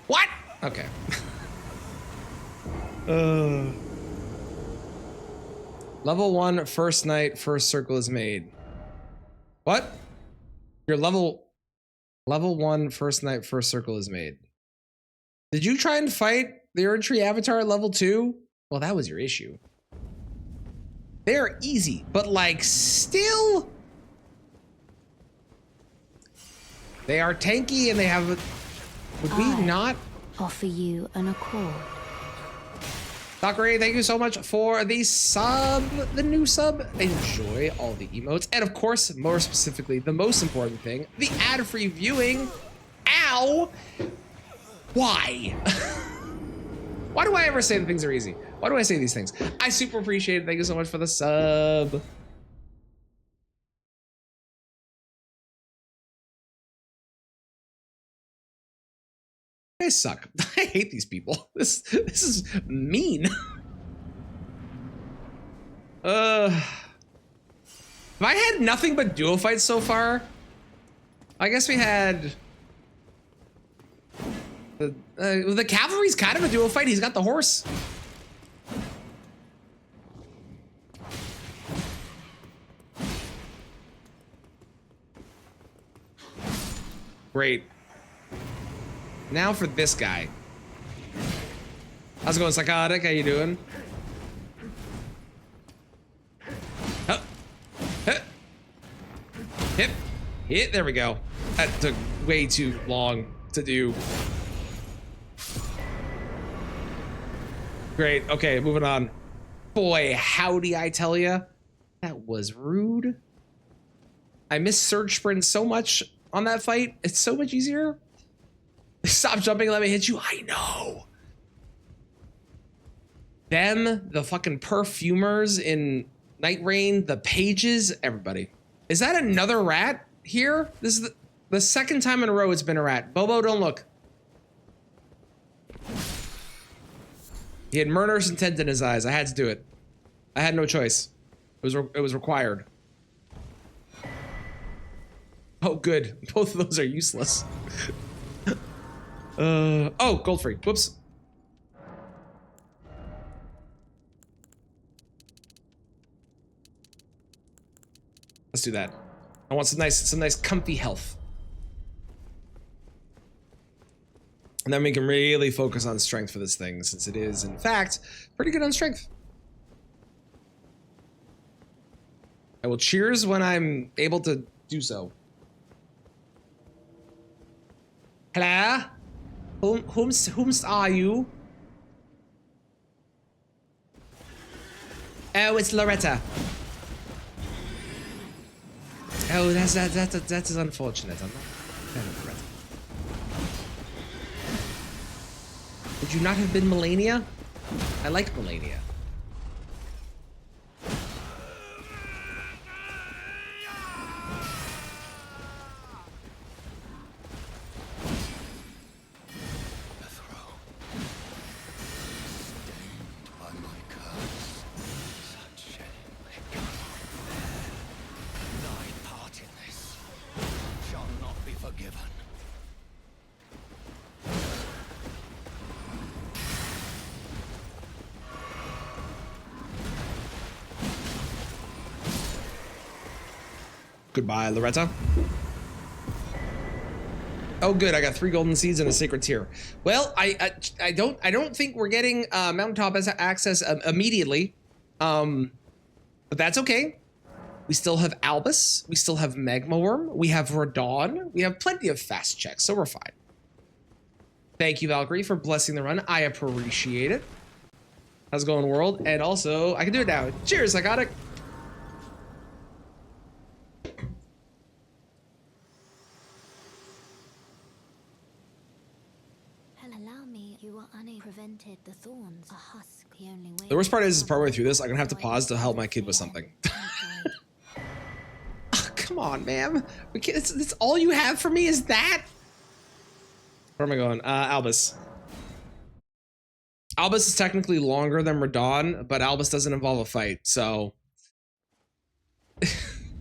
What? Okay. Level 1, first night, first circle is made. What? Your level 1, first night, first circle is made. Did you try and fight the Erdtree Avatar at level 2? Well, that was your issue. They're easy, but like still, they are tanky and they have. Would we not offer you an accord? Sakura, thank you so much for the sub, the new sub. Enjoy all the emotes, and of course, more specifically, the most important thing, the ad-free viewing. Ow! Why? Why do I ever say that things are easy? Why do I say these things? I super appreciate it. Thank you so much for the sub. They suck. I hate these people. This is mean. Have I had nothing but duo fights so far? I guess we had the cavalry's kind of a duo fight. He's got the horse. Great. Now for this guy. How's it going, Psychotic? How you doing? Huh. Huh. Hip. Hit. There we go. That took way too long to do. Great. Okay, moving on. Boy, howdy, I tell ya. That was rude. I miss surge sprint so much on that fight. It's so much easier. Stop jumping, let me hit you. I know. Them, the fucking perfumers in Night Rain, the pages, everybody. Is that another rat here? This is the second time in a row it's been a rat. Bobo, don't look. He had murderous intent in his eyes. I had to do it. I had no choice. It was required. Oh, good. Both of those are useless. Oh, gold free. Whoops. Let's do that. I want some nice comfy health. And then we can really focus on strength for this thing, since it is, in fact, pretty good on strength. I will cheers when I'm able to do so. Hello? Whomst are you? Oh, it's Loretta. Oh, that is unfortunate. I'm not a fan of Loretta. Would you not have been Melania? I like Melania. Goodbye, Loretta. Oh, good. I got 3 golden seeds and a sacred tear. Well, I don't think we're getting mountaintop access immediately, but that's okay. We still have Albus. We still have Magma Worm. We have Radon. We have plenty of fast checks, so we're fine. Thank you, Valkyrie, for blessing the run. I appreciate it. How's it going, world? And also, I can do it now. Cheers, Psychotic. Allow me. You are unable prevented the thorns. A husk. The only way. The worst part is partway through this, I'm gonna have to pause to help my kid with something. Oh, come on, ma'am. It's all you have for me is that? Where am I going? Albus. Albus is technically longer than Radon, but Albus doesn't involve a fight, so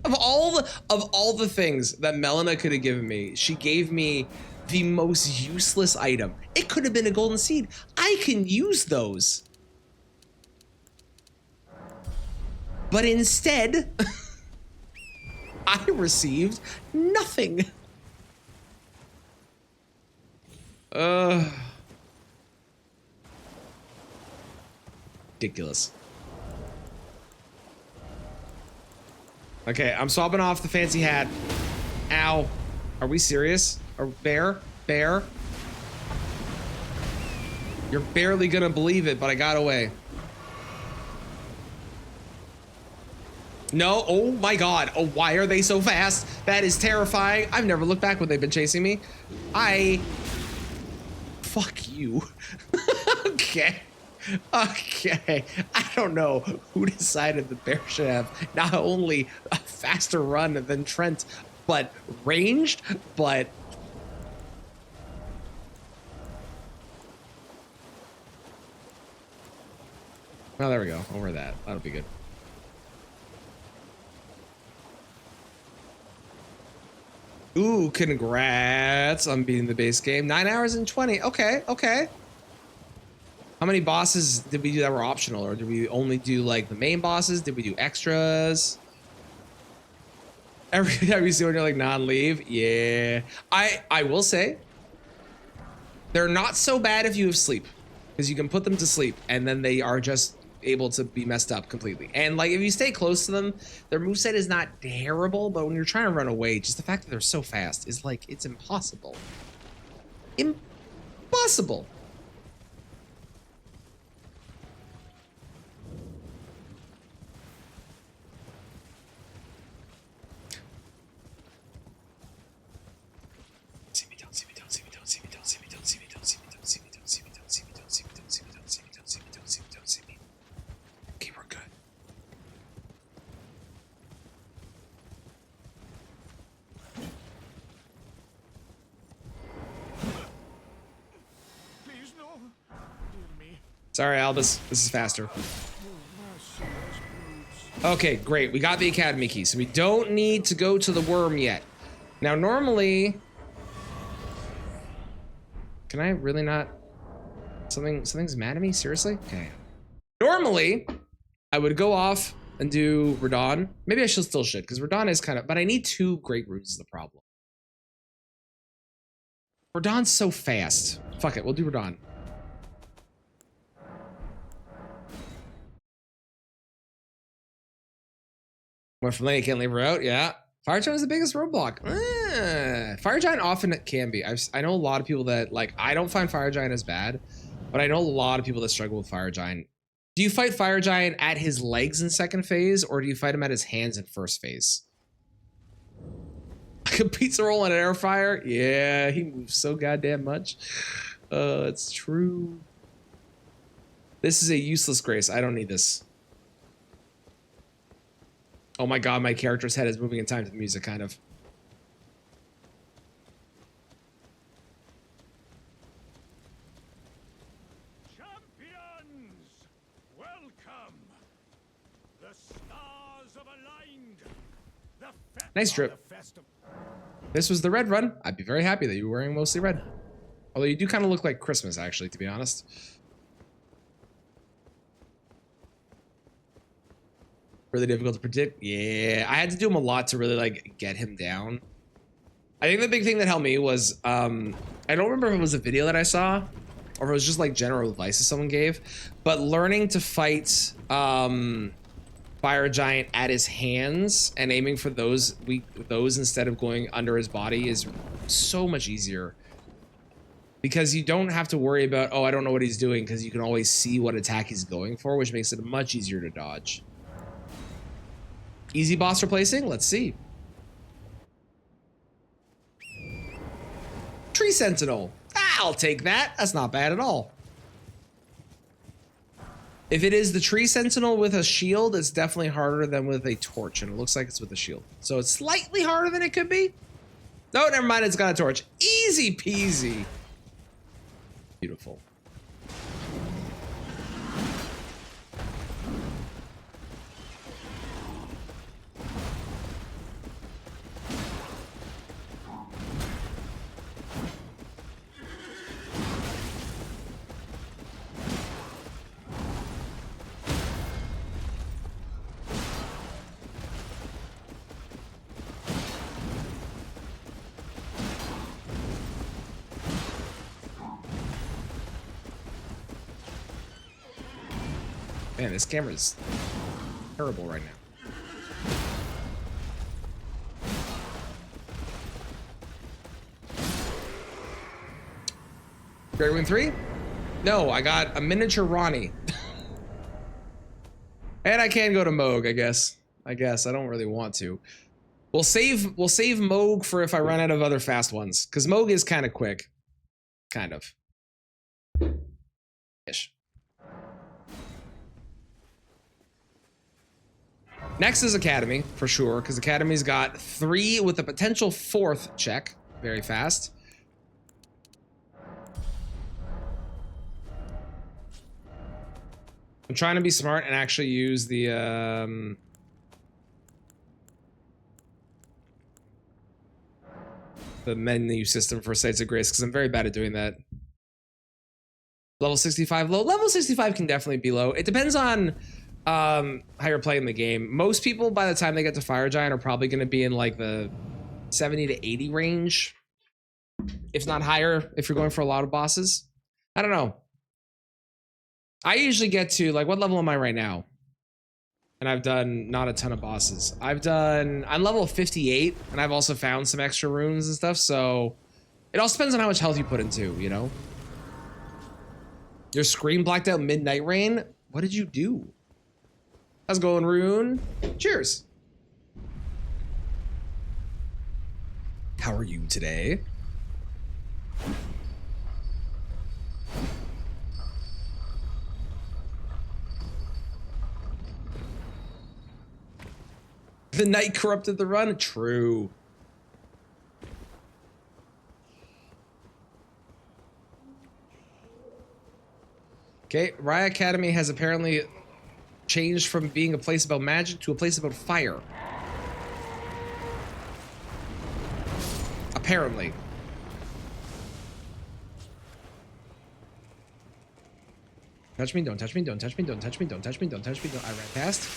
of all the things that Melina could have given me, she gave me the most useless item. It could have been a golden seed. I can use those. But instead, I received nothing. Ridiculous. Okay, I'm swapping off the fancy hat. Ow. Are we serious? Or bear? Bear? You're barely gonna believe it, but I got away. No, oh my god. Oh, why are they so fast? That is terrifying. I've never looked back when they've been chasing me. Fuck you. Okay. Okay. I don't know who decided the bear should have not only a faster run than Trent, but ranged, but... Oh, there we go. Over that. That'll be good. Ooh, congrats on beating the base game. 9 hours and 20. Okay, okay. How many bosses did we do that were optional? Or did we only do like the main bosses? Did we do extras? Every single you're like non-leave? Yeah. I will say, they're not so bad if you have sleep. Because you can put them to sleep and then they are just able to be messed up completely. And like if you stay close to them, their moveset is not terrible, but when you're trying to run away, just the fact that they're so fast is like, it's impossible. Impossible. Sorry, Albus. This is faster. Okay, great. We got the Academy key, so we don't need to go to the worm yet. Now, normally... Can I really not... Something's mad at me? Seriously? Okay. Normally, I would go off and do Radon. Maybe I still should, because Radon is kind of... But I need 2 Great Roots is the problem. Radon's so fast. Fuck it, we'll do Radon. Went from lane, can't leave her out. Yeah. Fire Giant is the biggest roadblock. Fire Giant often can be. I know a lot of people that, like, I don't find Fire Giant as bad, but I know a lot of people that struggle with Fire Giant. Do you fight Fire Giant at his legs in second phase, or do you fight him at his hands in first phase? Like a pizza roll on an air fryer? Yeah, he moves so goddamn much. It's true. This is a useless grace. I don't need this. Oh my god, my character's head is moving in time to the music, kind of. Champions, welcome. The stars have aligned. Nice drip. This was the red run. I'd be very happy that you were wearing mostly red. Although you do kind of look like Christmas, actually, to be honest. Really difficult to predict. Yeah, I had to do him a lot to really like get him down. I think the big thing that helped me was I don't remember if it was a video that I saw or if it was just like general advice that someone gave, but learning to fight Fire Giant at his hands and aiming for those instead of going under his body is so much easier. Because you don't have to worry about, oh, I don't know what he's doing, because you can always see what attack he's going for, which makes it much easier to dodge. Easy boss replacing? Let's see. Tree Sentinel. I'll take that. That's not bad at all. If it is the Tree Sentinel with a shield, it's definitely harder than with a torch, and it looks like it's with a shield. So it's slightly harder than it could be. No, never mind, it's got a torch. Easy peasy. Beautiful. Man, this camera's terrible right now. Great Win 3? No, I got a miniature Ronnie. And I can go to Moog, I guess. I don't really want to. We'll save Moog for if I run out of other fast ones. Because Moog is kind of quick. Kind of. Ish. Next is Academy, for sure, because Academy's got 3 with a potential 4th check. Very fast. I'm trying to be smart and actually use the menu system for Sites of Grace, because I'm very bad at doing that. Level 65 low. Level 65 can definitely be low. It depends on how you're playing the game. Most people, by the time they get to Fire Giant, are probably going to be in like the 70 to 80 range, if not higher, if you're going for a lot of bosses. I don't know. I usually get to, like, what level am I right now? And I've done not a ton of bosses. I'm level 58, and I've also found some extra runes and stuff, so it all depends on how much health you put into, you know? Your screen blacked out Midnight Rain? What did you do? How's it going, Rune? Cheers. How are you today? The night corrupted the run? True. Okay, Raya Academy has apparently changed from being a place about magic to a place about fire. Apparently. Touch me, don't touch me, don't touch me, don't touch me, don't touch me, don't touch me, don't. I ran past.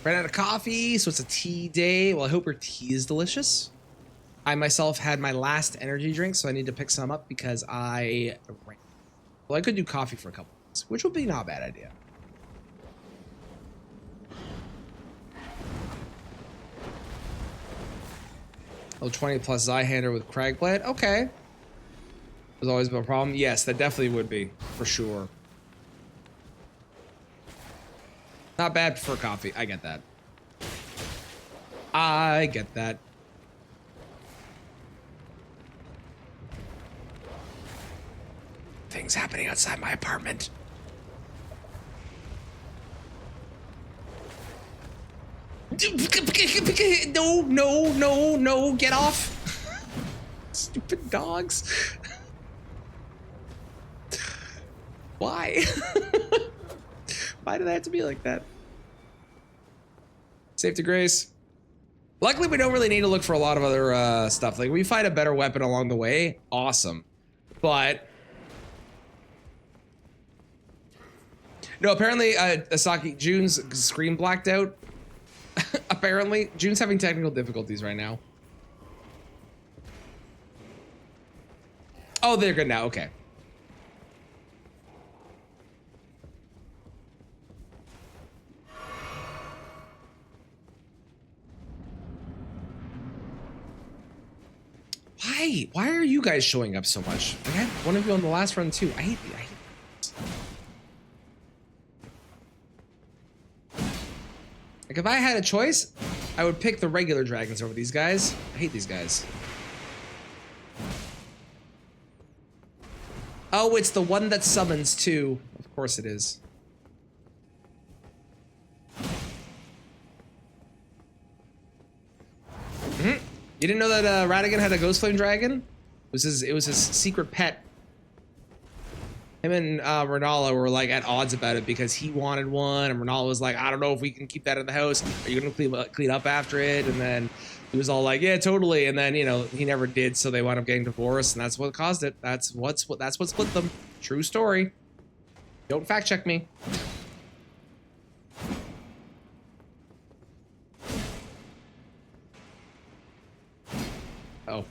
Ran out of coffee, so it's a tea day. Well, I hope your tea is delicious. I myself had my last energy drink, so I need to pick some up because I ran. Well, I could do coffee for a couple minutes, which would be not a bad idea. Oh, 20 plus Zyhander with Cragblade. Okay. There's always been a problem. Yes, that definitely would be, for sure. Not bad for coffee. I get that. I get that. Things happening outside my apartment. No, no, no, no, get off. Stupid dogs. Why? Why did I have to be like that? Safety Grace. Luckily, we don't really need to look for a lot of other stuff. Like, we find a better weapon along the way. Awesome. But No, apparently, Asaki, June's screen blacked out. Apparently, June's having technical difficulties right now. Oh, they're good now. Okay. Why? Why are you guys showing up so much? I had one of you on the last run too. I hate this. Like if I had a choice, I would pick the regular dragons over these guys. I hate these guys. Oh, it's the one that summons too. Of course it is. You didn't know that Radigan had a ghost flame dragon? It was his secret pet. Him and Renala were like at odds about it because he wanted one, and Renala was like, I don't know if we can keep that in the house. Are you gonna clean up after it? And then he was all like, yeah, totally. And then, you know, he never did, so they wound up getting divorced, and that's what caused it. That's what split them. True story. Don't fact check me. Oh.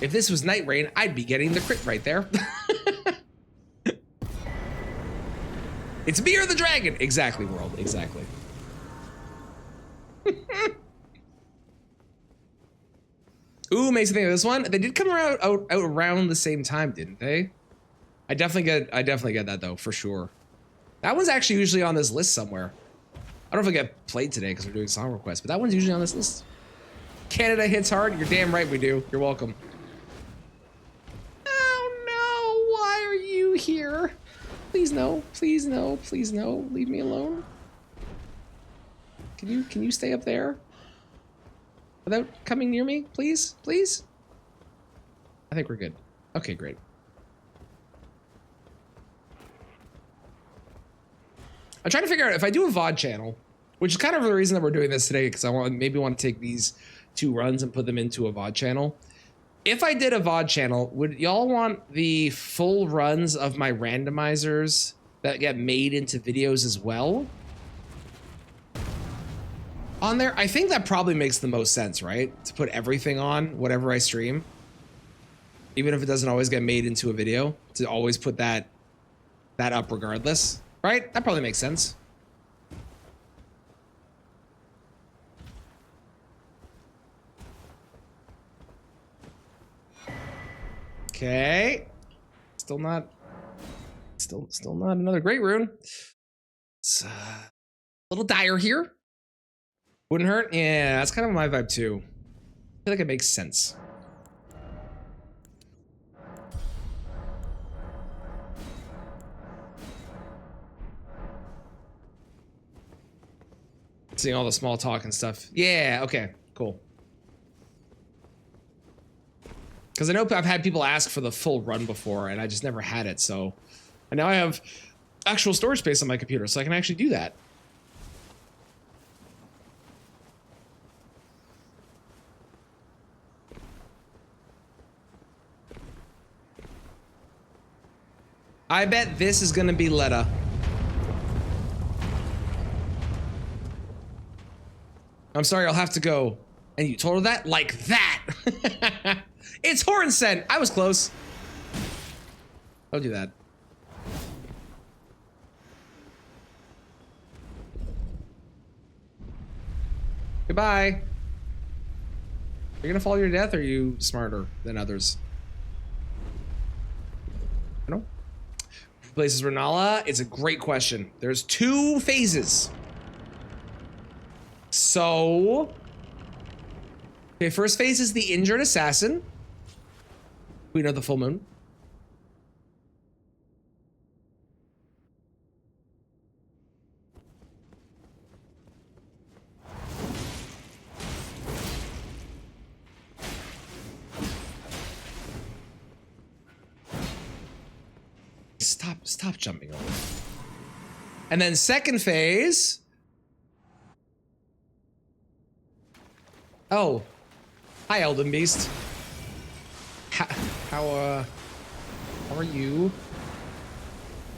If this was Night Rain, I'd be getting the crit right there. It's me or the dragon. Exactly, world. Exactly. Ooh, makes me think of this one. They did come out around the same time, didn't they? I definitely get that though, for sure. That one's actually usually on this list somewhere. I don't know if it got played today because we're doing song requests, but that one's usually on this list. Canada hits hard. You're damn right we do. You're welcome. Oh no! Why are you here? Please no! Please no! Please no! Leave me alone. Can you stay up there? Without coming near me, please? Please? I think we're good. Okay, great. I'm trying to figure out if I do a VOD channel, which is kind of the reason that we're doing this today, because I maybe want to take these 2 runs and put them into a VOD channel. If I did a VOD channel, would y'all want the full runs of my randomizers that get made into videos as well on there? I think that probably makes the most sense, right? To put everything on whatever I stream, even if it doesn't always get made into a video, to always put that up regardless, right? That probably makes sense. Okay. Still not another great rune. It's a little dire here. Wouldn't hurt? Yeah, that's kind of my vibe too. I feel like it makes sense. Seeing all the small talk and stuff. Yeah, okay, cool. Because I know I've had people ask for the full run before, and I just never had it, so... And now I have actual storage space on my computer, so I can actually do that. I bet this is gonna be Letta. I'm sorry, I'll have to go. And you told her that? Like that! It's Horn Scent! I was close. Don't do that. Goodbye. You're gonna fall to your death, or are you smarter than others? I don't know. Places Renala? It's a great question. There's 2 phases. So... Okay, first phase is the injured assassin. Queen of the full moon. Stop jumping over. And then second phase Oh. Hi, Elden Beast. How are you?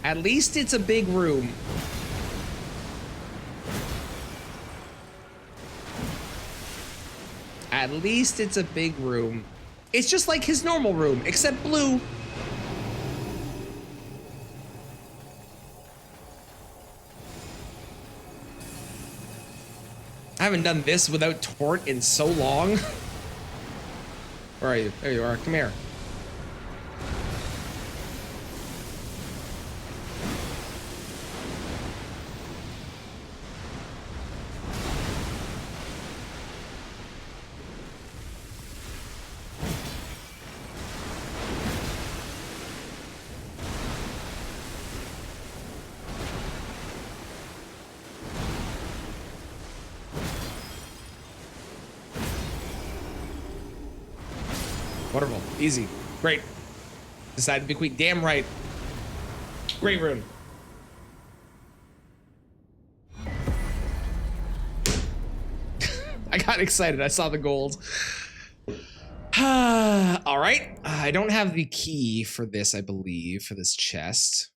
At least it's a big room. At least it's a big room. It's just like his normal room, except blue. I haven't done this without Tort in so long. Where are you? There you are. Come here. Wonderful. Easy. Great. Decided to be quick. Damn right. Great rune. I got excited. I saw the gold. All right. I don't have the key for this, I believe, for this chest.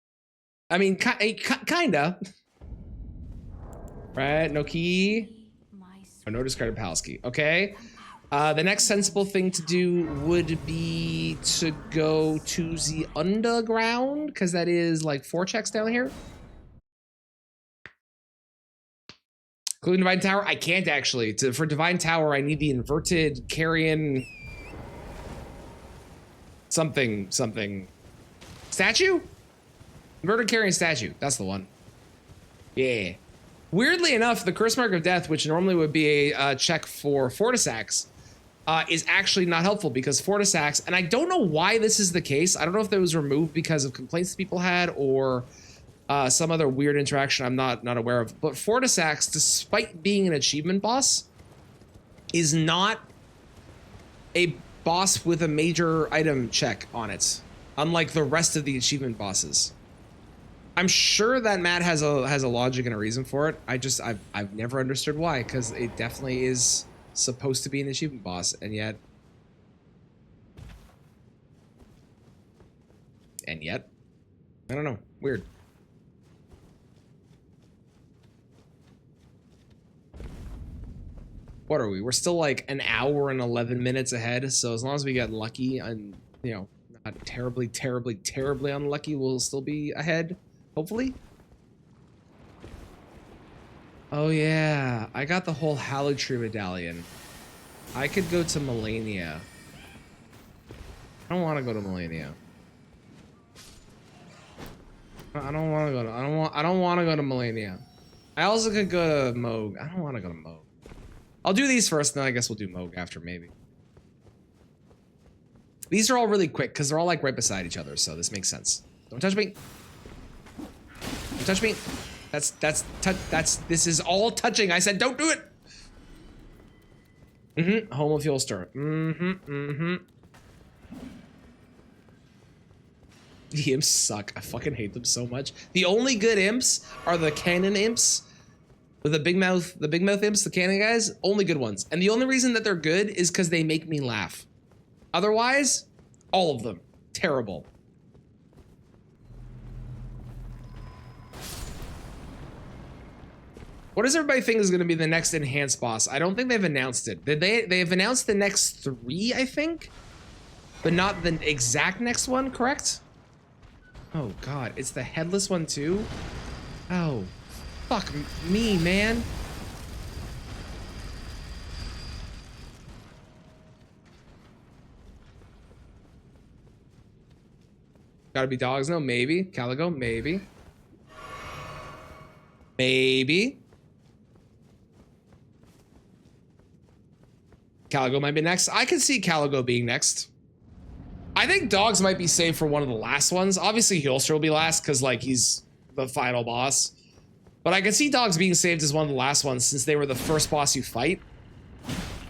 I mean, kinda. Right? No key. Oh, no discarded palace key. Okay. The next sensible thing to do would be to go to the underground, because that is like 4 checks down here. Including Divine Tower? I can't actually. For Divine Tower, I need the inverted carrion something. Statue? Inverted carrion statue. That's the one. Yeah. Weirdly enough, the Curse Mark of Death, which normally would be a check for Fortisax, is actually not helpful because Fortisax, and I don't know why this is the case. I don't know if that was removed because of complaints people had or some other weird interaction I'm not aware of. But Fortisax, despite being an achievement boss, is not a boss with a major item check on it, unlike the rest of the achievement bosses. I'm sure that Matt has a logic and a reason for it. I've never understood why, because it definitely is supposed to be an achievement boss, and yet I don't know. Weird. What are we? We're still like an hour and 11 minutes ahead, so as long as we get lucky and, you know, not terribly unlucky, we'll still be ahead, hopefully. Oh yeah, I got the whole Hallowed Tree medallion. I could go to Melania. I don't want to go to Melania. I don't want to go to. I don't want to go to Melania. I also could go to Moog. I don't want to go to Moog. I'll do these first, and then I guess we'll do Moog after, maybe. These are all really quick because they're all like right beside each other, so this makes sense. Don't touch me. Don't touch me. This is all touching. I said don't do it. Home fuel stir. The imps suck. I fucking hate them so much. The only good imps are the cannon imps. With the big mouth imps, the cannon guys, only good ones. And the only reason that they're good is because they make me laugh. Otherwise, all of them. Terrible. What does everybody think is going to be the next enhanced boss? I don't think they've announced it. They've announced the next 3, I think? But not the exact next one, correct? Oh god, it's the headless one too? Oh, fuck me, man. Gotta be dogs, no, maybe. Caligo, maybe. Maybe. Caligo might be next. I could see Caligo being next. I think dogs might be saved for one of the last ones. Obviously, Heelster will be last because, like, he's the final boss. But I can see dogs being saved as one of the last ones since they were the first boss you fight.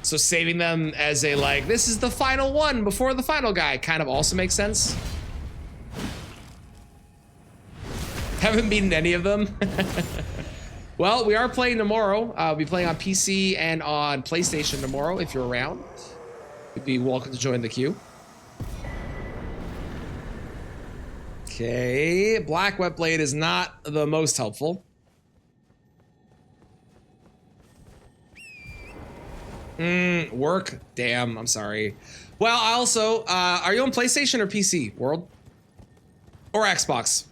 So saving them as a, like, this is the final one before the final guy kind of also makes sense. Haven't beaten any of them. Well, we are playing tomorrow. We'll be playing on PC and on PlayStation tomorrow. If you're around, you'd be welcome to join the queue. Okay, Black Wet Blade is not the most helpful. Work? Damn, I'm sorry. Well, I also, are you on PlayStation or PC, World? Or Xbox?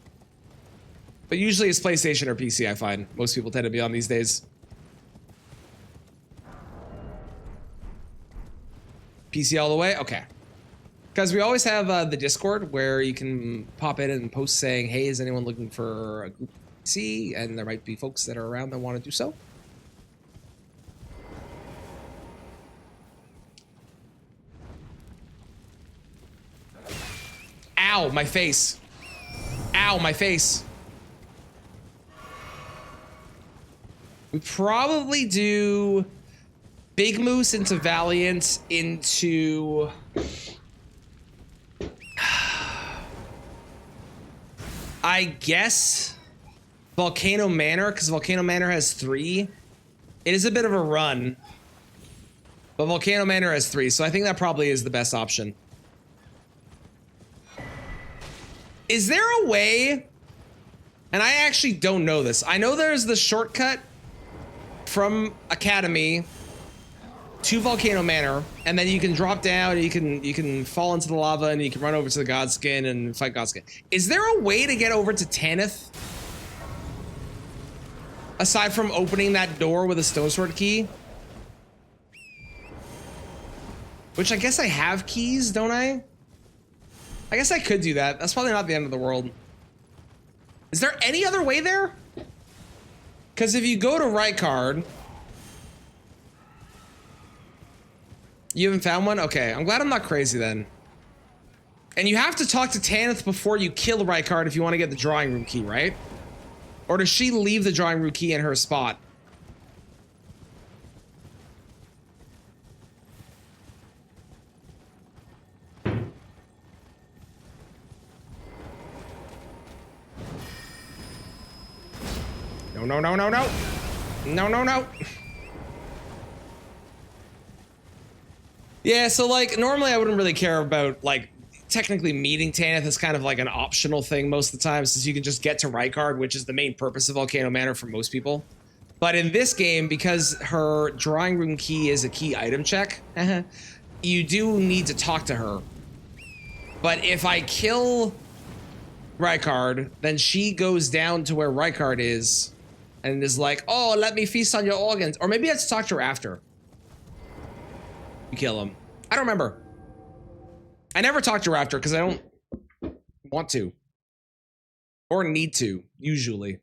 But usually it's PlayStation or PC, I find. Most people tend to be on these days. PC all the way? Okay. Because we always have the Discord where you can pop in and post saying, hey, is anyone looking for a group PC? And there might be folks that are around that want to do so. Ow, my face. Ow, my face. We probably do Big Moose into Valiant into... I guess Volcano Manor, because Volcano Manor has 3. It is a bit of a run. But Volcano Manor has 3, so I think that probably is the best option. Is there a way, and I actually don't know this. I know there's the shortcut from Academy to Volcano Manor, and then you can drop down, and you can fall into the lava, and you can run over to the Godskin and fight Godskin. Is there a way to get over to Tanith? Aside from opening that door with a stone sword key? Which I guess I have keys, don't I? I guess I could do that. That's probably not the end of the world. Is there any other way there? Because if you go to Rykard... You haven't found one? Okay, I'm glad I'm not crazy then. And you have to talk to Tanith before you kill Rykard if you want to get the drawing room key, right? Or does she leave the drawing room key in her spot? No, no, no, no, no. No, no, no. Yeah, so like normally I wouldn't really care about like technically meeting Tanith is kind of like an optional thing most of the time since you can just get to Rykard, which is the main purpose of Volcano Manor for most people. But in this game, because her drawing room key is a key item check, you do need to talk to her. But if I kill Rykard, then she goes down to where Rykard is and is like, oh, let me feast on your organs. Or maybe I have to talk to her after you kill him. I don't remember. I never talk to her after because I don't want to. Or need to, usually.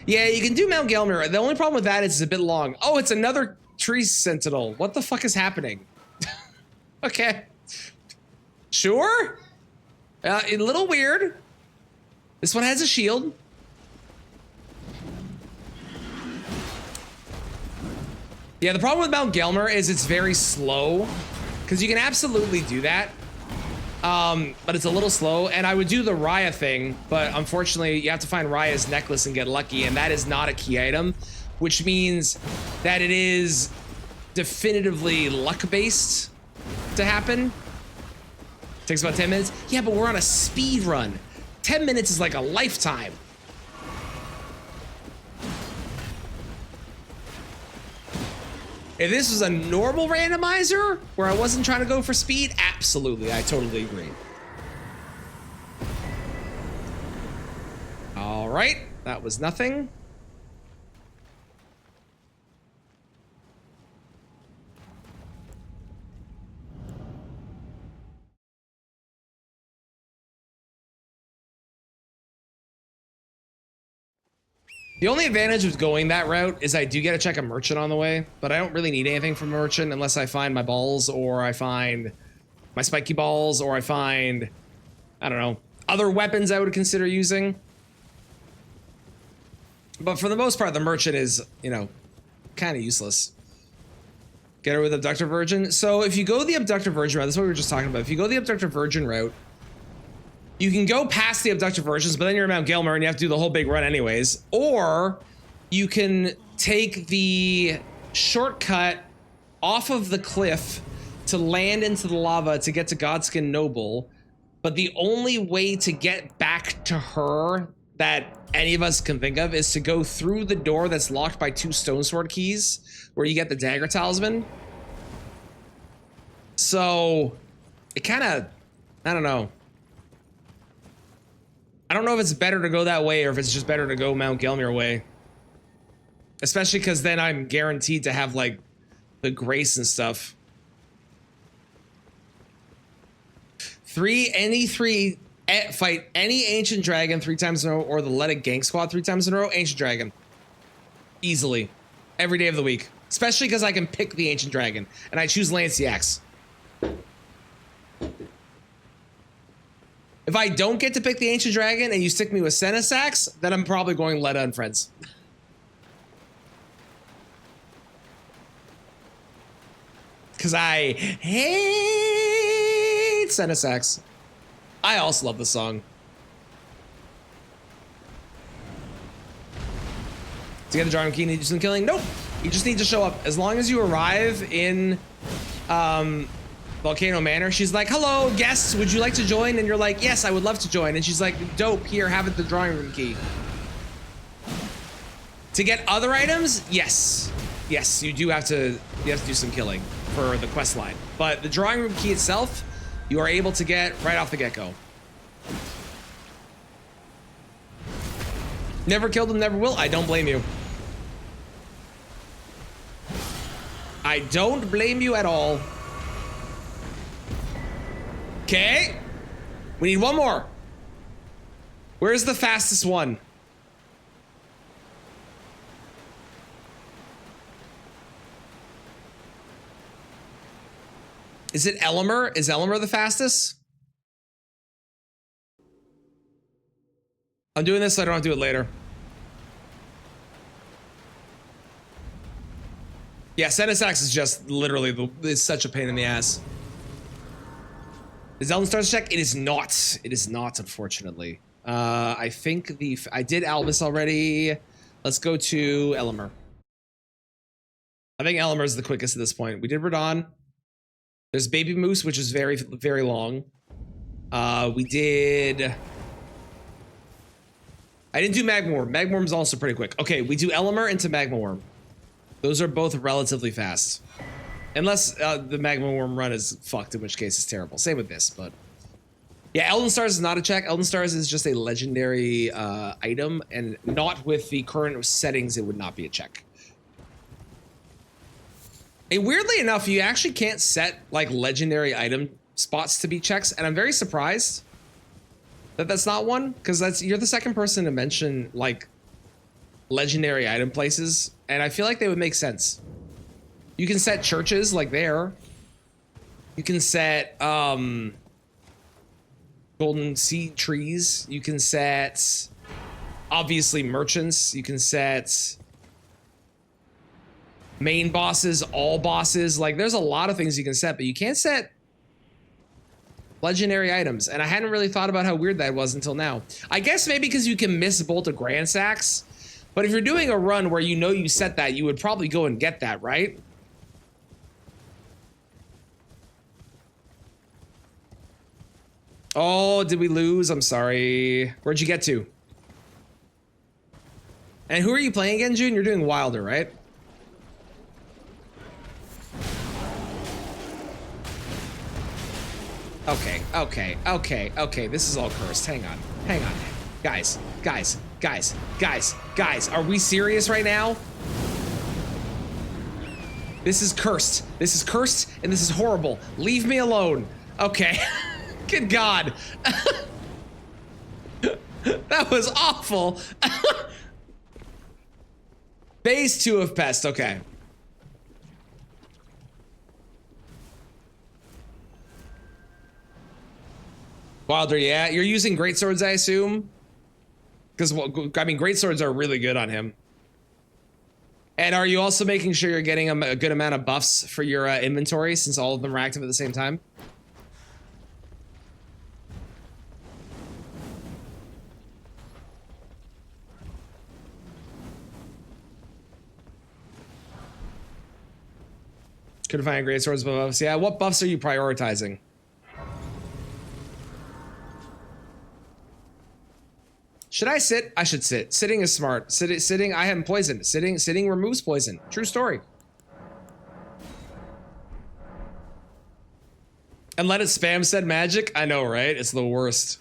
Yeah, you can do Mount Gelmir. The only problem with that is it's a bit long. Oh, it's another tree sentinel. What the fuck is happening? Okay. Sure. A little weird. This one has a shield. Yeah, the problem with Mount Gelmir is it's very slow. Because you can absolutely do that. But it's a little slow. And I would do the Raya thing. But unfortunately, you have to find Raya's necklace and get lucky. And that is not a key item. Which means that it is definitively luck-based to happen. Takes about 10 minutes. Yeah, but we're on a speed run. 10 minutes is like a lifetime. If this was a normal randomizer where I wasn't trying to go for speed, absolutely, I totally agree. All right, that was nothing. The only advantage of going that route is I do get to check a merchant on the way, but I don't really need anything from a merchant unless I find my balls or I find my spiky balls or I find, I don't know, other weapons I would consider using. But for the most part, the merchant is, you know, kind of useless. Get her with Abductor Virgin. So if you go the Abductor Virgin route, that's what we were just talking about. If you go the Abductor Virgin route, you can go past the Abductor Virgins, but then you're in Mount Gilmer and you have to do the whole big run anyways. Or you can take the shortcut off of the cliff to land into the lava to get to Godskin Noble. But the only way to get back to her that any of us can think of is to go through the door that's locked by 2 stone sword keys where you get the dagger talisman. So it kind of, I don't know. I don't know if it's better to go that way or if it's just better to go Mount Gelmir way. Especially because then I'm guaranteed to have like the grace and stuff. Fight any ancient dragon 3 times in a row or the Let It Gang Squad 3 times in a row. Ancient dragon. Easily. Every day of the week. Especially because I can pick the ancient dragon. And I choose Lance the Axe. If I don't get to pick the ancient dragon and you stick me with Senna's Axe, then I'm probably going Letta and Friends. Because I hate Senna's Axe. I also love the song. To get the Drawing Key, you need to do some killing? Nope. You just need to show up. As long as you arrive in Volcano Manor, she's like, hello, guests, would you like to join? And you're like, yes, I would love to join. And she's like, dope, here, have it, the drawing room key. To get other items, yes. Yes, you have to do some killing for the quest line. But the drawing room key itself, you are able to get right off the get-go. Never killed them, never will. I don't blame you. I don't blame you at all. Okay. We need one more. Where's the fastest one? Is it Elmer? Is Elmer the fastest? I'm doing this so I don't have to do it later. Yeah, Senna's Axe is just literally it's such a pain in the ass. Is Elden Stars check? It is not. It is not, unfortunately. I think I did Albus already. Let's go to Elmer. I think Elmer is the quickest at this point. We did Radon. There's Baby Moose, which is very, very long. We did... I didn't do Magma Worm. Magma Worm's also pretty quick. Okay, we do Elmer into Magma Worm. Those are both relatively fast. Unless the Magma Worm run is fucked, in which case it's terrible. Same with this, but... Yeah, Elden Stars is not a check. Elden Stars is just a legendary item, and not with the current settings, it would not be a check. And weirdly enough, you actually can't set like legendary item spots to be checks, and I'm very surprised that that's not one, because you're the second person to mention like legendary item places, and I feel like they would make sense. You can set churches like there. You can set golden seed trees. You can set obviously merchants. You can set main bosses, all bosses. Like there's a lot of things you can set, but you can't set legendary items. And I hadn't really thought about how weird that was until now. I guess maybe because you can miss Bolt of Grand Sax, but if you're doing a run where you know you set that, you would probably go and get that, right? Oh, did we lose? I'm sorry. Where'd you get to? And who are you playing again, June? You're doing Wilder, right? Okay. This is all cursed. Hang on. Guys. Are we serious right now? This is cursed. And this is horrible. Leave me alone. Okay. Good God. That was awful. Phase 2 of Pest. Okay. Wilder, yeah. You're using great swords, I assume? Because, well, I mean, great swords are really good on him. And are you also making sure you're getting a good amount of buffs for your inventory since all of them are active at the same time? Couldn't find great swords buffs. Yeah, what buffs are you prioritizing? Should I sit? I should sit. Sitting is smart. Sitting, I am poison. Sitting removes poison. True story. And let it spam said magic? I know, right? It's the worst.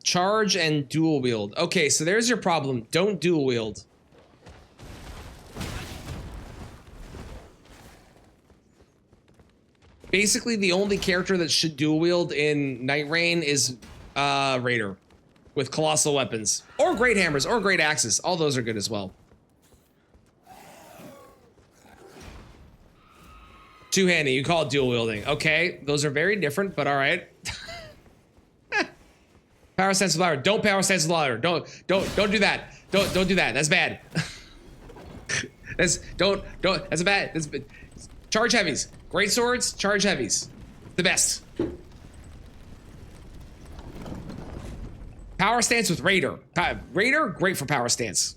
Charge and dual wield. Okay, so there's your problem. Don't dual wield. Basically, the only character that should dual wield in Night Rain is Raider with colossal weapons or great hammers or great axes. All those are good as well. Two-handed, you call it dual wielding. Okay, those are very different, but all right. Power stance with ladder. Don't power stance with ladder. Don't do that. Don't do that. That's bad. That's bad. That's bad. Charge heavies. Great swords, charge heavies. The best. Power stance with Raider. Raider, great for power stance.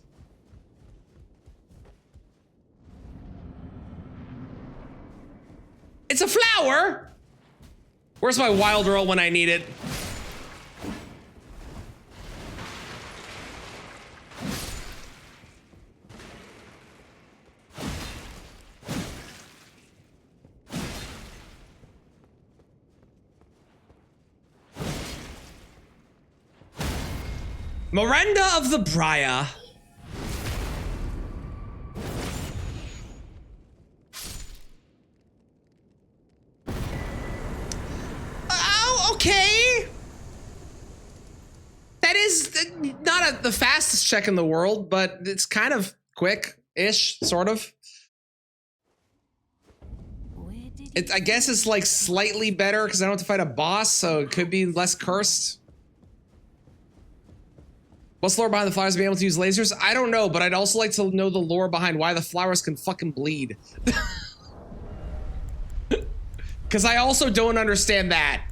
It's a flower! Where's my wild roll when I need it? Miranda of the Briar. Oh, okay. That is not the fastest check in the world, but it's kind of quick-ish, sort of. I guess it's like slightly better because I don't have to fight a boss, so it could be less cursed. What's the lore behind the flowers being able to use lasers? I don't know, but I'd also like to know the lore behind why the flowers can fucking bleed. Because I also don't understand that.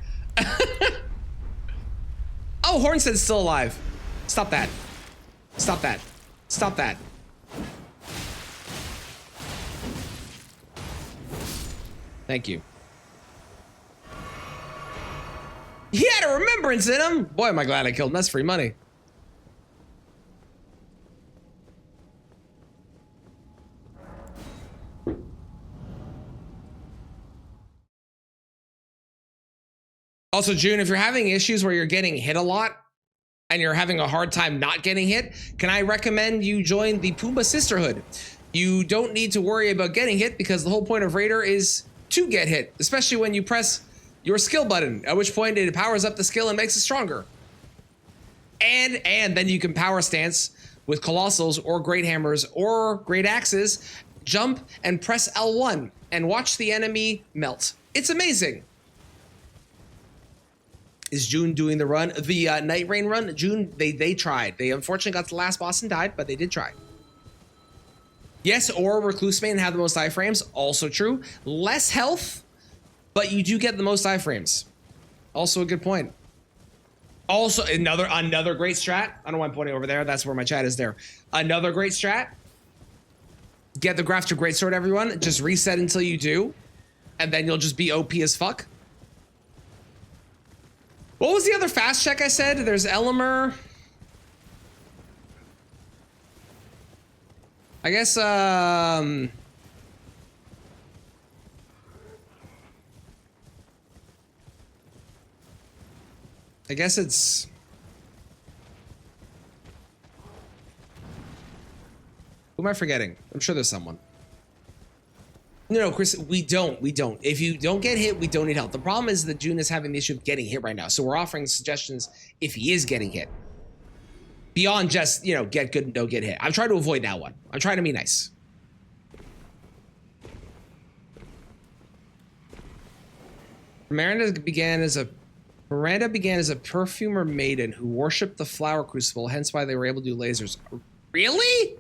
Oh, Hornstead's still alive. Stop that. Stop that. Stop that. Thank you. He had a remembrance in him. Boy, am I glad I killed him. That's free money. Also, June, if you're having issues where you're getting hit a lot and you're having a hard time not getting hit, can I recommend you join the Pumbaa Sisterhood? You don't need to worry about getting hit because the whole point of Raider is to get hit, especially when you press your skill button, at which point it powers up the skill and makes it stronger. And then you can power stance with Colossals or Great Hammers or Great Axes, jump and press L1 and watch the enemy melt. It's amazing. Is June doing the run? The Night Rain run? June, they tried. They unfortunately got to the last boss and died, but they did try. Yes, or Recluse Main have the most iframes. Also true. Less health, but you do get the most iframes. Also a good point. Also, another great strat. I don't know why I'm pointing over there. That's where my chat is there. Another great strat. Get the Grafter Greatsword, everyone. Just reset until you do. And then you'll just be OP as fuck. What was the other fast check I said? There's Elimer. I guess, I guess it's... Who am I forgetting? I'm sure there's someone. No, Chris, we don't. If you don't get hit, we don't need help. The problem is that June is having the issue of getting hit right now. So we're offering suggestions if he is getting hit. Beyond just, you know, get good and don't get hit. I'm trying to avoid that one. I'm trying to be nice. Miranda began as a Miranda began as a perfumer maiden who worshipped the flower crucible, hence why they were able to do lasers. Really?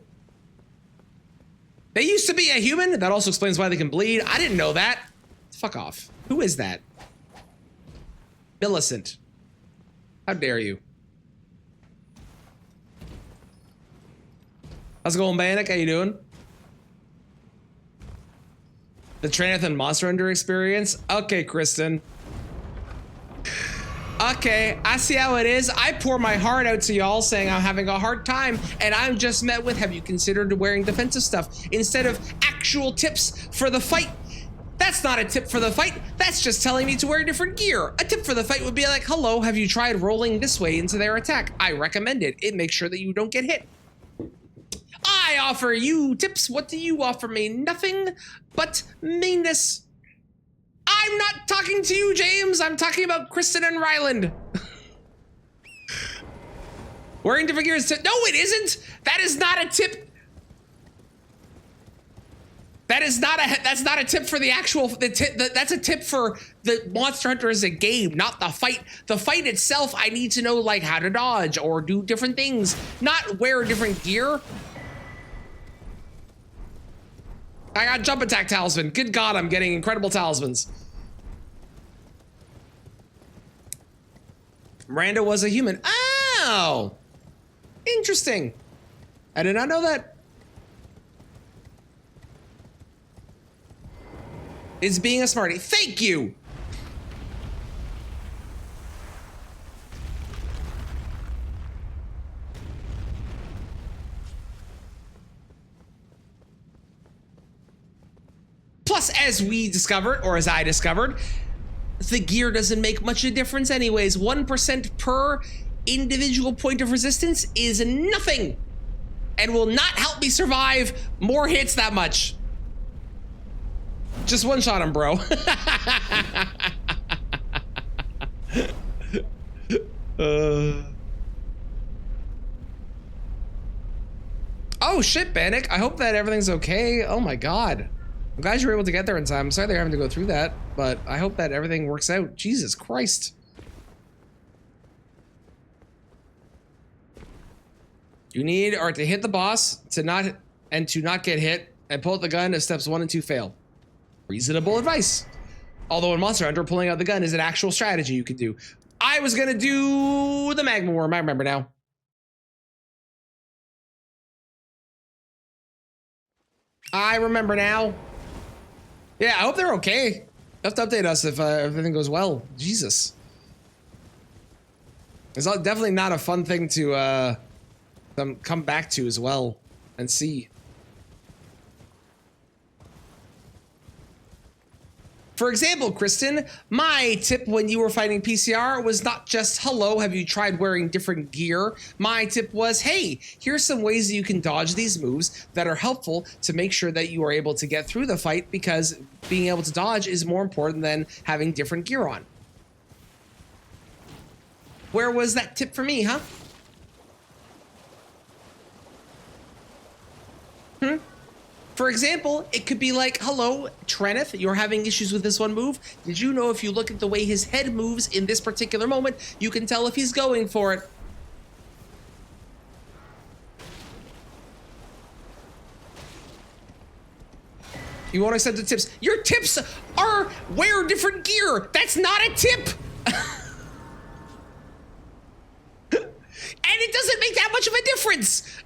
They used to be a human? That also explains why they can bleed. I didn't know that. Fuck off. Who is that? Millicent. How dare you? How's it going, Banik? How you doing? The Traneth and Monster Hunter experience? Okay, Kristen. Okay, I see how it is. I pour my heart out to y'all saying I'm having a hard time, and I'm just met with, have you considered wearing defensive stuff instead of actual tips for the fight? That's not a tip for the fight. That's just telling me to wear different gear. A tip for the fight would be like, hello, have you tried rolling this way into their attack? I recommend it. It makes sure that you don't get hit. I offer you tips. What do you offer me? Nothing but meanness. I'm not talking to you, James. I'm talking about Kristen and Ryland. Wearing different gear is tip. No, it isn't. That is not a tip. That's not a tip for the actual, that's a tip for the Monster Hunter as a game, not the fight. The fight itself, I need to know like how to dodge or do different things, not wear different gear. I got jump attack talisman. Good God, I'm getting incredible talismans. Miranda was a human. Oh, interesting. I did not know that. It's being a smarty. Thank you. Plus, as we discovered, or as I discovered, the gear doesn't make much of a difference anyways. 1% per individual point of resistance is nothing and will not help me survive more hits that much. Just one shot him, bro. Oh shit, Bannock. I hope that everything's okay. Oh my God. I'm glad you were able to get there in time. I'm sorry they're having to go through that, but I hope that everything works out. Jesus Christ. You need are to hit the boss to not get hit and pull out the gun if steps 1 and 2 fail. Reasonable advice. Although in Monster Hunter, pulling out the gun is an actual strategy you can do. I was gonna do the magma worm. I remember now. I remember now. Yeah, I hope they're okay. You have to update us if everything goes well. Jesus. It's definitely not a fun thing to come back to as well and see. For example, Kristen, my tip when you were fighting PCR was not just, hello, have you tried wearing different gear? My tip was, hey, here's some ways that you can dodge these moves that are helpful to make sure that you are able to get through the fight, because being able to dodge is more important than having different gear on. Where was that tip for me, huh? For example, it could be like, hello, Traneth, you're having issues with this one move. Did you know if you look at the way his head moves in this particular moment, you can tell if he's going for it. You want to send the tips? Your tips are wear different gear. That's not a tip. And it doesn't make that much of a difference.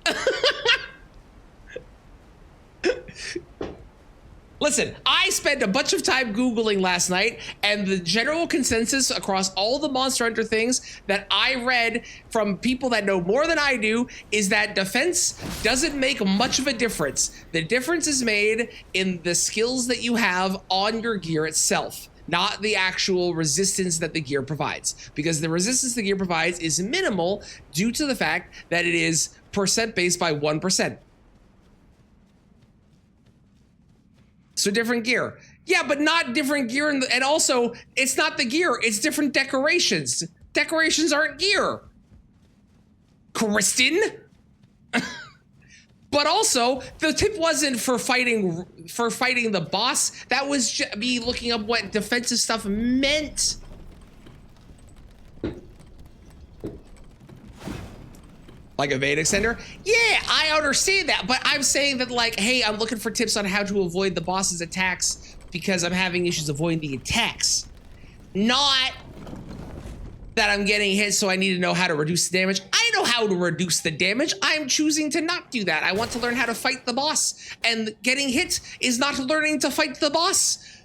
Listen, I spent a bunch of time Googling last night, and the general consensus across all the Monster Hunter things that I read from people that know more than I do is that defense doesn't make much of a difference. The difference is made in the skills that you have on your gear itself, not the actual resistance that the gear provides, because the resistance the gear provides is minimal due to the fact that it is percent based by 1%. So different gear. Yeah, but not different gear. And also, it's not the gear. It's different decorations. Decorations aren't gear. Kristen? But also, the tip wasn't for fighting the boss. That was me looking up what defensive stuff meant. Like evade extender? Yeah, I understand that, but I'm saying that like, hey, I'm looking for tips on how to avoid the boss's attacks because I'm having issues avoiding the attacks. Not that I'm getting hit, so I need to know how to reduce the damage. I know how to reduce the damage. I'm choosing to not do that. I want to learn how to fight the boss, and getting hit is not learning to fight the boss.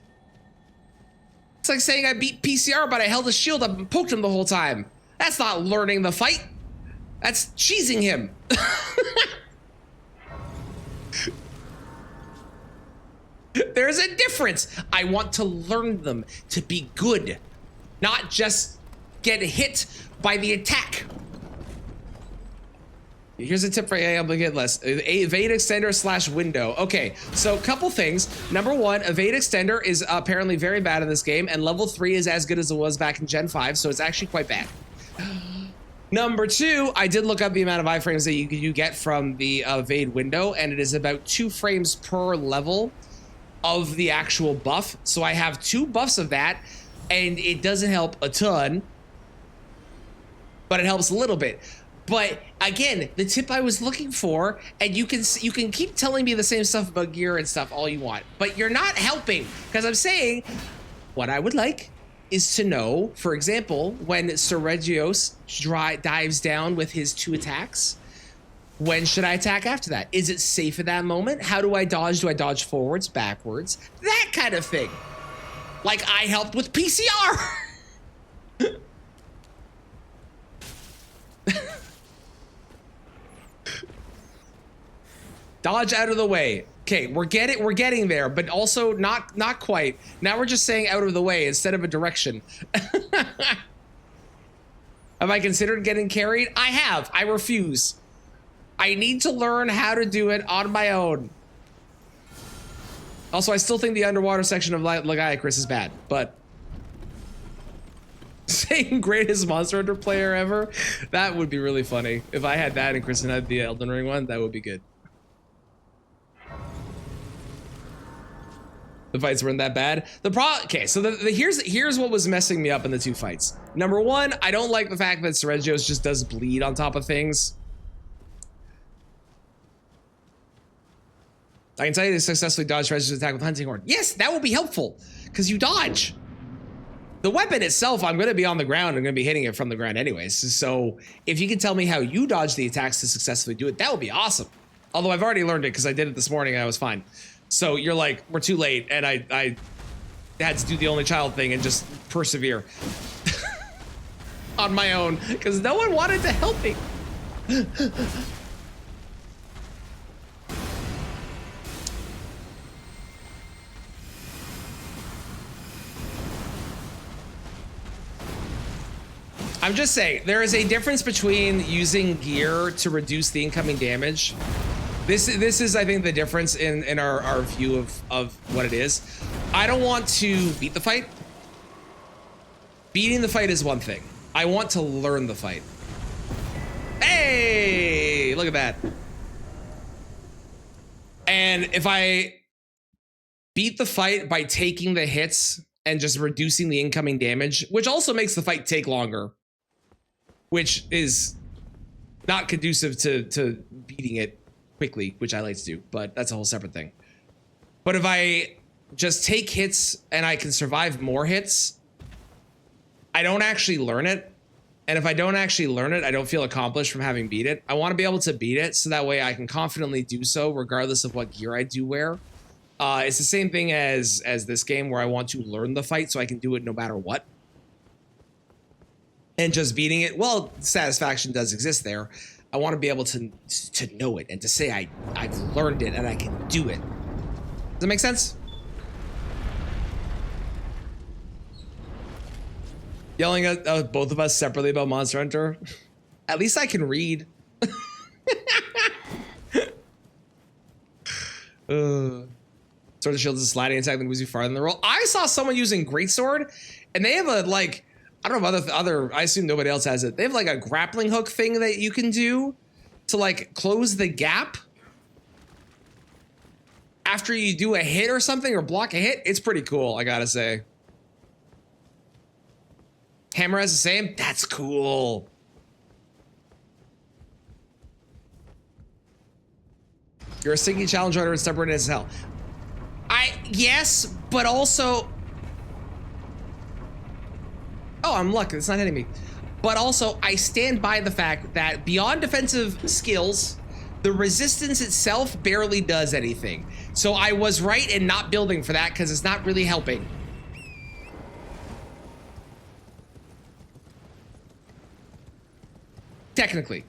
It's like saying I beat PCR, but I held a shield up and poked him the whole time. That's not learning the fight. That's cheesing him. There's a difference. I want to learn them to be good, not just get hit by the attack. Here's a tip for AI obligate less. Evade extender / window. Okay, so a couple things. Number one, evade extender is apparently very bad in this game, and level 3 is as good as it was back in Gen 5, so it's actually quite bad. Number two, I did look up the amount of iframes that you get from the evade window, and it is about 2 frames per level of the actual buff. So I have 2 buffs of that, and it doesn't help a ton, but it helps a little bit. But again, the tip I was looking for, and you can keep telling me the same stuff about gear and stuff all you want, but you're not helping, because I'm saying what I would like is to know, for example, when Sir Regios dives down with his 2 attacks, when should I attack after that? Is it safe at that moment? How do I dodge? Do I dodge forwards, backwards? That kind of thing. Like I helped with PCR. Dodge out of the way. Okay, we're getting there, but also not quite. Now we're just saying out of the way instead of a direction. Have I considered getting carried? I have. I refuse. I need to learn how to do it on my own. Also, I still think the underwater section of Lagiacrus is bad, but saying greatest Monster Hunter player ever, that would be really funny. If I had that and Kristen had the Elden Ring one, that would be good. The fights weren't that bad. The problem, okay, so here's what was messing me up in the 2 fights. Number one, I don't like the fact that Sergio's just does bleed on top of things. I can tell you to successfully dodge Sergio's attack with Hunting Horn. Yes, that will be helpful, because you dodge. The weapon itself, I'm gonna be on the ground, I'm gonna be hitting it from the ground anyways. So if you can tell me how you dodge the attacks to successfully do it, that would be awesome. Although I've already learned it because I did it this morning and I was fine. So you're like, we're too late, and I had to do the only child thing and just persevere on my own because no one wanted to help me. I'm just saying, there is a difference between using gear to reduce the incoming damage. This is, I think, the difference in our view of what it is. I don't want to beat the fight. Beating the fight is one thing. I want to learn the fight. Hey, look at that. And if I beat the fight by taking the hits and just reducing the incoming damage, which also makes the fight take longer, which is not conducive to beating it quickly, which I like to do, but that's a whole separate thing. But if I just take hits and I can survive more hits, I don't actually learn it. And if I don't actually learn it, I don't feel accomplished from having beat it. I want to be able to beat it so that way I can confidently do so regardless of what gear I do wear. It's the same thing as this game where I want to learn the fight so I can do it no matter what. And just beating it, well, satisfaction does exist there. I want to be able to know it and to say I've learned it and I can do it. Does that make sense? Yelling at both of us separately about Monster Hunter. At least I can read. Sword of Shield is a sliding attack that moves you farther than the roll. I saw someone using Greatsword, and they have a, like, I don't know if other, I assume nobody else has it. They have like a grappling hook thing that you can do to like close the gap after you do a hit or something or block a hit. It's pretty cool, I gotta say. Hammer has the same? That's cool. You're a stinky challenge runner and stubborn as hell. Yes, but also... Oh, I'm lucky. It's not hitting me. But also, I stand by the fact that beyond defensive skills, the resistance itself barely does anything. So I was right in not building for that because it's not really helping. Technically.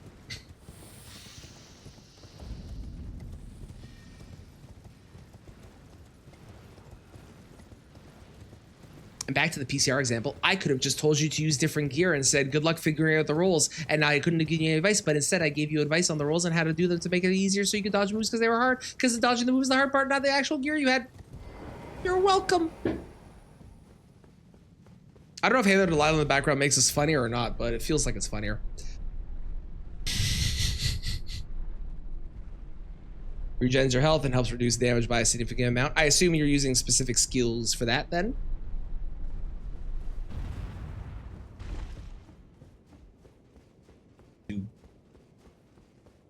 And back to the PCR example, I could have just told you to use different gear and said, good luck figuring out the rules. And I couldn't have given you any advice, but instead I gave you advice on the rules and how to do them to make it easier so you could dodge moves because they were hard. Because dodging the moves is the hard part, not the actual gear you had. You're welcome. I don't know if Halo Delilah in the background makes this funnier or not, but it feels like it's funnier. Regens your health and helps reduce damage by a significant amount. I assume you're using specific skills for that then?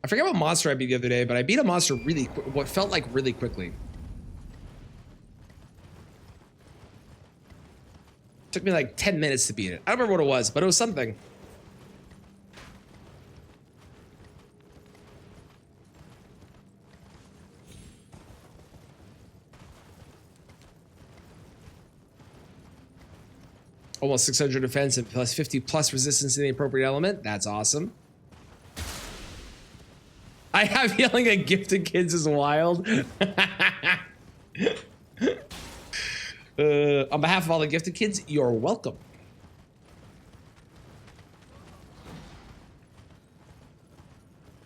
I forget what monster I beat the other day, but I beat a monster really what felt like really quickly. Took me like 10 minutes to beat it. I don't remember what it was, but it was something. Almost 600 defense and plus 50 plus resistance in the appropriate element. That's awesome. I have yelling at gifted kids is wild. On behalf of all the gifted kids, you're welcome.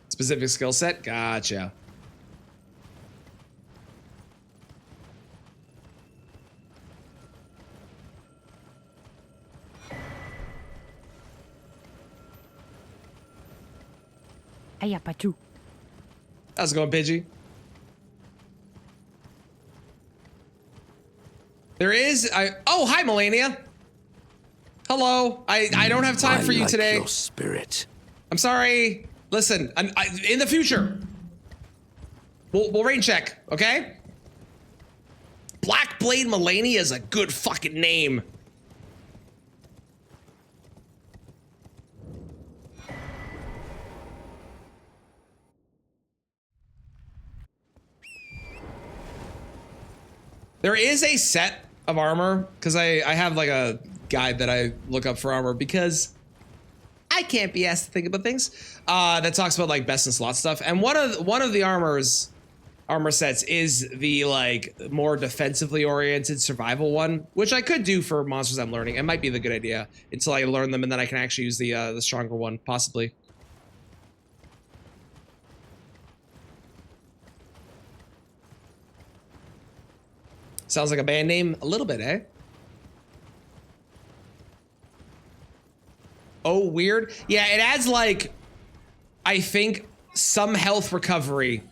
Specific skill set? Gotcha. How's it going, Pidgey? There is oh, hi Melania. Hello. I don't have time for you today. Your spirit. I'm sorry. Listen, in the future, we'll rain check, okay? Blackblade Melania is a good fucking name. There is a set of armor, because I have like a guide that I look up for armor because I can't be asked to think about things, that talks about like best in slot stuff. And one of the armor sets is the like more defensively oriented survival one, which I could do for monsters I'm learning. It might be the good idea until I learn them and then I can actually use the stronger one, possibly. Sounds like a band name a little bit, eh? Oh, weird. Yeah, it adds like, I think, some health recovery.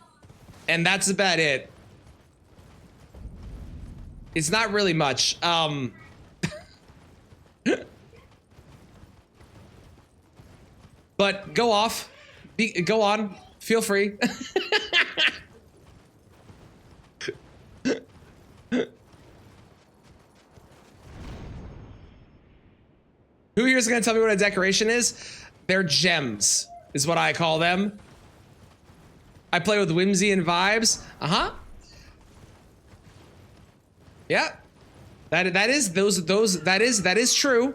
And that's about it. It's not really much. But go off. Go on. Feel free. Who here is going to tell me what a decoration is? They're gems, is what I call them. I play with whimsy and vibes. Uh-huh. Yeah. That is true.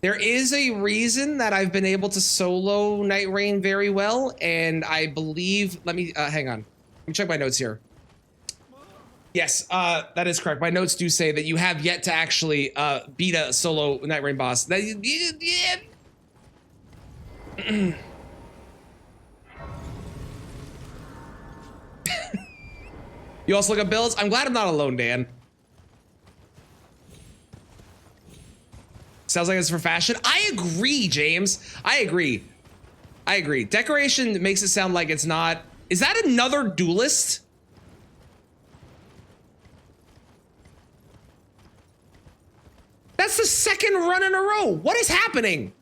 There is a reason that I've been able to solo Night Rain very well, and I believe, let me hang on. Let me check my notes here. Yes, that is correct. My notes do say that you have yet to actually beat a solo Night Rain boss. That, yeah. You also look at builds? I'm glad I'm not alone, Dan. Sounds like it's for fashion. I agree, James. I agree. Decoration makes it sound like it's not. Is that another duelist? That's the second run in a row. What is happening?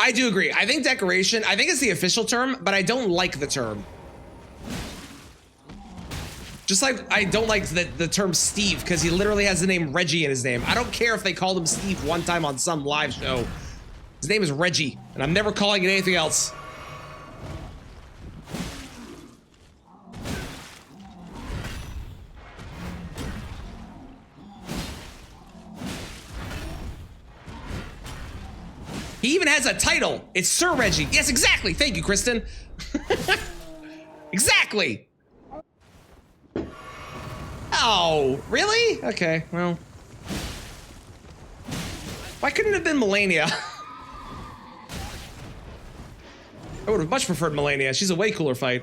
I do agree. I think decoration, I think it's the official term, but I don't like the term. Just like I don't like the term Steve, because he literally has the name Reggie in his name. I don't care if they called him Steve one time on some live show. His name is Reggie, and I'm never calling it anything else. He even has a title. It's Sir Reggie. Yes, exactly. Thank you, Kristen. Exactly. Oh, really? Okay, well. Why couldn't it have been Melania? I would have much preferred Melania. She's a way cooler fight.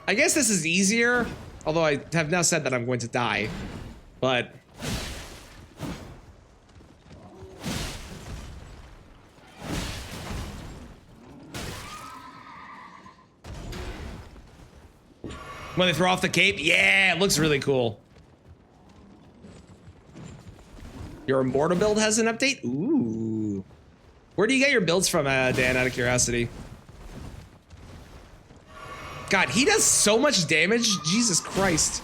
I guess this is easier, although I have now said that I'm going to die. But... when they throw off the cape? Yeah, it looks really cool. Your Immortal build has an update? Ooh. Where do you get your builds from, Dan, out of curiosity? God, he does so much damage. Jesus Christ.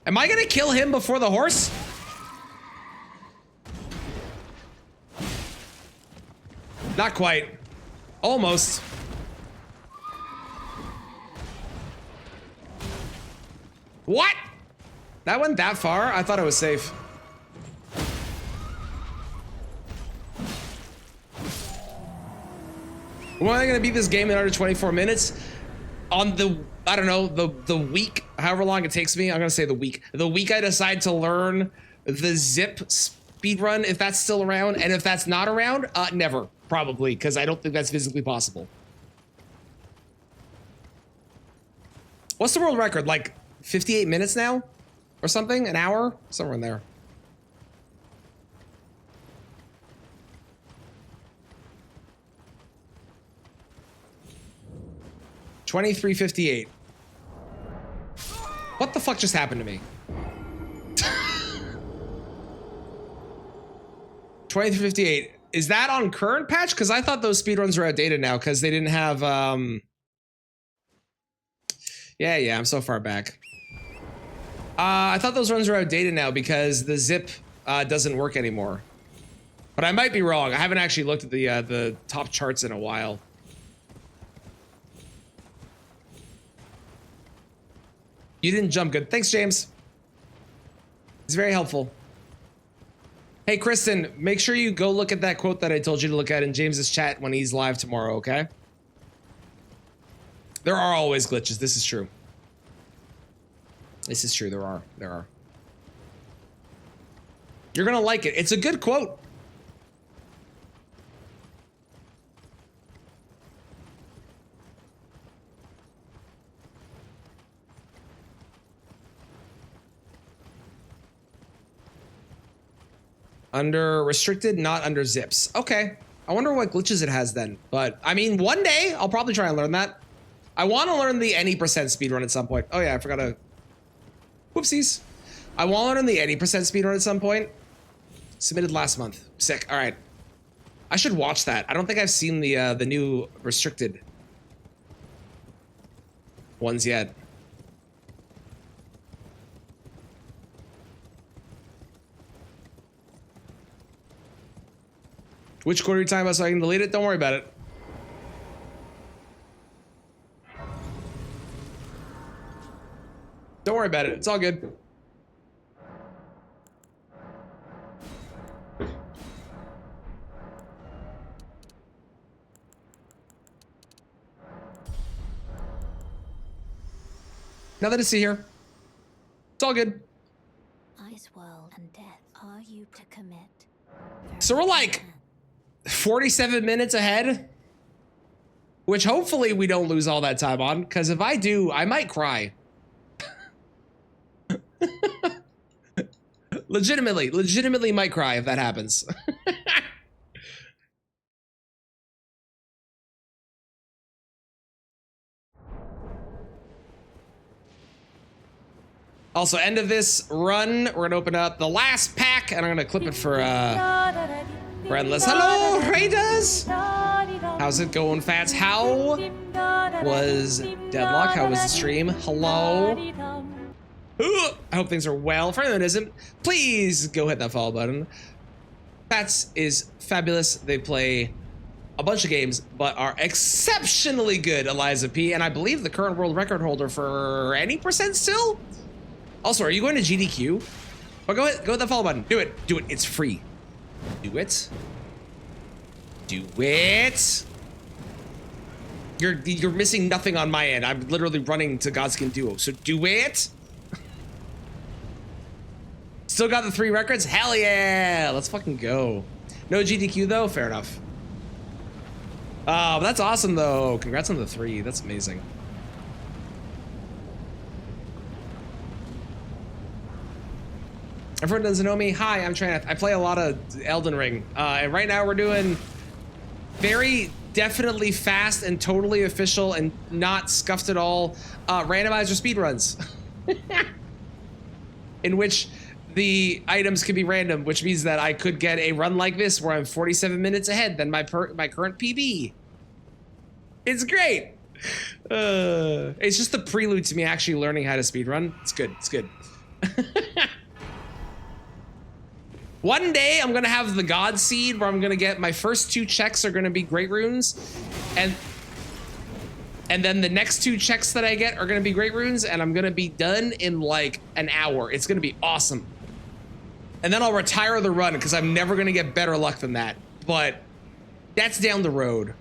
Am I gonna kill him before the horse? Not quite. Almost. What? That went that far? I thought it was safe. Am I gonna beat this game in under 24 minutes? On the, I don't know, the week, however long it takes me, I'm gonna say the week. The week I decide to learn the zip speedrun, if that's still around, and if that's not around, never, probably, because I don't think that's physically possible. What's the world record? Like 58 minutes now? Or something? An hour? Somewhere in there. $23.58. What the fuck just happened to me? 23.58. Is that on current patch? Because I thought those speedruns are outdated now because they didn't have yeah, I'm so far back. I thought those runs were outdated now because the zip doesn't work anymore. But I might be wrong. I haven't actually looked at the top charts in a while. You didn't jump good. Thanks, James. It's very helpful. Hey, Kristen, make sure you go look at that quote that I told you to look at in James's chat when he's live tomorrow, okay? There are always glitches. This is true. This is true. There are. There are. You're gonna like it. It's a good quote. Under restricted, not under zips. Okay. I wonder what glitches it has then. But, I mean, one day, I'll probably try and learn that. I want to learn the any % speedrun at some point. Oh, yeah, I forgot to... Whoopsies. I want to learn the any % speedrun at some point. Submitted last month. Sick. All right. I should watch that. I don't think I've seen the new restricted ones yet. Which quarter are you talking about so I can delete it? Don't worry about it. Don't worry about it. It's all good. Nothing to see here. It's all good. Ice world and death. Are you to commit? So we're like 47 minutes ahead, which hopefully we don't lose all that time on, because if I do, I might cry. legitimately might cry if that happens. Also, end of this run, we're gonna open up the last pack, and I'm gonna clip it for Endless. Hello, Raiders! How's it going, Fats? How was Deadlock? How was the stream? Hello? Ooh, I hope things are well. For anyone that isn't, please go hit that follow button. Fats is fabulous. They play a bunch of games, but are exceptionally good, Eliza P. And I believe the current world record holder for any percent still? Also, are you going to GDQ? Oh, go hit the follow button. Do it. Do it. It's free. Do it. Do it. You're missing nothing on my end. I'm literally running to Godskin Duo. So do it. Still got the 3 records? Hell yeah. Let's fucking go. No GDQ though? Fair enough. Oh, but that's awesome though. Congrats on the 3. That's amazing. Everyone doesn't know me. Hi, I'm Tranath. I play a lot of Elden Ring. And right now we're doing very definitely fast and totally official and not scuffed at all randomizer speedruns. In which the items can be random, which means that I could get a run like this where I'm 47 minutes ahead than my current PB. It's great. It's just the prelude to me actually learning how to speedrun. It's good. It's good. One day I'm gonna have the God Seed where I'm gonna get my first 2 checks are gonna be Great Runes, and then the next 2 checks that I get are gonna be Great Runes, and I'm gonna be done in like an hour. It's gonna be awesome. And then I'll retire the run because I'm never gonna get better luck than that. But that's down the road.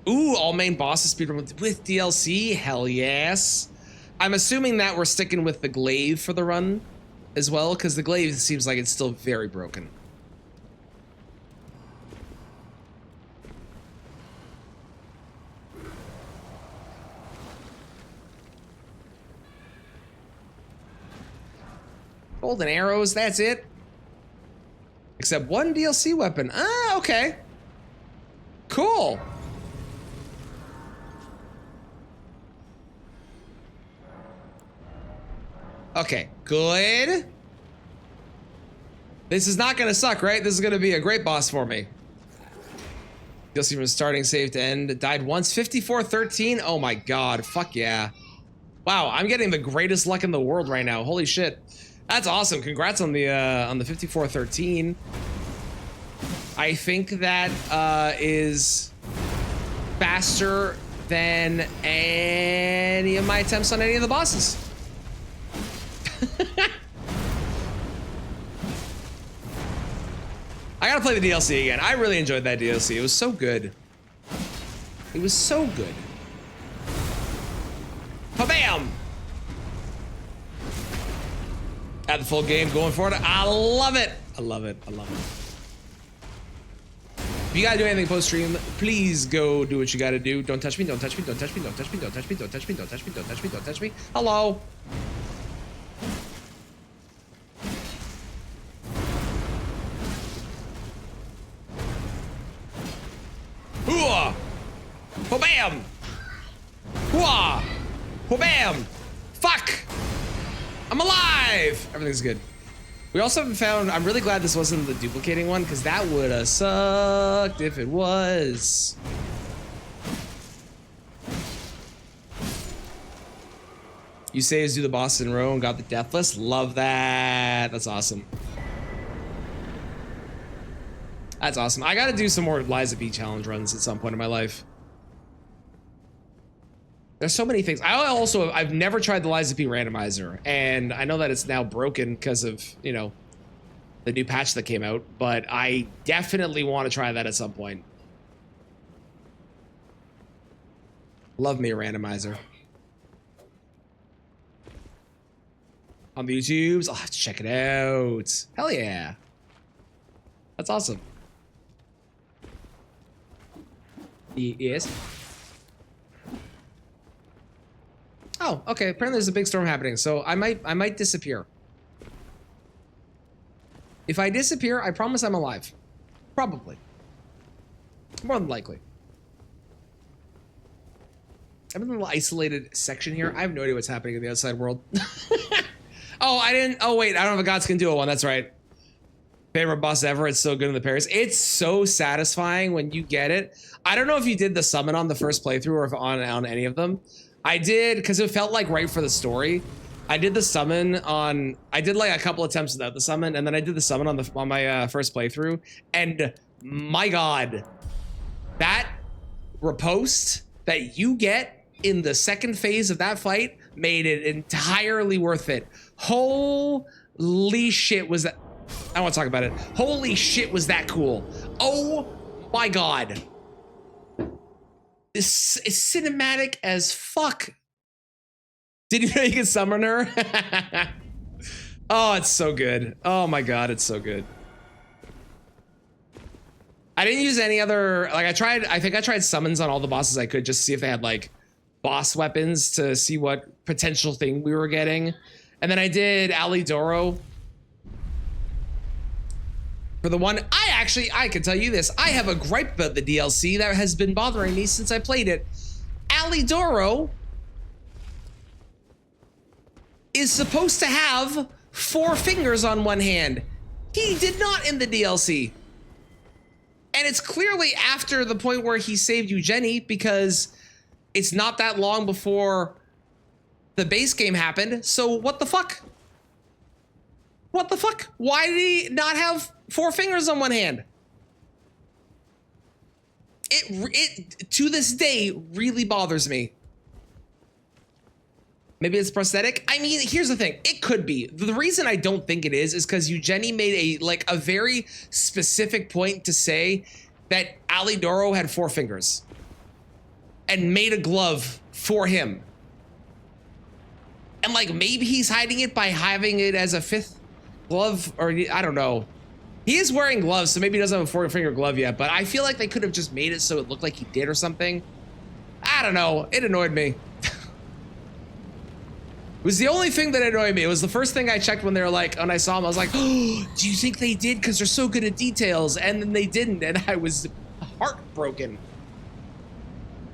Ooh, all main bosses speedrun with DLC. Hell yes. I'm assuming that we're sticking with the glaive for the run as well, because the glaive seems like it's still very broken. Golden arrows, that's it. Except 1 DLC weapon. Ah, okay. Cool. Okay, good. This is not gonna suck, right? This is gonna be a great boss for me. You'll see from starting save to end. Died once, 54-13. Oh my god, fuck yeah. Wow, I'm getting the greatest luck in the world right now. Holy shit. That's awesome. Congrats on the 54-13. I think that is faster than any of my attempts on any of the bosses. I gotta play the DLC again. I really enjoyed that DLC. It was so good. It was so good. Bam! At the full game going for it. I love it. I love it. I love it. If you gotta do anything post stream, please go do what you gotta do. Don't touch me. Don't touch me. Don't touch me. Don't touch me. Don't touch me. Don't touch me. Don't touch me. Don't touch me. Don't touch me. Hello. Hooah! Bam! Hooah! Bam! Fuck! I'm alive! Everything's good. We also haven't found... I'm really glad this wasn't the duplicating one, because that would have sucked if it was. You saves do the boss in a row and got the deathless. Love that. That's awesome. That's awesome. I gotta do some more Liza B challenge runs at some point in my life. There's so many things. I've never tried the Liza P randomizer, and I know that it's now broken because of, you know, the new patch that came out, but I definitely want to try that at some point. Love me a randomizer. On the YouTubes, I'll have to check it out. Hell yeah. That's awesome. Yes. Oh, okay. Apparently there's a big storm happening, so I might disappear. If I disappear, I promise I'm alive. Probably. More than likely. I'm in a little isolated section here. I have no idea what's happening in the outside world. Oh, I didn't. Oh, wait. I don't have a Gods Can Do It one. That's right. Favorite boss ever. It's so good in the parries. It's so satisfying when you get it. I don't know if you did the summon on the first playthrough or if on any of them. I did because it felt like right for the story. I did the summon on. I did like a couple attempts without the summon, and then I did the summon on my first playthrough. And my God, that riposte that you get in the second phase of that fight made it entirely worth it. Holy shit, was that? I don't want to talk about it. Holy shit, was that cool. Oh my God. This is cinematic as fuck. Did you know you could summon her? Oh, it's so good. Oh my God, it's so good. I didn't use any other, like I think I tried summons on all the bosses I could just to see if they had like boss weapons to see what potential thing we were getting. And then I did Alidoro. For the one, I can tell you this. I have a gripe about the DLC that has been bothering me since I played it. Alidoro is supposed to have 4 fingers on one hand. He did not in the DLC. And it's clearly after the point where he saved Eugenie because it's not that long before the base game happened. So what the fuck? What the fuck? Why did he not have 4 fingers on one hand? It to this day really bothers me. Maybe it's prosthetic. I mean, here's the thing. It could be. The reason I don't think it is because Eugenie made a very specific point to say that Alidoro had 4 fingers and made a glove for him. And like maybe he's hiding it by having it as a 5th glove, or I don't know. He is wearing gloves, so maybe he doesn't have a 4-finger glove yet, but I feel like they could have just made it so it looked like he did or something. I don't know. It annoyed me. It was the only thing that annoyed me. It was the first thing I checked when they were like, when I saw him, I was like, oh, do you think they did? Because they're so good at details. And then they didn't, and I was heartbroken.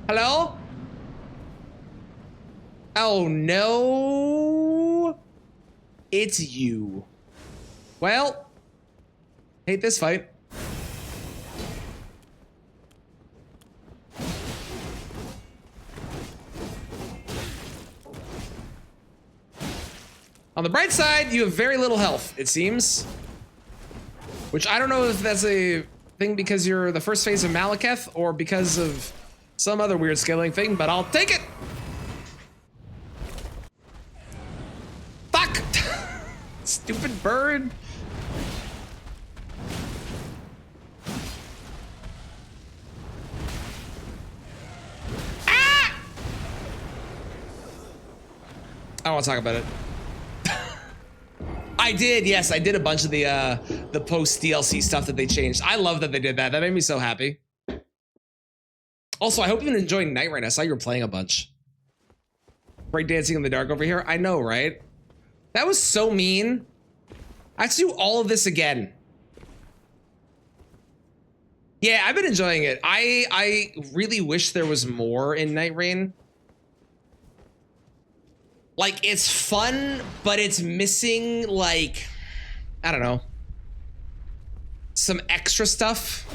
Hello? Oh, no. It's you. Well, hate this fight. On the bright side, you have very little health, it seems. Which I don't know if that's a thing because you're the first phase of Malekith or because of some other weird scaling thing, but I'll take it. Fuck! Stupid bird. Ah! I don't want to talk about it. I did, yes, I did a bunch of the post DLC stuff that they changed. I love that they did that. That made me so happy. Also, I hope you've been enjoying Night Rain. I saw you were playing a bunch. Breakdancing in the dark over here. I know, right? That was so mean. I have to do all of this again. Yeah, I've been enjoying it. I really wish there was more in Night Rain. Like, it's fun, but it's missing, like, I don't know, some extra stuff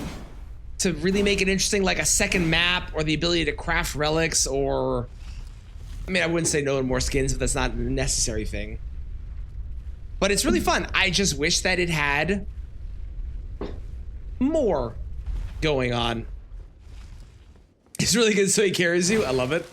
to really make it interesting, like a second map or the ability to craft relics or, I mean, I wouldn't say no more skins if that's not a necessary thing. But it's really fun. I just wish that it had more going on. It's really good, so he carries you. I love it.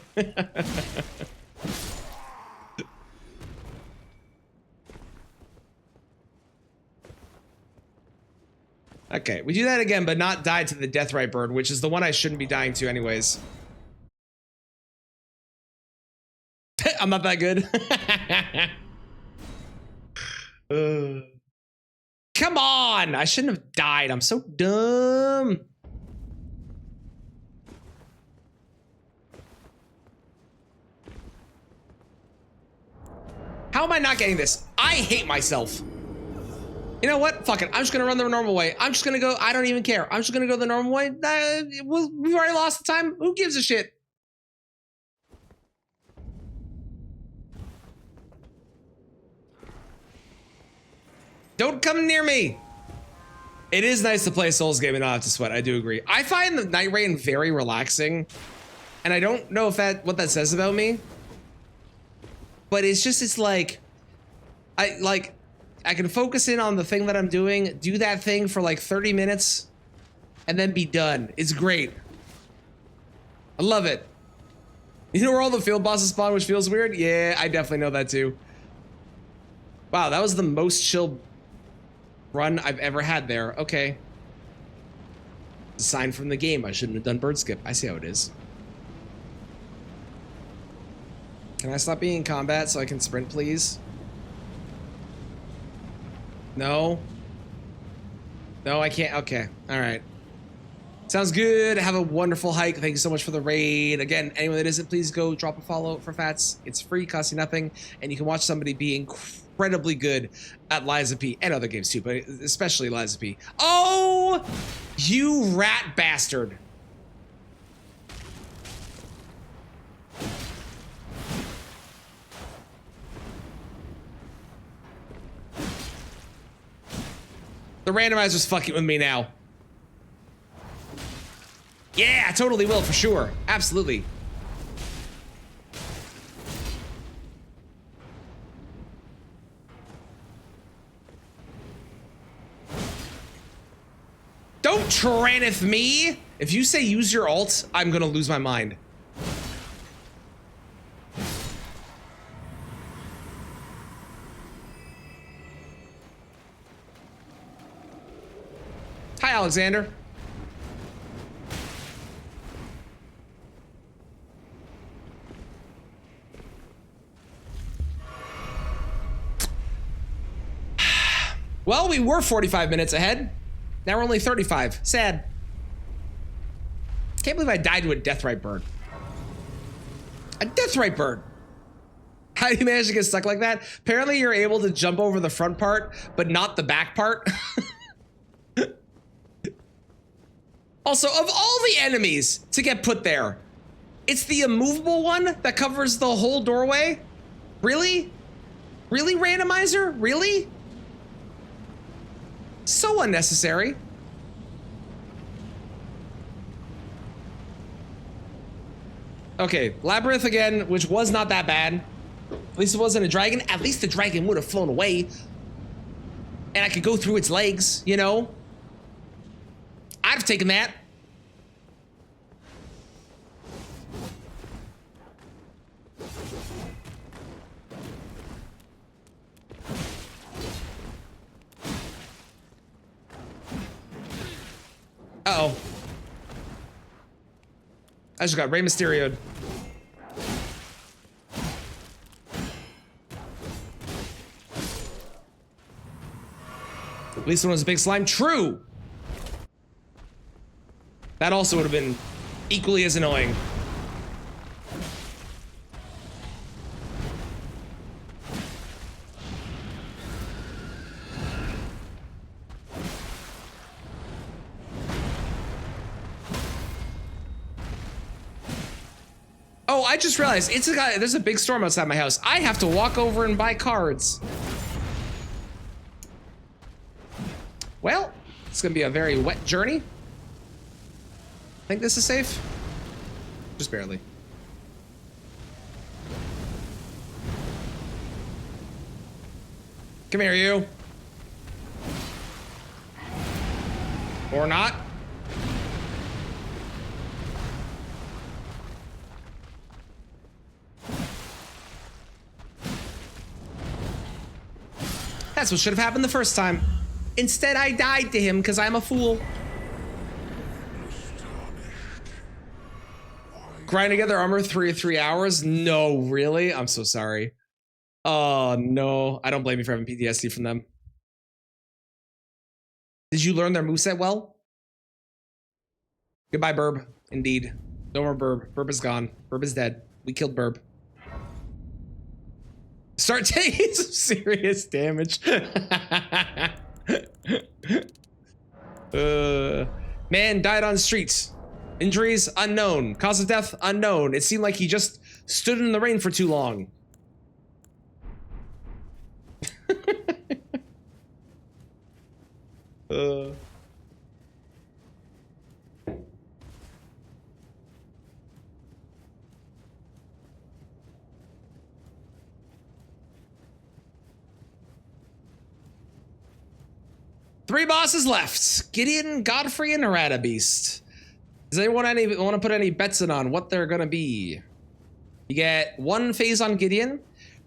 Okay, we do that again, but not die to the Deathrite bird, which is the one I shouldn't be dying to anyways. I'm not that good. Come on! I shouldn't have died. I'm so dumb. How am I not getting this? I hate myself. You know what? Fuck it. I'm just gonna run the normal way. I'm just gonna go. I don't even care. I'm just gonna go the normal way. We've already lost the time. Who gives a shit? Don't come near me. It is nice to play a Souls game and not have to sweat. I do agree. I find the Night Rain very relaxing. And I don't know if what that says about me. But it's like, I can focus in on the thing that I'm doing, do that thing for like 30 minutes, and then be done. It's great. I love it. You know where all the field bosses spawn, which feels weird? Yeah, I definitely know that too. Wow, that was the most chill run I've ever had there. Okay. It's a sign from the game. I shouldn't have done bird skip. I see how it is. Can I stop being in combat so I can sprint, please? No. No, I can't. Okay. All right. Sounds good. Have a wonderful hike. Thank you so much for the raid. Again, anyone that isn't, please go drop a follow for Fats. It's free, costs you nothing, and you can watch somebody be incredibly good at Liza P and other games too, but especially Liza P. Oh, you rat bastard. The randomizer's fucking with me now. Yeah, I totally will, for sure. Absolutely. Don't traneth me! If you say use your ult, I'm gonna lose my mind. Hi, Alexander. Well, we were 45 minutes ahead. Now we're only 35. Sad. Can't believe I died to a deathrite bird. A deathrite bird. How do you manage to get stuck like that? Apparently you're able to jump over the front part, but not the back part. Also, of all the enemies to get put there, it's the immovable one that covers the whole doorway? Really? Really, Randomizer? Really? So unnecessary. Okay, Labyrinth again, which was not that bad. At least it wasn't a dragon. At least the dragon would have flown away. And I could go through its legs, you know? I'd have taken that. Uh-oh. I just got Rey Mysterio'd. At least when it was a big slime. True! That also would have been equally as annoying. Oh, I just realized there's a big storm outside my house. I have to walk over and buy cards. Well, it's gonna be a very wet journey. Think this is safe? Just barely. Come here, you. Or not. That's what should have happened the first time. Instead, I died to him because I'm a fool. Grind together armor 3 hours? No, really? I'm so sorry. Oh, no. I don't blame you for having PTSD from them. Did you learn their moveset well? Goodbye, Burb. Indeed. No more Burb. Burb is gone. Burb is dead. We killed Burb. Start taking some serious damage. Man died on streets. Injuries unknown. Cause of death unknown. It seemed like he just stood in the rain for too long. Three bosses left. Gideon, Godfrey, and Radabeast. Does anyone want to put any bets in on what they're gonna be? You get 1 phase on Gideon,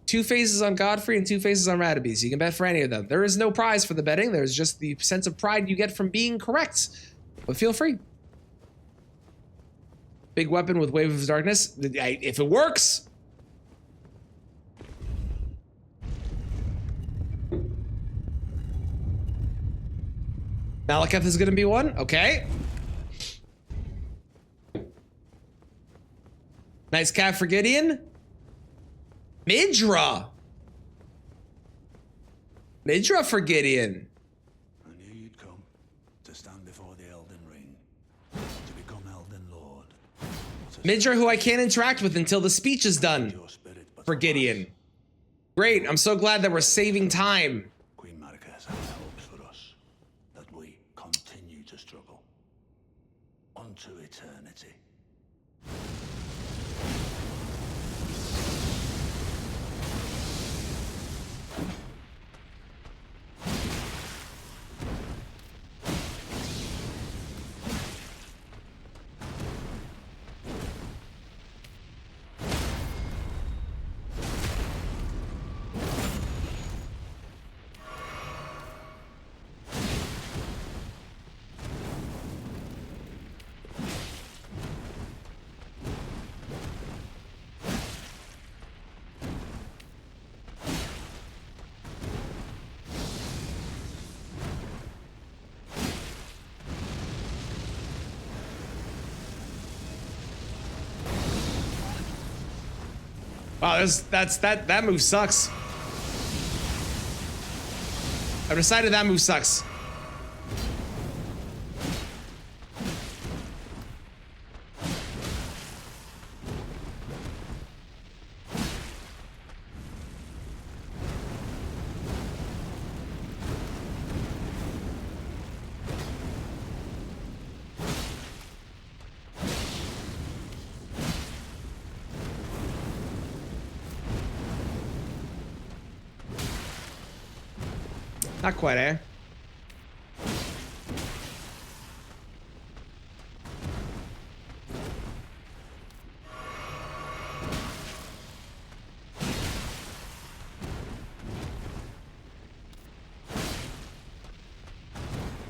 2 phases on Godfrey, and 2 phases on Radabeast. You can bet for any of them. There is no prize for the betting. There's just the sense of pride you get from being correct. But feel free. Big weapon with Wave of Darkness. If it works. Malekith is going to be one. Okay. Nice cap for Gideon. Midra. Midra for Gideon. I knew you'd come to stand before the Elden Ring, to become Elden Lord. Midra, who I can't interact with until the speech is done Your spirit, but for Gideon. Great. I'm so glad that we're saving time. Queen Marika has hopes for us, that we continue to struggle unto eternity. Wow, that move sucks. I've decided that move sucks. Not quite, eh?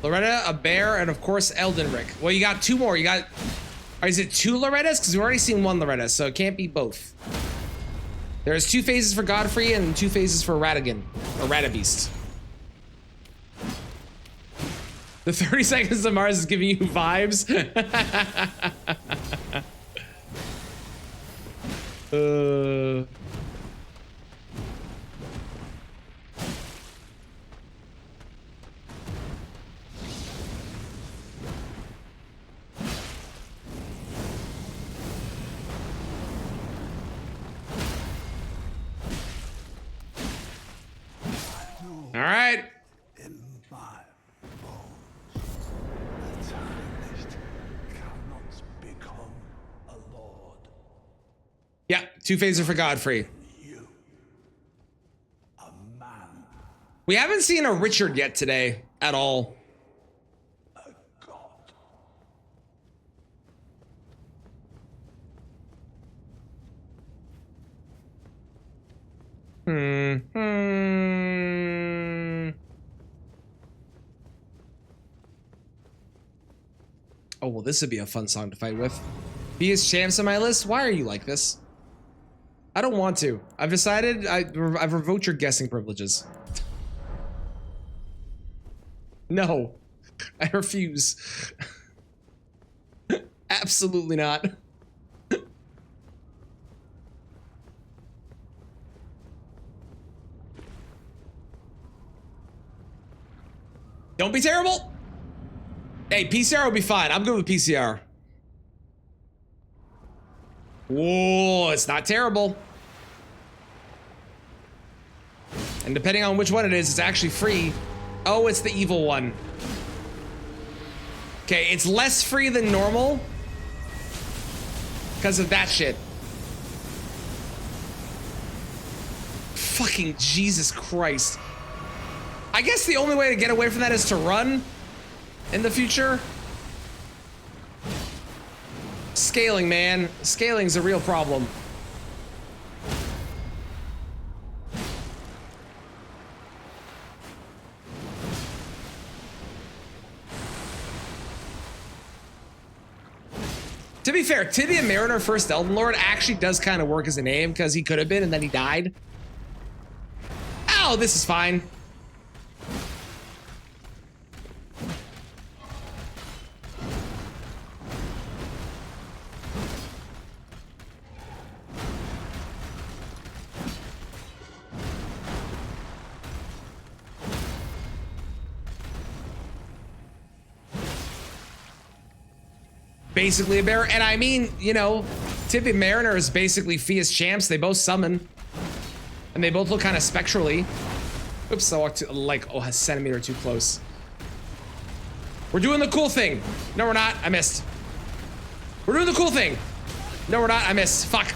Loretta, a bear, and of course Elden Rick. Well, you got 2 more. You got... Or is it 2 Lorettas? Because we've already seen 1 Loretta, so it can't be both. There's 2 phases for Godfrey and 2 phases for Radagon. Or Radabeast. The 30 seconds of Mars is giving you vibes. All right. In my bones, the tiniest cannot become a lord. Yeah, 2 phases for Godfrey. You, a man, We haven't seen a Richard yet today at all. a god. Oh, well, this would be a fun song to fight with. Biggest champs on my list? Why are you like this? I don't want to. I've decided I've revoked your guessing privileges. No, I refuse. Absolutely not. Don't be terrible. Hey, PCR will be fine. I'm good with PCR. Whoa, it's not terrible. And depending on which one it is, it's actually free. Oh, it's the evil one. Okay, it's less free than normal because of that shit. Fucking Jesus Christ. I guess the only way to get away from that is to run in the future. Scaling, man. Scaling's a real problem. To be fair, Tibia Mariner, first Elden Lord, actually does kind of work as a name because he could have been and then he died. Oh, this is fine. Basically a bear, and I mean, you know, Tibia Mariner is basically Fia's champs. They both summon, and they both look kind of spectrally. Oops, I walked like a centimeter too close. We're doing the cool thing. No, we're not. I missed. We're doing the cool thing. No, we're not. I missed. Fuck.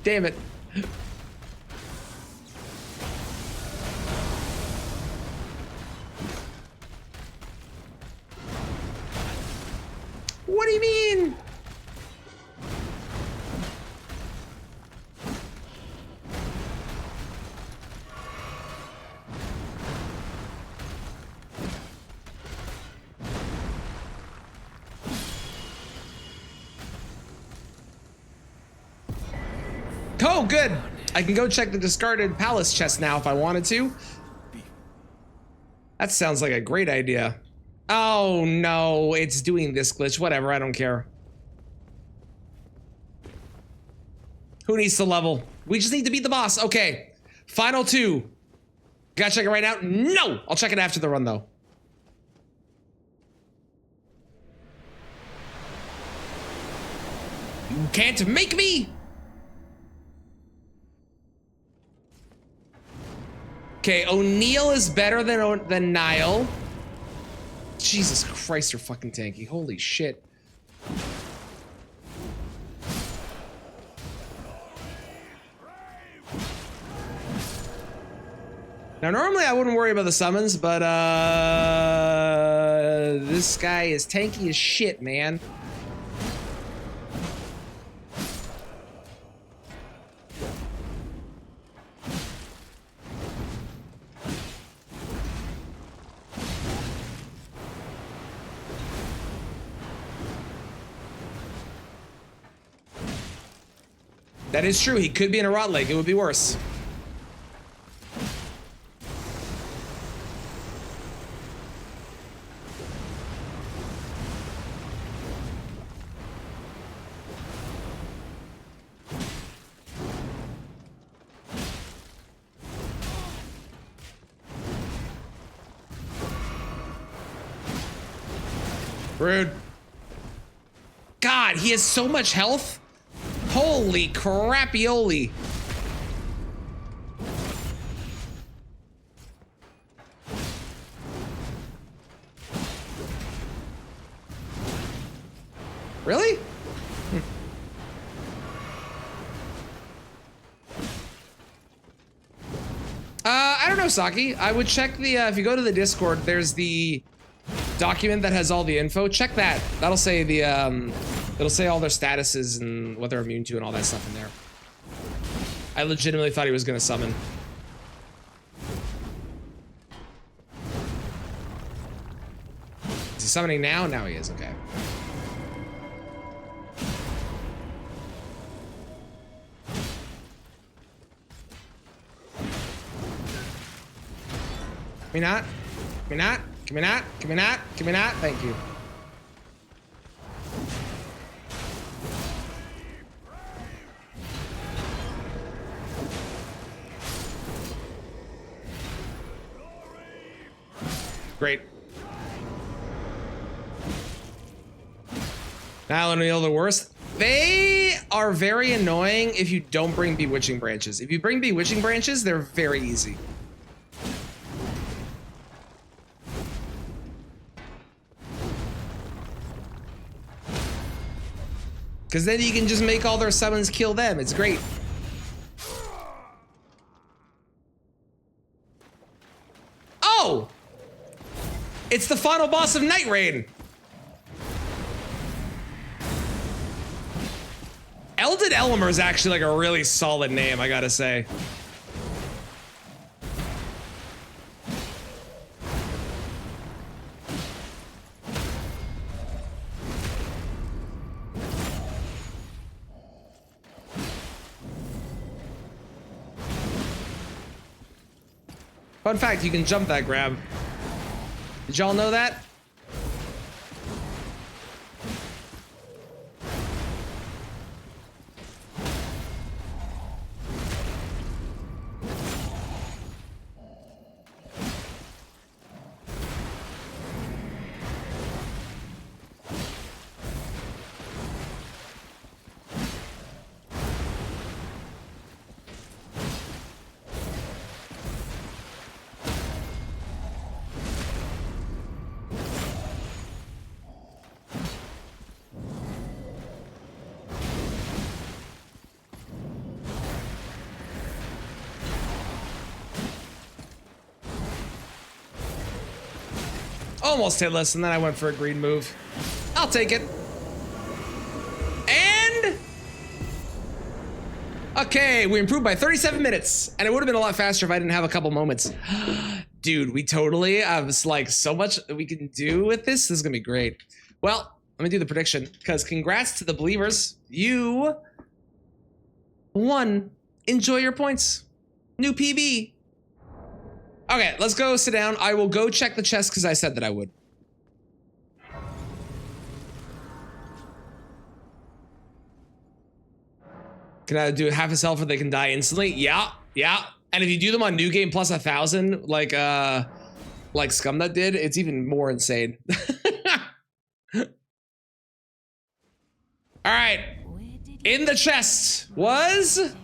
Damn it. What do you mean? Oh, good. I can go check the discarded palace chest now if I wanted to. That sounds like a great idea. Oh no, it's doing this glitch. Whatever, I don't care. Who needs to level? We just need to beat the boss. Okay, final 2. Gotta check it right now? No! I'll check it after the run though. You can't make me! Okay, O'Neal is better than Niall. Jesus Christ, you're fucking tanky. Holy shit. Now, normally I wouldn't worry about the summons, but this guy is tanky as shit, man. That is true. He could be in a rot leg. It would be worse. Rude. God, he has so much health. Holy crapioli. Really? I don't know, Saki. I would check the, if you go to the Discord, there's the document that has all the info. Check that. That'll say the, it'll say all their statuses and what they're immune to and all that stuff in there. I legitimately thought he was gonna summon. Is he summoning now? Now he is, okay. Can we not? Can we not? Can we not? Can we not? Can we not? Thank you. Great. Now O'Neal the worst. They are very annoying if you don't bring Bewitching Branches. If you bring Bewitching Branches, they're very easy. Because then you can just make all their summons kill them. It's great. Oh! It's the final boss of Night Rain. Elden Elmer is actually like a really solid name, I gotta say. Fun fact, you can jump that grab. Did y'all know that? Almost hitless, and then I went for a green move. I'll take it. And... okay, we improved by 37 minutes. And it would have been a lot faster if I didn't have a couple moments. Dude, we totally have like so much we can do with this. This is gonna be great. Well, let me do the prediction, because congrats to the believers. You won. Enjoy your points. New PB. Okay, let's go sit down. I will go check the chest because I said that I would. Can I do half his health or they can die instantly? Yeah, yeah. And if you do them on New Game plus 1,000, like Scumnut did, it's even more insane. All right. In the chest was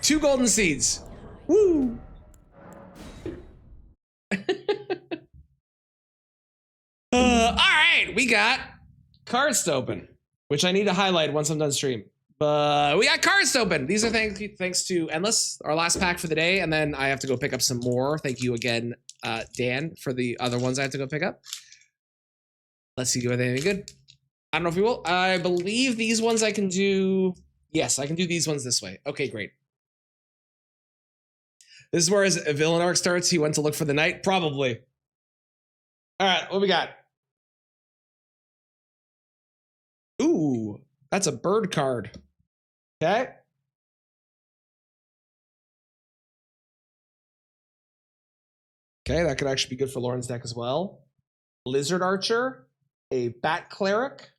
2 golden seeds. Woo! All right, we got cards to open, which I need to highlight once I'm done stream. But we got cards to open. These are thanks to Endless, our last pack for the day, and then I have to go pick up some more. Thank you again, Dan, for the other ones I have to go pick up. Let's see, do I think any good? I don't know if we will. I believe these ones I can do. Yes, I can do these ones this way. Okay, great. This is where his villain arc starts. He went to look for the knight, probably. All right, what we got? Ooh, that's a bird card. Okay. Okay, that could actually be good for Lauren's deck as well. Lizard Archer, a Bat Cleric.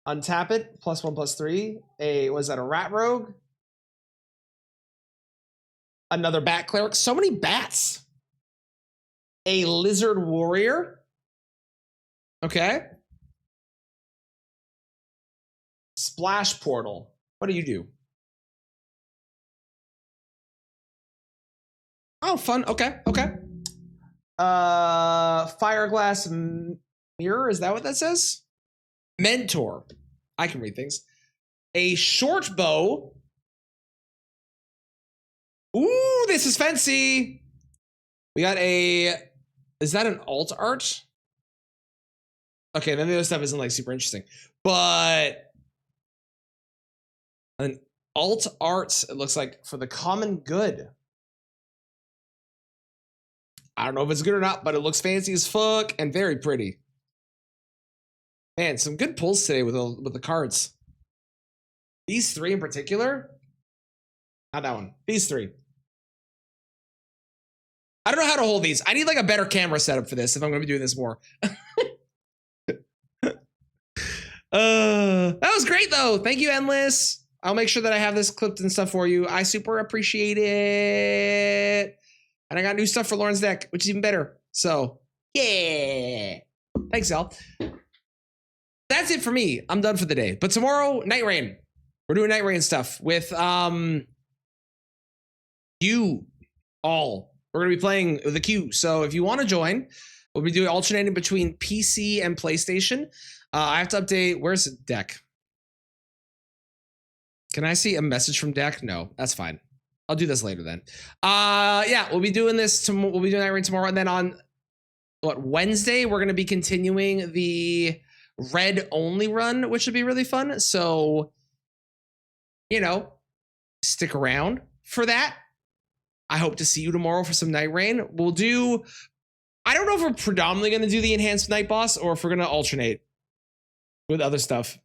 Untap it, +1/+3. Was that a Rat Rogue? Another Bat Cleric. So many bats. A Lizard Warrior. Okay. Splash Portal. What do you do? Oh, fun. Okay, okay. Fireglass Mirror. Is that what that says? Mentor. I can read things. A short bow. Ooh, this is fancy. We got a... is that an alt art? Okay, then the other stuff isn't like super interesting. But... an alt art, it looks like, for the common good. I don't know if it's good or not, but it looks fancy as fuck and very pretty. Man, some good pulls today with the cards. These 3 in particular. Not that one. These 3. I don't know how to hold these. I need like a better camera setup for this if I'm going to be doing this more. That was great though. Thank you, Endless. I'll make sure that I have this clipped and stuff for you. I super appreciate it. And I got new stuff for Lauren's deck, which is even better. So, yeah. Thanks, y'all. That's it for me. I'm done for the day. But tomorrow, Night Rain. We're doing Night Rain stuff with you all. We're going to be playing the queue. So if you want to join, We'll be doing alternating between PC and PlayStation. I have to update. Where's Deck? Can I see a message from Deck? No, that's fine. I'll do this later then. Yeah, we'll be doing this. We'll be doing that right tomorrow, and then on Wednesday we're gonna be continuing the red only run, which would be really fun. So, stick around for that. I hope to see you tomorrow for some Night Rain. We'll do. I don't know if we're predominantly going to do the enhanced night boss or if we're going to alternate with other stuff,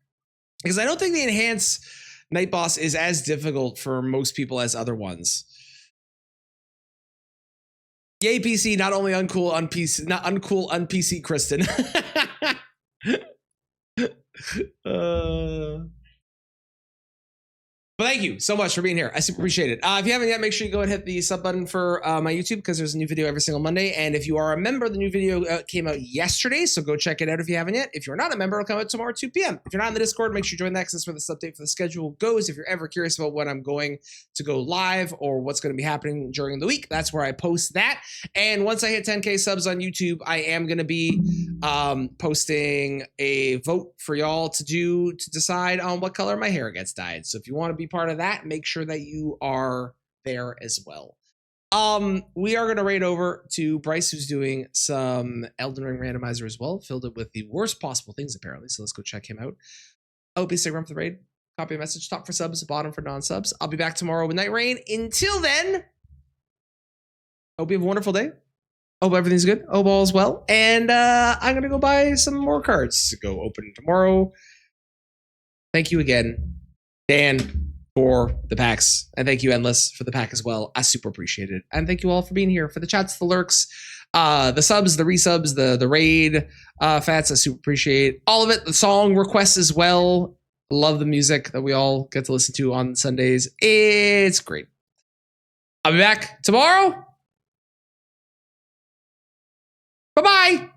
because I don't think the enhanced night boss is as difficult for most people as other ones. Yay PC, not only uncool on PC, not uncool on PC, Kristen. But thank you so much for being here. I super appreciate it. If you haven't yet, make sure you go and hit the sub button for my YouTube, because there's a new video every single Monday. And if you are a member, the new video came out yesterday, so go check it out if you haven't yet. If you're not a member, it'll come out tomorrow at 2 p.m. If you're not in the Discord, make sure you join that, because that's where this update for the schedule goes. If you're ever curious about when I'm going to go live or what's going to be happening during the week, that's where I post that. And once I hit 10K subs on YouTube, I am going to be posting a vote for y'all to decide on what color my hair gets dyed. So if you want to be part of that, make sure that you are there as well. We are going to raid over to Bryce, who's doing some Elden Ring randomizer as well, filled it with the worst possible things apparently. So let's go check him out. Oh, be stick around for the raid. Copy a message, top for subs, bottom for non-subs. I'll be back tomorrow with Night Rain. Until then, hope you have a wonderful day. Hope everything's good. Hope all's well. And I'm going to go buy some more cards to go open tomorrow. Thank you again, Dan, for the packs. And thank you, Endless, for the pack as well. I super appreciate it. And thank you all for being here, for the chats, the lurks, the subs, the resubs, the raid, Fats. I super appreciate all of it. The song requests as well. Love the music that we all get to listen to on Sundays. It's great. I'll be back tomorrow. Bye-bye.